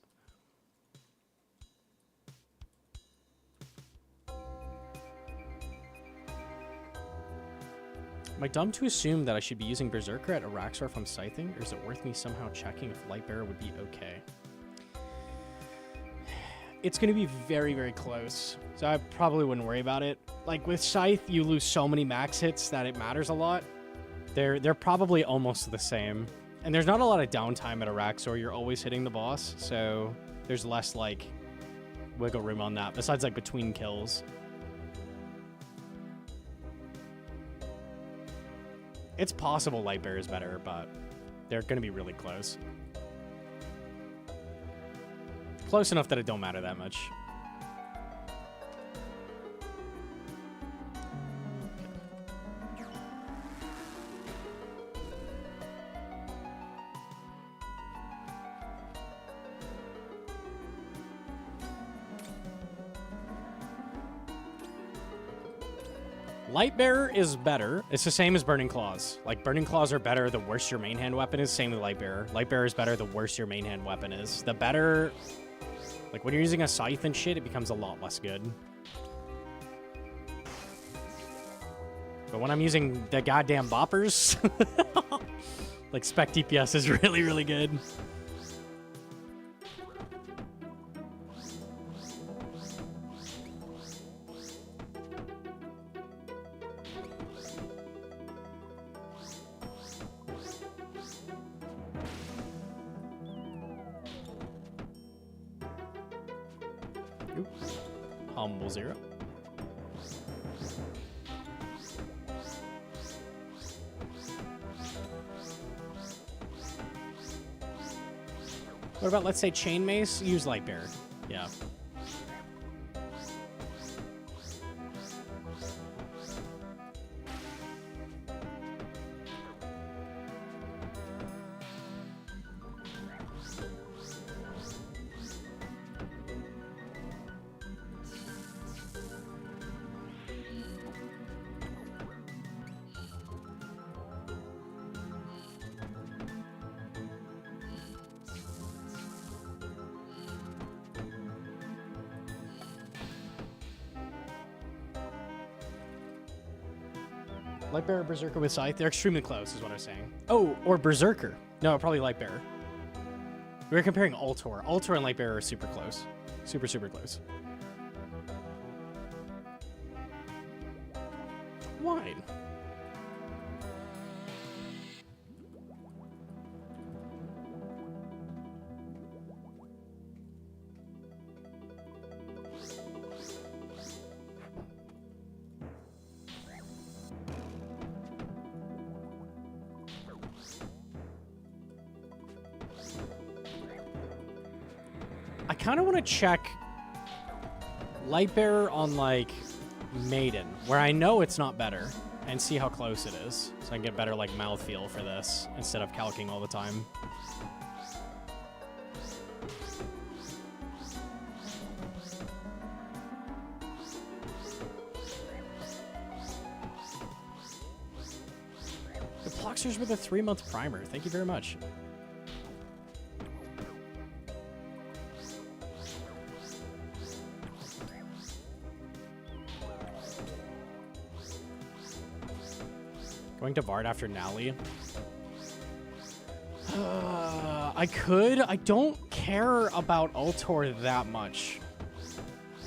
Am I dumb to assume that I should be using Berserker at ARAXXOR if I'm scything, or is it worth me somehow checking if Lightbearer would be okay? It's going to be very, very close, so I probably wouldn't worry about it. Like, with Scythe, you lose so many max hits that it matters a lot. They're probably almost the same. And there's not a lot of downtime at ARAXXOR. You're always hitting the boss, so there's less, like, wiggle room on that, besides, like, between kills. It's possible Lightbearer is better, but they're going to be really close. Close enough that it don't matter that much. Lightbearer is better. It's the same as Burning Claws. Like, Burning Claws are better the worse your main hand weapon is. Same with Lightbearer. Lightbearer is better the worse your main hand weapon is. The better... Like, when you're using a scythe and shit, it becomes a lot less good. But when I'm using the goddamn boppers... like, spec DPS is really, really good. Humble 0. What about, let's say, Chain Mace? Use Lightbearer. Yeah. Lightbearer, Berserker with Scythe. They're extremely close, is what I was saying. Oh, or Berserker. No, probably Lightbearer. We were comparing Altor. Altor and Lightbearer are super close. Super, super close. Wine. I kind of want to check Lightbearer on, like, Maiden, where I know it's not better, and see how close it is, so I can get better, like, mouthfeel for this, instead of calcing all the time. The Ploxers with a 3-month primer. Thank you very much. Going to Bard after Nally. I could. I don't care about Ultor that much,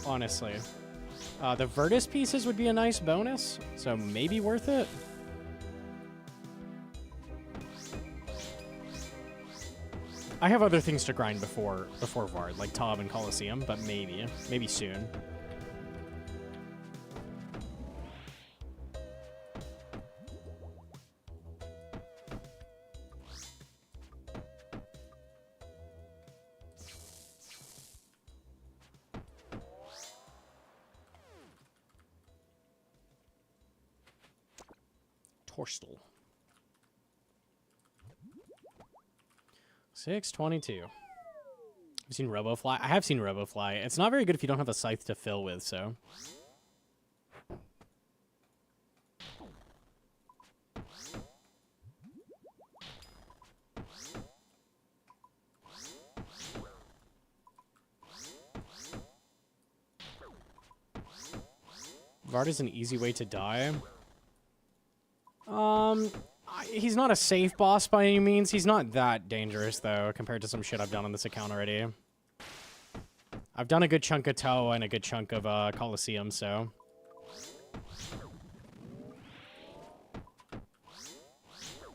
honestly. The Virtus pieces would be a nice bonus, so maybe worth it. I have other things to grind before Vard, like Tob and Coliseum, but maybe soon. Torstal. 622. Have you seen RoboFly? I have seen RoboFly. It's not very good if you don't have a scythe to fill with, so. Vard is an easy way to die. He's not a safe boss by any means. He's not that dangerous, though, compared to some shit I've done on this account already. I've done a good chunk of Toe and a good chunk of Coliseum, so.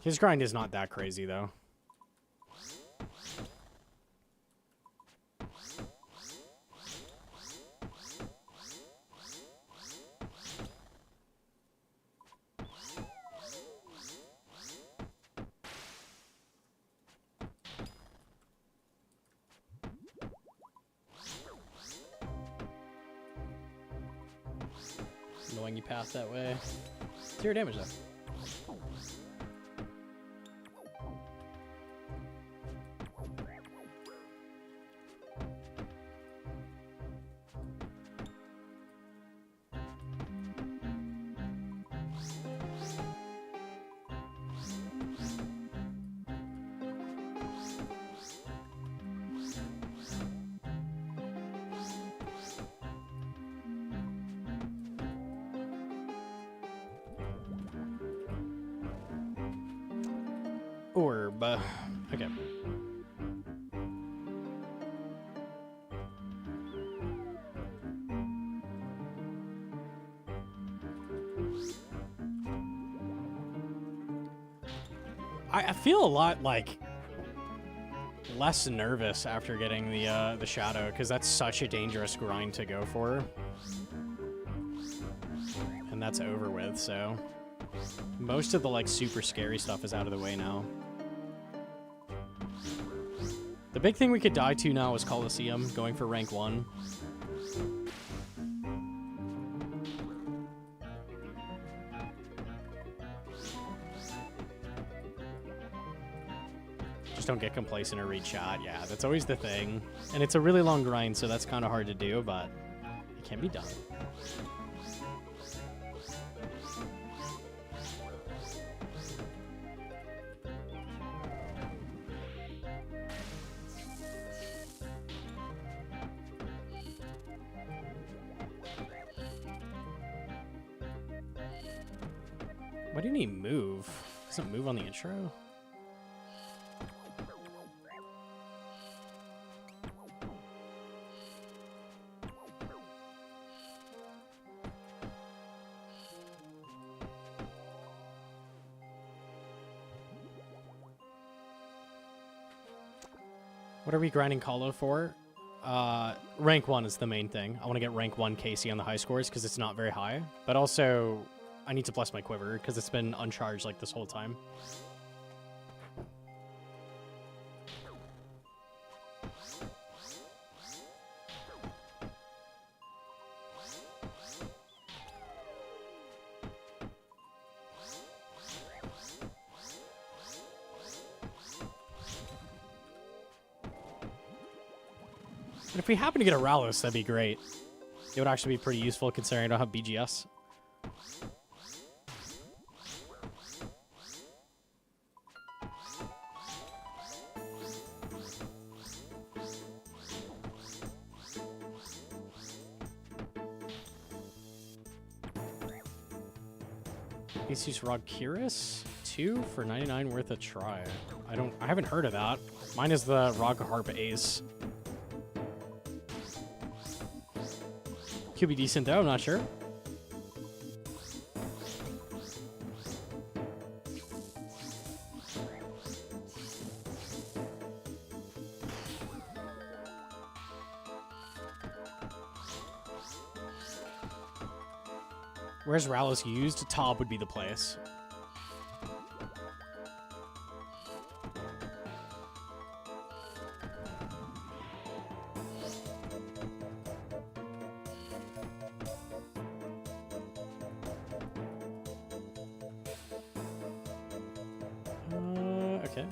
His grind is not that crazy, though. Annoying you pass that way. 0 damage, though. Orb. Okay. I feel a lot like less nervous after getting the shadow, because that's such a dangerous grind to go for, and that's over with. So most of the like super scary stuff is out of the way now. The big thing we could die to now is Coliseum, going for rank 1. Just don't get complacent or read chat. Yeah, that's always the thing. And it's a really long grind, so that's kind of hard to do, but it can be done. Why didn't he move? Doesn't move on the intro? What are we grinding Colo for? Rank 1 is the main thing. I want to get rank 1 KC on the high scores because it's not very high. But also, I need to bless my quiver because it's been uncharged like this whole time. And if we happen to get a Ralos, that'd be great. It would actually be pretty useful considering I don't have BGS. Asus ROG Curious 2 for 99 worth a try. I haven't heard of that. Mine is the ROG Harp Ace. Could be decent though, I'm not sure. Where's Rallis used? Tob would be the place. Okay.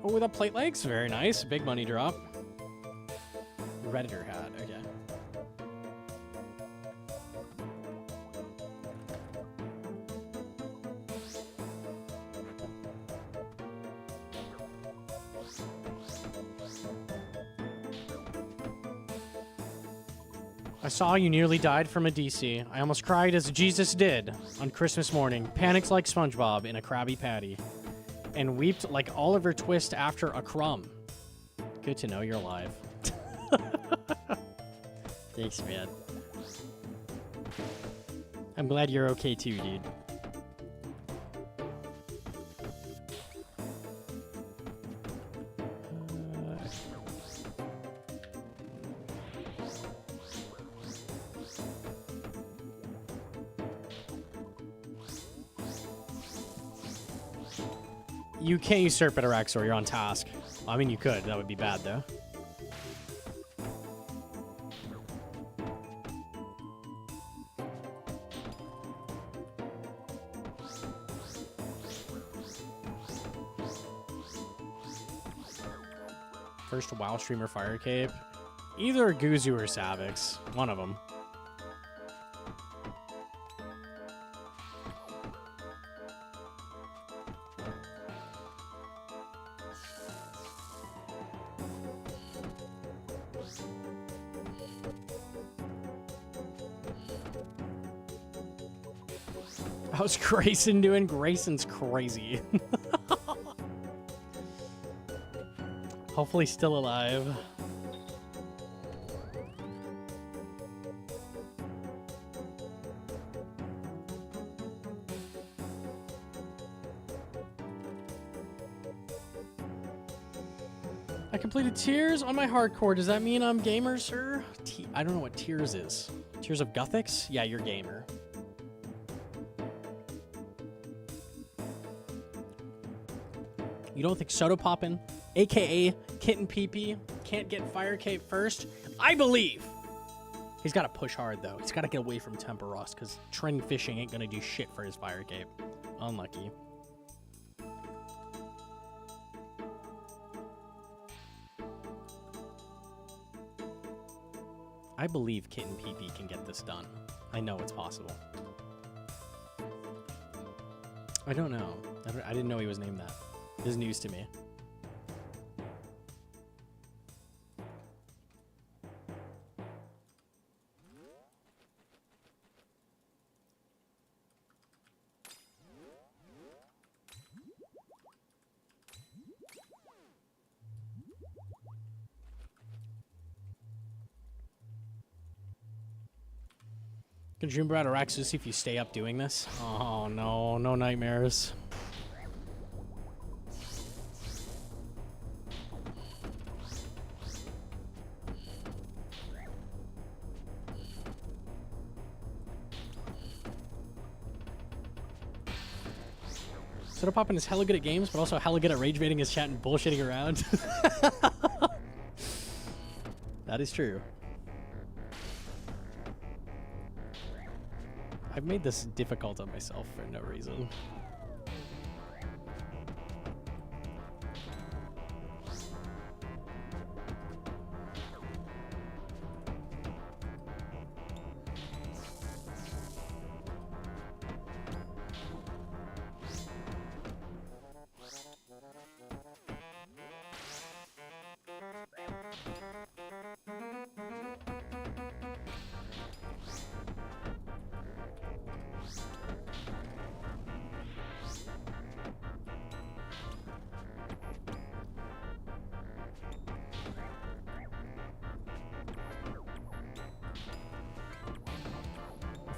Oh, the plate legs, very nice. Big money drop. Redditor hat, okay. I saw you nearly died from a DC. I almost cried as Jesus did on Christmas morning, panicked like SpongeBob in a Krabby Patty, and wept like Oliver Twist after a crumb. Good to know you're alive. Thanks, man. I'm glad you're okay too, dude. You can't usurp at ARAXXOR, you're on task. I mean, you could. That would be bad, though. First WoW streamer Fire Cape. Either Guzu or Savix. One of them. How's Grayson doing? Grayson's crazy. Hopefully still alive. I completed Tears on my hardcore. Does that mean I'm gamer, sir? I don't know what Tears is. Tears of Guthix? Yeah, you're gamer. You don't think Soda Poppin', aka Kitten PP, can't get Fire Cape first? I believe! He's got to push hard, though. He's got to get away from Temper Rust, because trending fishing ain't going to do shit for his Fire Cape. Unlucky. I believe Kitten PP can get this done. I know it's possible. I don't know. I didn't know he was named that. This is news to me. Can dream about ARAXXOR if you stay up doing this? Oh no, no nightmares. Soda Poppin' is hella good at games, but also hella good at rage baiting his chat and bullshitting around. That is true. I've made this difficult on myself for no reason.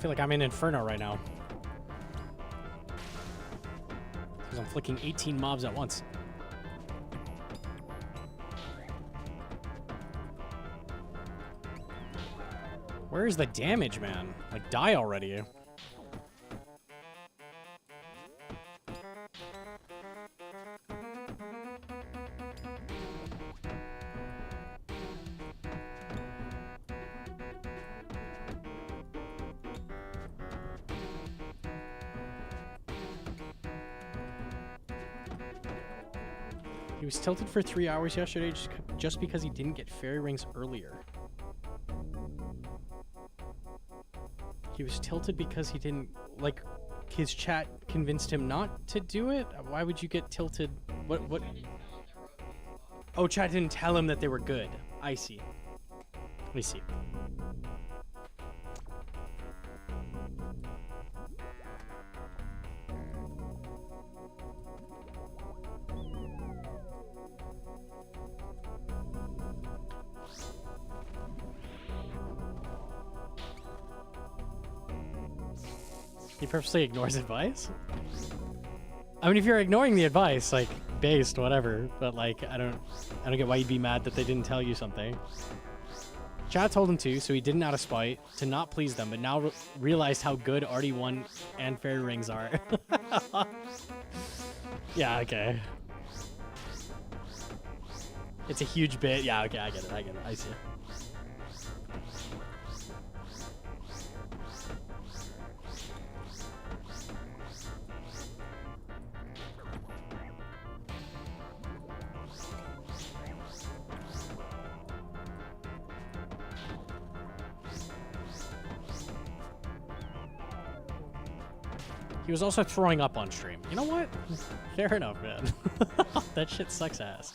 feel like I'm in Inferno right now. Because I'm flicking 18 mobs at once. Where is the damage, man? Like, die already. He was tilted for 3 hours yesterday just because he didn't get fairy rings earlier. He was tilted because he didn't, like, his chat convinced him not to do it? Why would you get tilted? What? Oh, chat didn't tell him that they were good. I see. I see. He purposely ignores advice? I mean, if you're ignoring the advice, like, based, whatever, but, like, I don't get why you'd be mad that they didn't tell you something. Chat told him to, so he didn't out of spite, to not please them, but now realized how good RD1 and fairy rings are. Yeah, okay. It's a huge bit. Yeah, okay, I get it, I see. He was also throwing up on stream. You know what? Fair enough, man. That shit sucks ass.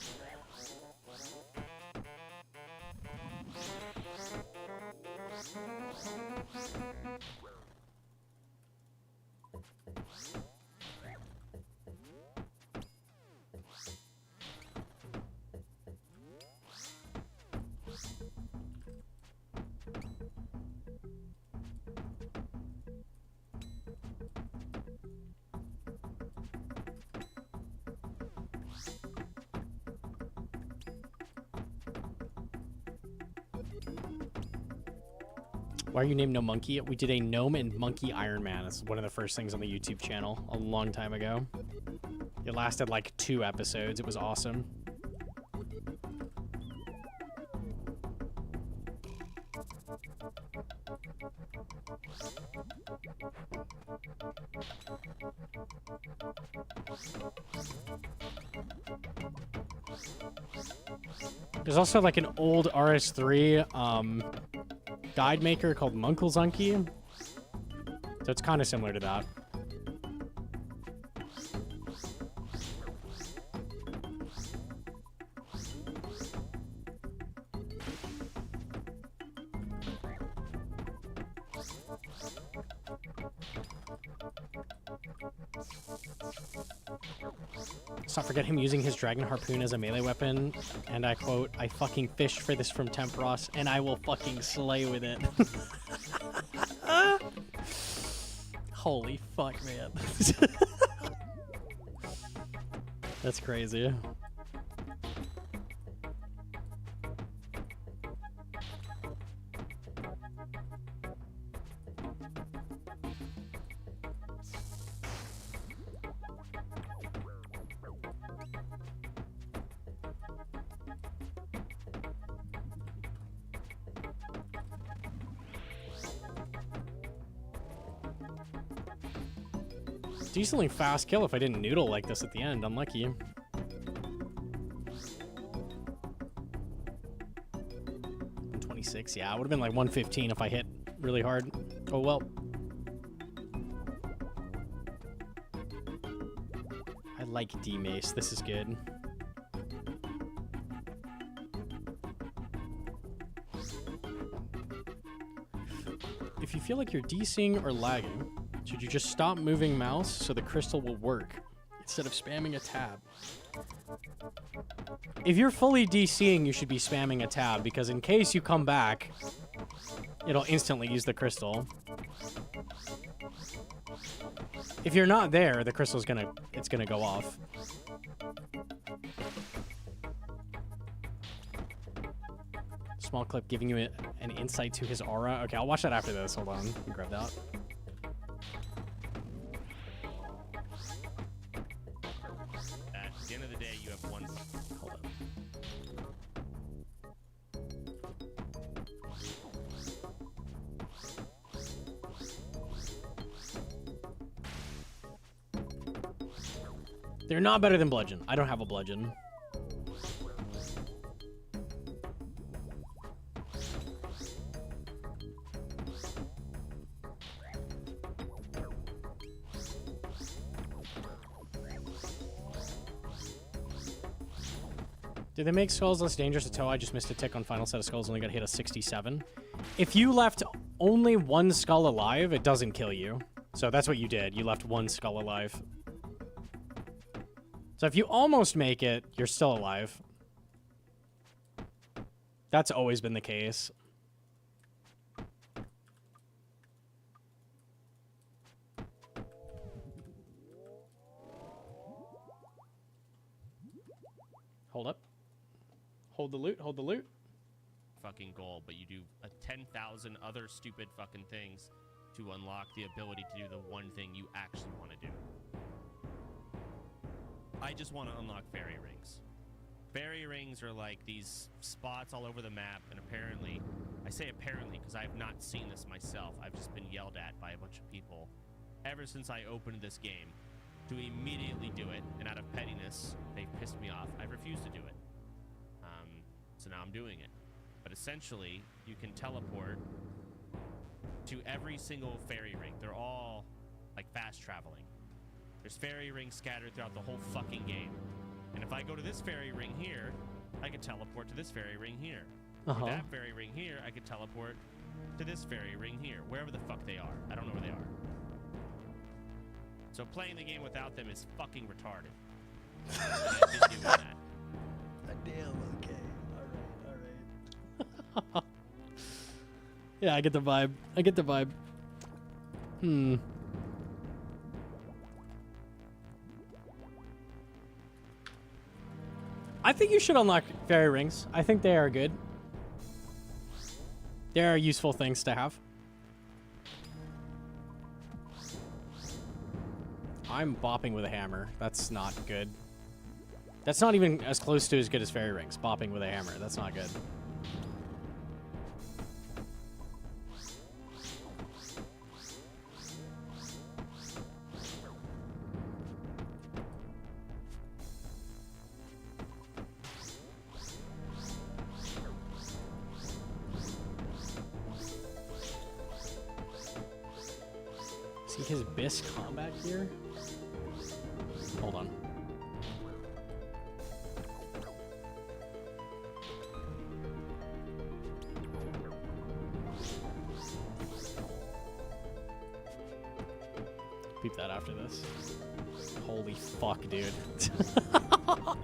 Why are you named Gnomonkey? We did a Gnome and Monkey Iron Man. It's one of the first things on the YouTube channel a long time ago. It lasted like 2 episodes. It was awesome. There's also like an old RS3 guide maker called Multistream. So it's kind of similar to that. Let's not forget him using his dragon harpoon as a melee weapon, and I quote, "I fucking fished for this from Tempros, and I will fucking slay with it." Holy fuck, man. That's crazy. Decently fast kill if I didn't noodle like this at the end. Unlucky. $126, yeah. It would have been like 115 if I hit really hard. Oh well. I like D-Mace. This is good. If you feel like you're DCing or lagging, should you just stop moving mouse so the crystal will work instead of spamming a tab? If you're fully DCing, you should be spamming a tab because in case you come back, it'll instantly use the crystal. If you're not there, the crystal's it's gonna go off. Small clip giving you an insight to his aura. Okay, I'll watch that after this. Hold on. Let me grab that. At the end of the day, you have one. Hold up. They're not better than bludgeon. I don't have a bludgeon. Did they make skulls less dangerous to tow? I just missed a tick on final set of skulls, only got hit a 67. If you left only one skull alive, it doesn't kill you. So that's what you did. You left one skull alive. So if you almost make it, you're still alive. That's always been the case. Hold up. Hold the loot, hold the loot. Fucking goal, but you do 10,000 other stupid fucking things to unlock the ability to do the one thing you actually want to do. I just want to unlock fairy rings. Fairy rings are like these spots all over the map, and apparently, I say apparently because I have not seen this myself. I've just been yelled at by a bunch of people ever since I opened this game to immediately do it, and out of pettiness, they've pissed me off. I've refused to do it. So now I'm doing it. But essentially, you can teleport to every single fairy ring. They're all like fast traveling. There's fairy rings scattered throughout the whole fucking game. And if I go to this fairy ring here, I can teleport to this fairy ring here. With that fairy ring here, I can teleport to this fairy ring here. Wherever the fuck they are. I don't know where they are. So playing the game without them is fucking retarded. And I've been doing that. Damn, okay. Alright. Yeah, I get the vibe. I get the vibe. I think you should unlock fairy rings. I think they are good. They are useful things to have. I'm bopping with a hammer. That's not good. That's not even as close to as good as fairy rings. Bopping with a hammer. That's not good. See his Biss combat gear? Hold on. Beep that after this. Holy fuck, dude. Hold on.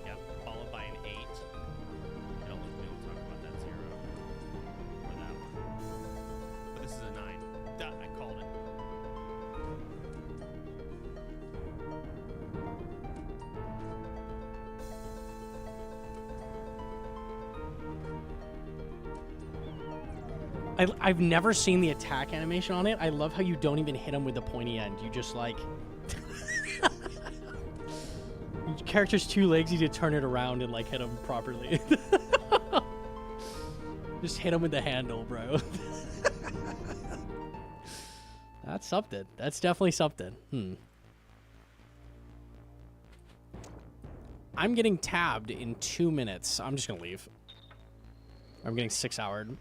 Yep, followed by an 8. We don't talk about that 0. Or that one. But this is a 9. Duh, I called it. I've never seen the attack animation on it. I love how you don't even hit him with the pointy end. You just like... Your character's 2 legs, you need to turn it around and like hit him properly. Just hit him with the handle, bro. That's something. That's definitely something. I'm getting tabbed in 2 minutes. I'm just gonna leave. I'm getting 6-houred.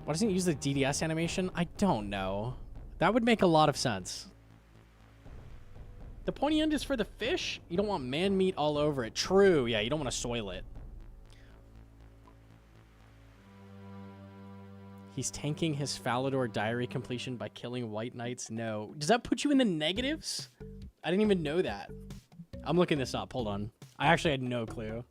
Why doesn't it use the DDS animation? I don't know. That would make a lot of sense. The pointy end is for the fish? You don't want man meat all over it. True. Yeah, you don't want to soil it. He's tanking his Falador diary completion by killing white knights. No. Does that put you in the negatives? I didn't even know that. I'm looking this up. Hold on. I actually had no clue.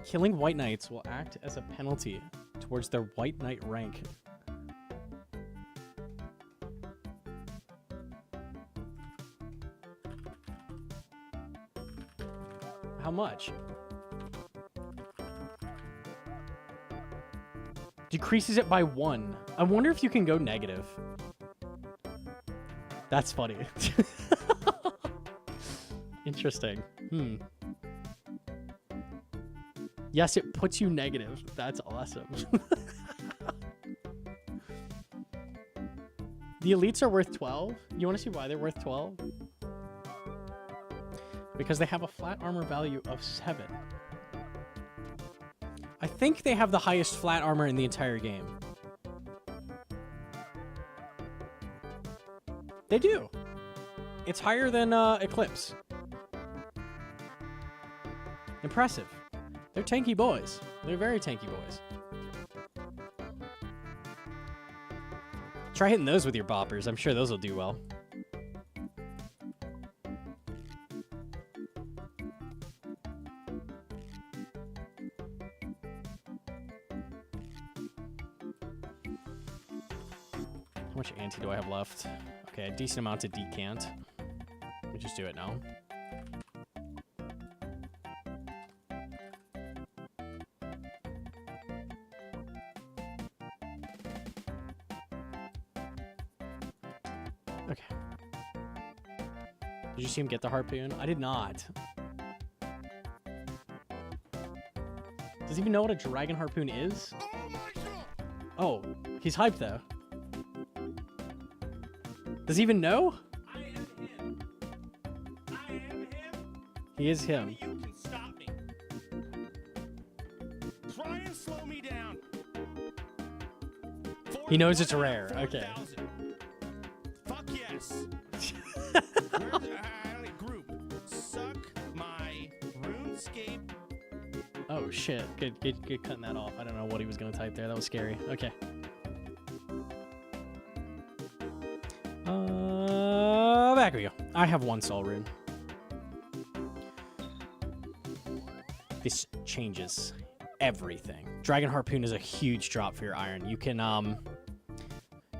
Killing white knights will act as a penalty towards their white knight rank. How much? Decreases it by 1. I wonder if you can go negative. That's funny. Interesting. Yes, it puts you negative. That's awesome. The elites are worth 12. You want to see why they're worth 12? Because they have a flat armor value of 7. I think they have the highest flat armor in the entire game. They do. It's higher than Eclipse. Impressive. They're tanky boys. They're very tanky boys. Try hitting those with your boppers. I'm sure those will do well. How much anti do I have left? Okay, a decent amount to decant. Let me just do it now. Okay. Did you see him get the harpoon? I did not. Does he even know what a dragon harpoon is? Oh, he's hyped though. Does he even know? I am him. I am him. He is him. You can stop me. Try and slow me down. He knows it's rare. Okay. 4,000. Fuck yes. Group. Suck my RuneScape. Oh shit. Good cutting that off. I don't know what he was gonna type there. That was scary. Okay. Back we go. I have 1 soul rune. This changes everything. Dragon Harpoon is a huge drop for your iron. You can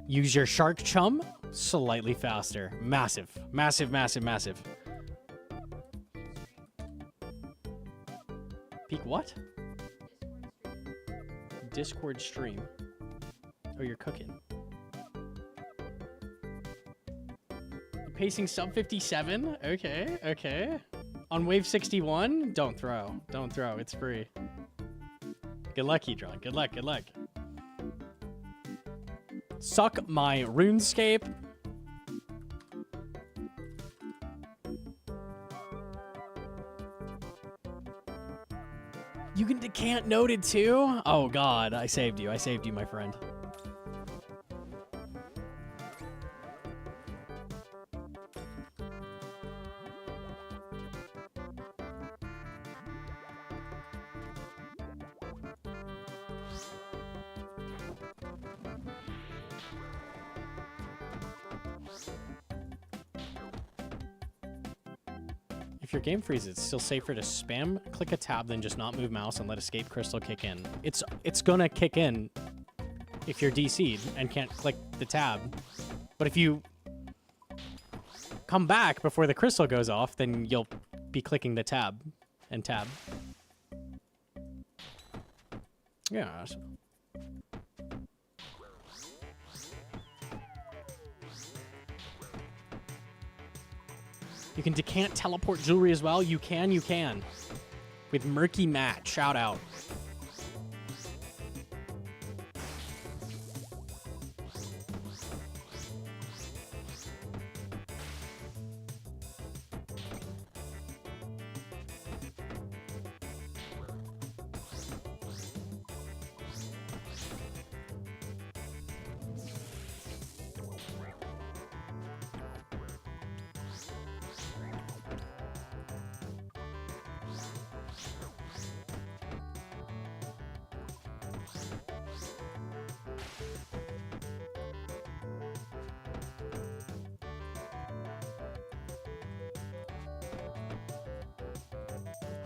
use your Shark Chum slightly faster. Massive. Massive, massive, massive. Peak what? Discord stream. Oh, you're cooking. Pacing sub 57? Okay, okay. On wave 61? Don't throw. Don't throw. It's free. Good luck, Hedron. Good luck, good luck. Suck my RuneScape. You can decant noted too? Oh god, I saved you. I saved you, my friend. If your game freezes, it's still safer to spam, click a tab, then just not move mouse and let Escape Crystal kick in. It's gonna kick in if you're DC'd and can't click the tab. But if you come back before the crystal goes off, then you'll be clicking the tab and tab. Yeah. You can decant teleport jewelry as well. You can. With Murky Matt. Shout out.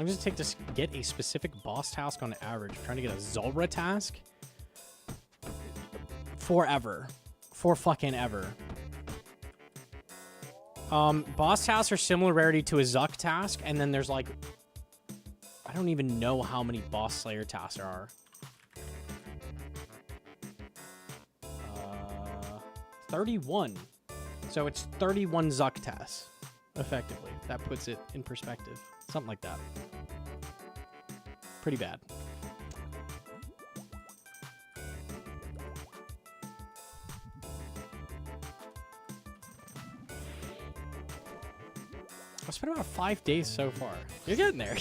How long does it take to get a specific boss task on average? I'm trying to get a Zulra task? Forever. For fucking ever. Boss tasks are similar rarity to a Zuck task, and then there's like... I don't even know how many boss slayer tasks there are. 31. So it's 31 Zuck tasks, effectively. That puts it in perspective. Something like that. Pretty bad. I've spent about 5 days so far. You're getting there.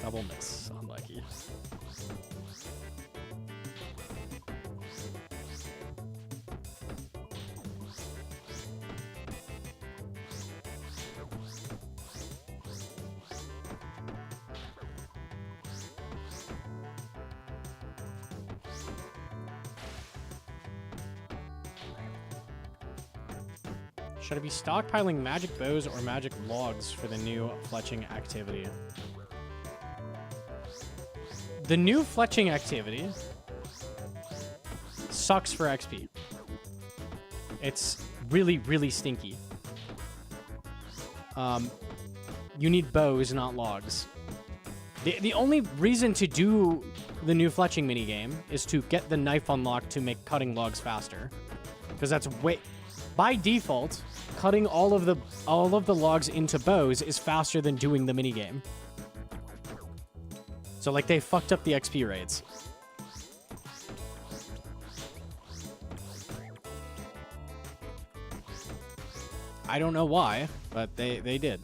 Double miss. Unlucky. Should I be stockpiling magic bows or magic logs for the new fletching activity? The new fletching activity sucks for XP. It's really, really stinky. You need bows, not logs. The only reason to do the new fletching minigame is to get the knife unlocked to make cutting logs faster. Because that's way... By default, cutting all of the logs into bows is faster than doing the minigame. So, like, they fucked up the XP rates. I don't know why, but they did.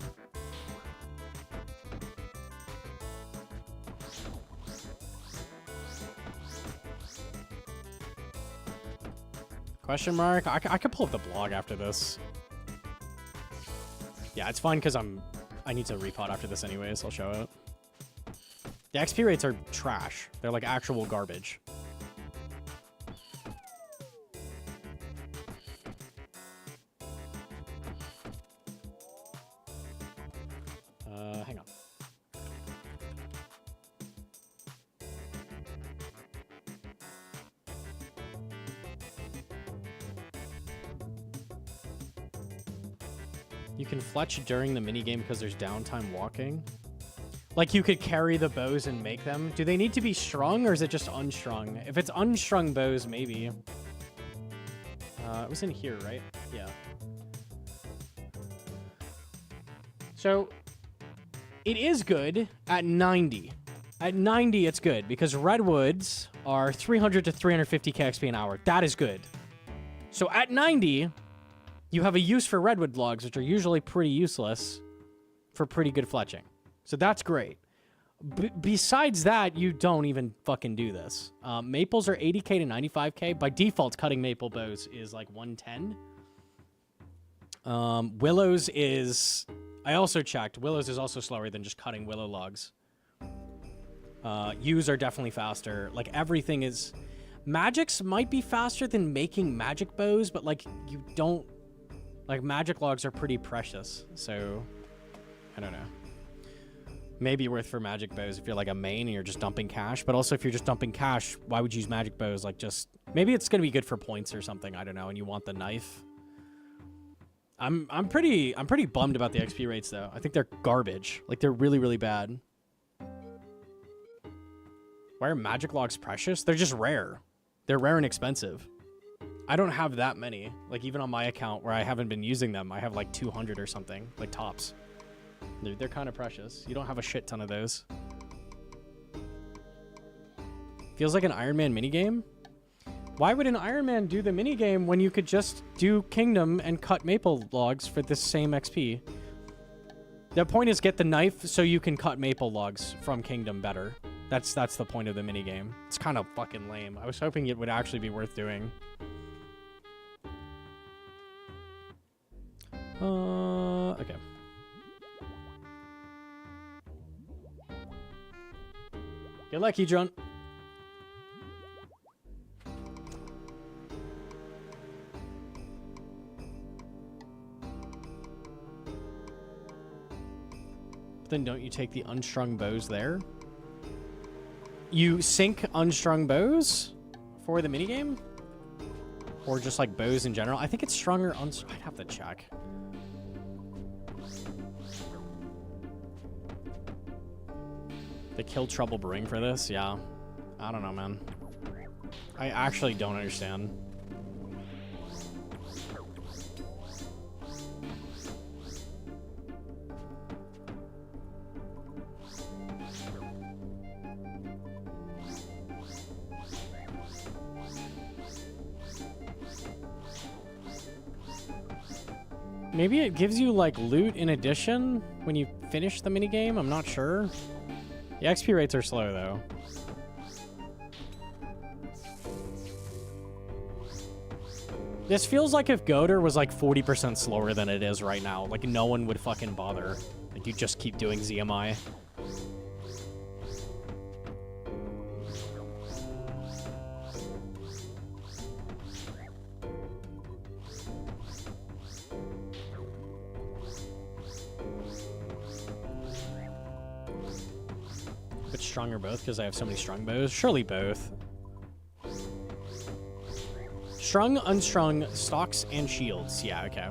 Question mark? I could pull up the blog after this. Yeah, it's fine because I need to repot after this anyways. I'll show it. The XP rates are trash. They're like actual garbage. Hang on. You can fletch during the minigame because there's downtime walking. Like, you could carry the bows and make them. Do they need to be strung, or is it just unstrung? If it's unstrung bows, maybe. It was in here, right? Yeah. So, it is good at 90. At 90, it's good, because redwoods are 300 to 350 KXP an hour. That is good. So, at 90... you have a use for redwood logs, which are usually pretty useless for pretty good fletching. So that's great. Besides that, you don't even fucking do this. Maples are 80k to 95k. By default, cutting maple bows is like 110. Willows is... I also checked. Willows is also slower than just cutting willow logs. Yews are definitely faster. Like, everything is... Magics might be faster than making magic bows, but, like, you don't... Like, magic logs are pretty precious, so I don't know. Maybe worth for magic bows if you're like a main and you're just dumping cash, but also if you're just dumping cash, why would you use magic bows? Like, just maybe it's gonna be good for points or something. I don't know. And you want the knife. I'm pretty bummed about the XP rates though. I think they're garbage. Like, they're really, really bad. Why are magic logs precious? They're just rare. They're rare and expensive. I don't have that many. Like, even on my account where I haven't been using them, I have like 200 or something, like tops. They're kind of precious. You don't have a shit ton of those. Feels like an Iron Man minigame. Why would an Iron Man do the minigame when you could just do Kingdom and cut maple logs for the same XP? The point is get the knife so you can cut maple logs from Kingdom better. That's the point of the minigame. It's kind of fucking lame. I was hoping it would actually be worth doing. Okay. Get lucky, John. Then don't you take the unstrung bows there? You sync unstrung bows for the minigame? Or just like bows in general? I think it's strung or unstrung. I'd have to check. The kill trouble bring for this? Yeah. I don't know, man. I actually don't understand. Maybe it gives you, like, loot in addition when you finish the minigame? I'm not sure. The XP rates are slow, though. This feels like if Goater was, like, 40% slower than it is right now. Like, no one would fucking bother. Like, you just keep doing ZMI. But strung or both, because I have so many strung bows? Surely both. Strung, unstrung, stocks, and shields. Yeah, okay.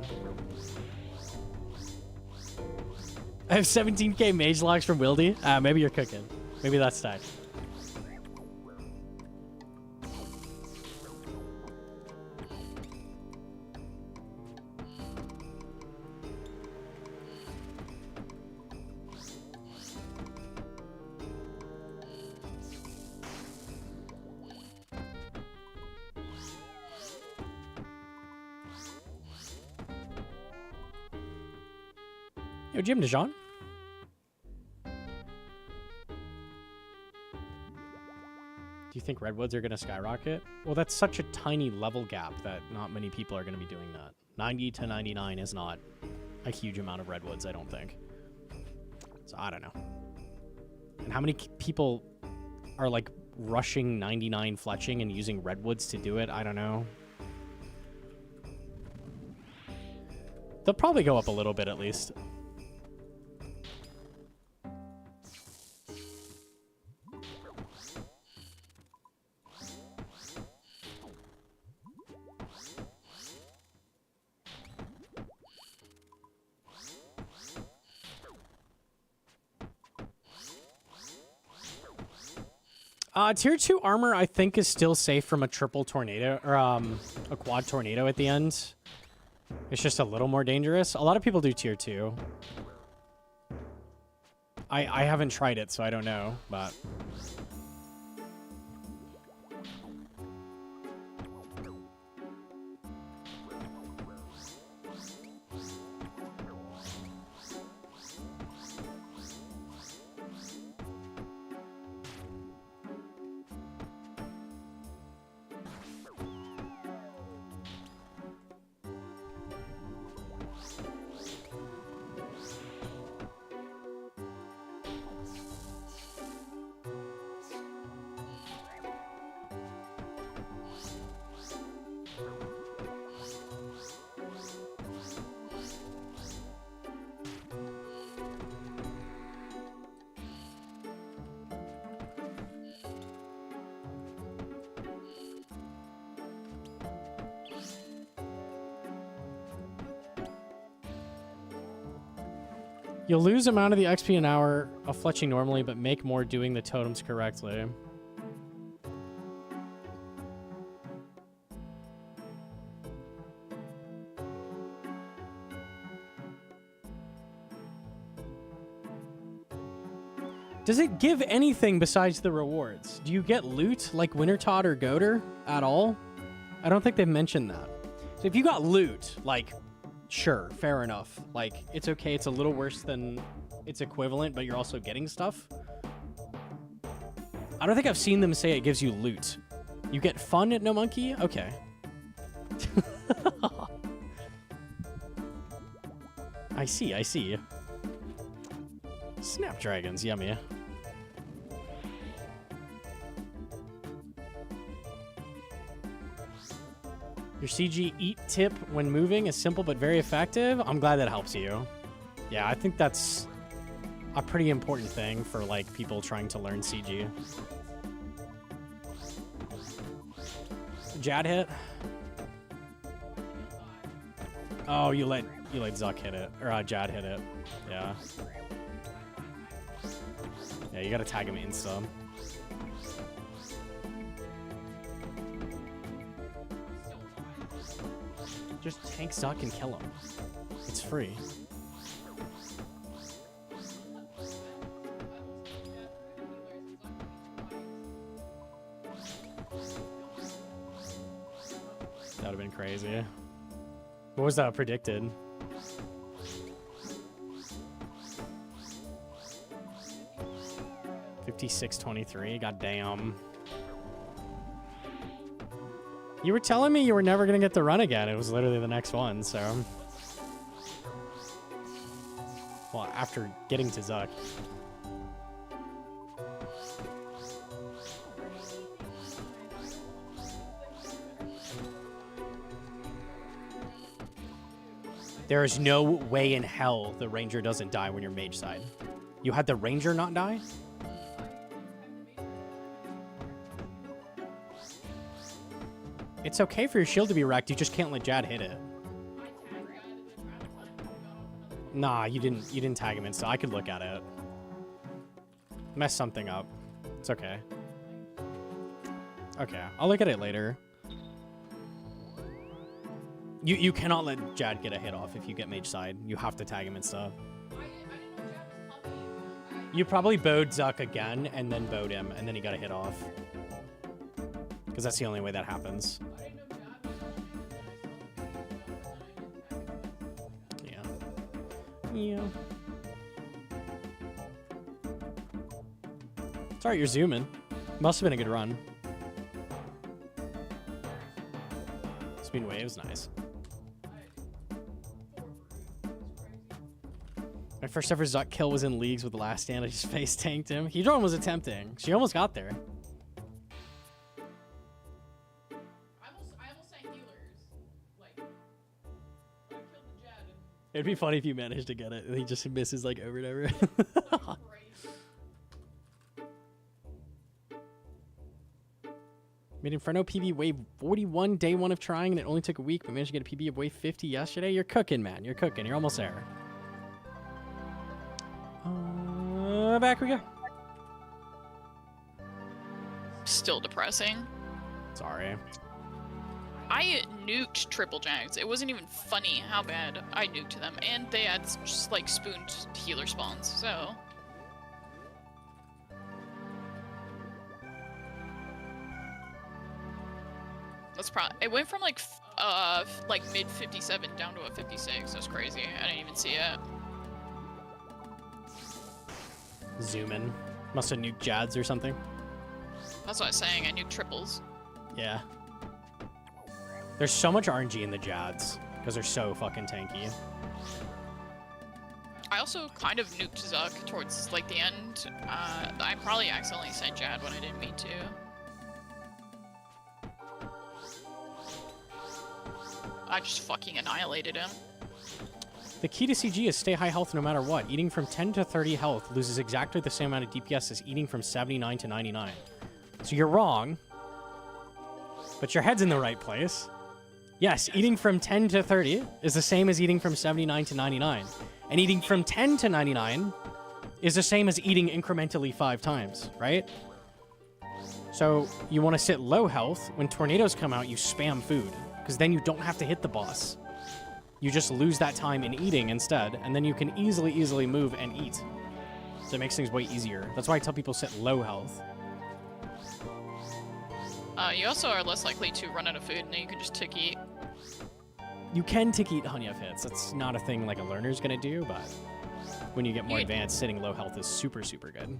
I have 17k mage locks from Wildy. Maybe you're cooking. Maybe that's tight. Yo, Jim DeJean. Do you think redwoods are going to skyrocket? Well, that's such a tiny level gap that not many people are going to be doing that. 90 to 99 is not a huge amount of redwoods, I don't think. So I don't know. And how many people are like rushing 99 fletching and using redwoods to do it? I don't know. They'll probably go up a little bit at least. Tier 2 armor, I think, is still safe from a triple tornado, or a quad tornado at the end. It's just a little more dangerous. A lot of people do tier 2. I haven't tried it, so I don't know, but... You'll lose amount of the XP an hour of fletching normally, but make more doing the totems correctly. Does it give anything besides the rewards? Do you get loot like Wintertot or Goater at all? I don't think they've mentioned that. So if you got loot, like... Sure, fair enough. Like, it's okay, it's a little worse than its equivalent, but you're also getting stuff. I don't think I've seen them say it gives you loot. You get fun at Gnomonkey? Okay. I see, I see. Snapdragons, yummy. Your CG eat tip when moving is simple but very effective. I'm glad that helps you. Yeah, I think that's a pretty important thing for like people trying to learn CG. Jad hit. Oh, you let Zuck hit it, or Jad hit it. Yeah. Yeah, you gotta tag him insta. Just tank Zuck and kill him. It's free. That would have been crazy. What was that predicted? $56.23. Goddamn. You were telling me you were never gonna get the run again. It was literally the next one, so. Well, after getting to Zuck. There is no way in hell the Ranger doesn't die when you're mage side. You had the Ranger not die? It's okay for your shield to be wrecked, you just can't let Jad hit it. Nah, you didn't tag him in, so I could look at it. Mess something up. It's okay. Okay, I'll look at it later. You cannot let Jad get a hit off if you get mage side. You have to tag him and stuff. You probably bowed Zuck again and then bowed him and then he got a hit off. Because that's the only way that happens. Yeah. Yeah. It's alright, you're zooming. Must have been a good run. Speed waves, nice. My first ever Zuck kill was in leagues with the last stand. I just face tanked him. Hedron was attempting. She almost got there. I almost sang healers. Like, I killed the Jad and It'd be funny if you managed to get it and he just misses like over and over. crazy. Made Inferno PB wave 41 day one of trying and it only took a week, but managed to get a PB of wave 50 yesterday. You're cooking, man. You're cooking. You're almost there. Back we go. Still depressing. Sorry. I nuked triple jags. It wasn't even funny how bad I nuked them, and they had just like spooned healer spawns. So that's probably it went from like mid 57 down to a 56. That's crazy. I didn't even see it. Zoom in. Must have nuked Jads or something. That's what I was saying. I nuked triples. Yeah. There's so much RNG in the Jads because they're so fucking tanky. I also kind of nuked Zuck towards like the end. I probably accidentally said Jad when I didn't mean to. I just fucking annihilated him. The key to CG is stay high health no matter what. Eating from 10 to 30 health loses exactly the same amount of DPS as eating from 79 to 99. So you're wrong, but your head's in the right place. Yes, eating from 10 to 30 is the same as eating from 79 to 99. And eating from 10 to 99 is the same as eating incrementally 5 times, right? So you want to sit low health. When tornadoes come out, you spam food, because then you don't have to hit the boss. You just lose that time in eating instead, and then you can easily move and eat. So it makes things way easier. That's why I tell people sit low health. You also are less likely to run out of food, and then you can just tick eat. You can tick eat Hunyef hits. That's not a thing like a learner's gonna do, but when you get more advanced, sitting low health is super good.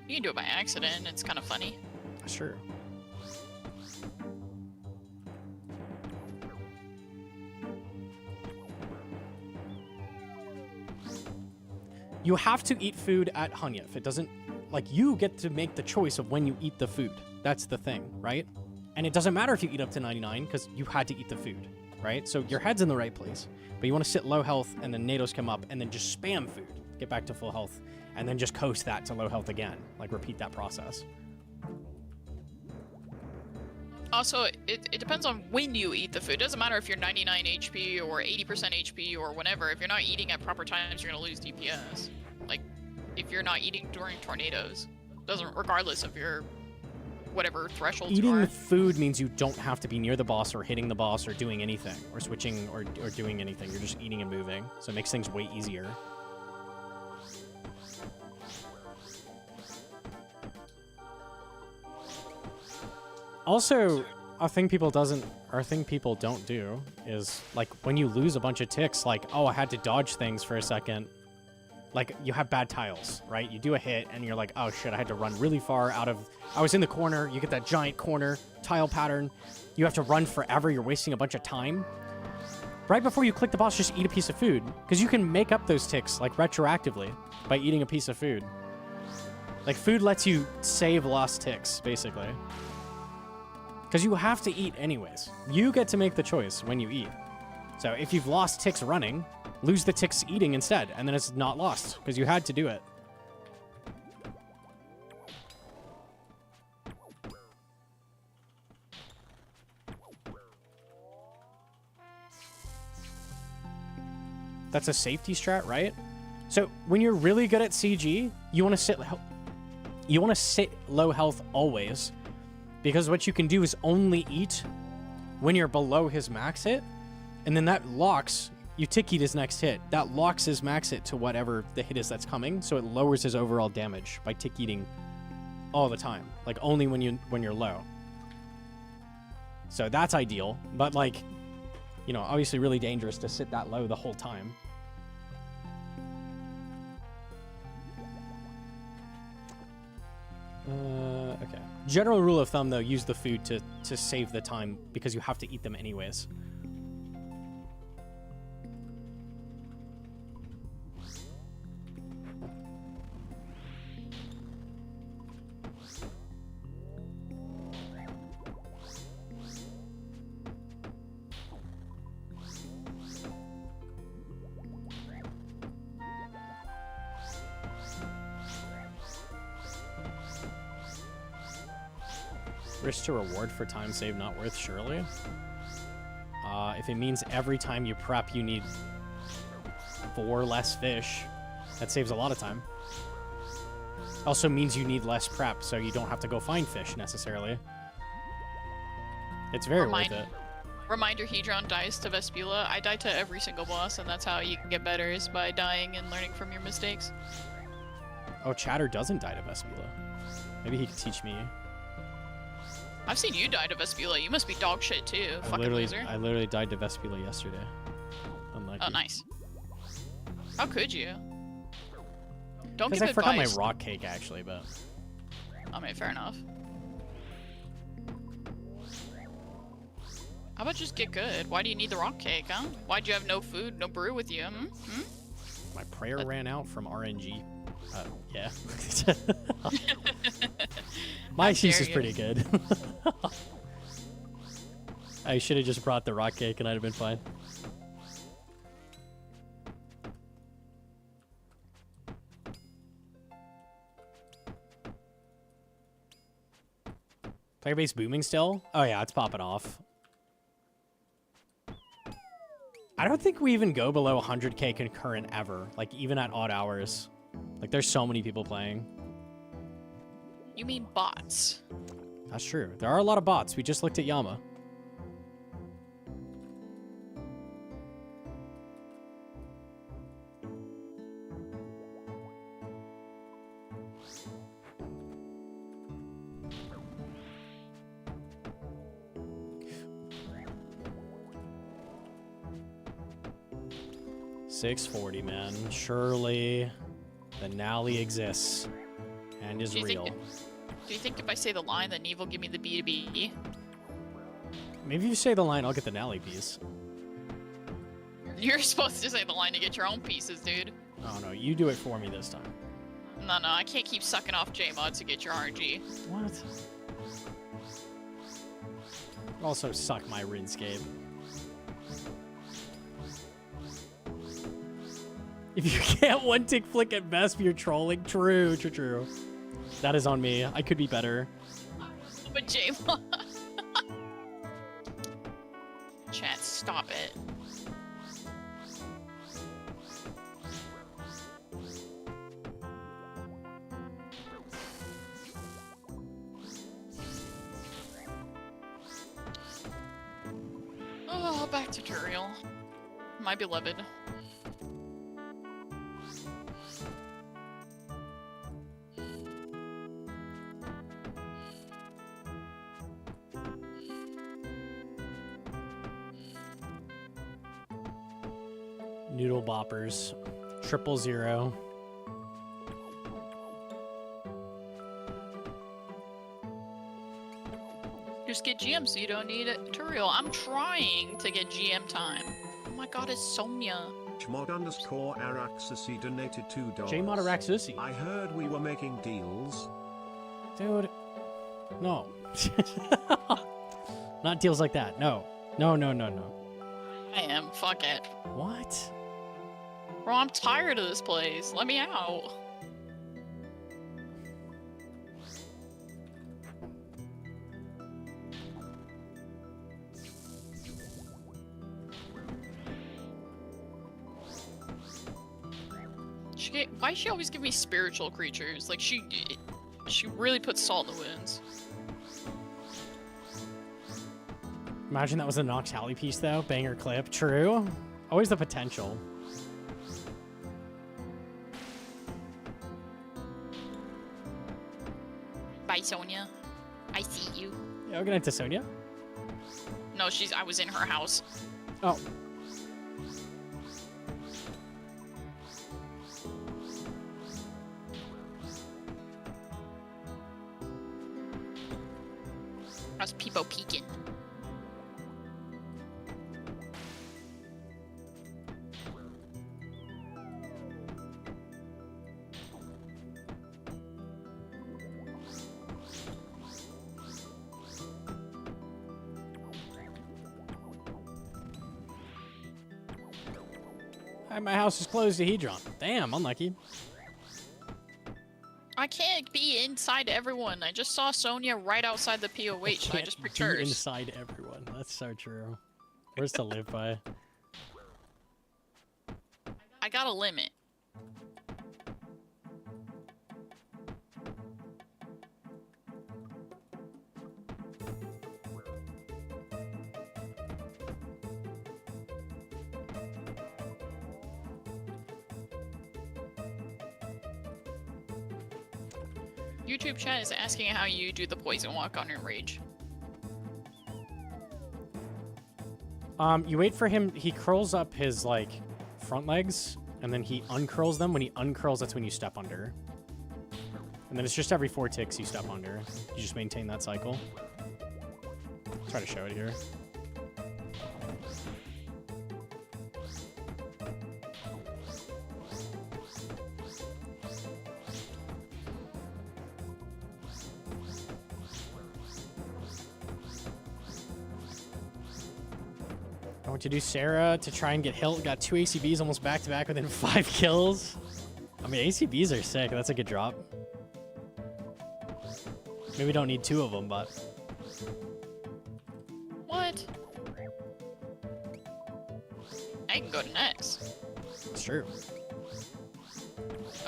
You can do it by accident. It's kind of funny. Sure. You have to eat food at Hunyef. It doesn't, like, you get to make the choice of when you eat the food. That's the thing, right? And it doesn't matter if you eat up to 99 because you had to eat the food, right? So your head's in the right place, but you want to sit low health and then NATOs come up and then just spam food. get back to full health, and then just coast that to low health again. Like, repeat that process. Also, it depends on when you eat the food. It doesn't matter if you're 99 HP or 80% HP or whatever. If you're not eating at proper times, you're gonna lose DPS. Like, if you're not eating during tornadoes, doesn't regardless of your whatever thresholds you Eating are. the food means you don't have to be near the boss or hitting the boss or doing anything or switching or doing anything. You're just eating and moving, so it makes things way easier. Also, a thing people don't do is, like, when you lose a bunch of ticks, like, oh, I had to dodge things for a second. Like, you have bad tiles, right? You do a hit, and you're like, oh, shit, I had to run really far out of... I was in the corner. You get that giant corner tile pattern. You have to run forever. You're wasting a bunch of time. Right before you click the boss, just eat a piece of food. Because you can make up those ticks, like, retroactively by eating a piece of food. Like, food lets you save lost ticks, basically. Because you have to eat anyways. You get to make the choice when you eat. So if you've lost ticks running, lose the ticks eating instead, and then it's not lost, because you had to do it. That's a safety strat, right? So when you're really good at CG, you want to sit low health always, because what you can do is only eat when you're below his max hit, and then that locks, you tick eat his next hit. That locks his max hit to whatever the hit is that's coming, so it lowers his overall damage by tick eating all the time, like only when you're low. So that's ideal, but like, you know, obviously really dangerous to sit that low the whole time. Okay. General rule of thumb, though, use the food to save the time, because you have to eat them anyways. Risk to reward for time saved not worth, surely. If it means every time you prep you need 4 less fish, that saves a lot of time. Also means you need less prep, so you don't have to go find fish necessarily. It's very worth it. Reminder, Hedron dies to Vespula. I die to every single boss, and that's how you can get better, is by dying and learning from your mistakes. Oh, Chatter doesn't die to Vespula. Maybe he could teach me. I've seen you die to Vespula. You must be dog shit too. Fucking loser. I literally died to Vespula yesterday. Unlucky. Oh, nice. How could you? Don't give Because I forgot my advice. rock cake, actually, but... I mean, fair enough. How about just get good? Why do you need the rock cake, huh? Why'd you have no food, no brew with you? Hmm? My prayer ran out from RNG. Yeah. My excuse is pretty good. I should have just brought the rock cake and I'd have been fine. Player base booming still? Oh yeah, it's popping off. I don't think we even go below 100k concurrent ever, like even at odd hours. Like there's so many people playing. You mean bots? That's true. There are a lot of bots. We just looked at Yama. $640, man. Surely the Nally exists and is real. Do you think if I say the line that Neve will give me the B2B? Maybe if you say the line, I'll get the Nally piece. You're supposed to say the line to get your own pieces, dude. Oh no, you do it for me this time. No, I can't keep sucking off JMod to get your RNG. What? Also suck my RuneScape. If you can't one tick flick at best, you're trolling. True. That is on me. I could be better. But J-Mod. Chat, stop it. Oh, back to Turiel. My beloved. Noodle boppers. 000. Just get GM so you don't need it. Turiel, I'm trying to get GM time. Oh my god, it's Sonia. Mod_ARAXXOR donated $2. Jmod ARAXXOR. I heard we were making deals. Dude. No. Not deals like that. No. No. I am. Fuck it. What? Bro, I'm tired of this place. Let me out. Why does she always give me spiritual creatures? Like, she really puts salt in the wounds. Imagine that was a Nox Halley piece, though. Banger clip. True. Always the potential. Bye, Sonia. I see you. Yeah, we're going to Sonia. No, I was in her house. Oh. How's people peeking? My house is closed to Hedron. Damn, unlucky. I can't be inside everyone. I just saw Sonia right outside the POH, so I just picked hers. Inside everyone. That's so true. Where's to live by? I got a limit. YouTube chat is asking how you do the poison walk on your rage. You wait for him. He curls up his like front legs, and then he uncurls them. When he uncurls, that's when you step under. And then it's just every 4 ticks you step under. You just maintain that cycle. Try to show it here. I want to do Sarah to try and get Hilt. Got 2 ACBs almost back to back within 5 kills. I mean, ACBs are sick. That's a good drop. Maybe we don't need 2 of them, but... What? I can go to next. It's true.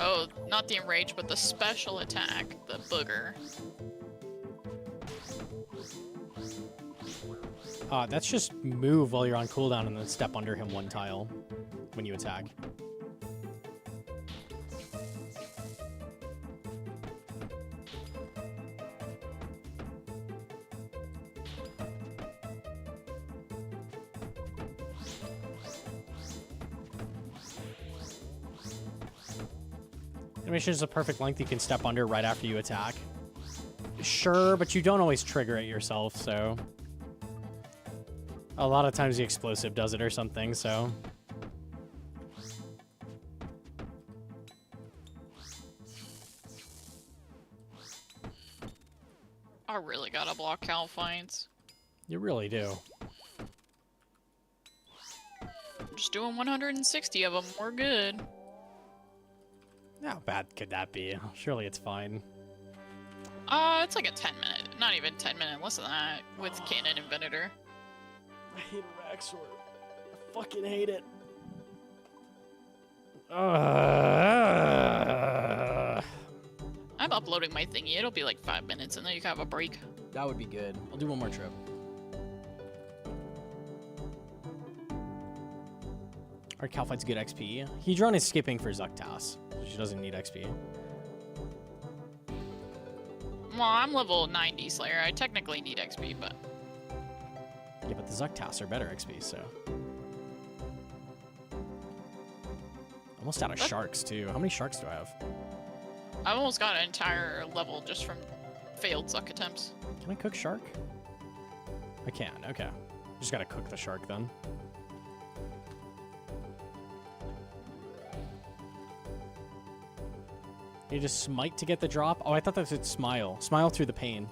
Oh, not the enrage, but the special attack. The booger. That's just move while you're on cooldown and then step under him 1 tile when you attack. Animation is a perfect length you can step under right after you attack. Sure, but you don't always trigger it yourself, so... A lot of times the explosive does it or something, so... I really gotta block Cal fights. You really do. I'm just doing 160 of them. We're good. How bad could that be? Surely it's fine. It's like a 10-minute, not even 10-minute, less than that, with Cannon and Venator. I hate ARAXXOR. I fucking hate it. I'm uploading my thingy. It'll be like 5 minutes, and then you can have a break. That would be good. I'll do one more trip. Our Calfight's good XP. Hedron is skipping for Zuctas, so she doesn't need XP. Well, I'm level 90 Slayer. I technically need XP, but... Yeah, but the Zuctas are better XP, so... Almost out of sharks, too. How many sharks do I have? I've almost got an entire level just from failed Zuck attempts. Can I cook shark? I can, okay. Just gotta cook the shark, then. You just smite to get the drop? Oh, I thought that said smile. Smile through the pain.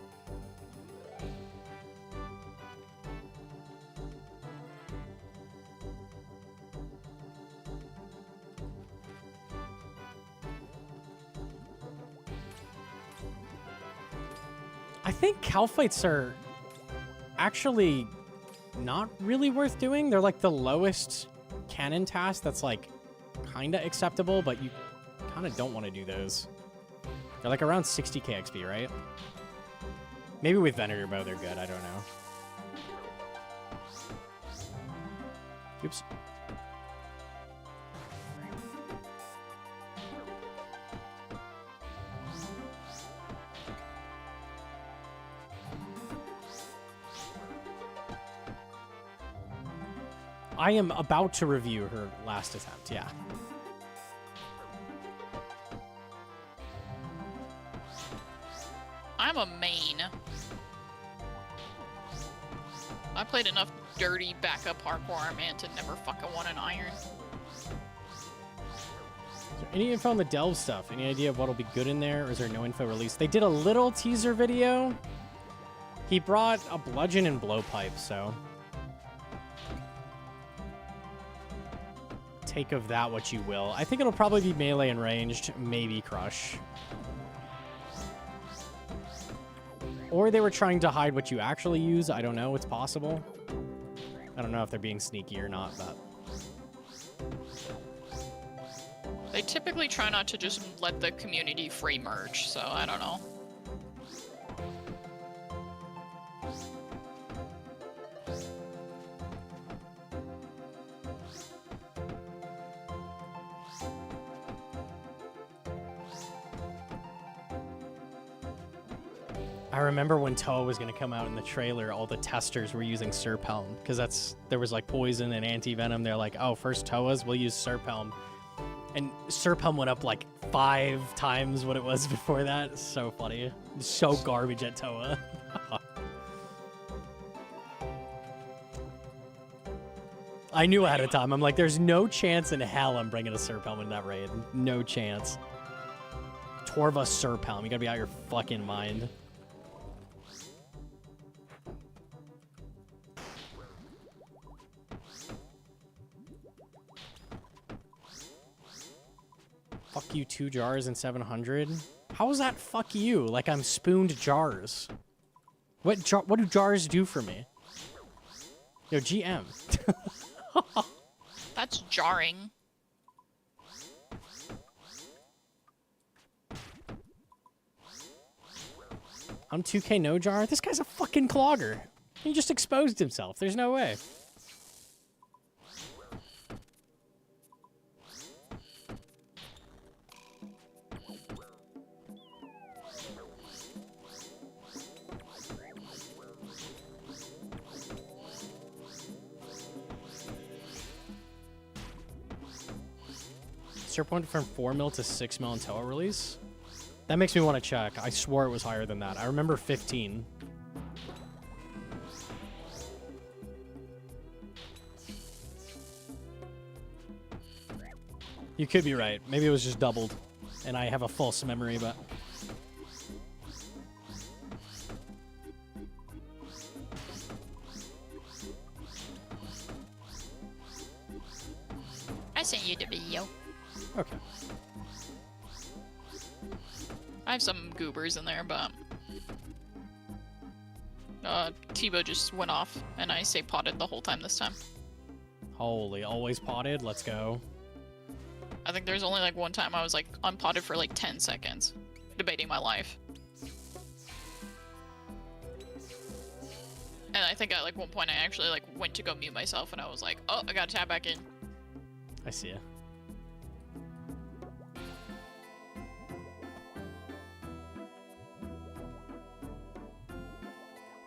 I think Calfights are actually not really worth doing. They're like the lowest cannon task that's like kind of acceptable, but you kind of don't want to do those. They're like around 60k XP, right? Maybe with Venator Bow they're good, I don't know. Oops. I am about to review her last attempt, yeah. I'm a main. I played enough dirty backup hardcore man to never fucking want an iron. Is there any info on the Delve stuff? Any idea of what'll be good in there, or is there no info released? They did a little teaser video. He brought a bludgeon and blowpipe, so... Take of that what you will. I think it'll probably be melee and ranged, maybe crush. Or they were trying to hide what you actually use. I don't know. It's possible. I don't know if they're being sneaky or not, but... They typically try not to just let the community free merge, so I don't know. I remember when Toa was going to come out in the trailer, all the testers were using Serpelm, because there was like poison and anti-venom. They're like, oh, first Toas, we'll use Serpelm. And Serpelm went up like 5 times what it was before that. It's so funny. It's so garbage at Toa. I knew ahead of time. I'm like, there's no chance in hell I'm bringing a Serpelm in that raid. No chance. Torva Serpelm. You gotta be out of your fucking mind. Fuck you, 2 jars and 700. How is that fuck you? Like I'm spooned jars. What do jars do for me? Yo, GM. That's jarring. I'm 2k no jar? This guy's a fucking clogger. He just exposed himself. There's no way. Serp went from 4 mil to 6 mil in Toa release? That makes me want to check. I swore it was higher than that. I remember 15. You could be right. Maybe it was just doubled. And I have a false memory, but... I sent you the video. Okay. I have some goobers in there, but Tebow just went off, and I stay potted the whole time this time. Holy, always potted. Let's go. I think there's only like one time I was like unpotted for like 10 seconds, debating my life. And I think at like one point I actually like went to go mute myself, and I was like, oh, I gotta tap back in. I see ya.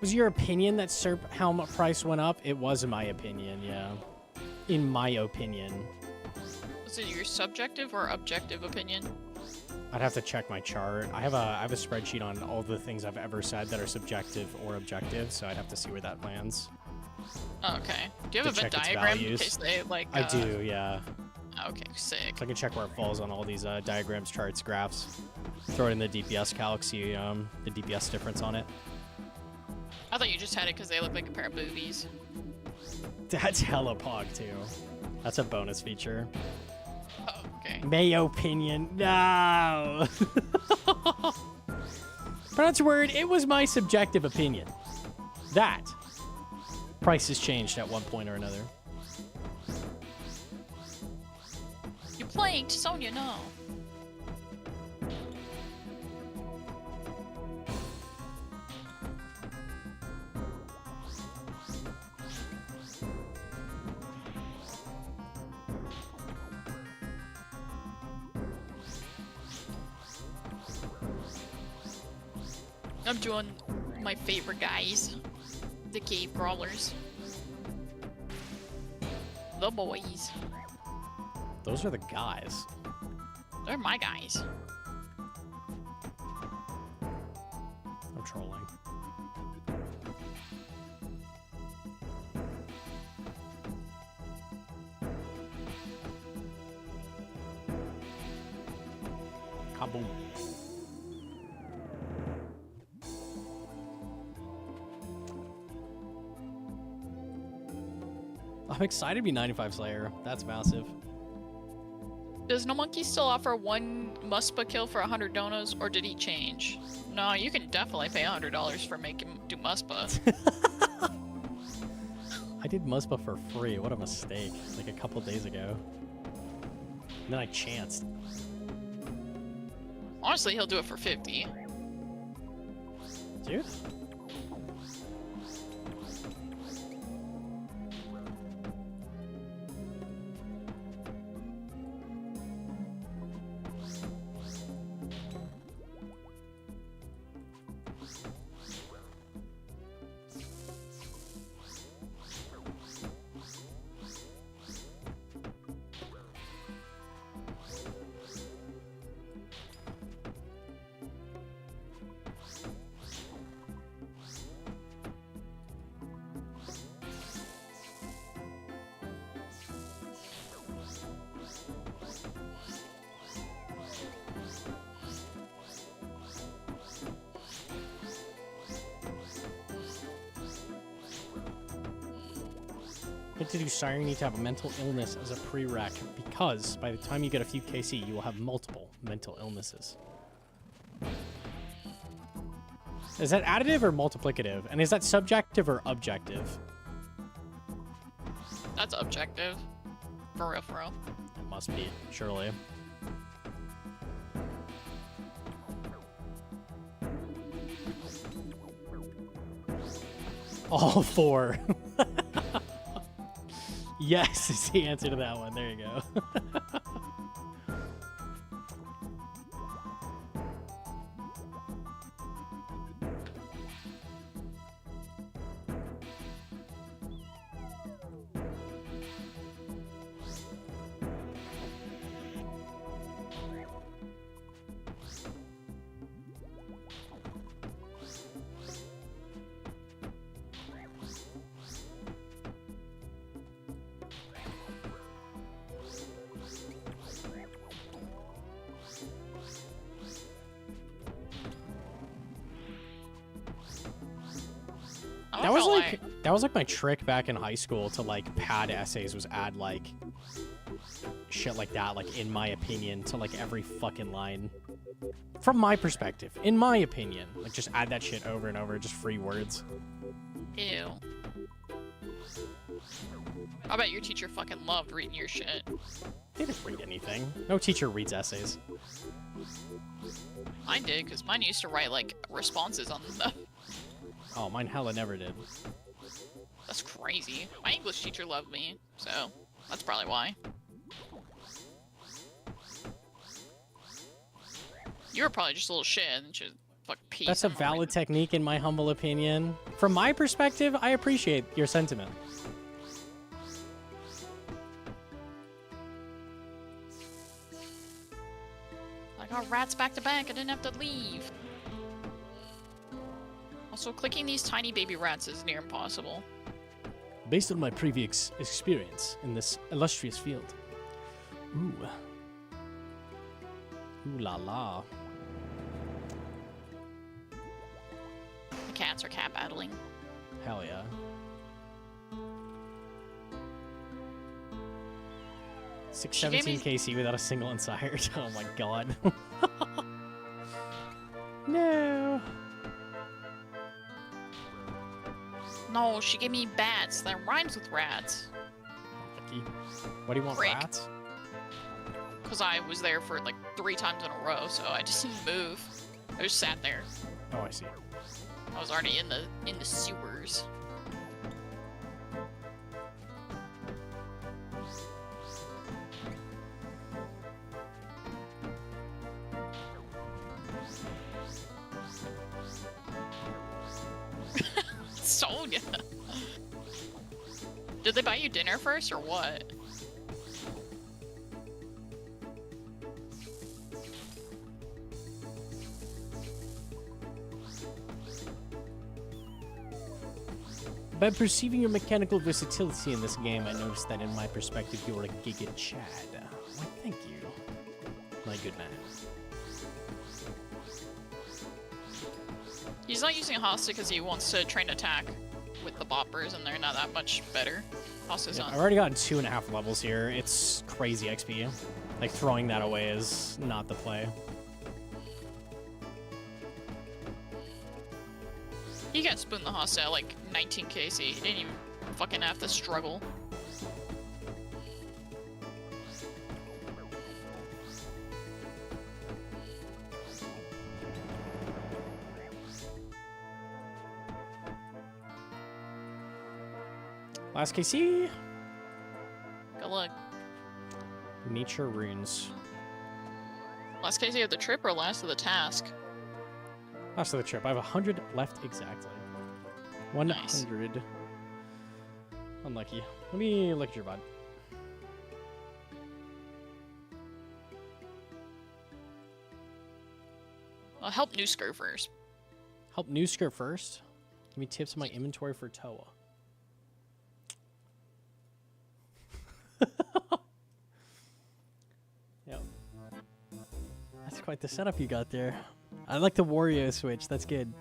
Was your opinion that Serp helmet price went up? It was in my opinion, yeah. In my opinion. Was it your subjective or objective opinion? I'd have to check my chart. I have a spreadsheet on all the things I've ever said that are subjective or objective, so I'd have to see where that lands. Oh, okay. Do you have To a Venn check its diagram in values. case they like? I do, yeah. Okay, sick. So I can check where it falls on all these diagrams, charts, graphs. Throw it in the DPS calc, see the DPS difference on it. I thought you just had it because they look like a pair of boobies. That's hella pog too. That's a bonus feature. Oh, okay. Mayo opinion. No. Pronounce a word. It was my subjective opinion. That prices changed at one point or another. You're playing to Sonya, no. I'm doing my favorite guys. The cave crawlers. The boys. Those are the guys. They're my guys. I'm trolling. Kaboom. I'm excited to be 95 Slayer. That's massive. Does Gnomonkey still offer one Muspa kill for 100 donos, or did he change? No, you can definitely pay $100 for making him do Muspa. I did Muspa for free. What a mistake. Like a couple days ago. And then I chanced. Honestly, he'll do it for 50. Dude. To do Sire, you need to have a mental illness as a prereq, because by the time you get a few KC, you will have multiple mental illnesses. Is that additive or multiplicative? And is that subjective or objective? That's objective. For real, for real. It must be, surely. All four. Yes is the answer to that one. There you go. That was like my trick back in high school to like pad essays, was add like shit like that, like, in my opinion, to, like, every fucking line. From my perspective, in my opinion. Like, just add that shit over and over, just free words. Ew. I bet your teacher fucking loved reading your shit. They didn't read anything. No teacher reads essays. Mine did, because mine used to write, like, responses on them. Oh, mine hella never did. That's crazy. My English teacher loved me, so that's probably why. You were probably just a little shit and just fuck peace. That's a valid technique in my humble opinion. From my perspective, I appreciate your sentiment. I got rats back to back, I didn't have to leave. Also, clicking these tiny baby rats is near impossible. Based on my previous experience in this illustrious field. Ooh. Ooh la la. The cats are cat battling. Hell yeah. She gave me- 617 KC without a single unsired. Oh my god. No. No, she gave me bats. That rhymes with rats. Lucky. What do you want, Frick. rats? Because I was there for like 3 times in a row, so I just didn't move. I just sat there. Oh, I see. I was already in the sewers. Sonia. Did they buy you dinner first or what? By perceiving your mechanical versatility in this game, I noticed that in my perspective, you're a Giga Chad. Why, thank you, my good man. He's not using Hosta because he wants to train attack with the boppers, and they're not that much better. Hosta's Yeah, not. I've already gotten 2.5 levels here. It's crazy XP. Like, throwing that away is not the play. He got spooned the Hosta at like 19 KC. He didn't even fucking have to struggle. Last KC. Good luck. Nature runes. Last KC of the trip or last of the task? Last of the trip. I have 100 left exactly. 100. Unlucky. Let me look at your bud. I'll help new skirt first. Help new skirt first. Give me tips on my inventory for Toa. Yep. That's quite the setup you got there. I like the Wario switch. That's good.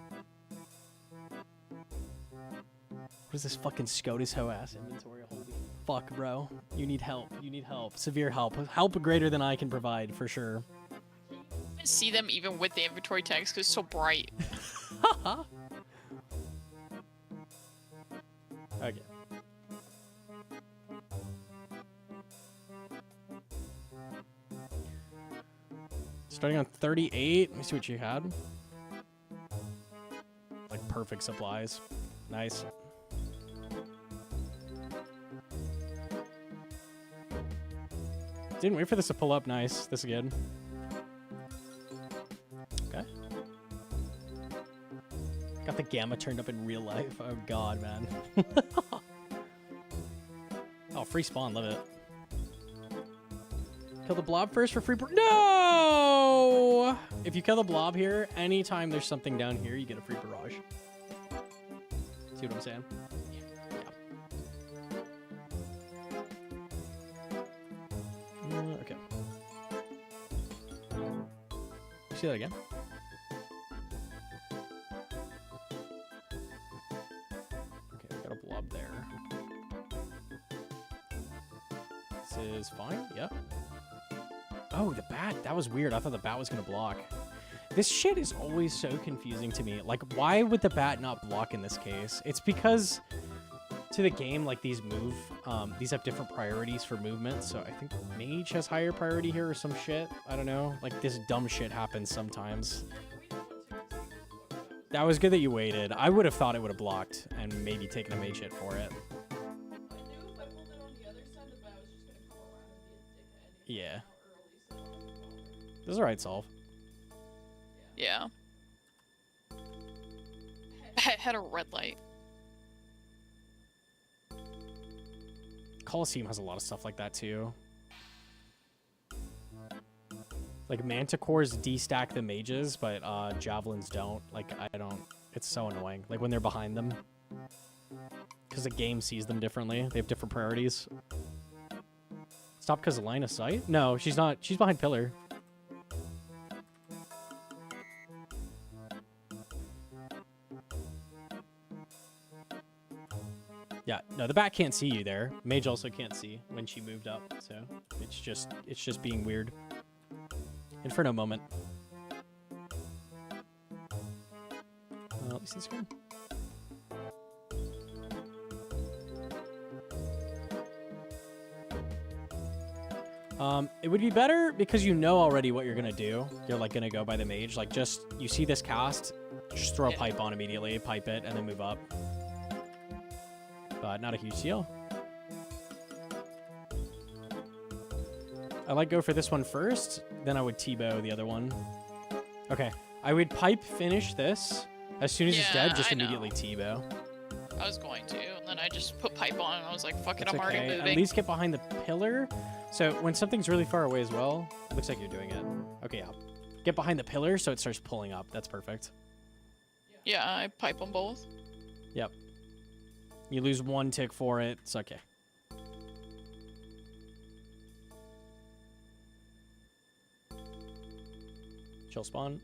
What is this fucking SCOTUS hoe ass inventory? Holy fuck, bro. You need help. You need help. Severe help. Help greater than I can provide, for sure. I see them even with the inventory text because it's so bright. Okay. Starting on 38. Let me see what you had. Like perfect supplies. Nice. Didn't wait for this to pull up. Nice. This is good. Okay. Got the gamma turned up in real life. Oh god, man. Oh, free spawn. Love it. Kill the blob first for free. No! If you kill the blob here, anytime there's something down here, you get a free barrage. See what I'm saying? Yeah. Okay. See that again? Okay, I got a blob there. This is fine. Yep. Oh, the bat. That was weird. I thought the bat was going to block. This shit is always so confusing to me. Like, why would the bat not block in this case? It's because to the game, like, these have different priorities for movement. So I think mage has higher priority here or some shit. I don't know. Like, this dumb shit happens sometimes. That was good that you waited. I would have thought it would have blocked and maybe taken a mage hit for it. I knew if I pulled it on the other side, the bat was just gonna come around and be a dickhead. Yeah. Early, so This is a right solve. Yeah. Had a red light. Coliseum has a lot of stuff like that too. Like Manticores destack the mages, but javelins don't. Like I don't. It's so annoying. Like when they're behind them, because the game sees them differently. They have different priorities. Stop because of line of sight? No, she's not. She's behind pillar. Yeah, no, the bat can't see you there. Mage also can't see when she moved up, so it's just being weird. Inferno moment. Let me see the screen. It would be better because you know already what you're gonna do. You're like gonna go by the mage. Like just you see this cast, just throw a pipe on immediately, pipe it, and then move up. But not a huge deal. I like go for this one first, then I would T-bow the other one. Okay, I would pipe finish this. As soon as it's dead, just immediately T-bow. I was going to, and then I just put pipe on, and I was like, fuck it, That's I'm already okay. moving. At least get behind the pillar. So when something's really far away as well, it looks like you're doing it. Okay, yeah. Get behind the pillar so it starts pulling up. That's perfect. Yeah, I pipe them both. Yep. You lose one tick for it. It's okay. Chill spawn.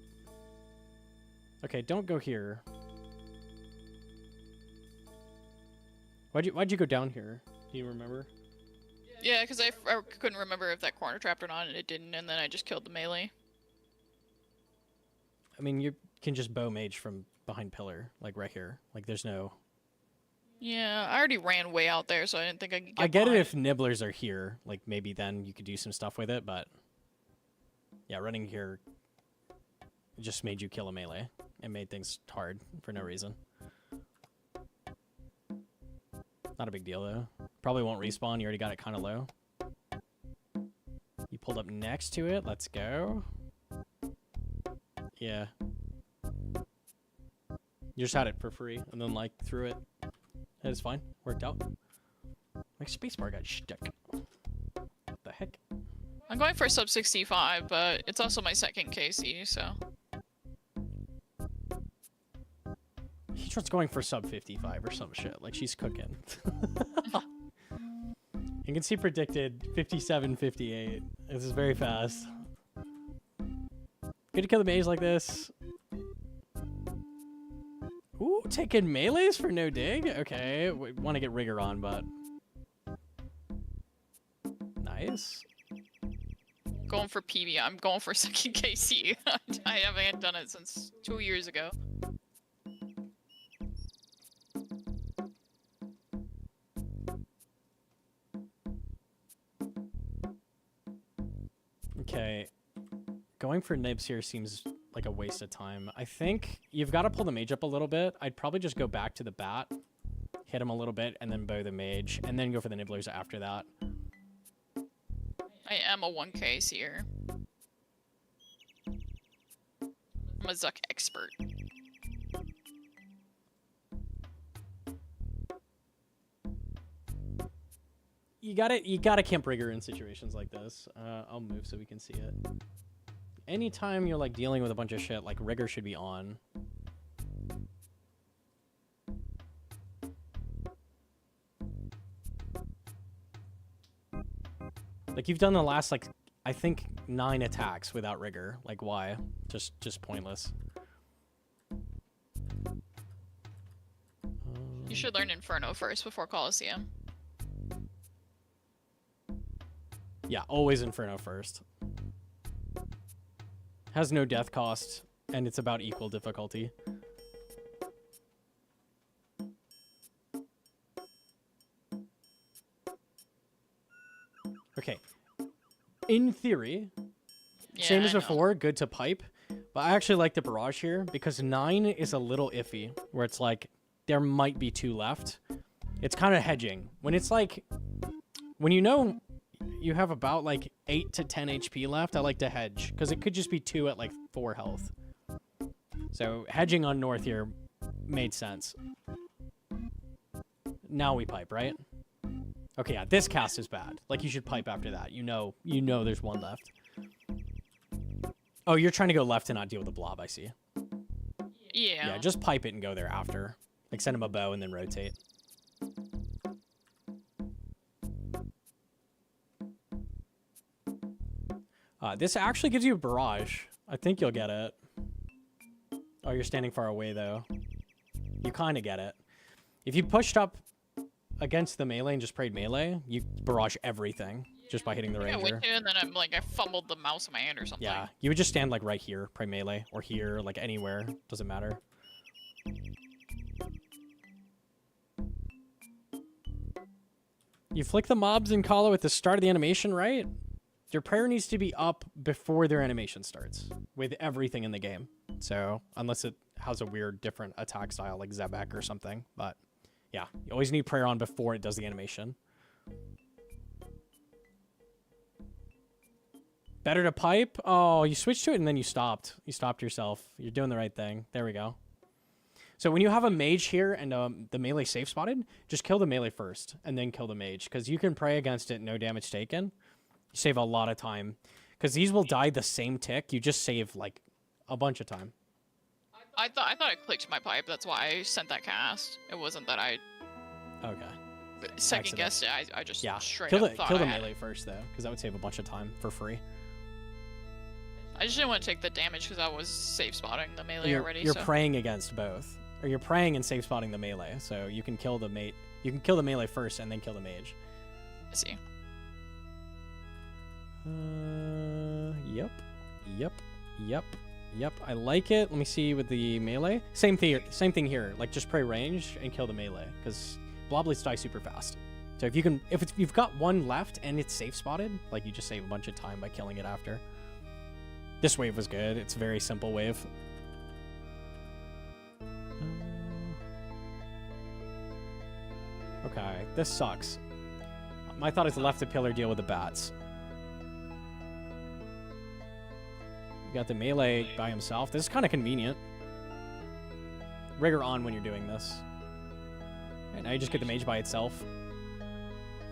Okay, don't go here. Why'd you go down here? Do you remember? Yeah, because I couldn't remember if that corner trapped or not, and it didn't, and then I just killed the melee. I mean, you can just bow mage from behind pillar, like right here. Like there's no... Yeah, I already ran way out there, so I didn't think I could get I get it behind. if nibblers are here. Like maybe then you could do some stuff with it, but... Yeah, running here just made you kill a melee. It made things hard for no reason. Not a big deal, though. Probably won't respawn. You already got it kind of low. You pulled up next to it. Let's go. Yeah. You just had it for free, and then, like, threw it. That is fine. Worked out. My spacebar got stuck. What the heck? I'm going for sub 65, but it's also my second KC, so... Heatron's going for sub 55 or some shit. Like, she's cooking. You can see predicted 57, 58. This is very fast. Good to kill the mage like this. Ooh, taking melees for no dig? Okay, want to get rigor on, but... Nice. Going for PB. I'm going for second KC. I haven't done it since 2 years ago. Okay. Going for nibs here seems like a waste of time. I think you've got to pull the mage up a little bit. I'd probably just go back to the bat, hit him a little bit, and then bow the mage, and then go for the nibblers after that. I am a 1K seer. I'm a Zuck expert. You gotta camp rigor in situations like this. I'll move so we can see it. Anytime you're like dealing with a bunch of shit, like rigor should be on. Like you've done the last like I think 9 attacks without rigor. Like why? Just pointless. You should learn Inferno first before Coliseum. Yeah, always Inferno first. Has no death cost, and it's about equal difficulty. Okay. In theory, same as I know. before, good to pipe. But I actually like the barrage here because 9 is a little iffy, where it's like there might be 2 left. It's kind of hedging. When it's like, when you know you have about like 8 to 10 HP left, I like to hedge because it could just be 2 at like 4 health. So hedging on north here made sense. Now we pipe, right? Okay, yeah, this cast is bad. Like, you should pipe after that. You know there's 1 left. Oh, you're trying to go left and not deal with the blob, I see. Yeah. Yeah, just pipe it and go there after. Like, send him a bow and then rotate. This actually gives you a barrage. I think you'll get it. Oh, you're standing far away, though. You kind of get it. If you pushed up against the melee and just prayed melee, you barrage everything just by hitting the Yeah, ranger. and then I'm like, I fumbled the mouse in my hand or something. Yeah, you would just stand like right here, pray melee, or here, like anywhere. Doesn't matter. You flick the mobs in Kalo at the start of the animation, right? Your prayer needs to be up before their animation starts with everything in the game. So, unless it has a weird different attack style like Zebek or something. But, yeah, you always need prayer on before it does the animation. Better to pipe? Oh, you switched to it and then you stopped. You stopped yourself. You're doing the right thing. There we go. So when you have a mage here and the melee safe spotted, just kill the melee first and then kill the mage. Because you can pray against it, no damage taken. You save a lot of time. Because these will die the same tick. You just save, like, a bunch of time. I thought I clicked my pipe. That's why I sent that cast. It wasn't that I Okay. second guessed it. I just Yeah. straight Kill up the, thought kill I the had melee it. first, though. Because that would save a bunch of time for free. I just didn't want to take the damage because I was safe spotting the melee already. You're so. praying against both. Or you're praying and safe spotting the melee. So you can kill the mate. You can kill the melee first and then kill the mage. I see. Yep. I like it. Let me see with the melee. Same thing here. Like, just pray range and kill the melee because bloblets die super fast. So if you've got 1 left and it's safe spotted, like, you just save a bunch of time by killing it after. This wave was good. It's a very simple wave. Okay, this sucks. My thought is left the pillar, deal with the bats. You got the melee by himself. This is kind of convenient. Rigor on when you're doing this. And now you just get the mage by itself.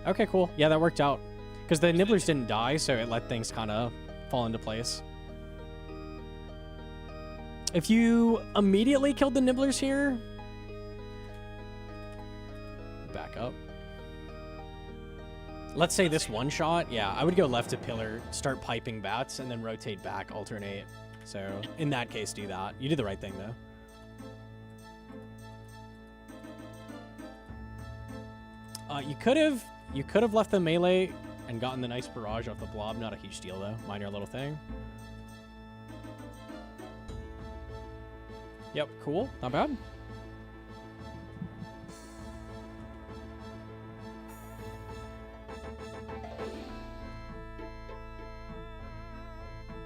Okay, cool. Yeah, that worked out. Because the nibblers didn't die, so it let things kind of fall into place. If you immediately killed the nibblers here... Back up. Let's say this one shot, yeah, I would go left to pillar, start piping bats, and then rotate back, alternate. So, in that case, do that. You did the right thing, though. You could have left the melee and gotten the nice barrage off the blob. Not a huge deal, though. Minor little thing. Yep, cool. Not bad.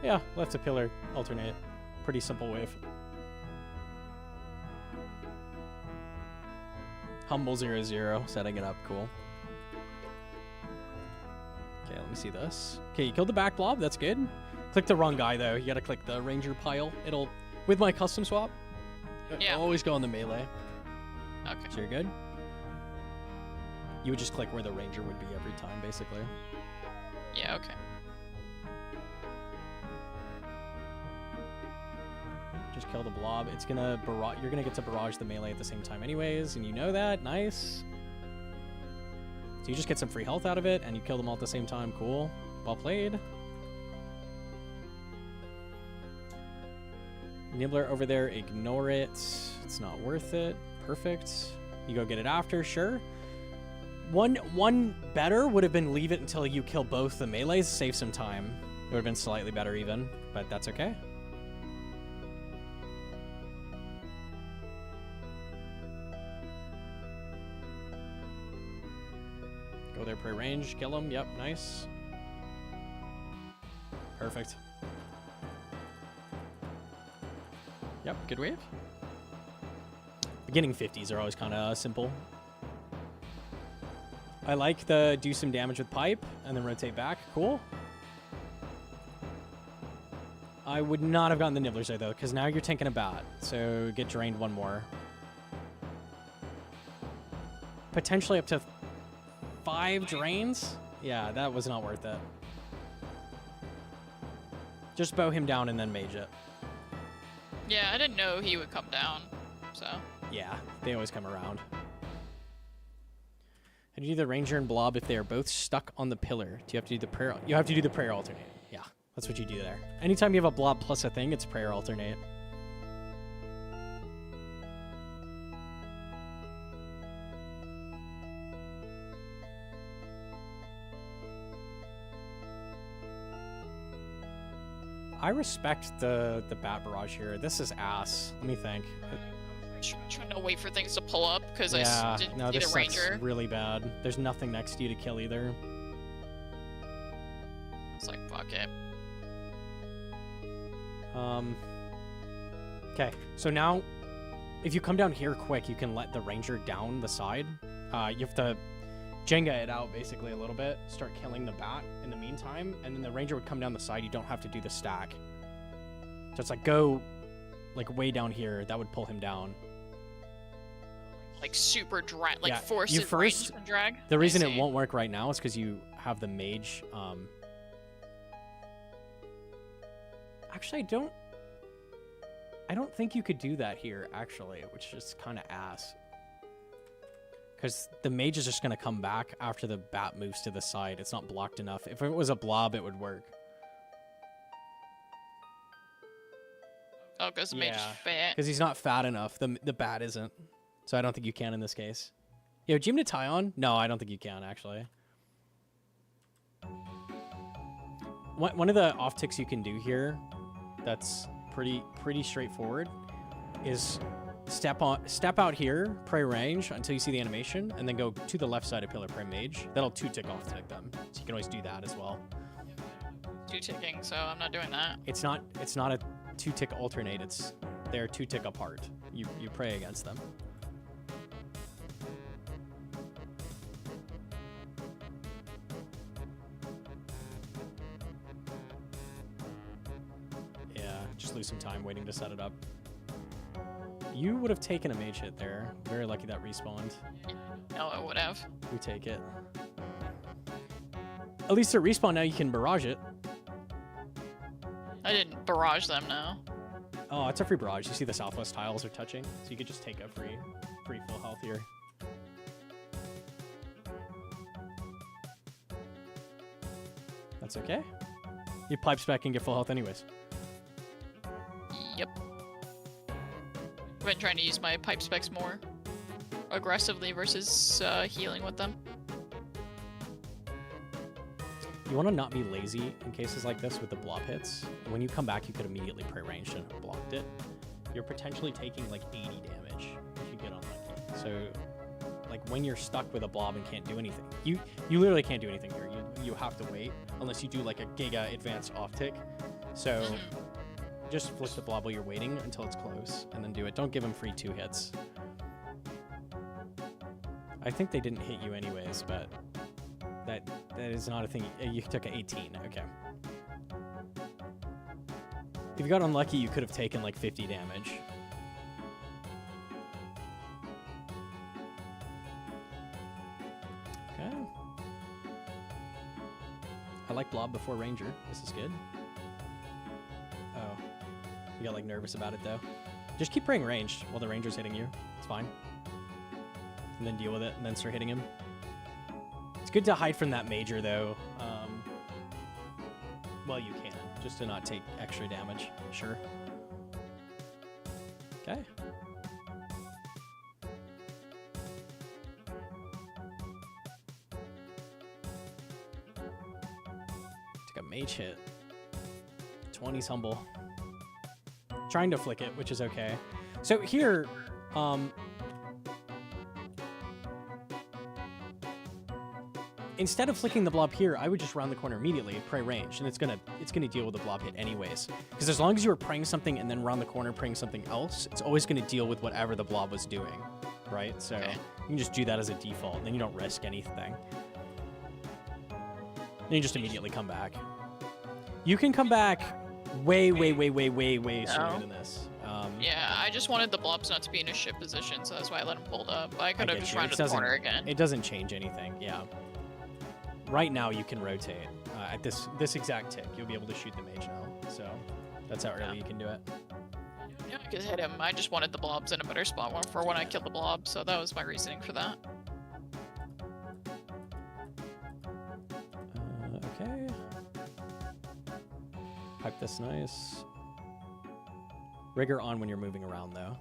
Yeah, left to pillar, alternate. Pretty simple wave. Humble 0-0, setting it up, cool. Okay, let me see this. Okay, you killed the back blob, that's good. Click the wrong guy, though. You gotta click the ranger pile. It'll, with my custom swap, Yeah. it'll always go on the melee. Okay. So you're good? You would just click where the ranger would be every time, basically. Yeah, okay. Just kill the blob. It's gonna barrage. You're gonna get to barrage the melee at the same time, anyways, and you know that. Nice. So you just get some free health out of it, and you kill them all at the same time. Cool. Well played. Nibbler over there. Ignore it. It's not worth it. Perfect. You go get it after. Sure. One better would have been leave it until you kill both the melees. Save some time. It would have been slightly better even, but that's okay. prey range. Kill him. Yep, nice. Perfect. Yep, good wave. Beginning 50s are always kind of simple. I like the do some damage with pipe and then rotate back. Cool. I would not have gotten the nibblers there though, because now you're tanking a bat. So get drained one more. Potentially up to 5 drains. Yeah, that was not worth it. Just bow him down and then mage it. Yeah, I didn't know he would come down, so. Yeah, they always come around. And you do the ranger and blob if they are both stuck on the pillar. Do you have to do the prayer? You have to do the prayer alternate. Yeah, that's what you do there. Anytime you have a blob plus a thing, it's prayer alternate. I respect the bat barrage here. This is ass. Let me think. Trying to wait for things to pull up because Yeah, I didn't no, see this the ranger. sucks really bad. There's nothing next to you to kill either. It's like, fuck it. Okay, so now, if you come down here quick, you can let the ranger down the side. You have to Jenga it out basically a little bit, start killing the bat in the meantime, and then the ranger would come down the side. You don't have to do the stack. So it's like, go like way down here. That would pull him down. Like super drag, like Yeah, force you it first- range and drag. The reason I it see. won't work right now is because you have the mage. Actually, I don't think you could do that here, actually, which is kind of ass. Because the mage is just going to come back after the bat moves to the side. It's not blocked enough. If it was a blob, it would work. Oh, because mage Yeah, fat. because he's not fat enough. The bat isn't. So I don't think you can in this case. Yo, Jim to tie on? No, I don't think you can, actually. One of the off ticks you can do here that's pretty straightforward is step out here, pray range until you see the animation, and then go to the left side of pillar, pray mage. That'll 2-tick off tick them. So you can always do that as well. 2 ticking, so I'm not doing that. It's not a 2-tick alternate. They're 2-tick apart. You pray against them. Yeah, just lose some time waiting to set it up. You would have taken a mage hit there. Very lucky that respawned. No, I would have. You take it. At least at respawn now you can barrage it. I didn't barrage them now. Oh, it's a free barrage. You see the southwest tiles are touching, so you could just take a free full health here. That's okay. You pipe spec and get full health anyways. Yep. I've been trying to use my pipe specs more aggressively versus healing with them. You want to not be lazy in cases like this with the blob hits. When you come back, you could immediately pre-ranged and have blocked it. You're potentially taking like 80 damage if you get unlucky. So, like when you're stuck with a blob and can't do anything, you literally can't do anything here. You have to wait unless you do like a giga advanced off tick. So just flick the blob while you're waiting until it's close, and then do it. Don't give him free 2 hits. I think they didn't hit you anyways, but that is not a thing. You took an 18. Okay. If you got unlucky, you could have taken like 50 damage. Okay. I like blob before ranger. This is good. Oh. You got like nervous about it though. Just keep praying ranged while the ranger's hitting you. It's fine. And then deal with it and then start hitting him. It's good to hide from that major though. Well, you can, just to not take extra damage. Sure. Okay. Took a mage hit. 20's humble. Trying to flick it, which is okay. So here, instead of flicking the blob here, I would just round the corner immediately, pray range, and it's gonna deal with the blob hit anyways. Because as long as you were praying something and then round the corner praying something else, it's always gonna deal with whatever the blob was doing, right? So Okay. you can just do that as a default, and then you don't risk anything. Then you just immediately come back. You can come back way sooner than this. Yeah, I just wanted the blobs not to be in a shit position, so that's why I let him pulled up. I could have get just you. rounded It the doesn't- corner again. It doesn't change anything, yeah. Right now you can rotate. At this exact tick, you'll be able to shoot the mage now. So that's how early you can do it. Yeah, I could hit him. I just wanted the blobs in a better spot for when I killed the blob, so that was my reasoning for that. Okay. Pipe this nice. Rigor on when you're moving around, though.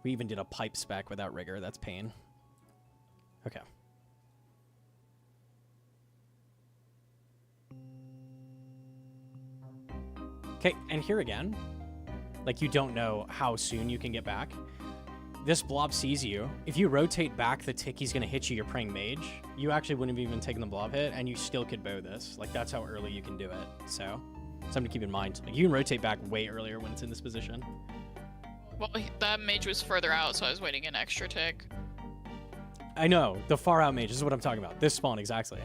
We even did a pipe spec without rigor. That's pain. Okay. Okay, and here again, like you don't know how soon you can get back. This blob sees you. If you rotate back the tick he's gonna hit you, you're praying mage. You actually wouldn't have even taken the blob hit, and you still could bow this. Like that's how early you can do it. So, something to keep in mind. Like you can rotate back way earlier when it's in this position. Well, that mage was further out, so I was waiting an extra tick. I know, the far out mage, this is what I'm talking about. This spawn, exactly.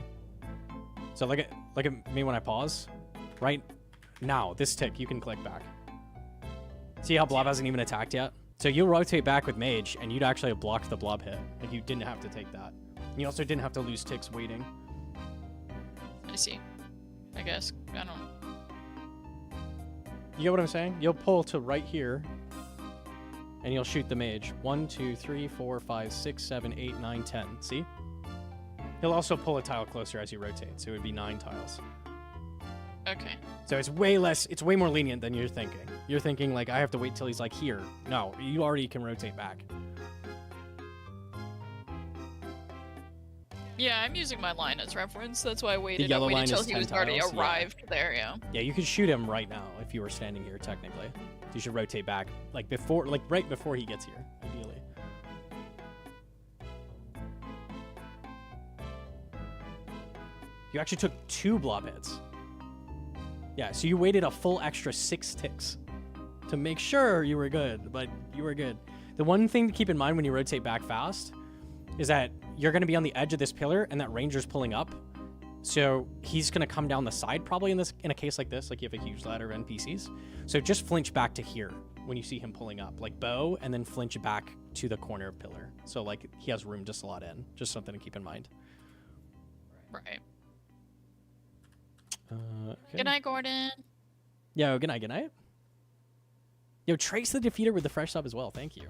So look at me when I pause. Right now, this tick, you can click back. See how blob hasn't even attacked yet? So you'll rotate back with mage, and you'd actually have blocked the blob hit. Like you didn't have to take that. You also didn't have to lose ticks waiting. I see. I guess. I don't. You get what I'm saying? You'll pull to right here, and you'll shoot the mage. 1, 2, 3, 4, 5, 6, 7, 8, 9, 10. See? He'll also pull a tile closer as you rotate, so it would be 9 tiles. Okay. So it's way less, it's way more lenient than you're thinking. You're thinking, like, I have to wait till he's, like, here. No, you already can rotate back. Yeah, I'm using my line as reference. That's why I waited. yellow I waited line till is he 10 was already tiles, yeah. arrived there, yeah. Yeah, you could shoot him right now if you were standing here, technically. You should rotate back, like, before, like, right before he gets here, ideally. You actually took 2 blob hits. Yeah, so you waited a full extra 6 ticks to make sure you were good, but you were good. The one thing to keep in mind when you rotate back fast is that you're going to be on the edge of this pillar and that ranger's pulling up. So he's going to come down the side probably in a case like this, like you have a huge ladder of NPCs. So just flinch back to here when you see him pulling up, like bow, and then flinch back to the corner pillar. So like he has room to slot in. Just something to keep in mind. Right. Okay. Good night, Gordon. Yo, good night, good night. Yo, Trace the Defeater with the fresh sub as well. Thank you.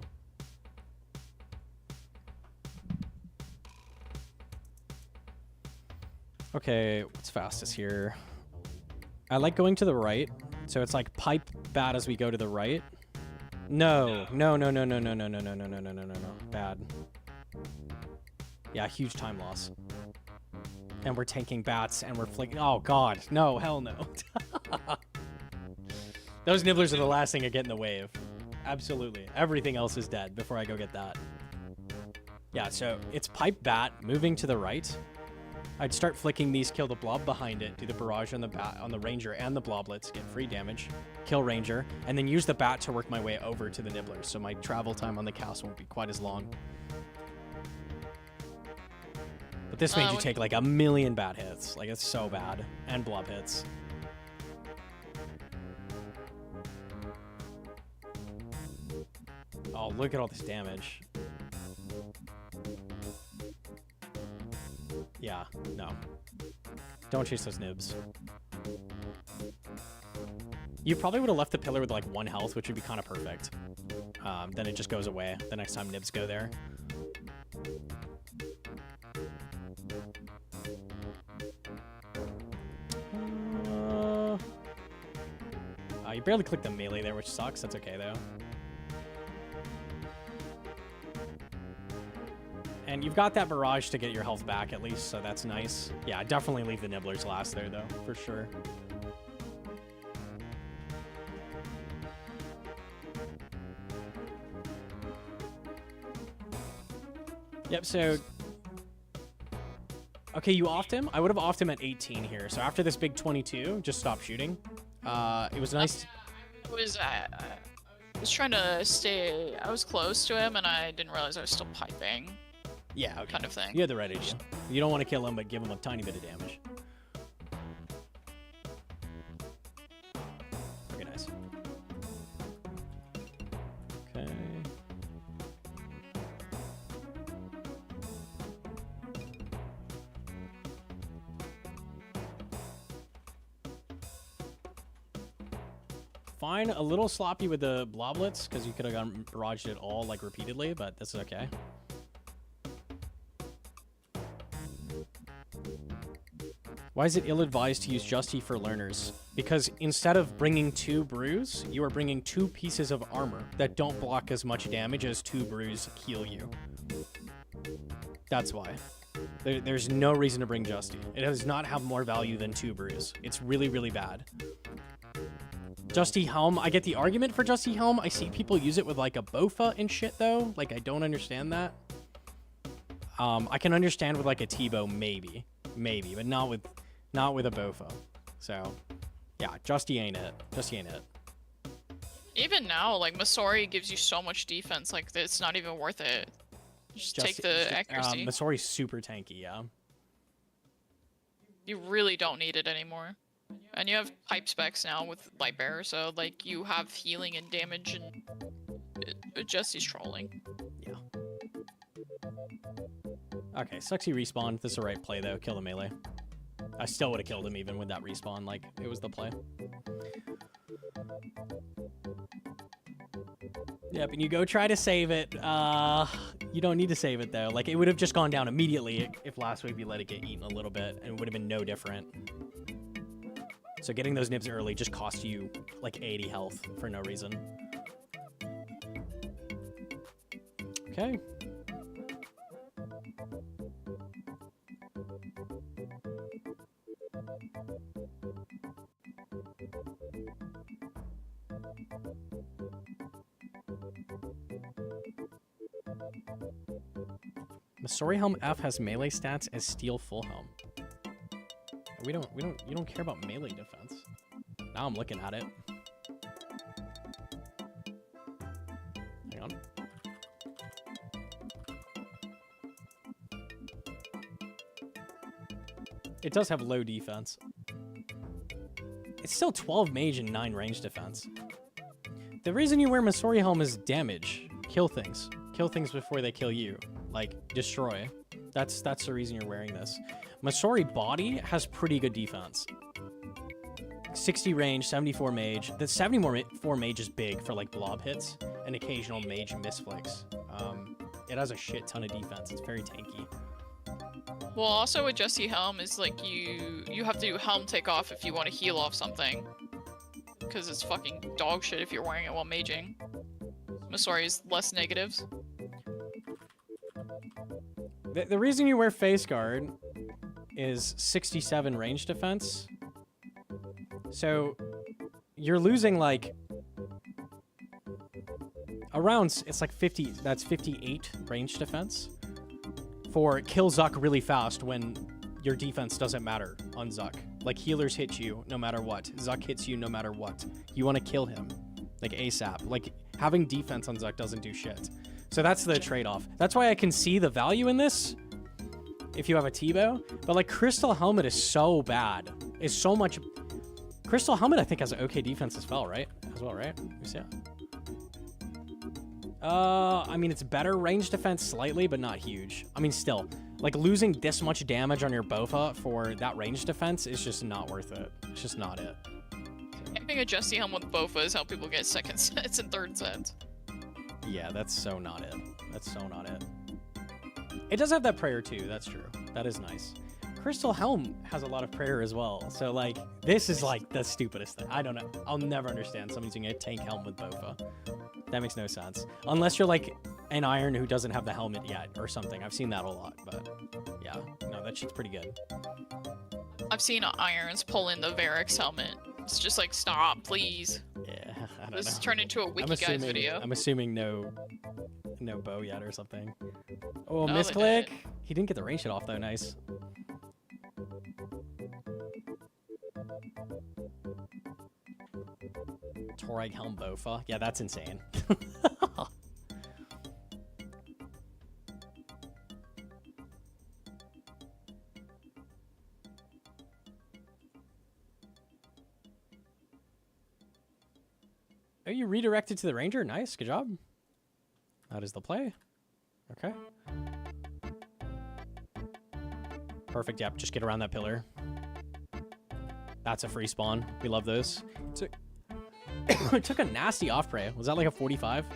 Okay, what's fastest here? I like going to the right. So it's like pipe bad as we go to the right. No. Bad. Yeah, huge time loss. And we're tanking bats and we're flicking. Oh, God. No, hell no. Those nibblers are the last thing to get in the wave. Absolutely. Everything else is dead before I go get that. Yeah, so it's pipe bat moving to the right. I'd start flicking these, kill the blob behind it, do the barrage on the bat, on the ranger and the bloblets, get free damage, kill ranger, and then use the bat to work my way over to the nibblers, so my travel time on the castle won't be quite as long. But this made you take like 1,000,000 bat hits. Like, it's so bad. And blob hits. Oh, look at all this damage. Yeah, no. Don't chase those nibs. You probably would have left the pillar with like 1 health, which would be kind of perfect. Then it just goes away the next time nibs go there. You barely clicked the melee there, which sucks. That's okay, though. And you've got that barrage to get your health back, at least, so that's nice. Yeah, definitely leave the nibblers last there, though, for sure. Yep, so Okay, you offed him? I would have offed him at 18 here. So after this big 22, just stop shooting. It was nice. I was trying to stay. I was close to him, and I didn't realize I was still piping. Yeah, okay. Kind of thing. You had the right idea. You don't want to kill him, but give him a tiny bit of damage. Okay, nice. Okay. Fine, a little sloppy with the bloblets, because you could have gotten barraged it all, like, repeatedly, but this is okay. Why is it ill-advised to use Justy for learners? Because instead of bringing 2 brews, you are bringing 2 pieces of armor that don't block as much damage as 2 brews heal you. That's why. There's no reason to bring Justy. It does not have more value than 2 brews. It's really, really bad. Justy Helm, I get the argument for Justy Helm. I see people use it with like a Bofa and shit though. Like I don't understand that. I can understand with like a T-bow maybe, but not with a Bofa. So yeah, Justy ain't it. Justy ain't it. Even now, like Masori gives you so much defense, like it's not even worth it. Just take the accuracy. Masori's super tanky, yeah. You really don't need it anymore. And you have pipe specs now with Lightbearer, so like you have healing and damage and Jesse's trolling. Yeah. Okay, sucks he respawned. This is the right play though. Kill the melee. I still would have killed him even with that respawn. Like it was the play. Yep, and you go try to save it. You don't need to save it though. Like it would have just gone down immediately if last week we let it get eaten a little bit, and it would have been no different. So getting those nibs early just cost you like 80 health for no reason. Okay. Masori Helm F has melee stats as Steel Full Helm. You don't care about melee defense. Now I'm looking at it. Hang on. It does have low defense. It's still 12 mage and 9 range defense. The reason you wear Masori Helm is damage. Kill things. Kill things before they kill you. Like, destroy. That's the reason you're wearing this. Masori body has pretty good defense. 60 range, 74 mage. The 74 mage is big for like blob hits and occasional mage misflicks. It has a shit ton of defense. It's very tanky. Well, also with Jesse Helm is like you have to do Helm takeoff if you want to heal off something. Because it's fucking dog shit if you're wearing it while maging. Masori is less negatives. The reason you wear face guard is 67 range defense. So you're losing like around, it's like 50, that's 58 range defense for kill Zuck really fast when your defense doesn't matter on Zuck. Like healers hit you no matter what. Zuck hits you no matter what. You want to kill him like ASAP. Like having defense on Zuck doesn't do shit. So that's the trade-off. That's why I can see the value in this if you have a T-bow. But like Crystal Helmet is so bad. It's so much. Crystal Helmet I think has an okay defense as well, right? Let me see. I mean it's better range defense slightly, but not huge. I mean still, like losing this much damage on your Bofa for that range defense is just not worth it. It's just not it. Camping a Jesse Helm with Bofa is how people get second sets and third sets. Yeah, that's so not it. That's so not it. It does have that prayer too, that's true. That is nice. Crystal Helm has a lot of prayer as well. So like, this is like the stupidest thing. I don't know. I'll never understand somebody using a tank helm with Bofa. That makes no sense. Unless you're like an Iron who doesn't have the helmet yet or something. I've seen that a lot, but yeah. No, that shit's pretty good. I've seen Irons pull in the Varix helmet. It's just like, stop, please. Yeah, I don't know. This turned into a Wiki Guys video. I'm assuming no bow yet or something. Oh, No, misclick. He didn't get the range hit off though. Nice. Torag Helm Bofa. Yeah, that's insane. Oh, you redirected to the ranger? Nice, good job. That is the play. Okay. Perfect, yep, just get around that pillar. That's a free spawn. We love those. It took a nasty off prey. Was that like a 45?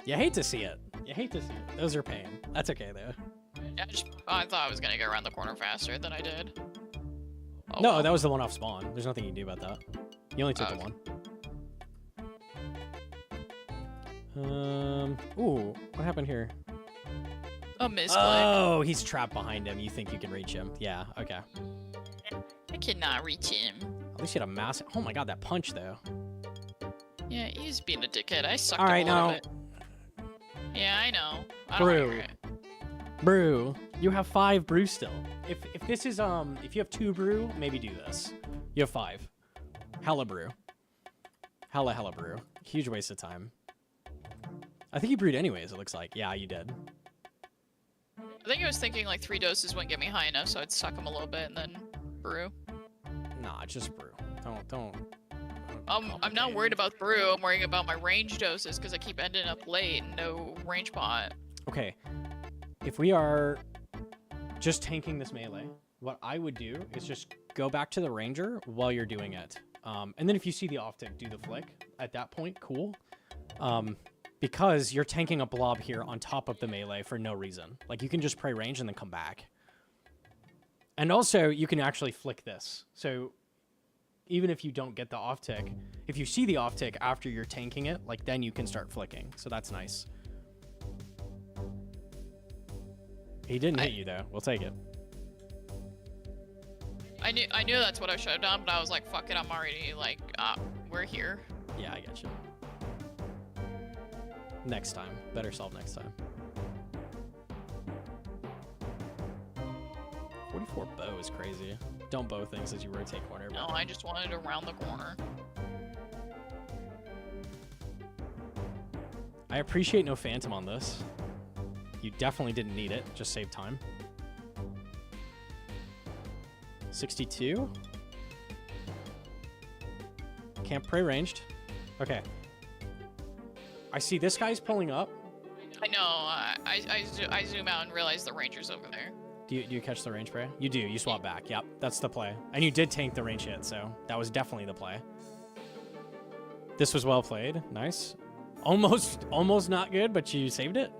You hate to see it. You hate to see it. Those are pain. That's okay though. Yeah, I thought I was gonna get around the corner faster than I did. Oh, No, well. that was the one off spawn. There's nothing you can do about that. You only took the Okay. one. Ooh, what happened here? A misclick. Oh, he's trapped behind him. You think you can reach him? Yeah, okay. I cannot reach him. At least he had a massive. Oh my god, that punch though. Yeah, he's being a dickhead. I sucked All right, him a little now, bit. Yeah, I know. I don't Brew. hear it. Brew, you have 5 brew still. If this is if you have 2 brew, maybe do this. You have 5. Hella brew. Hella brew. Huge waste of time. I think you brewed anyways. It looks like. Yeah, you did. I think I was thinking like 3 doses wouldn't get me high enough, so I'd suck him a little bit and then brew. Nah, just brew. Don't. I'm not worried about brew. I'm worrying about my range doses because I keep ending up late and no range pot. Okay. If we are just tanking this melee, what I would do is just go back to the ranger while you're doing it. And then if you see the off tick, do the flick. At that point, cool. Because you're tanking a blob here on top of the melee for no reason. Like, you can just pray range and then come back. And also, you can actually flick this. So, even if you don't get the off tick, if you see the off tick after you're tanking it, like, then you can start flicking. So that's nice. He didn't hit you, though. We'll take it. I knew that's what I should have done, but I was like, fuck it, I'm already like, we're here. Yeah, I get you. Next time. Better solve next time. 44 bow is crazy. Don't bow things as you rotate corner. No, I just wanted to round the corner. I appreciate no phantom on this. You definitely didn't need it. Just save time. 62. Can't pray ranged. Okay. I see this guy's pulling up. I know, I zoom out and realize the ranger's over there. Do you catch the range pray? You do. You swap back. Yep, that's the play. And you did tank the range hit, so that was definitely the play. This was well played. Nice. Almost not good, but you saved it.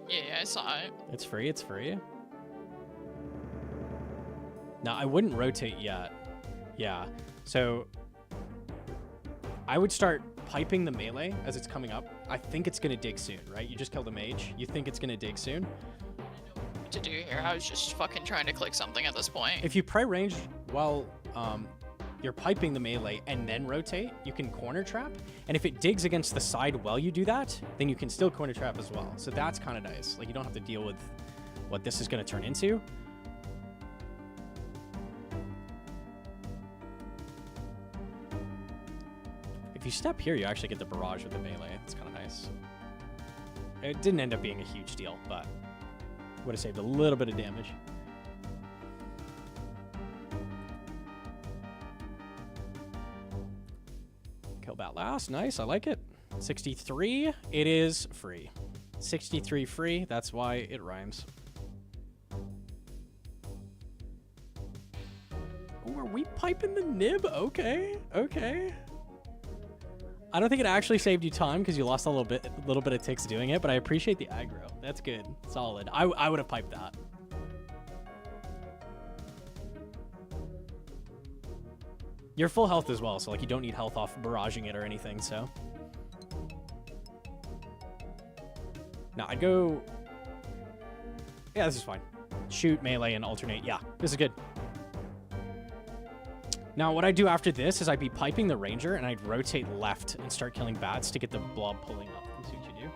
Yeah, I saw it. It's free. It's free. Now, I wouldn't rotate yet. Yeah. So I would start piping the melee as it's coming up. I think it's going to dig soon, right? You just killed a mage. You think it's going to dig soon? What to do here? I was just fucking trying to click something at this point. If you pray range while you're piping the melee and then rotate, you can corner trap. And if it digs against the side while you do that, then you can still corner trap as well. So that's kind of nice. Like, you don't have to deal with what this is going to turn into. If you step here, you actually get the barrage with the melee. It's kind of nice. It didn't end up being a huge deal, but would have saved a little bit of damage. Kill bat last. Nice. I like it. 63. It is free. 63 free. That's why it rhymes. Oh, are we piping the nib? Okay. Okay. I don't think it actually saved you time because you lost a little bit of ticks doing it, but I appreciate the aggro. That's good. Solid. I would have piped that. You're full health as well, so like you don't need health off barraging it or anything, so. Now I'd go. Yeah, this is fine. Shoot, melee, and alternate. Yeah, this is good. Now, what I do after this is I'd be piping the ranger and I'd rotate left and start killing bats to get the blob pulling up. Let's see what you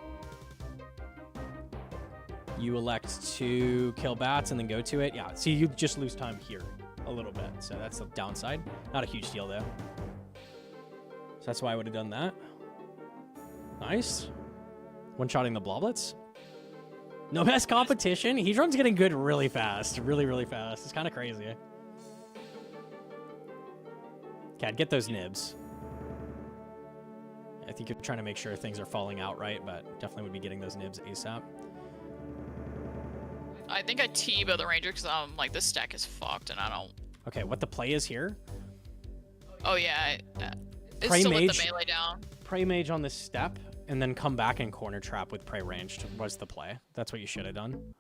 do. You elect to kill bats and then go to it. Yeah, see, you just lose time here. a little bit. So that's the downside. Not a huge deal though. So that's why I would have done that. Nice. One-shotting the bloblets. No best competition. Hedron's getting good really fast. Really, really fast. It's kind of crazy. Okay, I'd get those nibs. I think you're trying to make sure things are falling out right, but definitely would be getting those nibs ASAP. I think I T-bow the ranger because I'm like, this stack is fucked and I don't... Okay, what the play is here. Oh yeah, it's Prey to let mage. the melee down. Prey mage on this step, and then come back and corner trap with prey ranged was the play. That's what you should have done.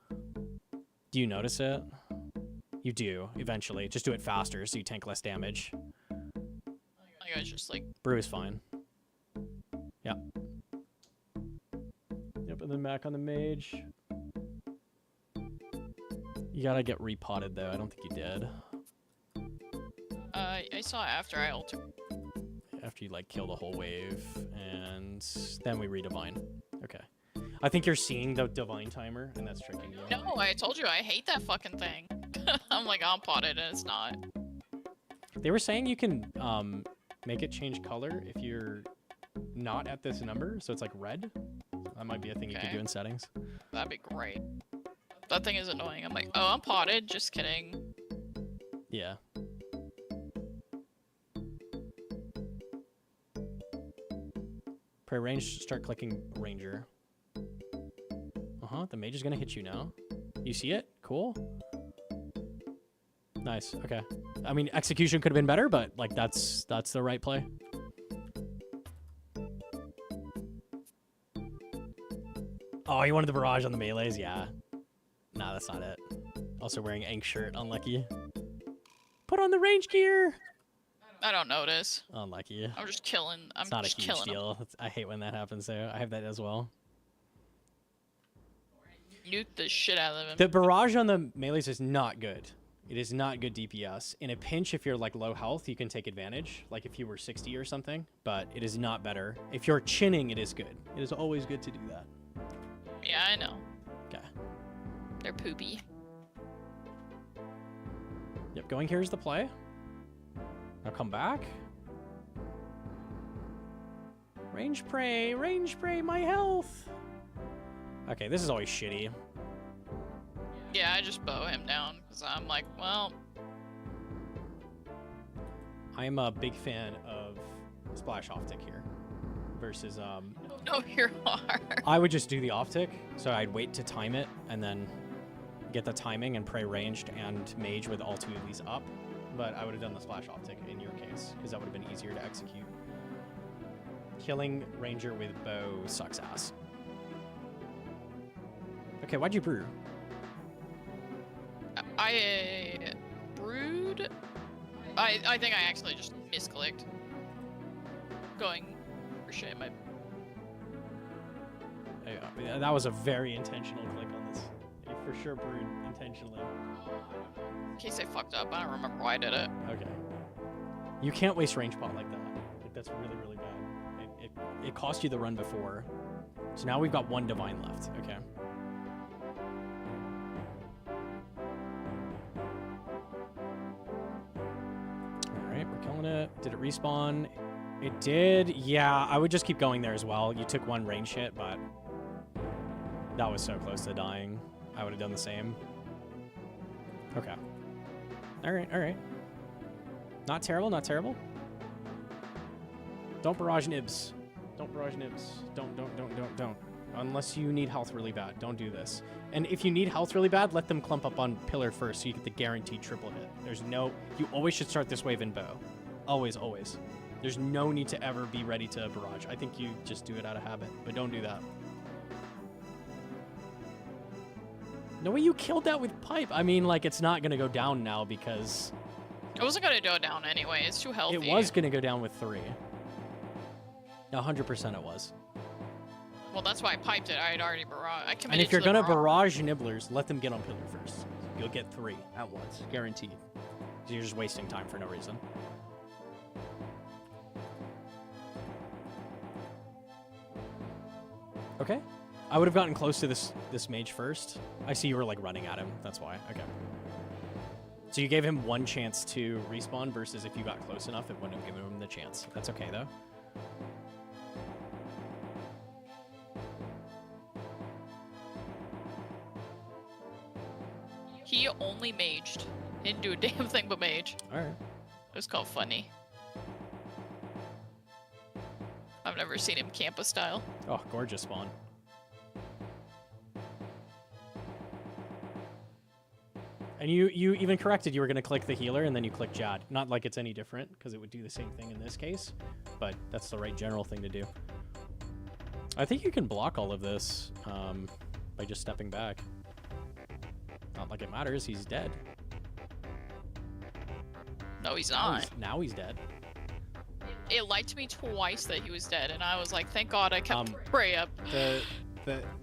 Do you notice it? You do, eventually. Just do it faster so you tank less damage. I think I just like... Brew is fine. Yep. Yep, and then back on the mage. You gotta get repotted though. I don't think you did. I saw after I ulted. After you like kill the whole wave, and then we redivine. Okay. I think you're seeing the divine timer, and that's tricking you. No, I told you I hate that fucking thing. I'm like, I'm potted and it's not. They were saying you can make it change color if you're not at this number, so it's like red. That might be a thing you could do in settings. That'd be great. That thing is annoying. I'm like, oh, I'm potted. Just kidding. Yeah. Prey range, start clicking ranger. Uh-huh, the mage is gonna hit you now. You see it? Cool. Nice, okay. I mean, execution could have been better, but like that's the right play. Oh, you wanted the barrage on the melees? Yeah. Nah, that's not it. Also wearing Ankh shirt, unlucky. Put on the range gear! I don't notice. Unlucky. I'm just killing. I'm It's not a just huge killing deal. I hate when that happens though. I have that as well. Nuke the shit out of him. The barrage on the melees is not good. It is not good DPS. In a pinch, if you're like low health, you can take advantage. Like if you were 60 or something, but it is not better. If you're chinning, it is good. It is always good to do that. Yeah, I know. Okay. They're poopy. Yep, going here is the play. Now come back. Range prey, my health. Okay, this is always shitty. Yeah, I just bow him down because I'm like, well. I'm a big fan of splash off tick here versus No, you're hard. I would just do the off tick, so I'd wait to time it and then get the timing and prey ranged and mage with all two of these up. But I would have done the splash off tick in your case because that would have been easier to execute. Killing ranger with bow sucks ass. Okay, why'd you brew? I brewed. I think I actually just misclicked. Going for shit. Yeah, that was a very intentional click on this. You for sure brewed intentionally. In case I fucked up, I don't remember why I did it. Okay. You can't waste range pot like that. Like, that's really, really bad. It cost you the run before. So now we've got one divine left. Okay. Alright, we're killing it. Did it respawn? It did. Yeah, I would just keep going there as well. You took one range hit, but that was so close to dying. I would have done the same. Okay. Alright, alright. Not terrible, not terrible. Don't barrage nibs. Don't barrage nibs. Don't. Unless you need health really bad. Don't do this. And if you need health really bad, let them clump up on pillar first so you get the guaranteed triple hit. There's no... You always should start this wave in bow. Always, always. There's no need to ever be ready to barrage. I think you just do it out of habit, but don't do that. No way you killed that with pipe. I mean, like, it's not going to go down now because... It wasn't gonna go down anyway. It's too healthy. It was going to go down with 3. 100% it was. Well, that's why I piped it. I had already barraged. I committed And if you're to the going to barrage nibblers, let them get on pillar first. You'll get 3 at once, guaranteed. So you're just wasting time for no reason. Okay. I would have gotten close to this mage first. I see you were like running at him. That's why. Okay. So you gave him one chance to respawn versus if you got close enough, it wouldn't have given him the chance. That's okay though. He only maged. He didn't do a damn thing but mage. All right. It was called funny. I've never seen him camp a style. Oh, gorgeous spawn. And you even corrected, you were going to click the healer and then you click Jad. Not like it's any different, because it would do the same thing in this case, but that's the right general thing to do. I think you can block all of this by just stepping back. Not like it matters, he's dead. No, he's not. Now he's dead. It lied to me twice that he was dead, and I was like, thank God I kept pray up.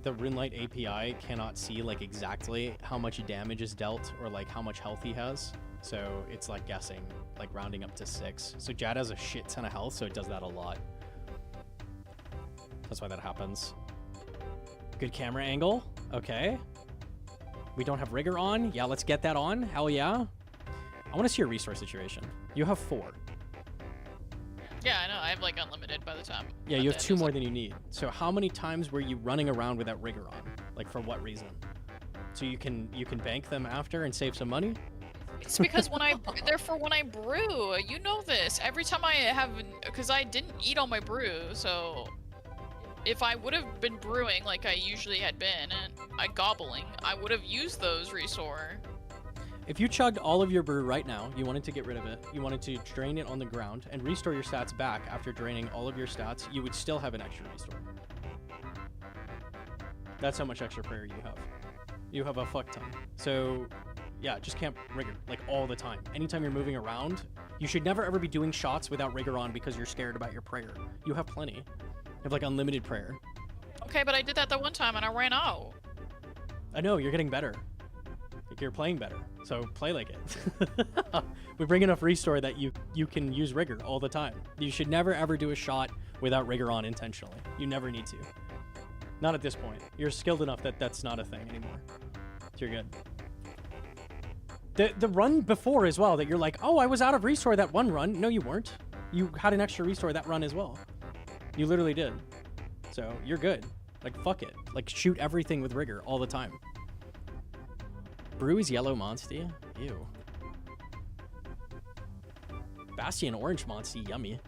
The Runelight API cannot see like exactly how much damage is dealt or like how much health he has. So it's like guessing, like rounding up to 6. So Jad has a shit ton of health, so it does that a lot. That's why that happens. Good camera angle. Okay. We don't have rigor on. Yeah, let's get that on. Hell yeah. I want to see your resource situation. You have 4. Yeah, I know. I have like unlimited by the time. Yeah, I'm you have dead. 2 It's more like- than you need. So how many times were you running around without rigor on? Like for what reason? So you can bank them after and save some money? It's because they're for when I brew. You know this. Every time I have, because I didn't eat all my brew, so if I would have been brewing like I usually had been, and gobbling, I would have used those restore. If you chugged all of your brew right now, you wanted to get rid of it, you wanted to drain it on the ground and restore your stats back after draining all of your stats, you would still have an extra restore. That's how much extra prayer you have. You have a fuck ton. So yeah, just camp rigor, like all the time. Anytime you're moving around, you should never ever be doing shots without rigor on because you're scared about your prayer. You have plenty. You have like unlimited prayer. Okay, but I did that one time and I ran out. I know, you're getting better. Like you're playing better, so play like it. We bring enough restore that you can use rigor all the time. You should never ever do a shot without rigor on intentionally. You never need to. Not at this point. You're skilled enough that that's not a thing anymore. So you're good. The run before as well, that you're like, oh, I was out of restore that one run. No, you weren't. You had an extra restore that run as well. You literally did. So you're good. Like, fuck it. Like, shoot everything with rigor all the time. Brew is yellow Monsty? Ew. Bastion orange Monsty, yummy.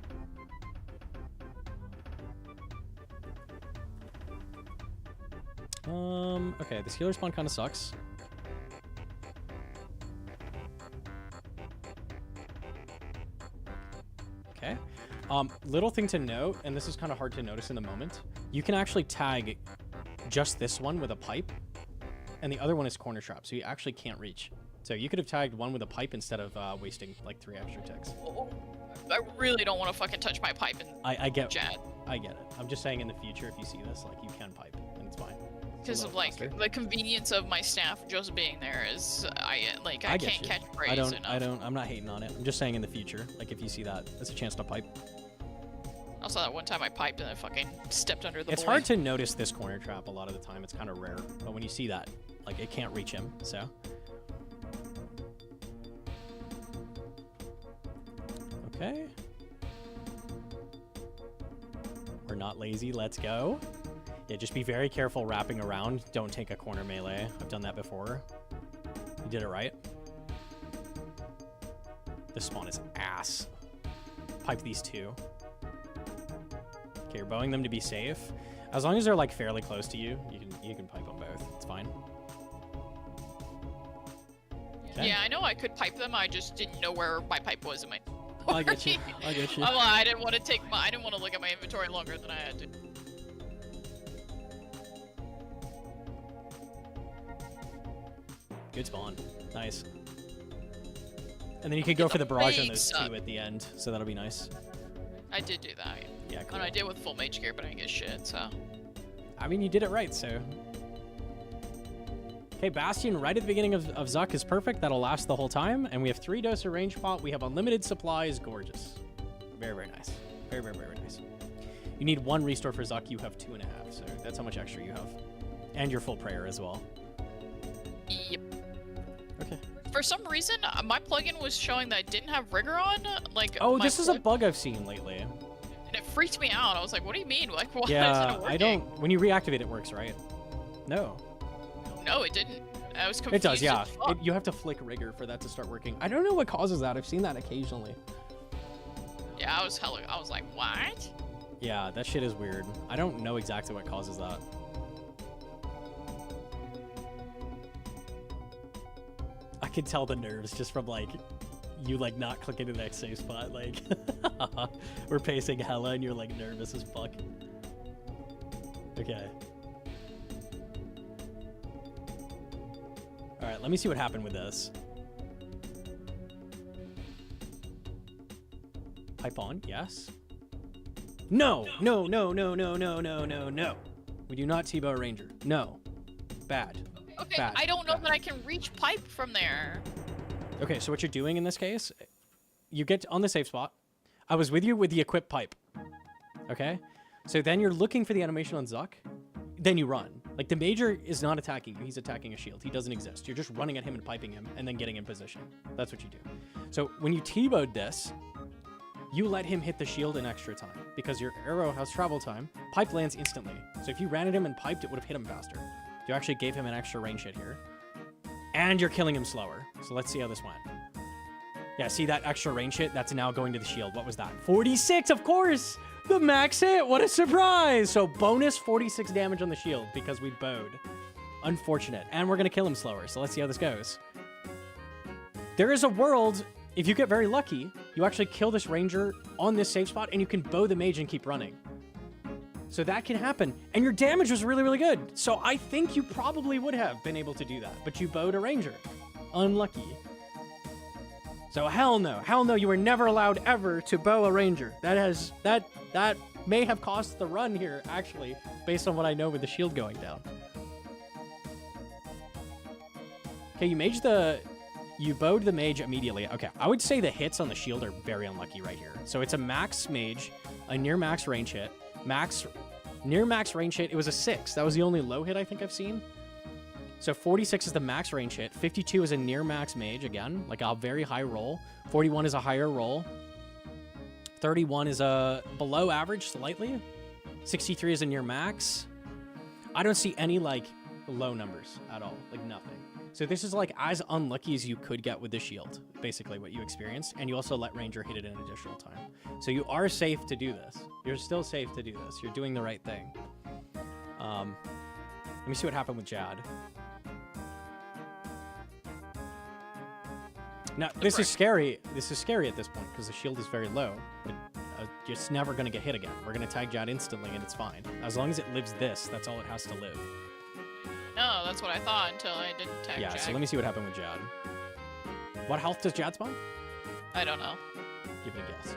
Okay, this healer spawn kind of sucks. Okay. Little thing to note, and this is kind of hard to notice in the moment, you can actually tag just this one with a pipe, and the other one is corner trap, so you actually can't reach. So you could have tagged one with a pipe instead of wasting like 3 extra ticks. I really don't want to fucking touch my pipe and I get Jad. I get it. I'm just saying in the future, if you see this, like, you can pipe, and it's fine. Because of like the convenience of my staff just being there is I get can't you. catch praise enough. I'm not hating on it. I'm just saying in the future, like if you see that, it's a chance to pipe. Also, that one time I piped and I fucking stepped under the It's boy. hard to notice this corner trap a lot of the time. It's kind of rare, but when you see that, like, it can't reach him. So. Okay. We're not lazy. Let's go. Yeah, just be very careful wrapping around. Don't take a corner melee. I've done that before. You did it right. This spawn is ass. Pipe these 2. Okay, you're bowing them to be safe. As long as they're like fairly close to you, you can pipe them both. It's fine. Okay. Yeah, I know I could pipe them. I just didn't know where my pipe was in my. I get you. I get you. I didn't want to I didn't want to look at my inventory longer than I had to. Good spawn. Nice. And then you can go for the barrage on those Raids 2 at the end, so that'll be nice. I did do that. Yeah, cool. And I did with full mage gear, but I didn't get shit. So. I mean, you did it right, so. Okay, Bastion right at the beginning of Zuck is perfect. That'll last the whole time. And we have 3 dose of range pot. We have unlimited supplies. Gorgeous. Very, very nice. Very, very, very nice. You need 1 restore for Zuck. You have 2.5, so that's how much extra you have. And your full prayer as well. Yep. Okay. For some reason, my plugin was showing that I didn't have rigor on. Like, Oh, my this is a plug- bug I've seen lately. and it freaked me out. I was like, "What do you mean? Like, why isn't Yeah, it working?" I don't. When you reactivate, it works, right? No. No, it didn't. I was It confused. does, yeah. as fuck. You have to flick rigor for that to start working. I don't know what causes that. I've seen that occasionally. Yeah, I was like, "What?" Yeah, that shit is weird. I don't know exactly what causes that. I can tell the nerves just from like you like not clicking to the next save spot. Like we're pacing hella and you're like nervous as fuck. Okay. All right, let me see what happened with this. Pipe on, yes. No, no, no, no, no, no, no, no, no. We do not T-bow a ranger. No. Bad. Okay, Bad, I don't know bad. that I can reach pipe from there. Okay, so what you're doing in this case, you get on the safe spot. I was with you with the equipped pipe. Okay? So then you're looking for the animation on Zuck. Then you run. Like, the Major is not attacking you. He's attacking a shield. He doesn't exist. You're just running at him and piping him and then getting in position. That's what you do. So when you T-bowed this, you let him hit the shield in extra time because your arrow has travel time. Pipe lands instantly. So if you ran at him and piped, it would have hit him faster. You actually gave him an extra range hit here. And you're killing him slower. So let's see how this went. Yeah, see that extra range hit? That's now going to the shield. What was that? 46, of course! The max hit! What a surprise! So bonus 46 damage on the shield because we bowed. Unfortunate. And we're going to kill him slower. So let's see how this goes. There is a world, if you get very lucky, you actually kill this ranger on this safe spot and you can bow the mage and keep running. So that can happen. And your damage was really, really good. So I think you probably would have been able to do that. But you bowed a ranger. Unlucky. So hell no. Hell no, you were never allowed ever to bow a ranger. That may have cost the run here, actually, based on what I know with the shield going down. Okay, you bowed the mage immediately. Okay, I would say the hits on the shield are very unlucky right here. So it's a max mage, a near max range hit, near max range hit. It was a 6. That was the only low hit I think I've seen. So 46 is the max range hit. 52 is a near max mage, again, like a very high roll. 41 is a higher roll. 31 is a below average slightly. 63 is a near max. I don't see any like low numbers at all, like nothing. So this is like as unlucky as you could get with the shield, basically what you experienced. And you also let ranger hit it an additional time. So you are safe to do this. You're still safe to do this. You're doing the right thing. Let me see what happened with Jad. Now, this is scary. This is scary at this point because the shield is very low. But it's never going to get hit again. We're going to tag Jad instantly and it's fine. As long as it lives this, that's all it has to live. No, that's what I thought until I didn't tag Yeah, Jack. so let me see what happened with Jad. What health does Jad spawn? I don't know. Give it a guess.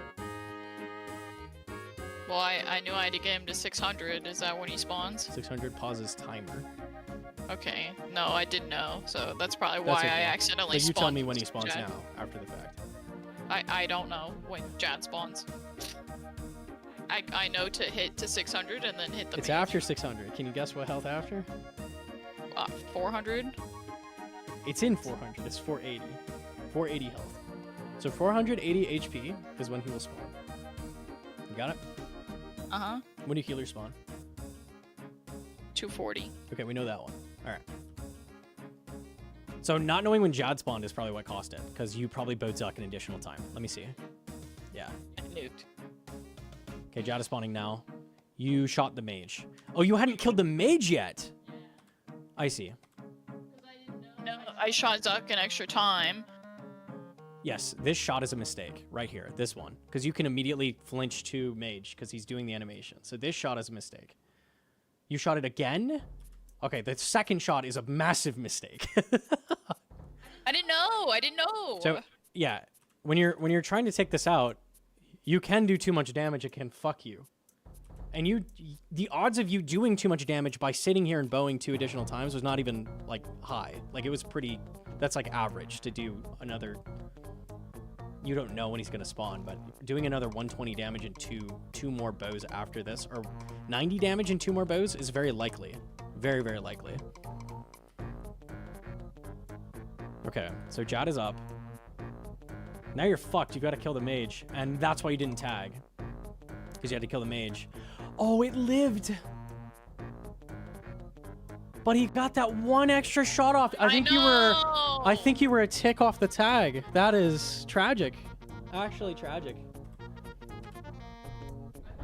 Well, I knew I had to get him to 600. Is that when he spawns? 600 pauses timer. Okay. No, I didn't know. So that's probably That's why okay. I accidentally Like, you spawned. tell me when he spawns Jad. now, after the fact. I don't know when Jad spawns. I know to hit to 600 and then hit the It's mage. after 600. Can you guess what health after? 400? It's in 400. It's 480. 480 health. So 480 HP is when he will spawn. You got it? Uh-huh. When do healers spawn? 240. Okay, we know that one. All right. So not knowing when Jad spawned is probably what cost it, because you probably bowed Zuck an additional time. Let me see. Yeah. Nuked. Okay, Jad is spawning now. You shot the mage. Oh, you hadn't killed the mage yet. I see. No, I shot Zuck an extra time. Yes, this shot is a mistake right here. This one, because you can immediately flinch to mage because he's doing the animation. So this shot is a mistake. You shot it again? Okay, the second shot is a massive mistake. I didn't know. I didn't know. So yeah, when you're trying to take this out, you can do too much damage. It can fuck you. And the odds of you doing too much damage by sitting here and bowing 2 additional times was not even like high. Like it was pretty. That's like average to do another. You don't know when he's gonna spawn, but doing another 120 damage and two more bows after this, or 90 damage and 2 more bows is very likely. Very, very likely. Okay, so Jad is up. Now you're fucked. You gotta kill the mage. And that's why you didn't tag. Because you had to kill the mage. Oh, it lived! But he got that one extra shot off. I think you were a tick off the tag. That is tragic. Actually tragic.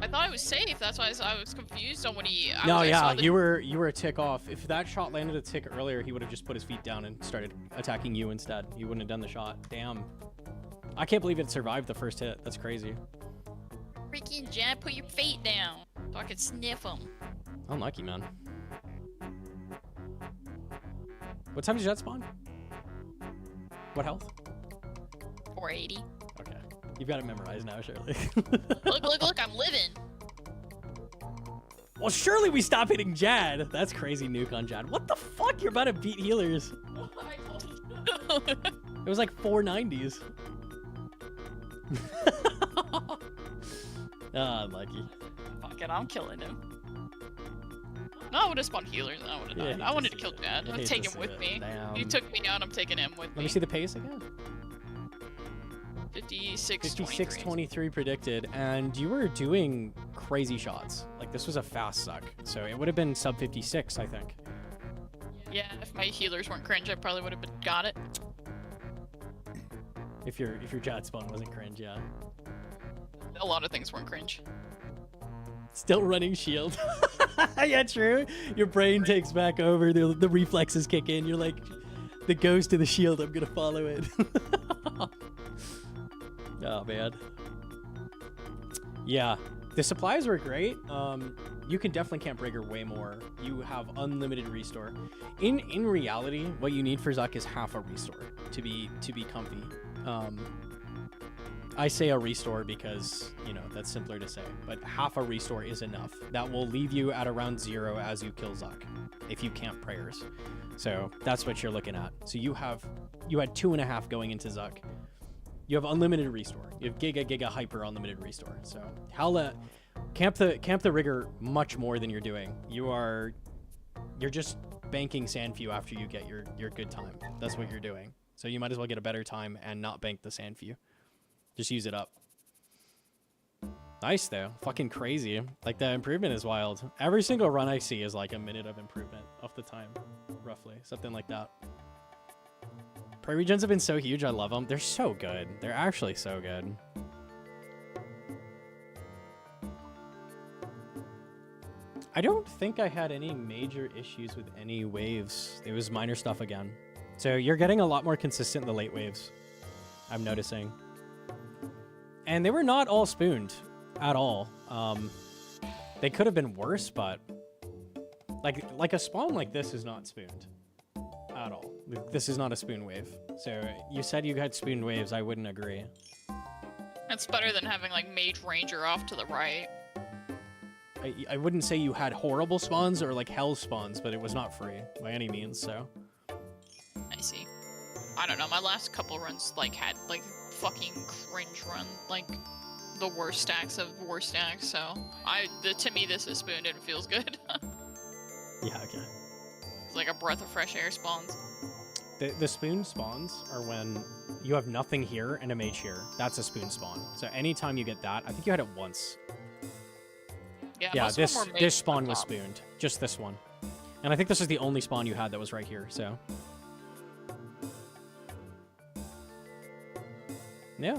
I thought I was safe. That's why I was confused on when he. You were a tick off. If that shot landed a tick earlier, he would have just put his feet down and started attacking you instead. You wouldn't have done the shot. Damn. I can't believe it survived the first hit. That's crazy. Freaking Jad, put your feet down so I could sniff them. Unlucky, man. What time did Jad spawn? What health? 480. Okay. You've got it memorized now, Shirley. Look, I'm living. Well, surely we stop hitting Jad. That's crazy nuke on Jad. What the fuck? You're about to beat healers. I told you. It was like 490s. Ah, lucky. Fuck it, I'm killing him. No, I would have spawned healers and I would have died. I wanted to kill Jad. I'm taking him with me. Damn. You took me out, I'm taking him with me. Let me see the pace again. 56-23 predicted, and you were doing crazy shots. Like, this was a fast suck, so it would have been sub 56, I think. Yeah, if my healers weren't cringe, I probably would have got it. If your Jad spawn wasn't cringe, yeah. A lot of things weren't cringe. Still running shield. Yeah, true. Your brain takes back over. The reflexes kick in. You're like, the ghost of the shield. I'm gonna follow it. Oh man. Yeah, the supplies were great. You can definitely camp Rigger way more. You have unlimited restore. In reality, what you need for Zuck is half a restore to be comfy. I say a restore because, you know, that's simpler to say, but half a restore is enough. That will leave you at around 0 as you kill Zuck, if you camp prayers. So that's what you're looking at. So you had 2.5 going into Zuck. You have unlimited restore. You have giga hyper unlimited restore. So camp the Rigger much more than you're doing. You're just banking Sandfew after you get your good time. That's what you're doing. So you might as well get a better time and not bank the Sandfew. Just use it up. Nice though. Fucking crazy. Like, the improvement is wild. Every single run I see is like a minute of improvement off the time, roughly. Something like that. Prairie gens have been so huge. I love them. They're so good. They're actually so good. I don't think I had any major issues with any waves. It was minor stuff again. So you're getting a lot more consistent in the late waves, I'm noticing. And they were not all spooned at all. They could have been worse, but like a spawn like this is not spooned at all. This is not a spoon wave. So you said you had spooned waves. I wouldn't agree. It's better than having like Mage Ranger off to the right. I wouldn't say you had horrible spawns or like hell spawns, but it was not free by any means. So I see. I don't know. My last couple runs like had like fucking cringe run, like the worst stacks of worst stacks. So to me this is spooned and it feels good. yeah, okay. It's like a breath of fresh air spawns. The spoon spawns are when you have nothing here and a mage here. That's a spoon spawn. So anytime you get that, I think you had it once. Yeah, this spawn was spooned. Just this one. And I think this is the only spawn you had that was right here, so. Yeah.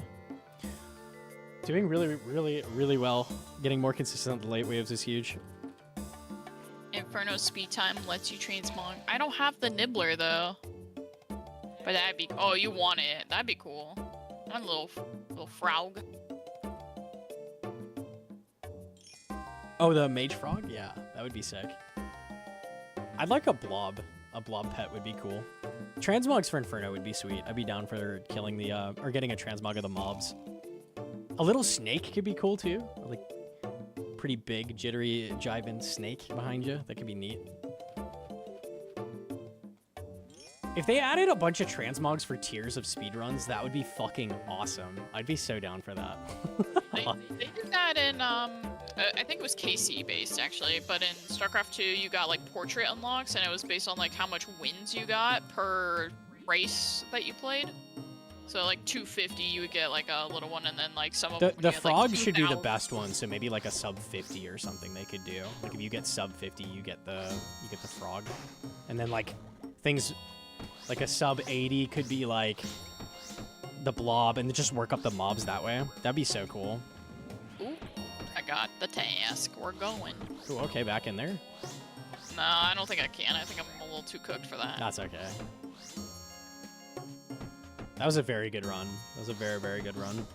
Doing really well. Getting more consistent with the late waves is huge. Inferno speed time lets you transmog. I don't have the nibbler though. But that'd be, oh, you want it. That'd be cool. One little frog. Oh, the mage frog? Yeah, that would be sick. I'd like a blob. A blob pet would be cool. Transmogs for Inferno would be sweet. I'd be down for killing the, or getting a transmog of the mobs. A little snake could be cool too. Like, pretty big, jittery, jiving snake behind you. That could be neat. If they added a bunch of transmogs for tiers of speedruns, that would be fucking awesome. I'd be so down for that. They did that in, I think it was KC based actually, but in StarCraft 2 you got like portrait unlocks and it was based on like how much wins you got per race that you played. So like 250, you would get like a little one, and then like some of The them. would get, like, frog should be the 2,000. best one, so maybe like a sub 50 or something they could do. Like if you get sub 50, you get the frog, and then like things like a sub 80 could be like the blob, and just work up the mobs that way. That'd be so cool. Ooh, I got the task. We're going. Ooh, okay, back in there. No, I don't think I can. I think I'm a little too cooked for that. That's okay. That was a very good run. That was a very, very good run.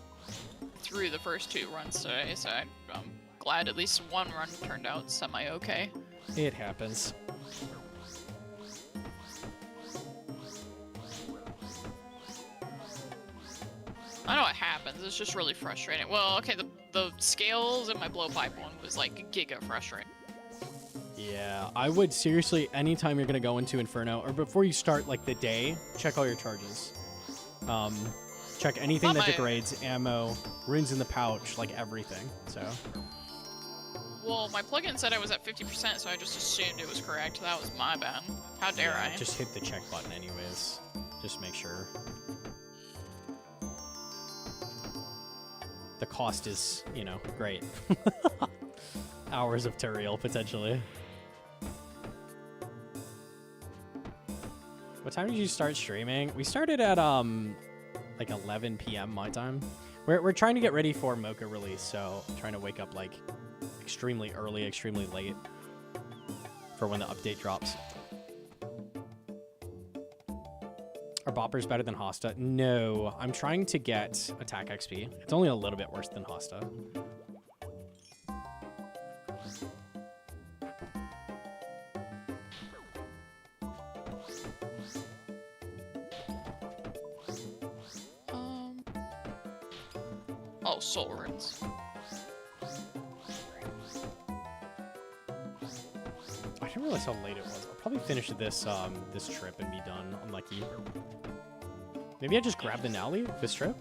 Through the first 2 runs today, so I'm glad at least one run turned out semi-okay. It happens. I know what happens. It's just really frustrating. Well, okay, the scales in my blowpipe one was like giga frustrating. Yeah, I would seriously, anytime you're gonna go into Inferno, or before you start like the day, check all your charges. Check anything Not that my- degrades, ammo, runes in the pouch, like everything. So Well, my plugin said I was at 50%, so I just assumed it was correct. That was my bad. How dare yeah, I? just hit the check button anyways. Just make sure. The cost is, you know, great. Hours of Turiel, potentially. What time did you start streaming? We started at, like 11 p.m. my time. We're trying to get ready for Mocha release, so I'm trying to wake up, like, extremely early, extremely late for when the update drops. Are boppers better than Hosta? No, I'm trying to get attack XP. It's only a little bit worse than Hosta. Oh, soul runes. I didn't realize how late it was. I'll probably finish this this trip and be done. Unlucky. Maybe I just grab the Nally this trip.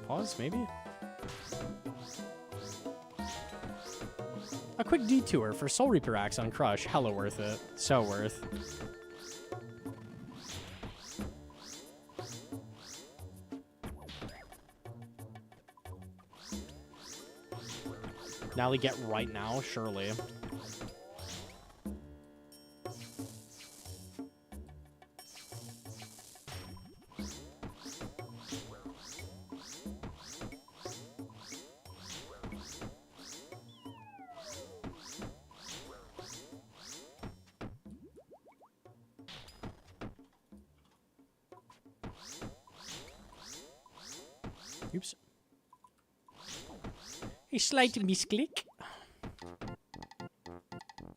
Pause, maybe. A quick detour for Soul Reaper Axe on Crush. Hella worth it. So worth. Nally get right now, surely. Oops. A slight misclick.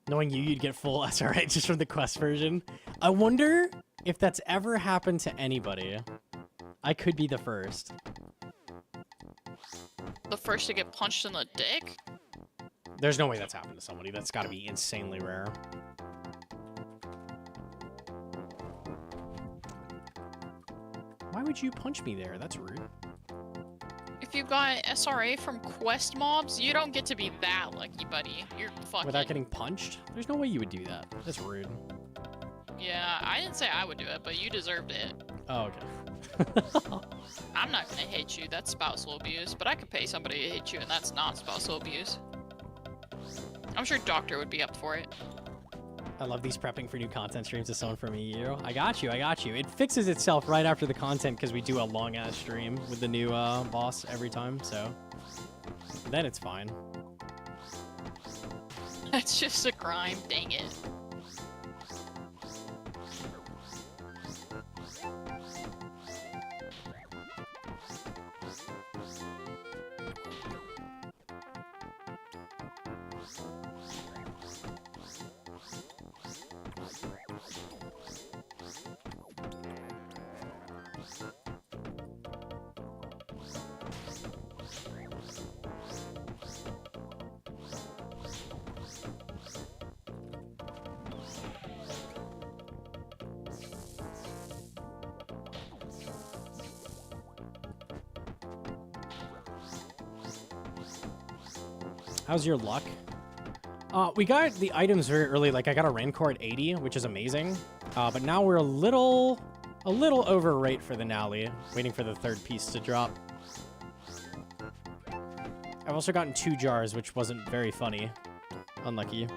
Knowing you'd get full SRA just from the quest version. I wonder if that's ever happened to anybody. I could be the first. The first to get punched in the dick? There's no way that's happened to somebody. That's got to be insanely rare. Why would you punch me there? That's rude. If you got SRA from quest mobs, you don't get to be that lucky, buddy. You're fucking... Without getting punched? There's no way you would do that. That's rude. Yeah, I didn't say I would do it, but you deserved it. Oh, okay. I'm not gonna hit you, that's spousal abuse, but I could pay somebody to hit you and that's not spousal abuse. I'm sure Doctor would be up for it. I love these prepping for new content streams as someone from EU. I got you, I got you. It fixes itself right after the content because we do a long-ass stream with the new boss every time, so... Then it's fine. That's just a crime, dang it. How's your luck? We got the items very early. Like, I got a Rancor at 80, which is amazing. But now we're a little A little overrate for the Nally, waiting for the third piece to drop. I've also gotten 2 jars, which wasn't very funny. Unlucky.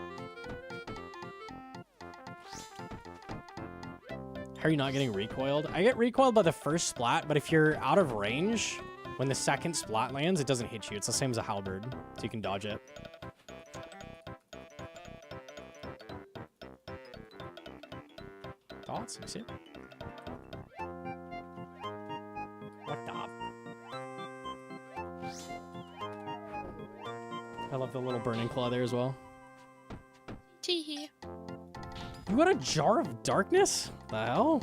How are you not getting recoiled? I get recoiled by the first splat, but if you're out of range, when the second splat lands, it doesn't hit you. It's the same as a halberd, so you can dodge it. Thoughts? You see it? What the? I love the little burning claw there as well. Teehee. You got a jar of darkness? The hell?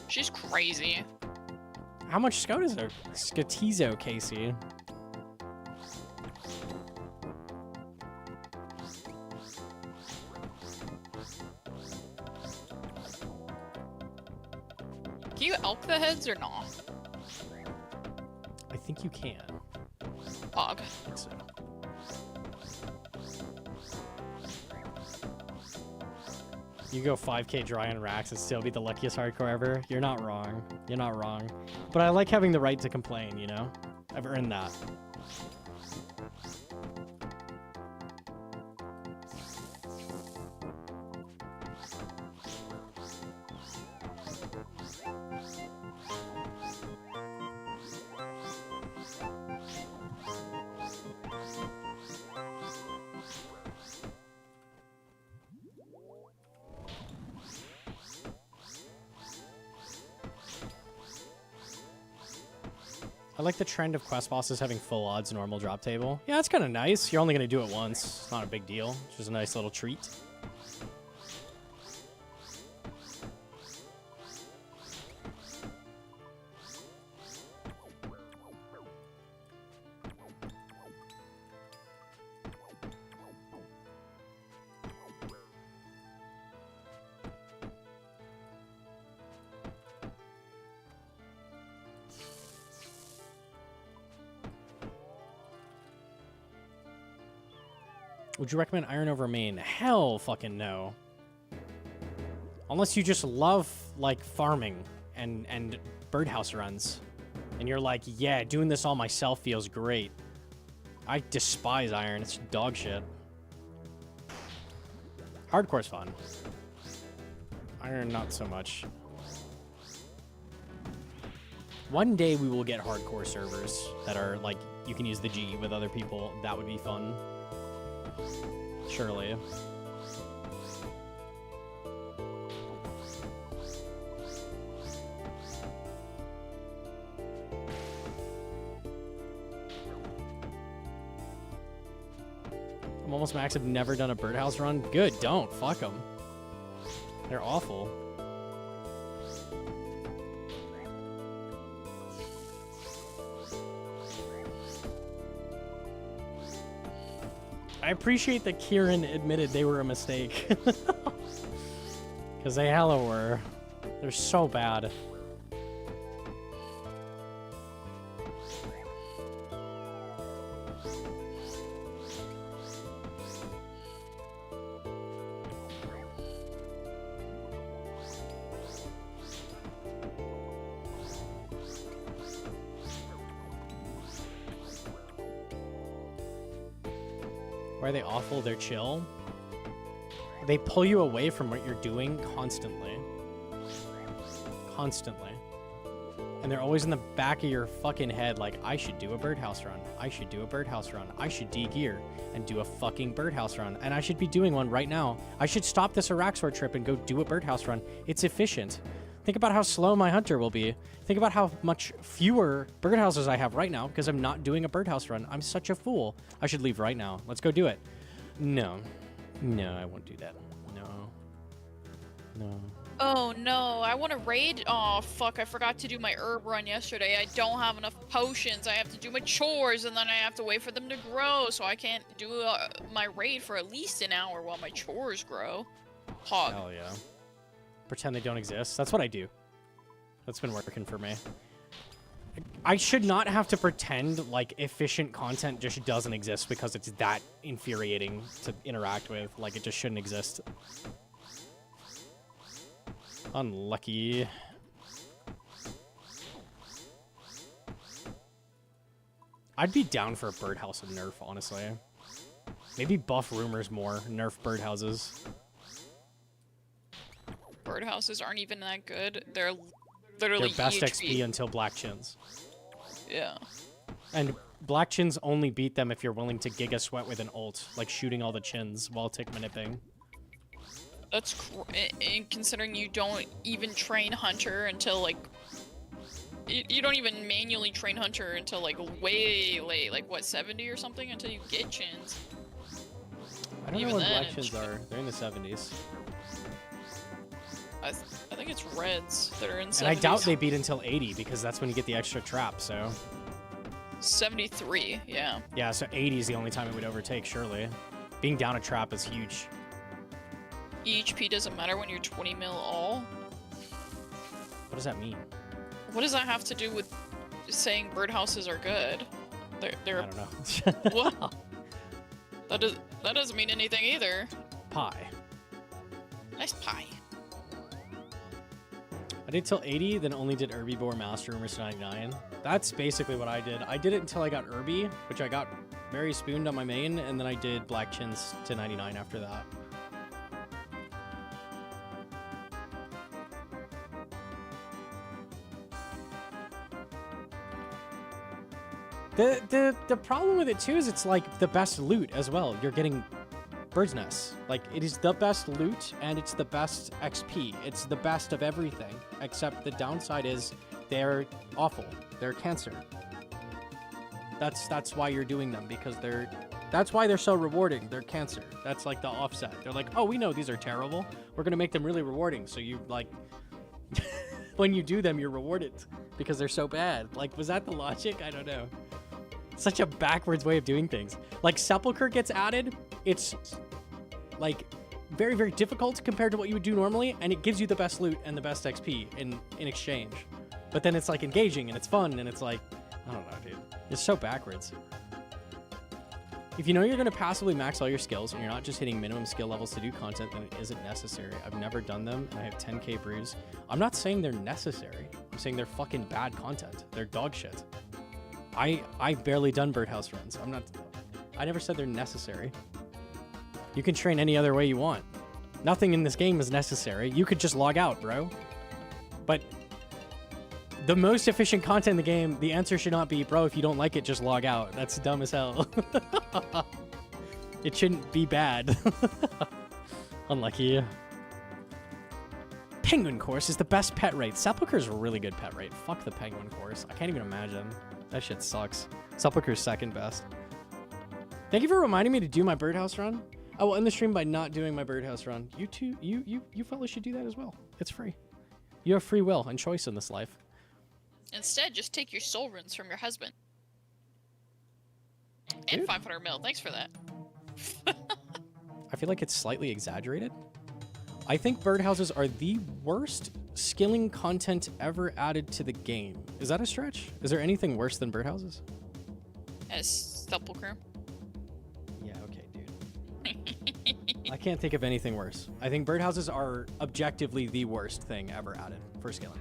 She's crazy. How much scout is there? Scatizo, Casey. Can you elk the heads or not? I think you can. Pog. I think so. You go 5k dry on racks and still be the luckiest hardcore ever. You're not wrong. You're not wrong. But I like having the right to complain, you know? I've earned that. I like the trend of quest bosses having full odds normal drop table. Yeah, that's kind of nice. You're only going to do it once. It's not a big deal. It's just a nice little treat. Would you recommend Iron over Main? Hell fucking no. Unless you just love, like, farming and birdhouse runs. And you're like, yeah, doing this all myself feels great. I despise Iron. It's dog shit. Hardcore's fun. Iron, not so much. One day we will get hardcore servers that are, like, you can use the G with other people. That would be fun. Surely. I'm almost max. I've never done a birdhouse run. Good, don't. Fuck them. They're awful. I appreciate that Kieran admitted they were a mistake. Because they hella were. They're so bad. Why are they awful? They're chill. They pull you away from what you're doing constantly. Constantly. And they're always in the back of your fucking head like, I should do a birdhouse run. I should do a birdhouse run. I should de-gear and do a fucking birdhouse run. And I should be doing one right now. I should stop this ARAXXOR trip and go do a birdhouse run. It's efficient. Think about how slow my hunter will be. Think about how much fewer birdhouses I have right now because I'm not doing a birdhouse run. I'm such a fool. I should leave right now. Let's go do it. No. No, I won't do that. No. No. Oh no, I want to raid. Oh fuck, I forgot to do my herb run yesterday. I don't have enough potions. I have to do my chores and then I have to wait for them to grow. So I can't do my raid for at least an hour while my chores grow. Hog. Hell yeah. Pretend they don't exist. That's what I do. That's been working for me. I should not have to pretend like efficient content just doesn't exist because it's that infuriating to interact with. Like, it just shouldn't exist. Unlucky. I'd be down for a birdhouse and nerf, honestly. Maybe buff rumors more, nerf birdhouses. Birdhouses aren't even that good. They're literally They're best EHP. XP until black chins. Yeah. And black chins only beat them if you're willing to giga sweat with an ult, like shooting all the chins while tick manipping. That's and considering you don't even train Hunter until like you don't even manually train Hunter until like way late, like what 70 or something until you get chins. I don't Even know what then, black chins are. They're in the 70s. I think it's reds that are in 70s. And I doubt they beat until 80 because that's when you get the extra trap, so. 73, yeah. Yeah, so 80 is the only time it would overtake, surely. Being down a trap is huge. EHP doesn't matter when you're 20 mil all. What does that mean? What does that have to do with saying birdhouses are good? They're I don't know. what? That doesn't mean anything either. Pie. Nice pie. I did till 80, then only did Herbivore Master Rumors to 99. That's basically what I did. I did it until I got Irby, which I got very spooned on my main, and then I did Black Chins to 99 after that. The problem with it too is it's like the best loot as well. You're getting Bird's Nest. Like, it is the best loot and it's the best XP. It's the best of everything, except the downside is they're awful. They're cancer. That's why you're doing them, because that's why they're so rewarding. They're cancer. That's like the offset. They're like, oh, we know these are terrible. We're gonna make them really rewarding. So you like, when you do them, you're rewarded because they're so bad. Like, was that the logic? I don't know. Such a backwards way of doing things. Like, Sepulcher gets added. It's like very, very difficult compared to what you would do normally, and it gives you the best loot and the best XP in exchange. But then it's like engaging and it's fun and it's like, I don't know, dude. It's so backwards. If you know you're going to passively max all your skills and you're not just hitting minimum skill levels to do content, then it isn't necessary. I've never done them and I have 10k brews. I'm not saying they're necessary. I'm saying they're fucking bad content. They're dog shit. I barely done birdhouse runs. I never said they're necessary. You can train any other way you want. Nothing in this game is necessary. You could just log out, bro. But the most efficient content in the game, the answer should not be, bro, if you don't like it, just log out. That's dumb as hell. It shouldn't be bad. Unlucky. Penguin course is the best pet rate. Sepulcher's a really good pet rate. Fuck the penguin course. I can't even imagine. That shit sucks. Sepulcher's second best. Thank you for reminding me to do my birdhouse run. I will end the stream by not doing my birdhouse run. You too, you fellas should do that as well. It's free. You have free will and choice in this life. Instead, just take your soul runes from your husband. And Dude. 500 mil. Thanks for that. I feel like it's slightly exaggerated. I think birdhouses are the worst skilling content ever added to the game. Is that a stretch? Is there anything worse than birdhouses? As Sepulcher. Yeah, okay, dude. I can't think of anything worse. I think birdhouses are objectively the worst thing ever added for skilling.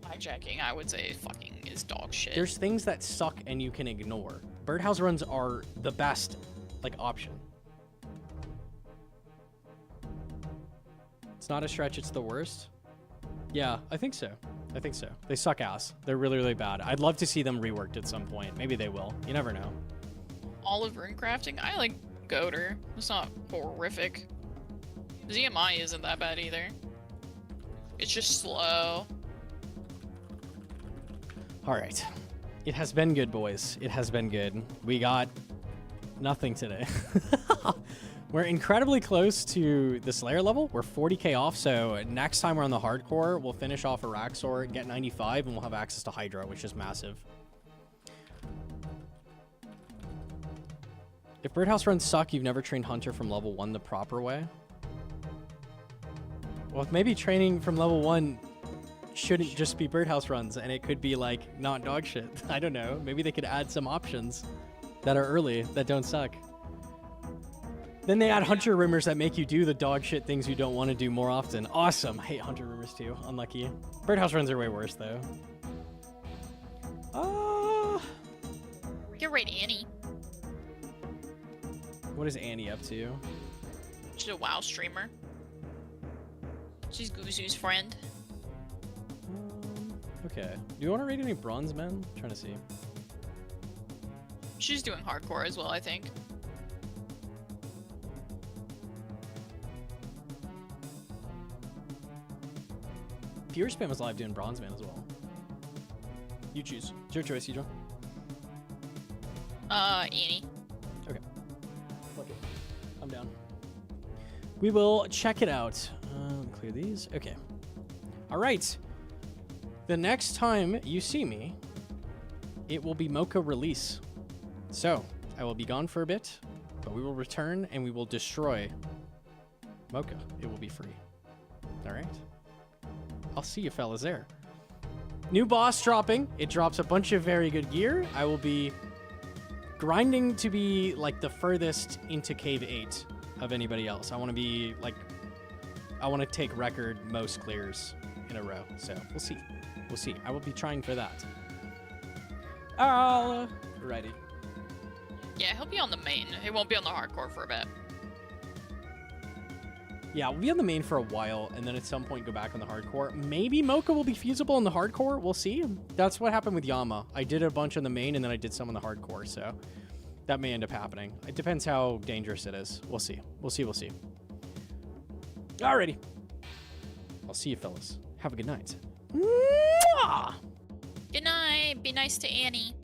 Hijacking, I would say, fucking is dog shit. There's things that suck and you can ignore. Birdhouse runs are the best, like, option. It's not a stretch, it's the worst. Yeah, I think so. I think so. They suck ass. They're really, really bad. I'd love to see them reworked at some point. Maybe they will. You never know. Olive rune crafting, I like Goater. It's not horrific. ZMI isn't that bad either. It's just slow. All right. It has been good, boys. It has been good. We got nothing today. We're incredibly close to the Slayer level. We're 40k off, so next time we're on the hardcore, we'll finish off ARAXXOR, get 95, and we'll have access to Hydra, which is massive. If birdhouse runs suck, you've never trained Hunter from level 1 the proper way. Well, maybe training from level 1 shouldn't just be birdhouse runs, and it could be like not dog shit. I don't know. Maybe they could add some options that are early that don't suck. Then they add hunter rumors that make you do the dog shit things you don't want to do more often. Awesome. Hate hunter rumors too. Unlucky. Birdhouse runs are way worse though. Get right, Annie. What is Annie up to? She's a WoW streamer. She's Guzu's friend. Okay. Do you want to raid any bronze men? I'm trying to see. She's doing hardcore as well, I think. Pure Spam is live doing bronze man as well. You choose. It's your choice, Yidra. Annie. Okay. Fuck it. I'm down. We will check it out. Clear these. Okay. All right. The next time you see me, it will be Mocha release. So, I will be gone for a bit, but we will return and we will destroy Mocha. It will be free. All right. I'll see you fellas there. New boss dropping. It drops a bunch of very good gear. I will be grinding to be like the furthest into Cave 8 of anybody else. I want to be like, I want to take record most clears in a row. So we'll see. We'll see. I will be trying for that. Alrighty. Yeah, he'll be on the main. He won't be on the hardcore for a bit. Yeah, we'll be on the main for a while, and then at some point go back on the hardcore. Maybe Mocha will be feasible on the hardcore. We'll see. That's what happened with Yama. I did a bunch on the main, and then I did some on the hardcore, so that may end up happening. It depends how dangerous it is. We'll see. We'll see. We'll see. Alrighty. I'll see you, fellas. Have a good night. Mwah! Good night. Be nice to Annie.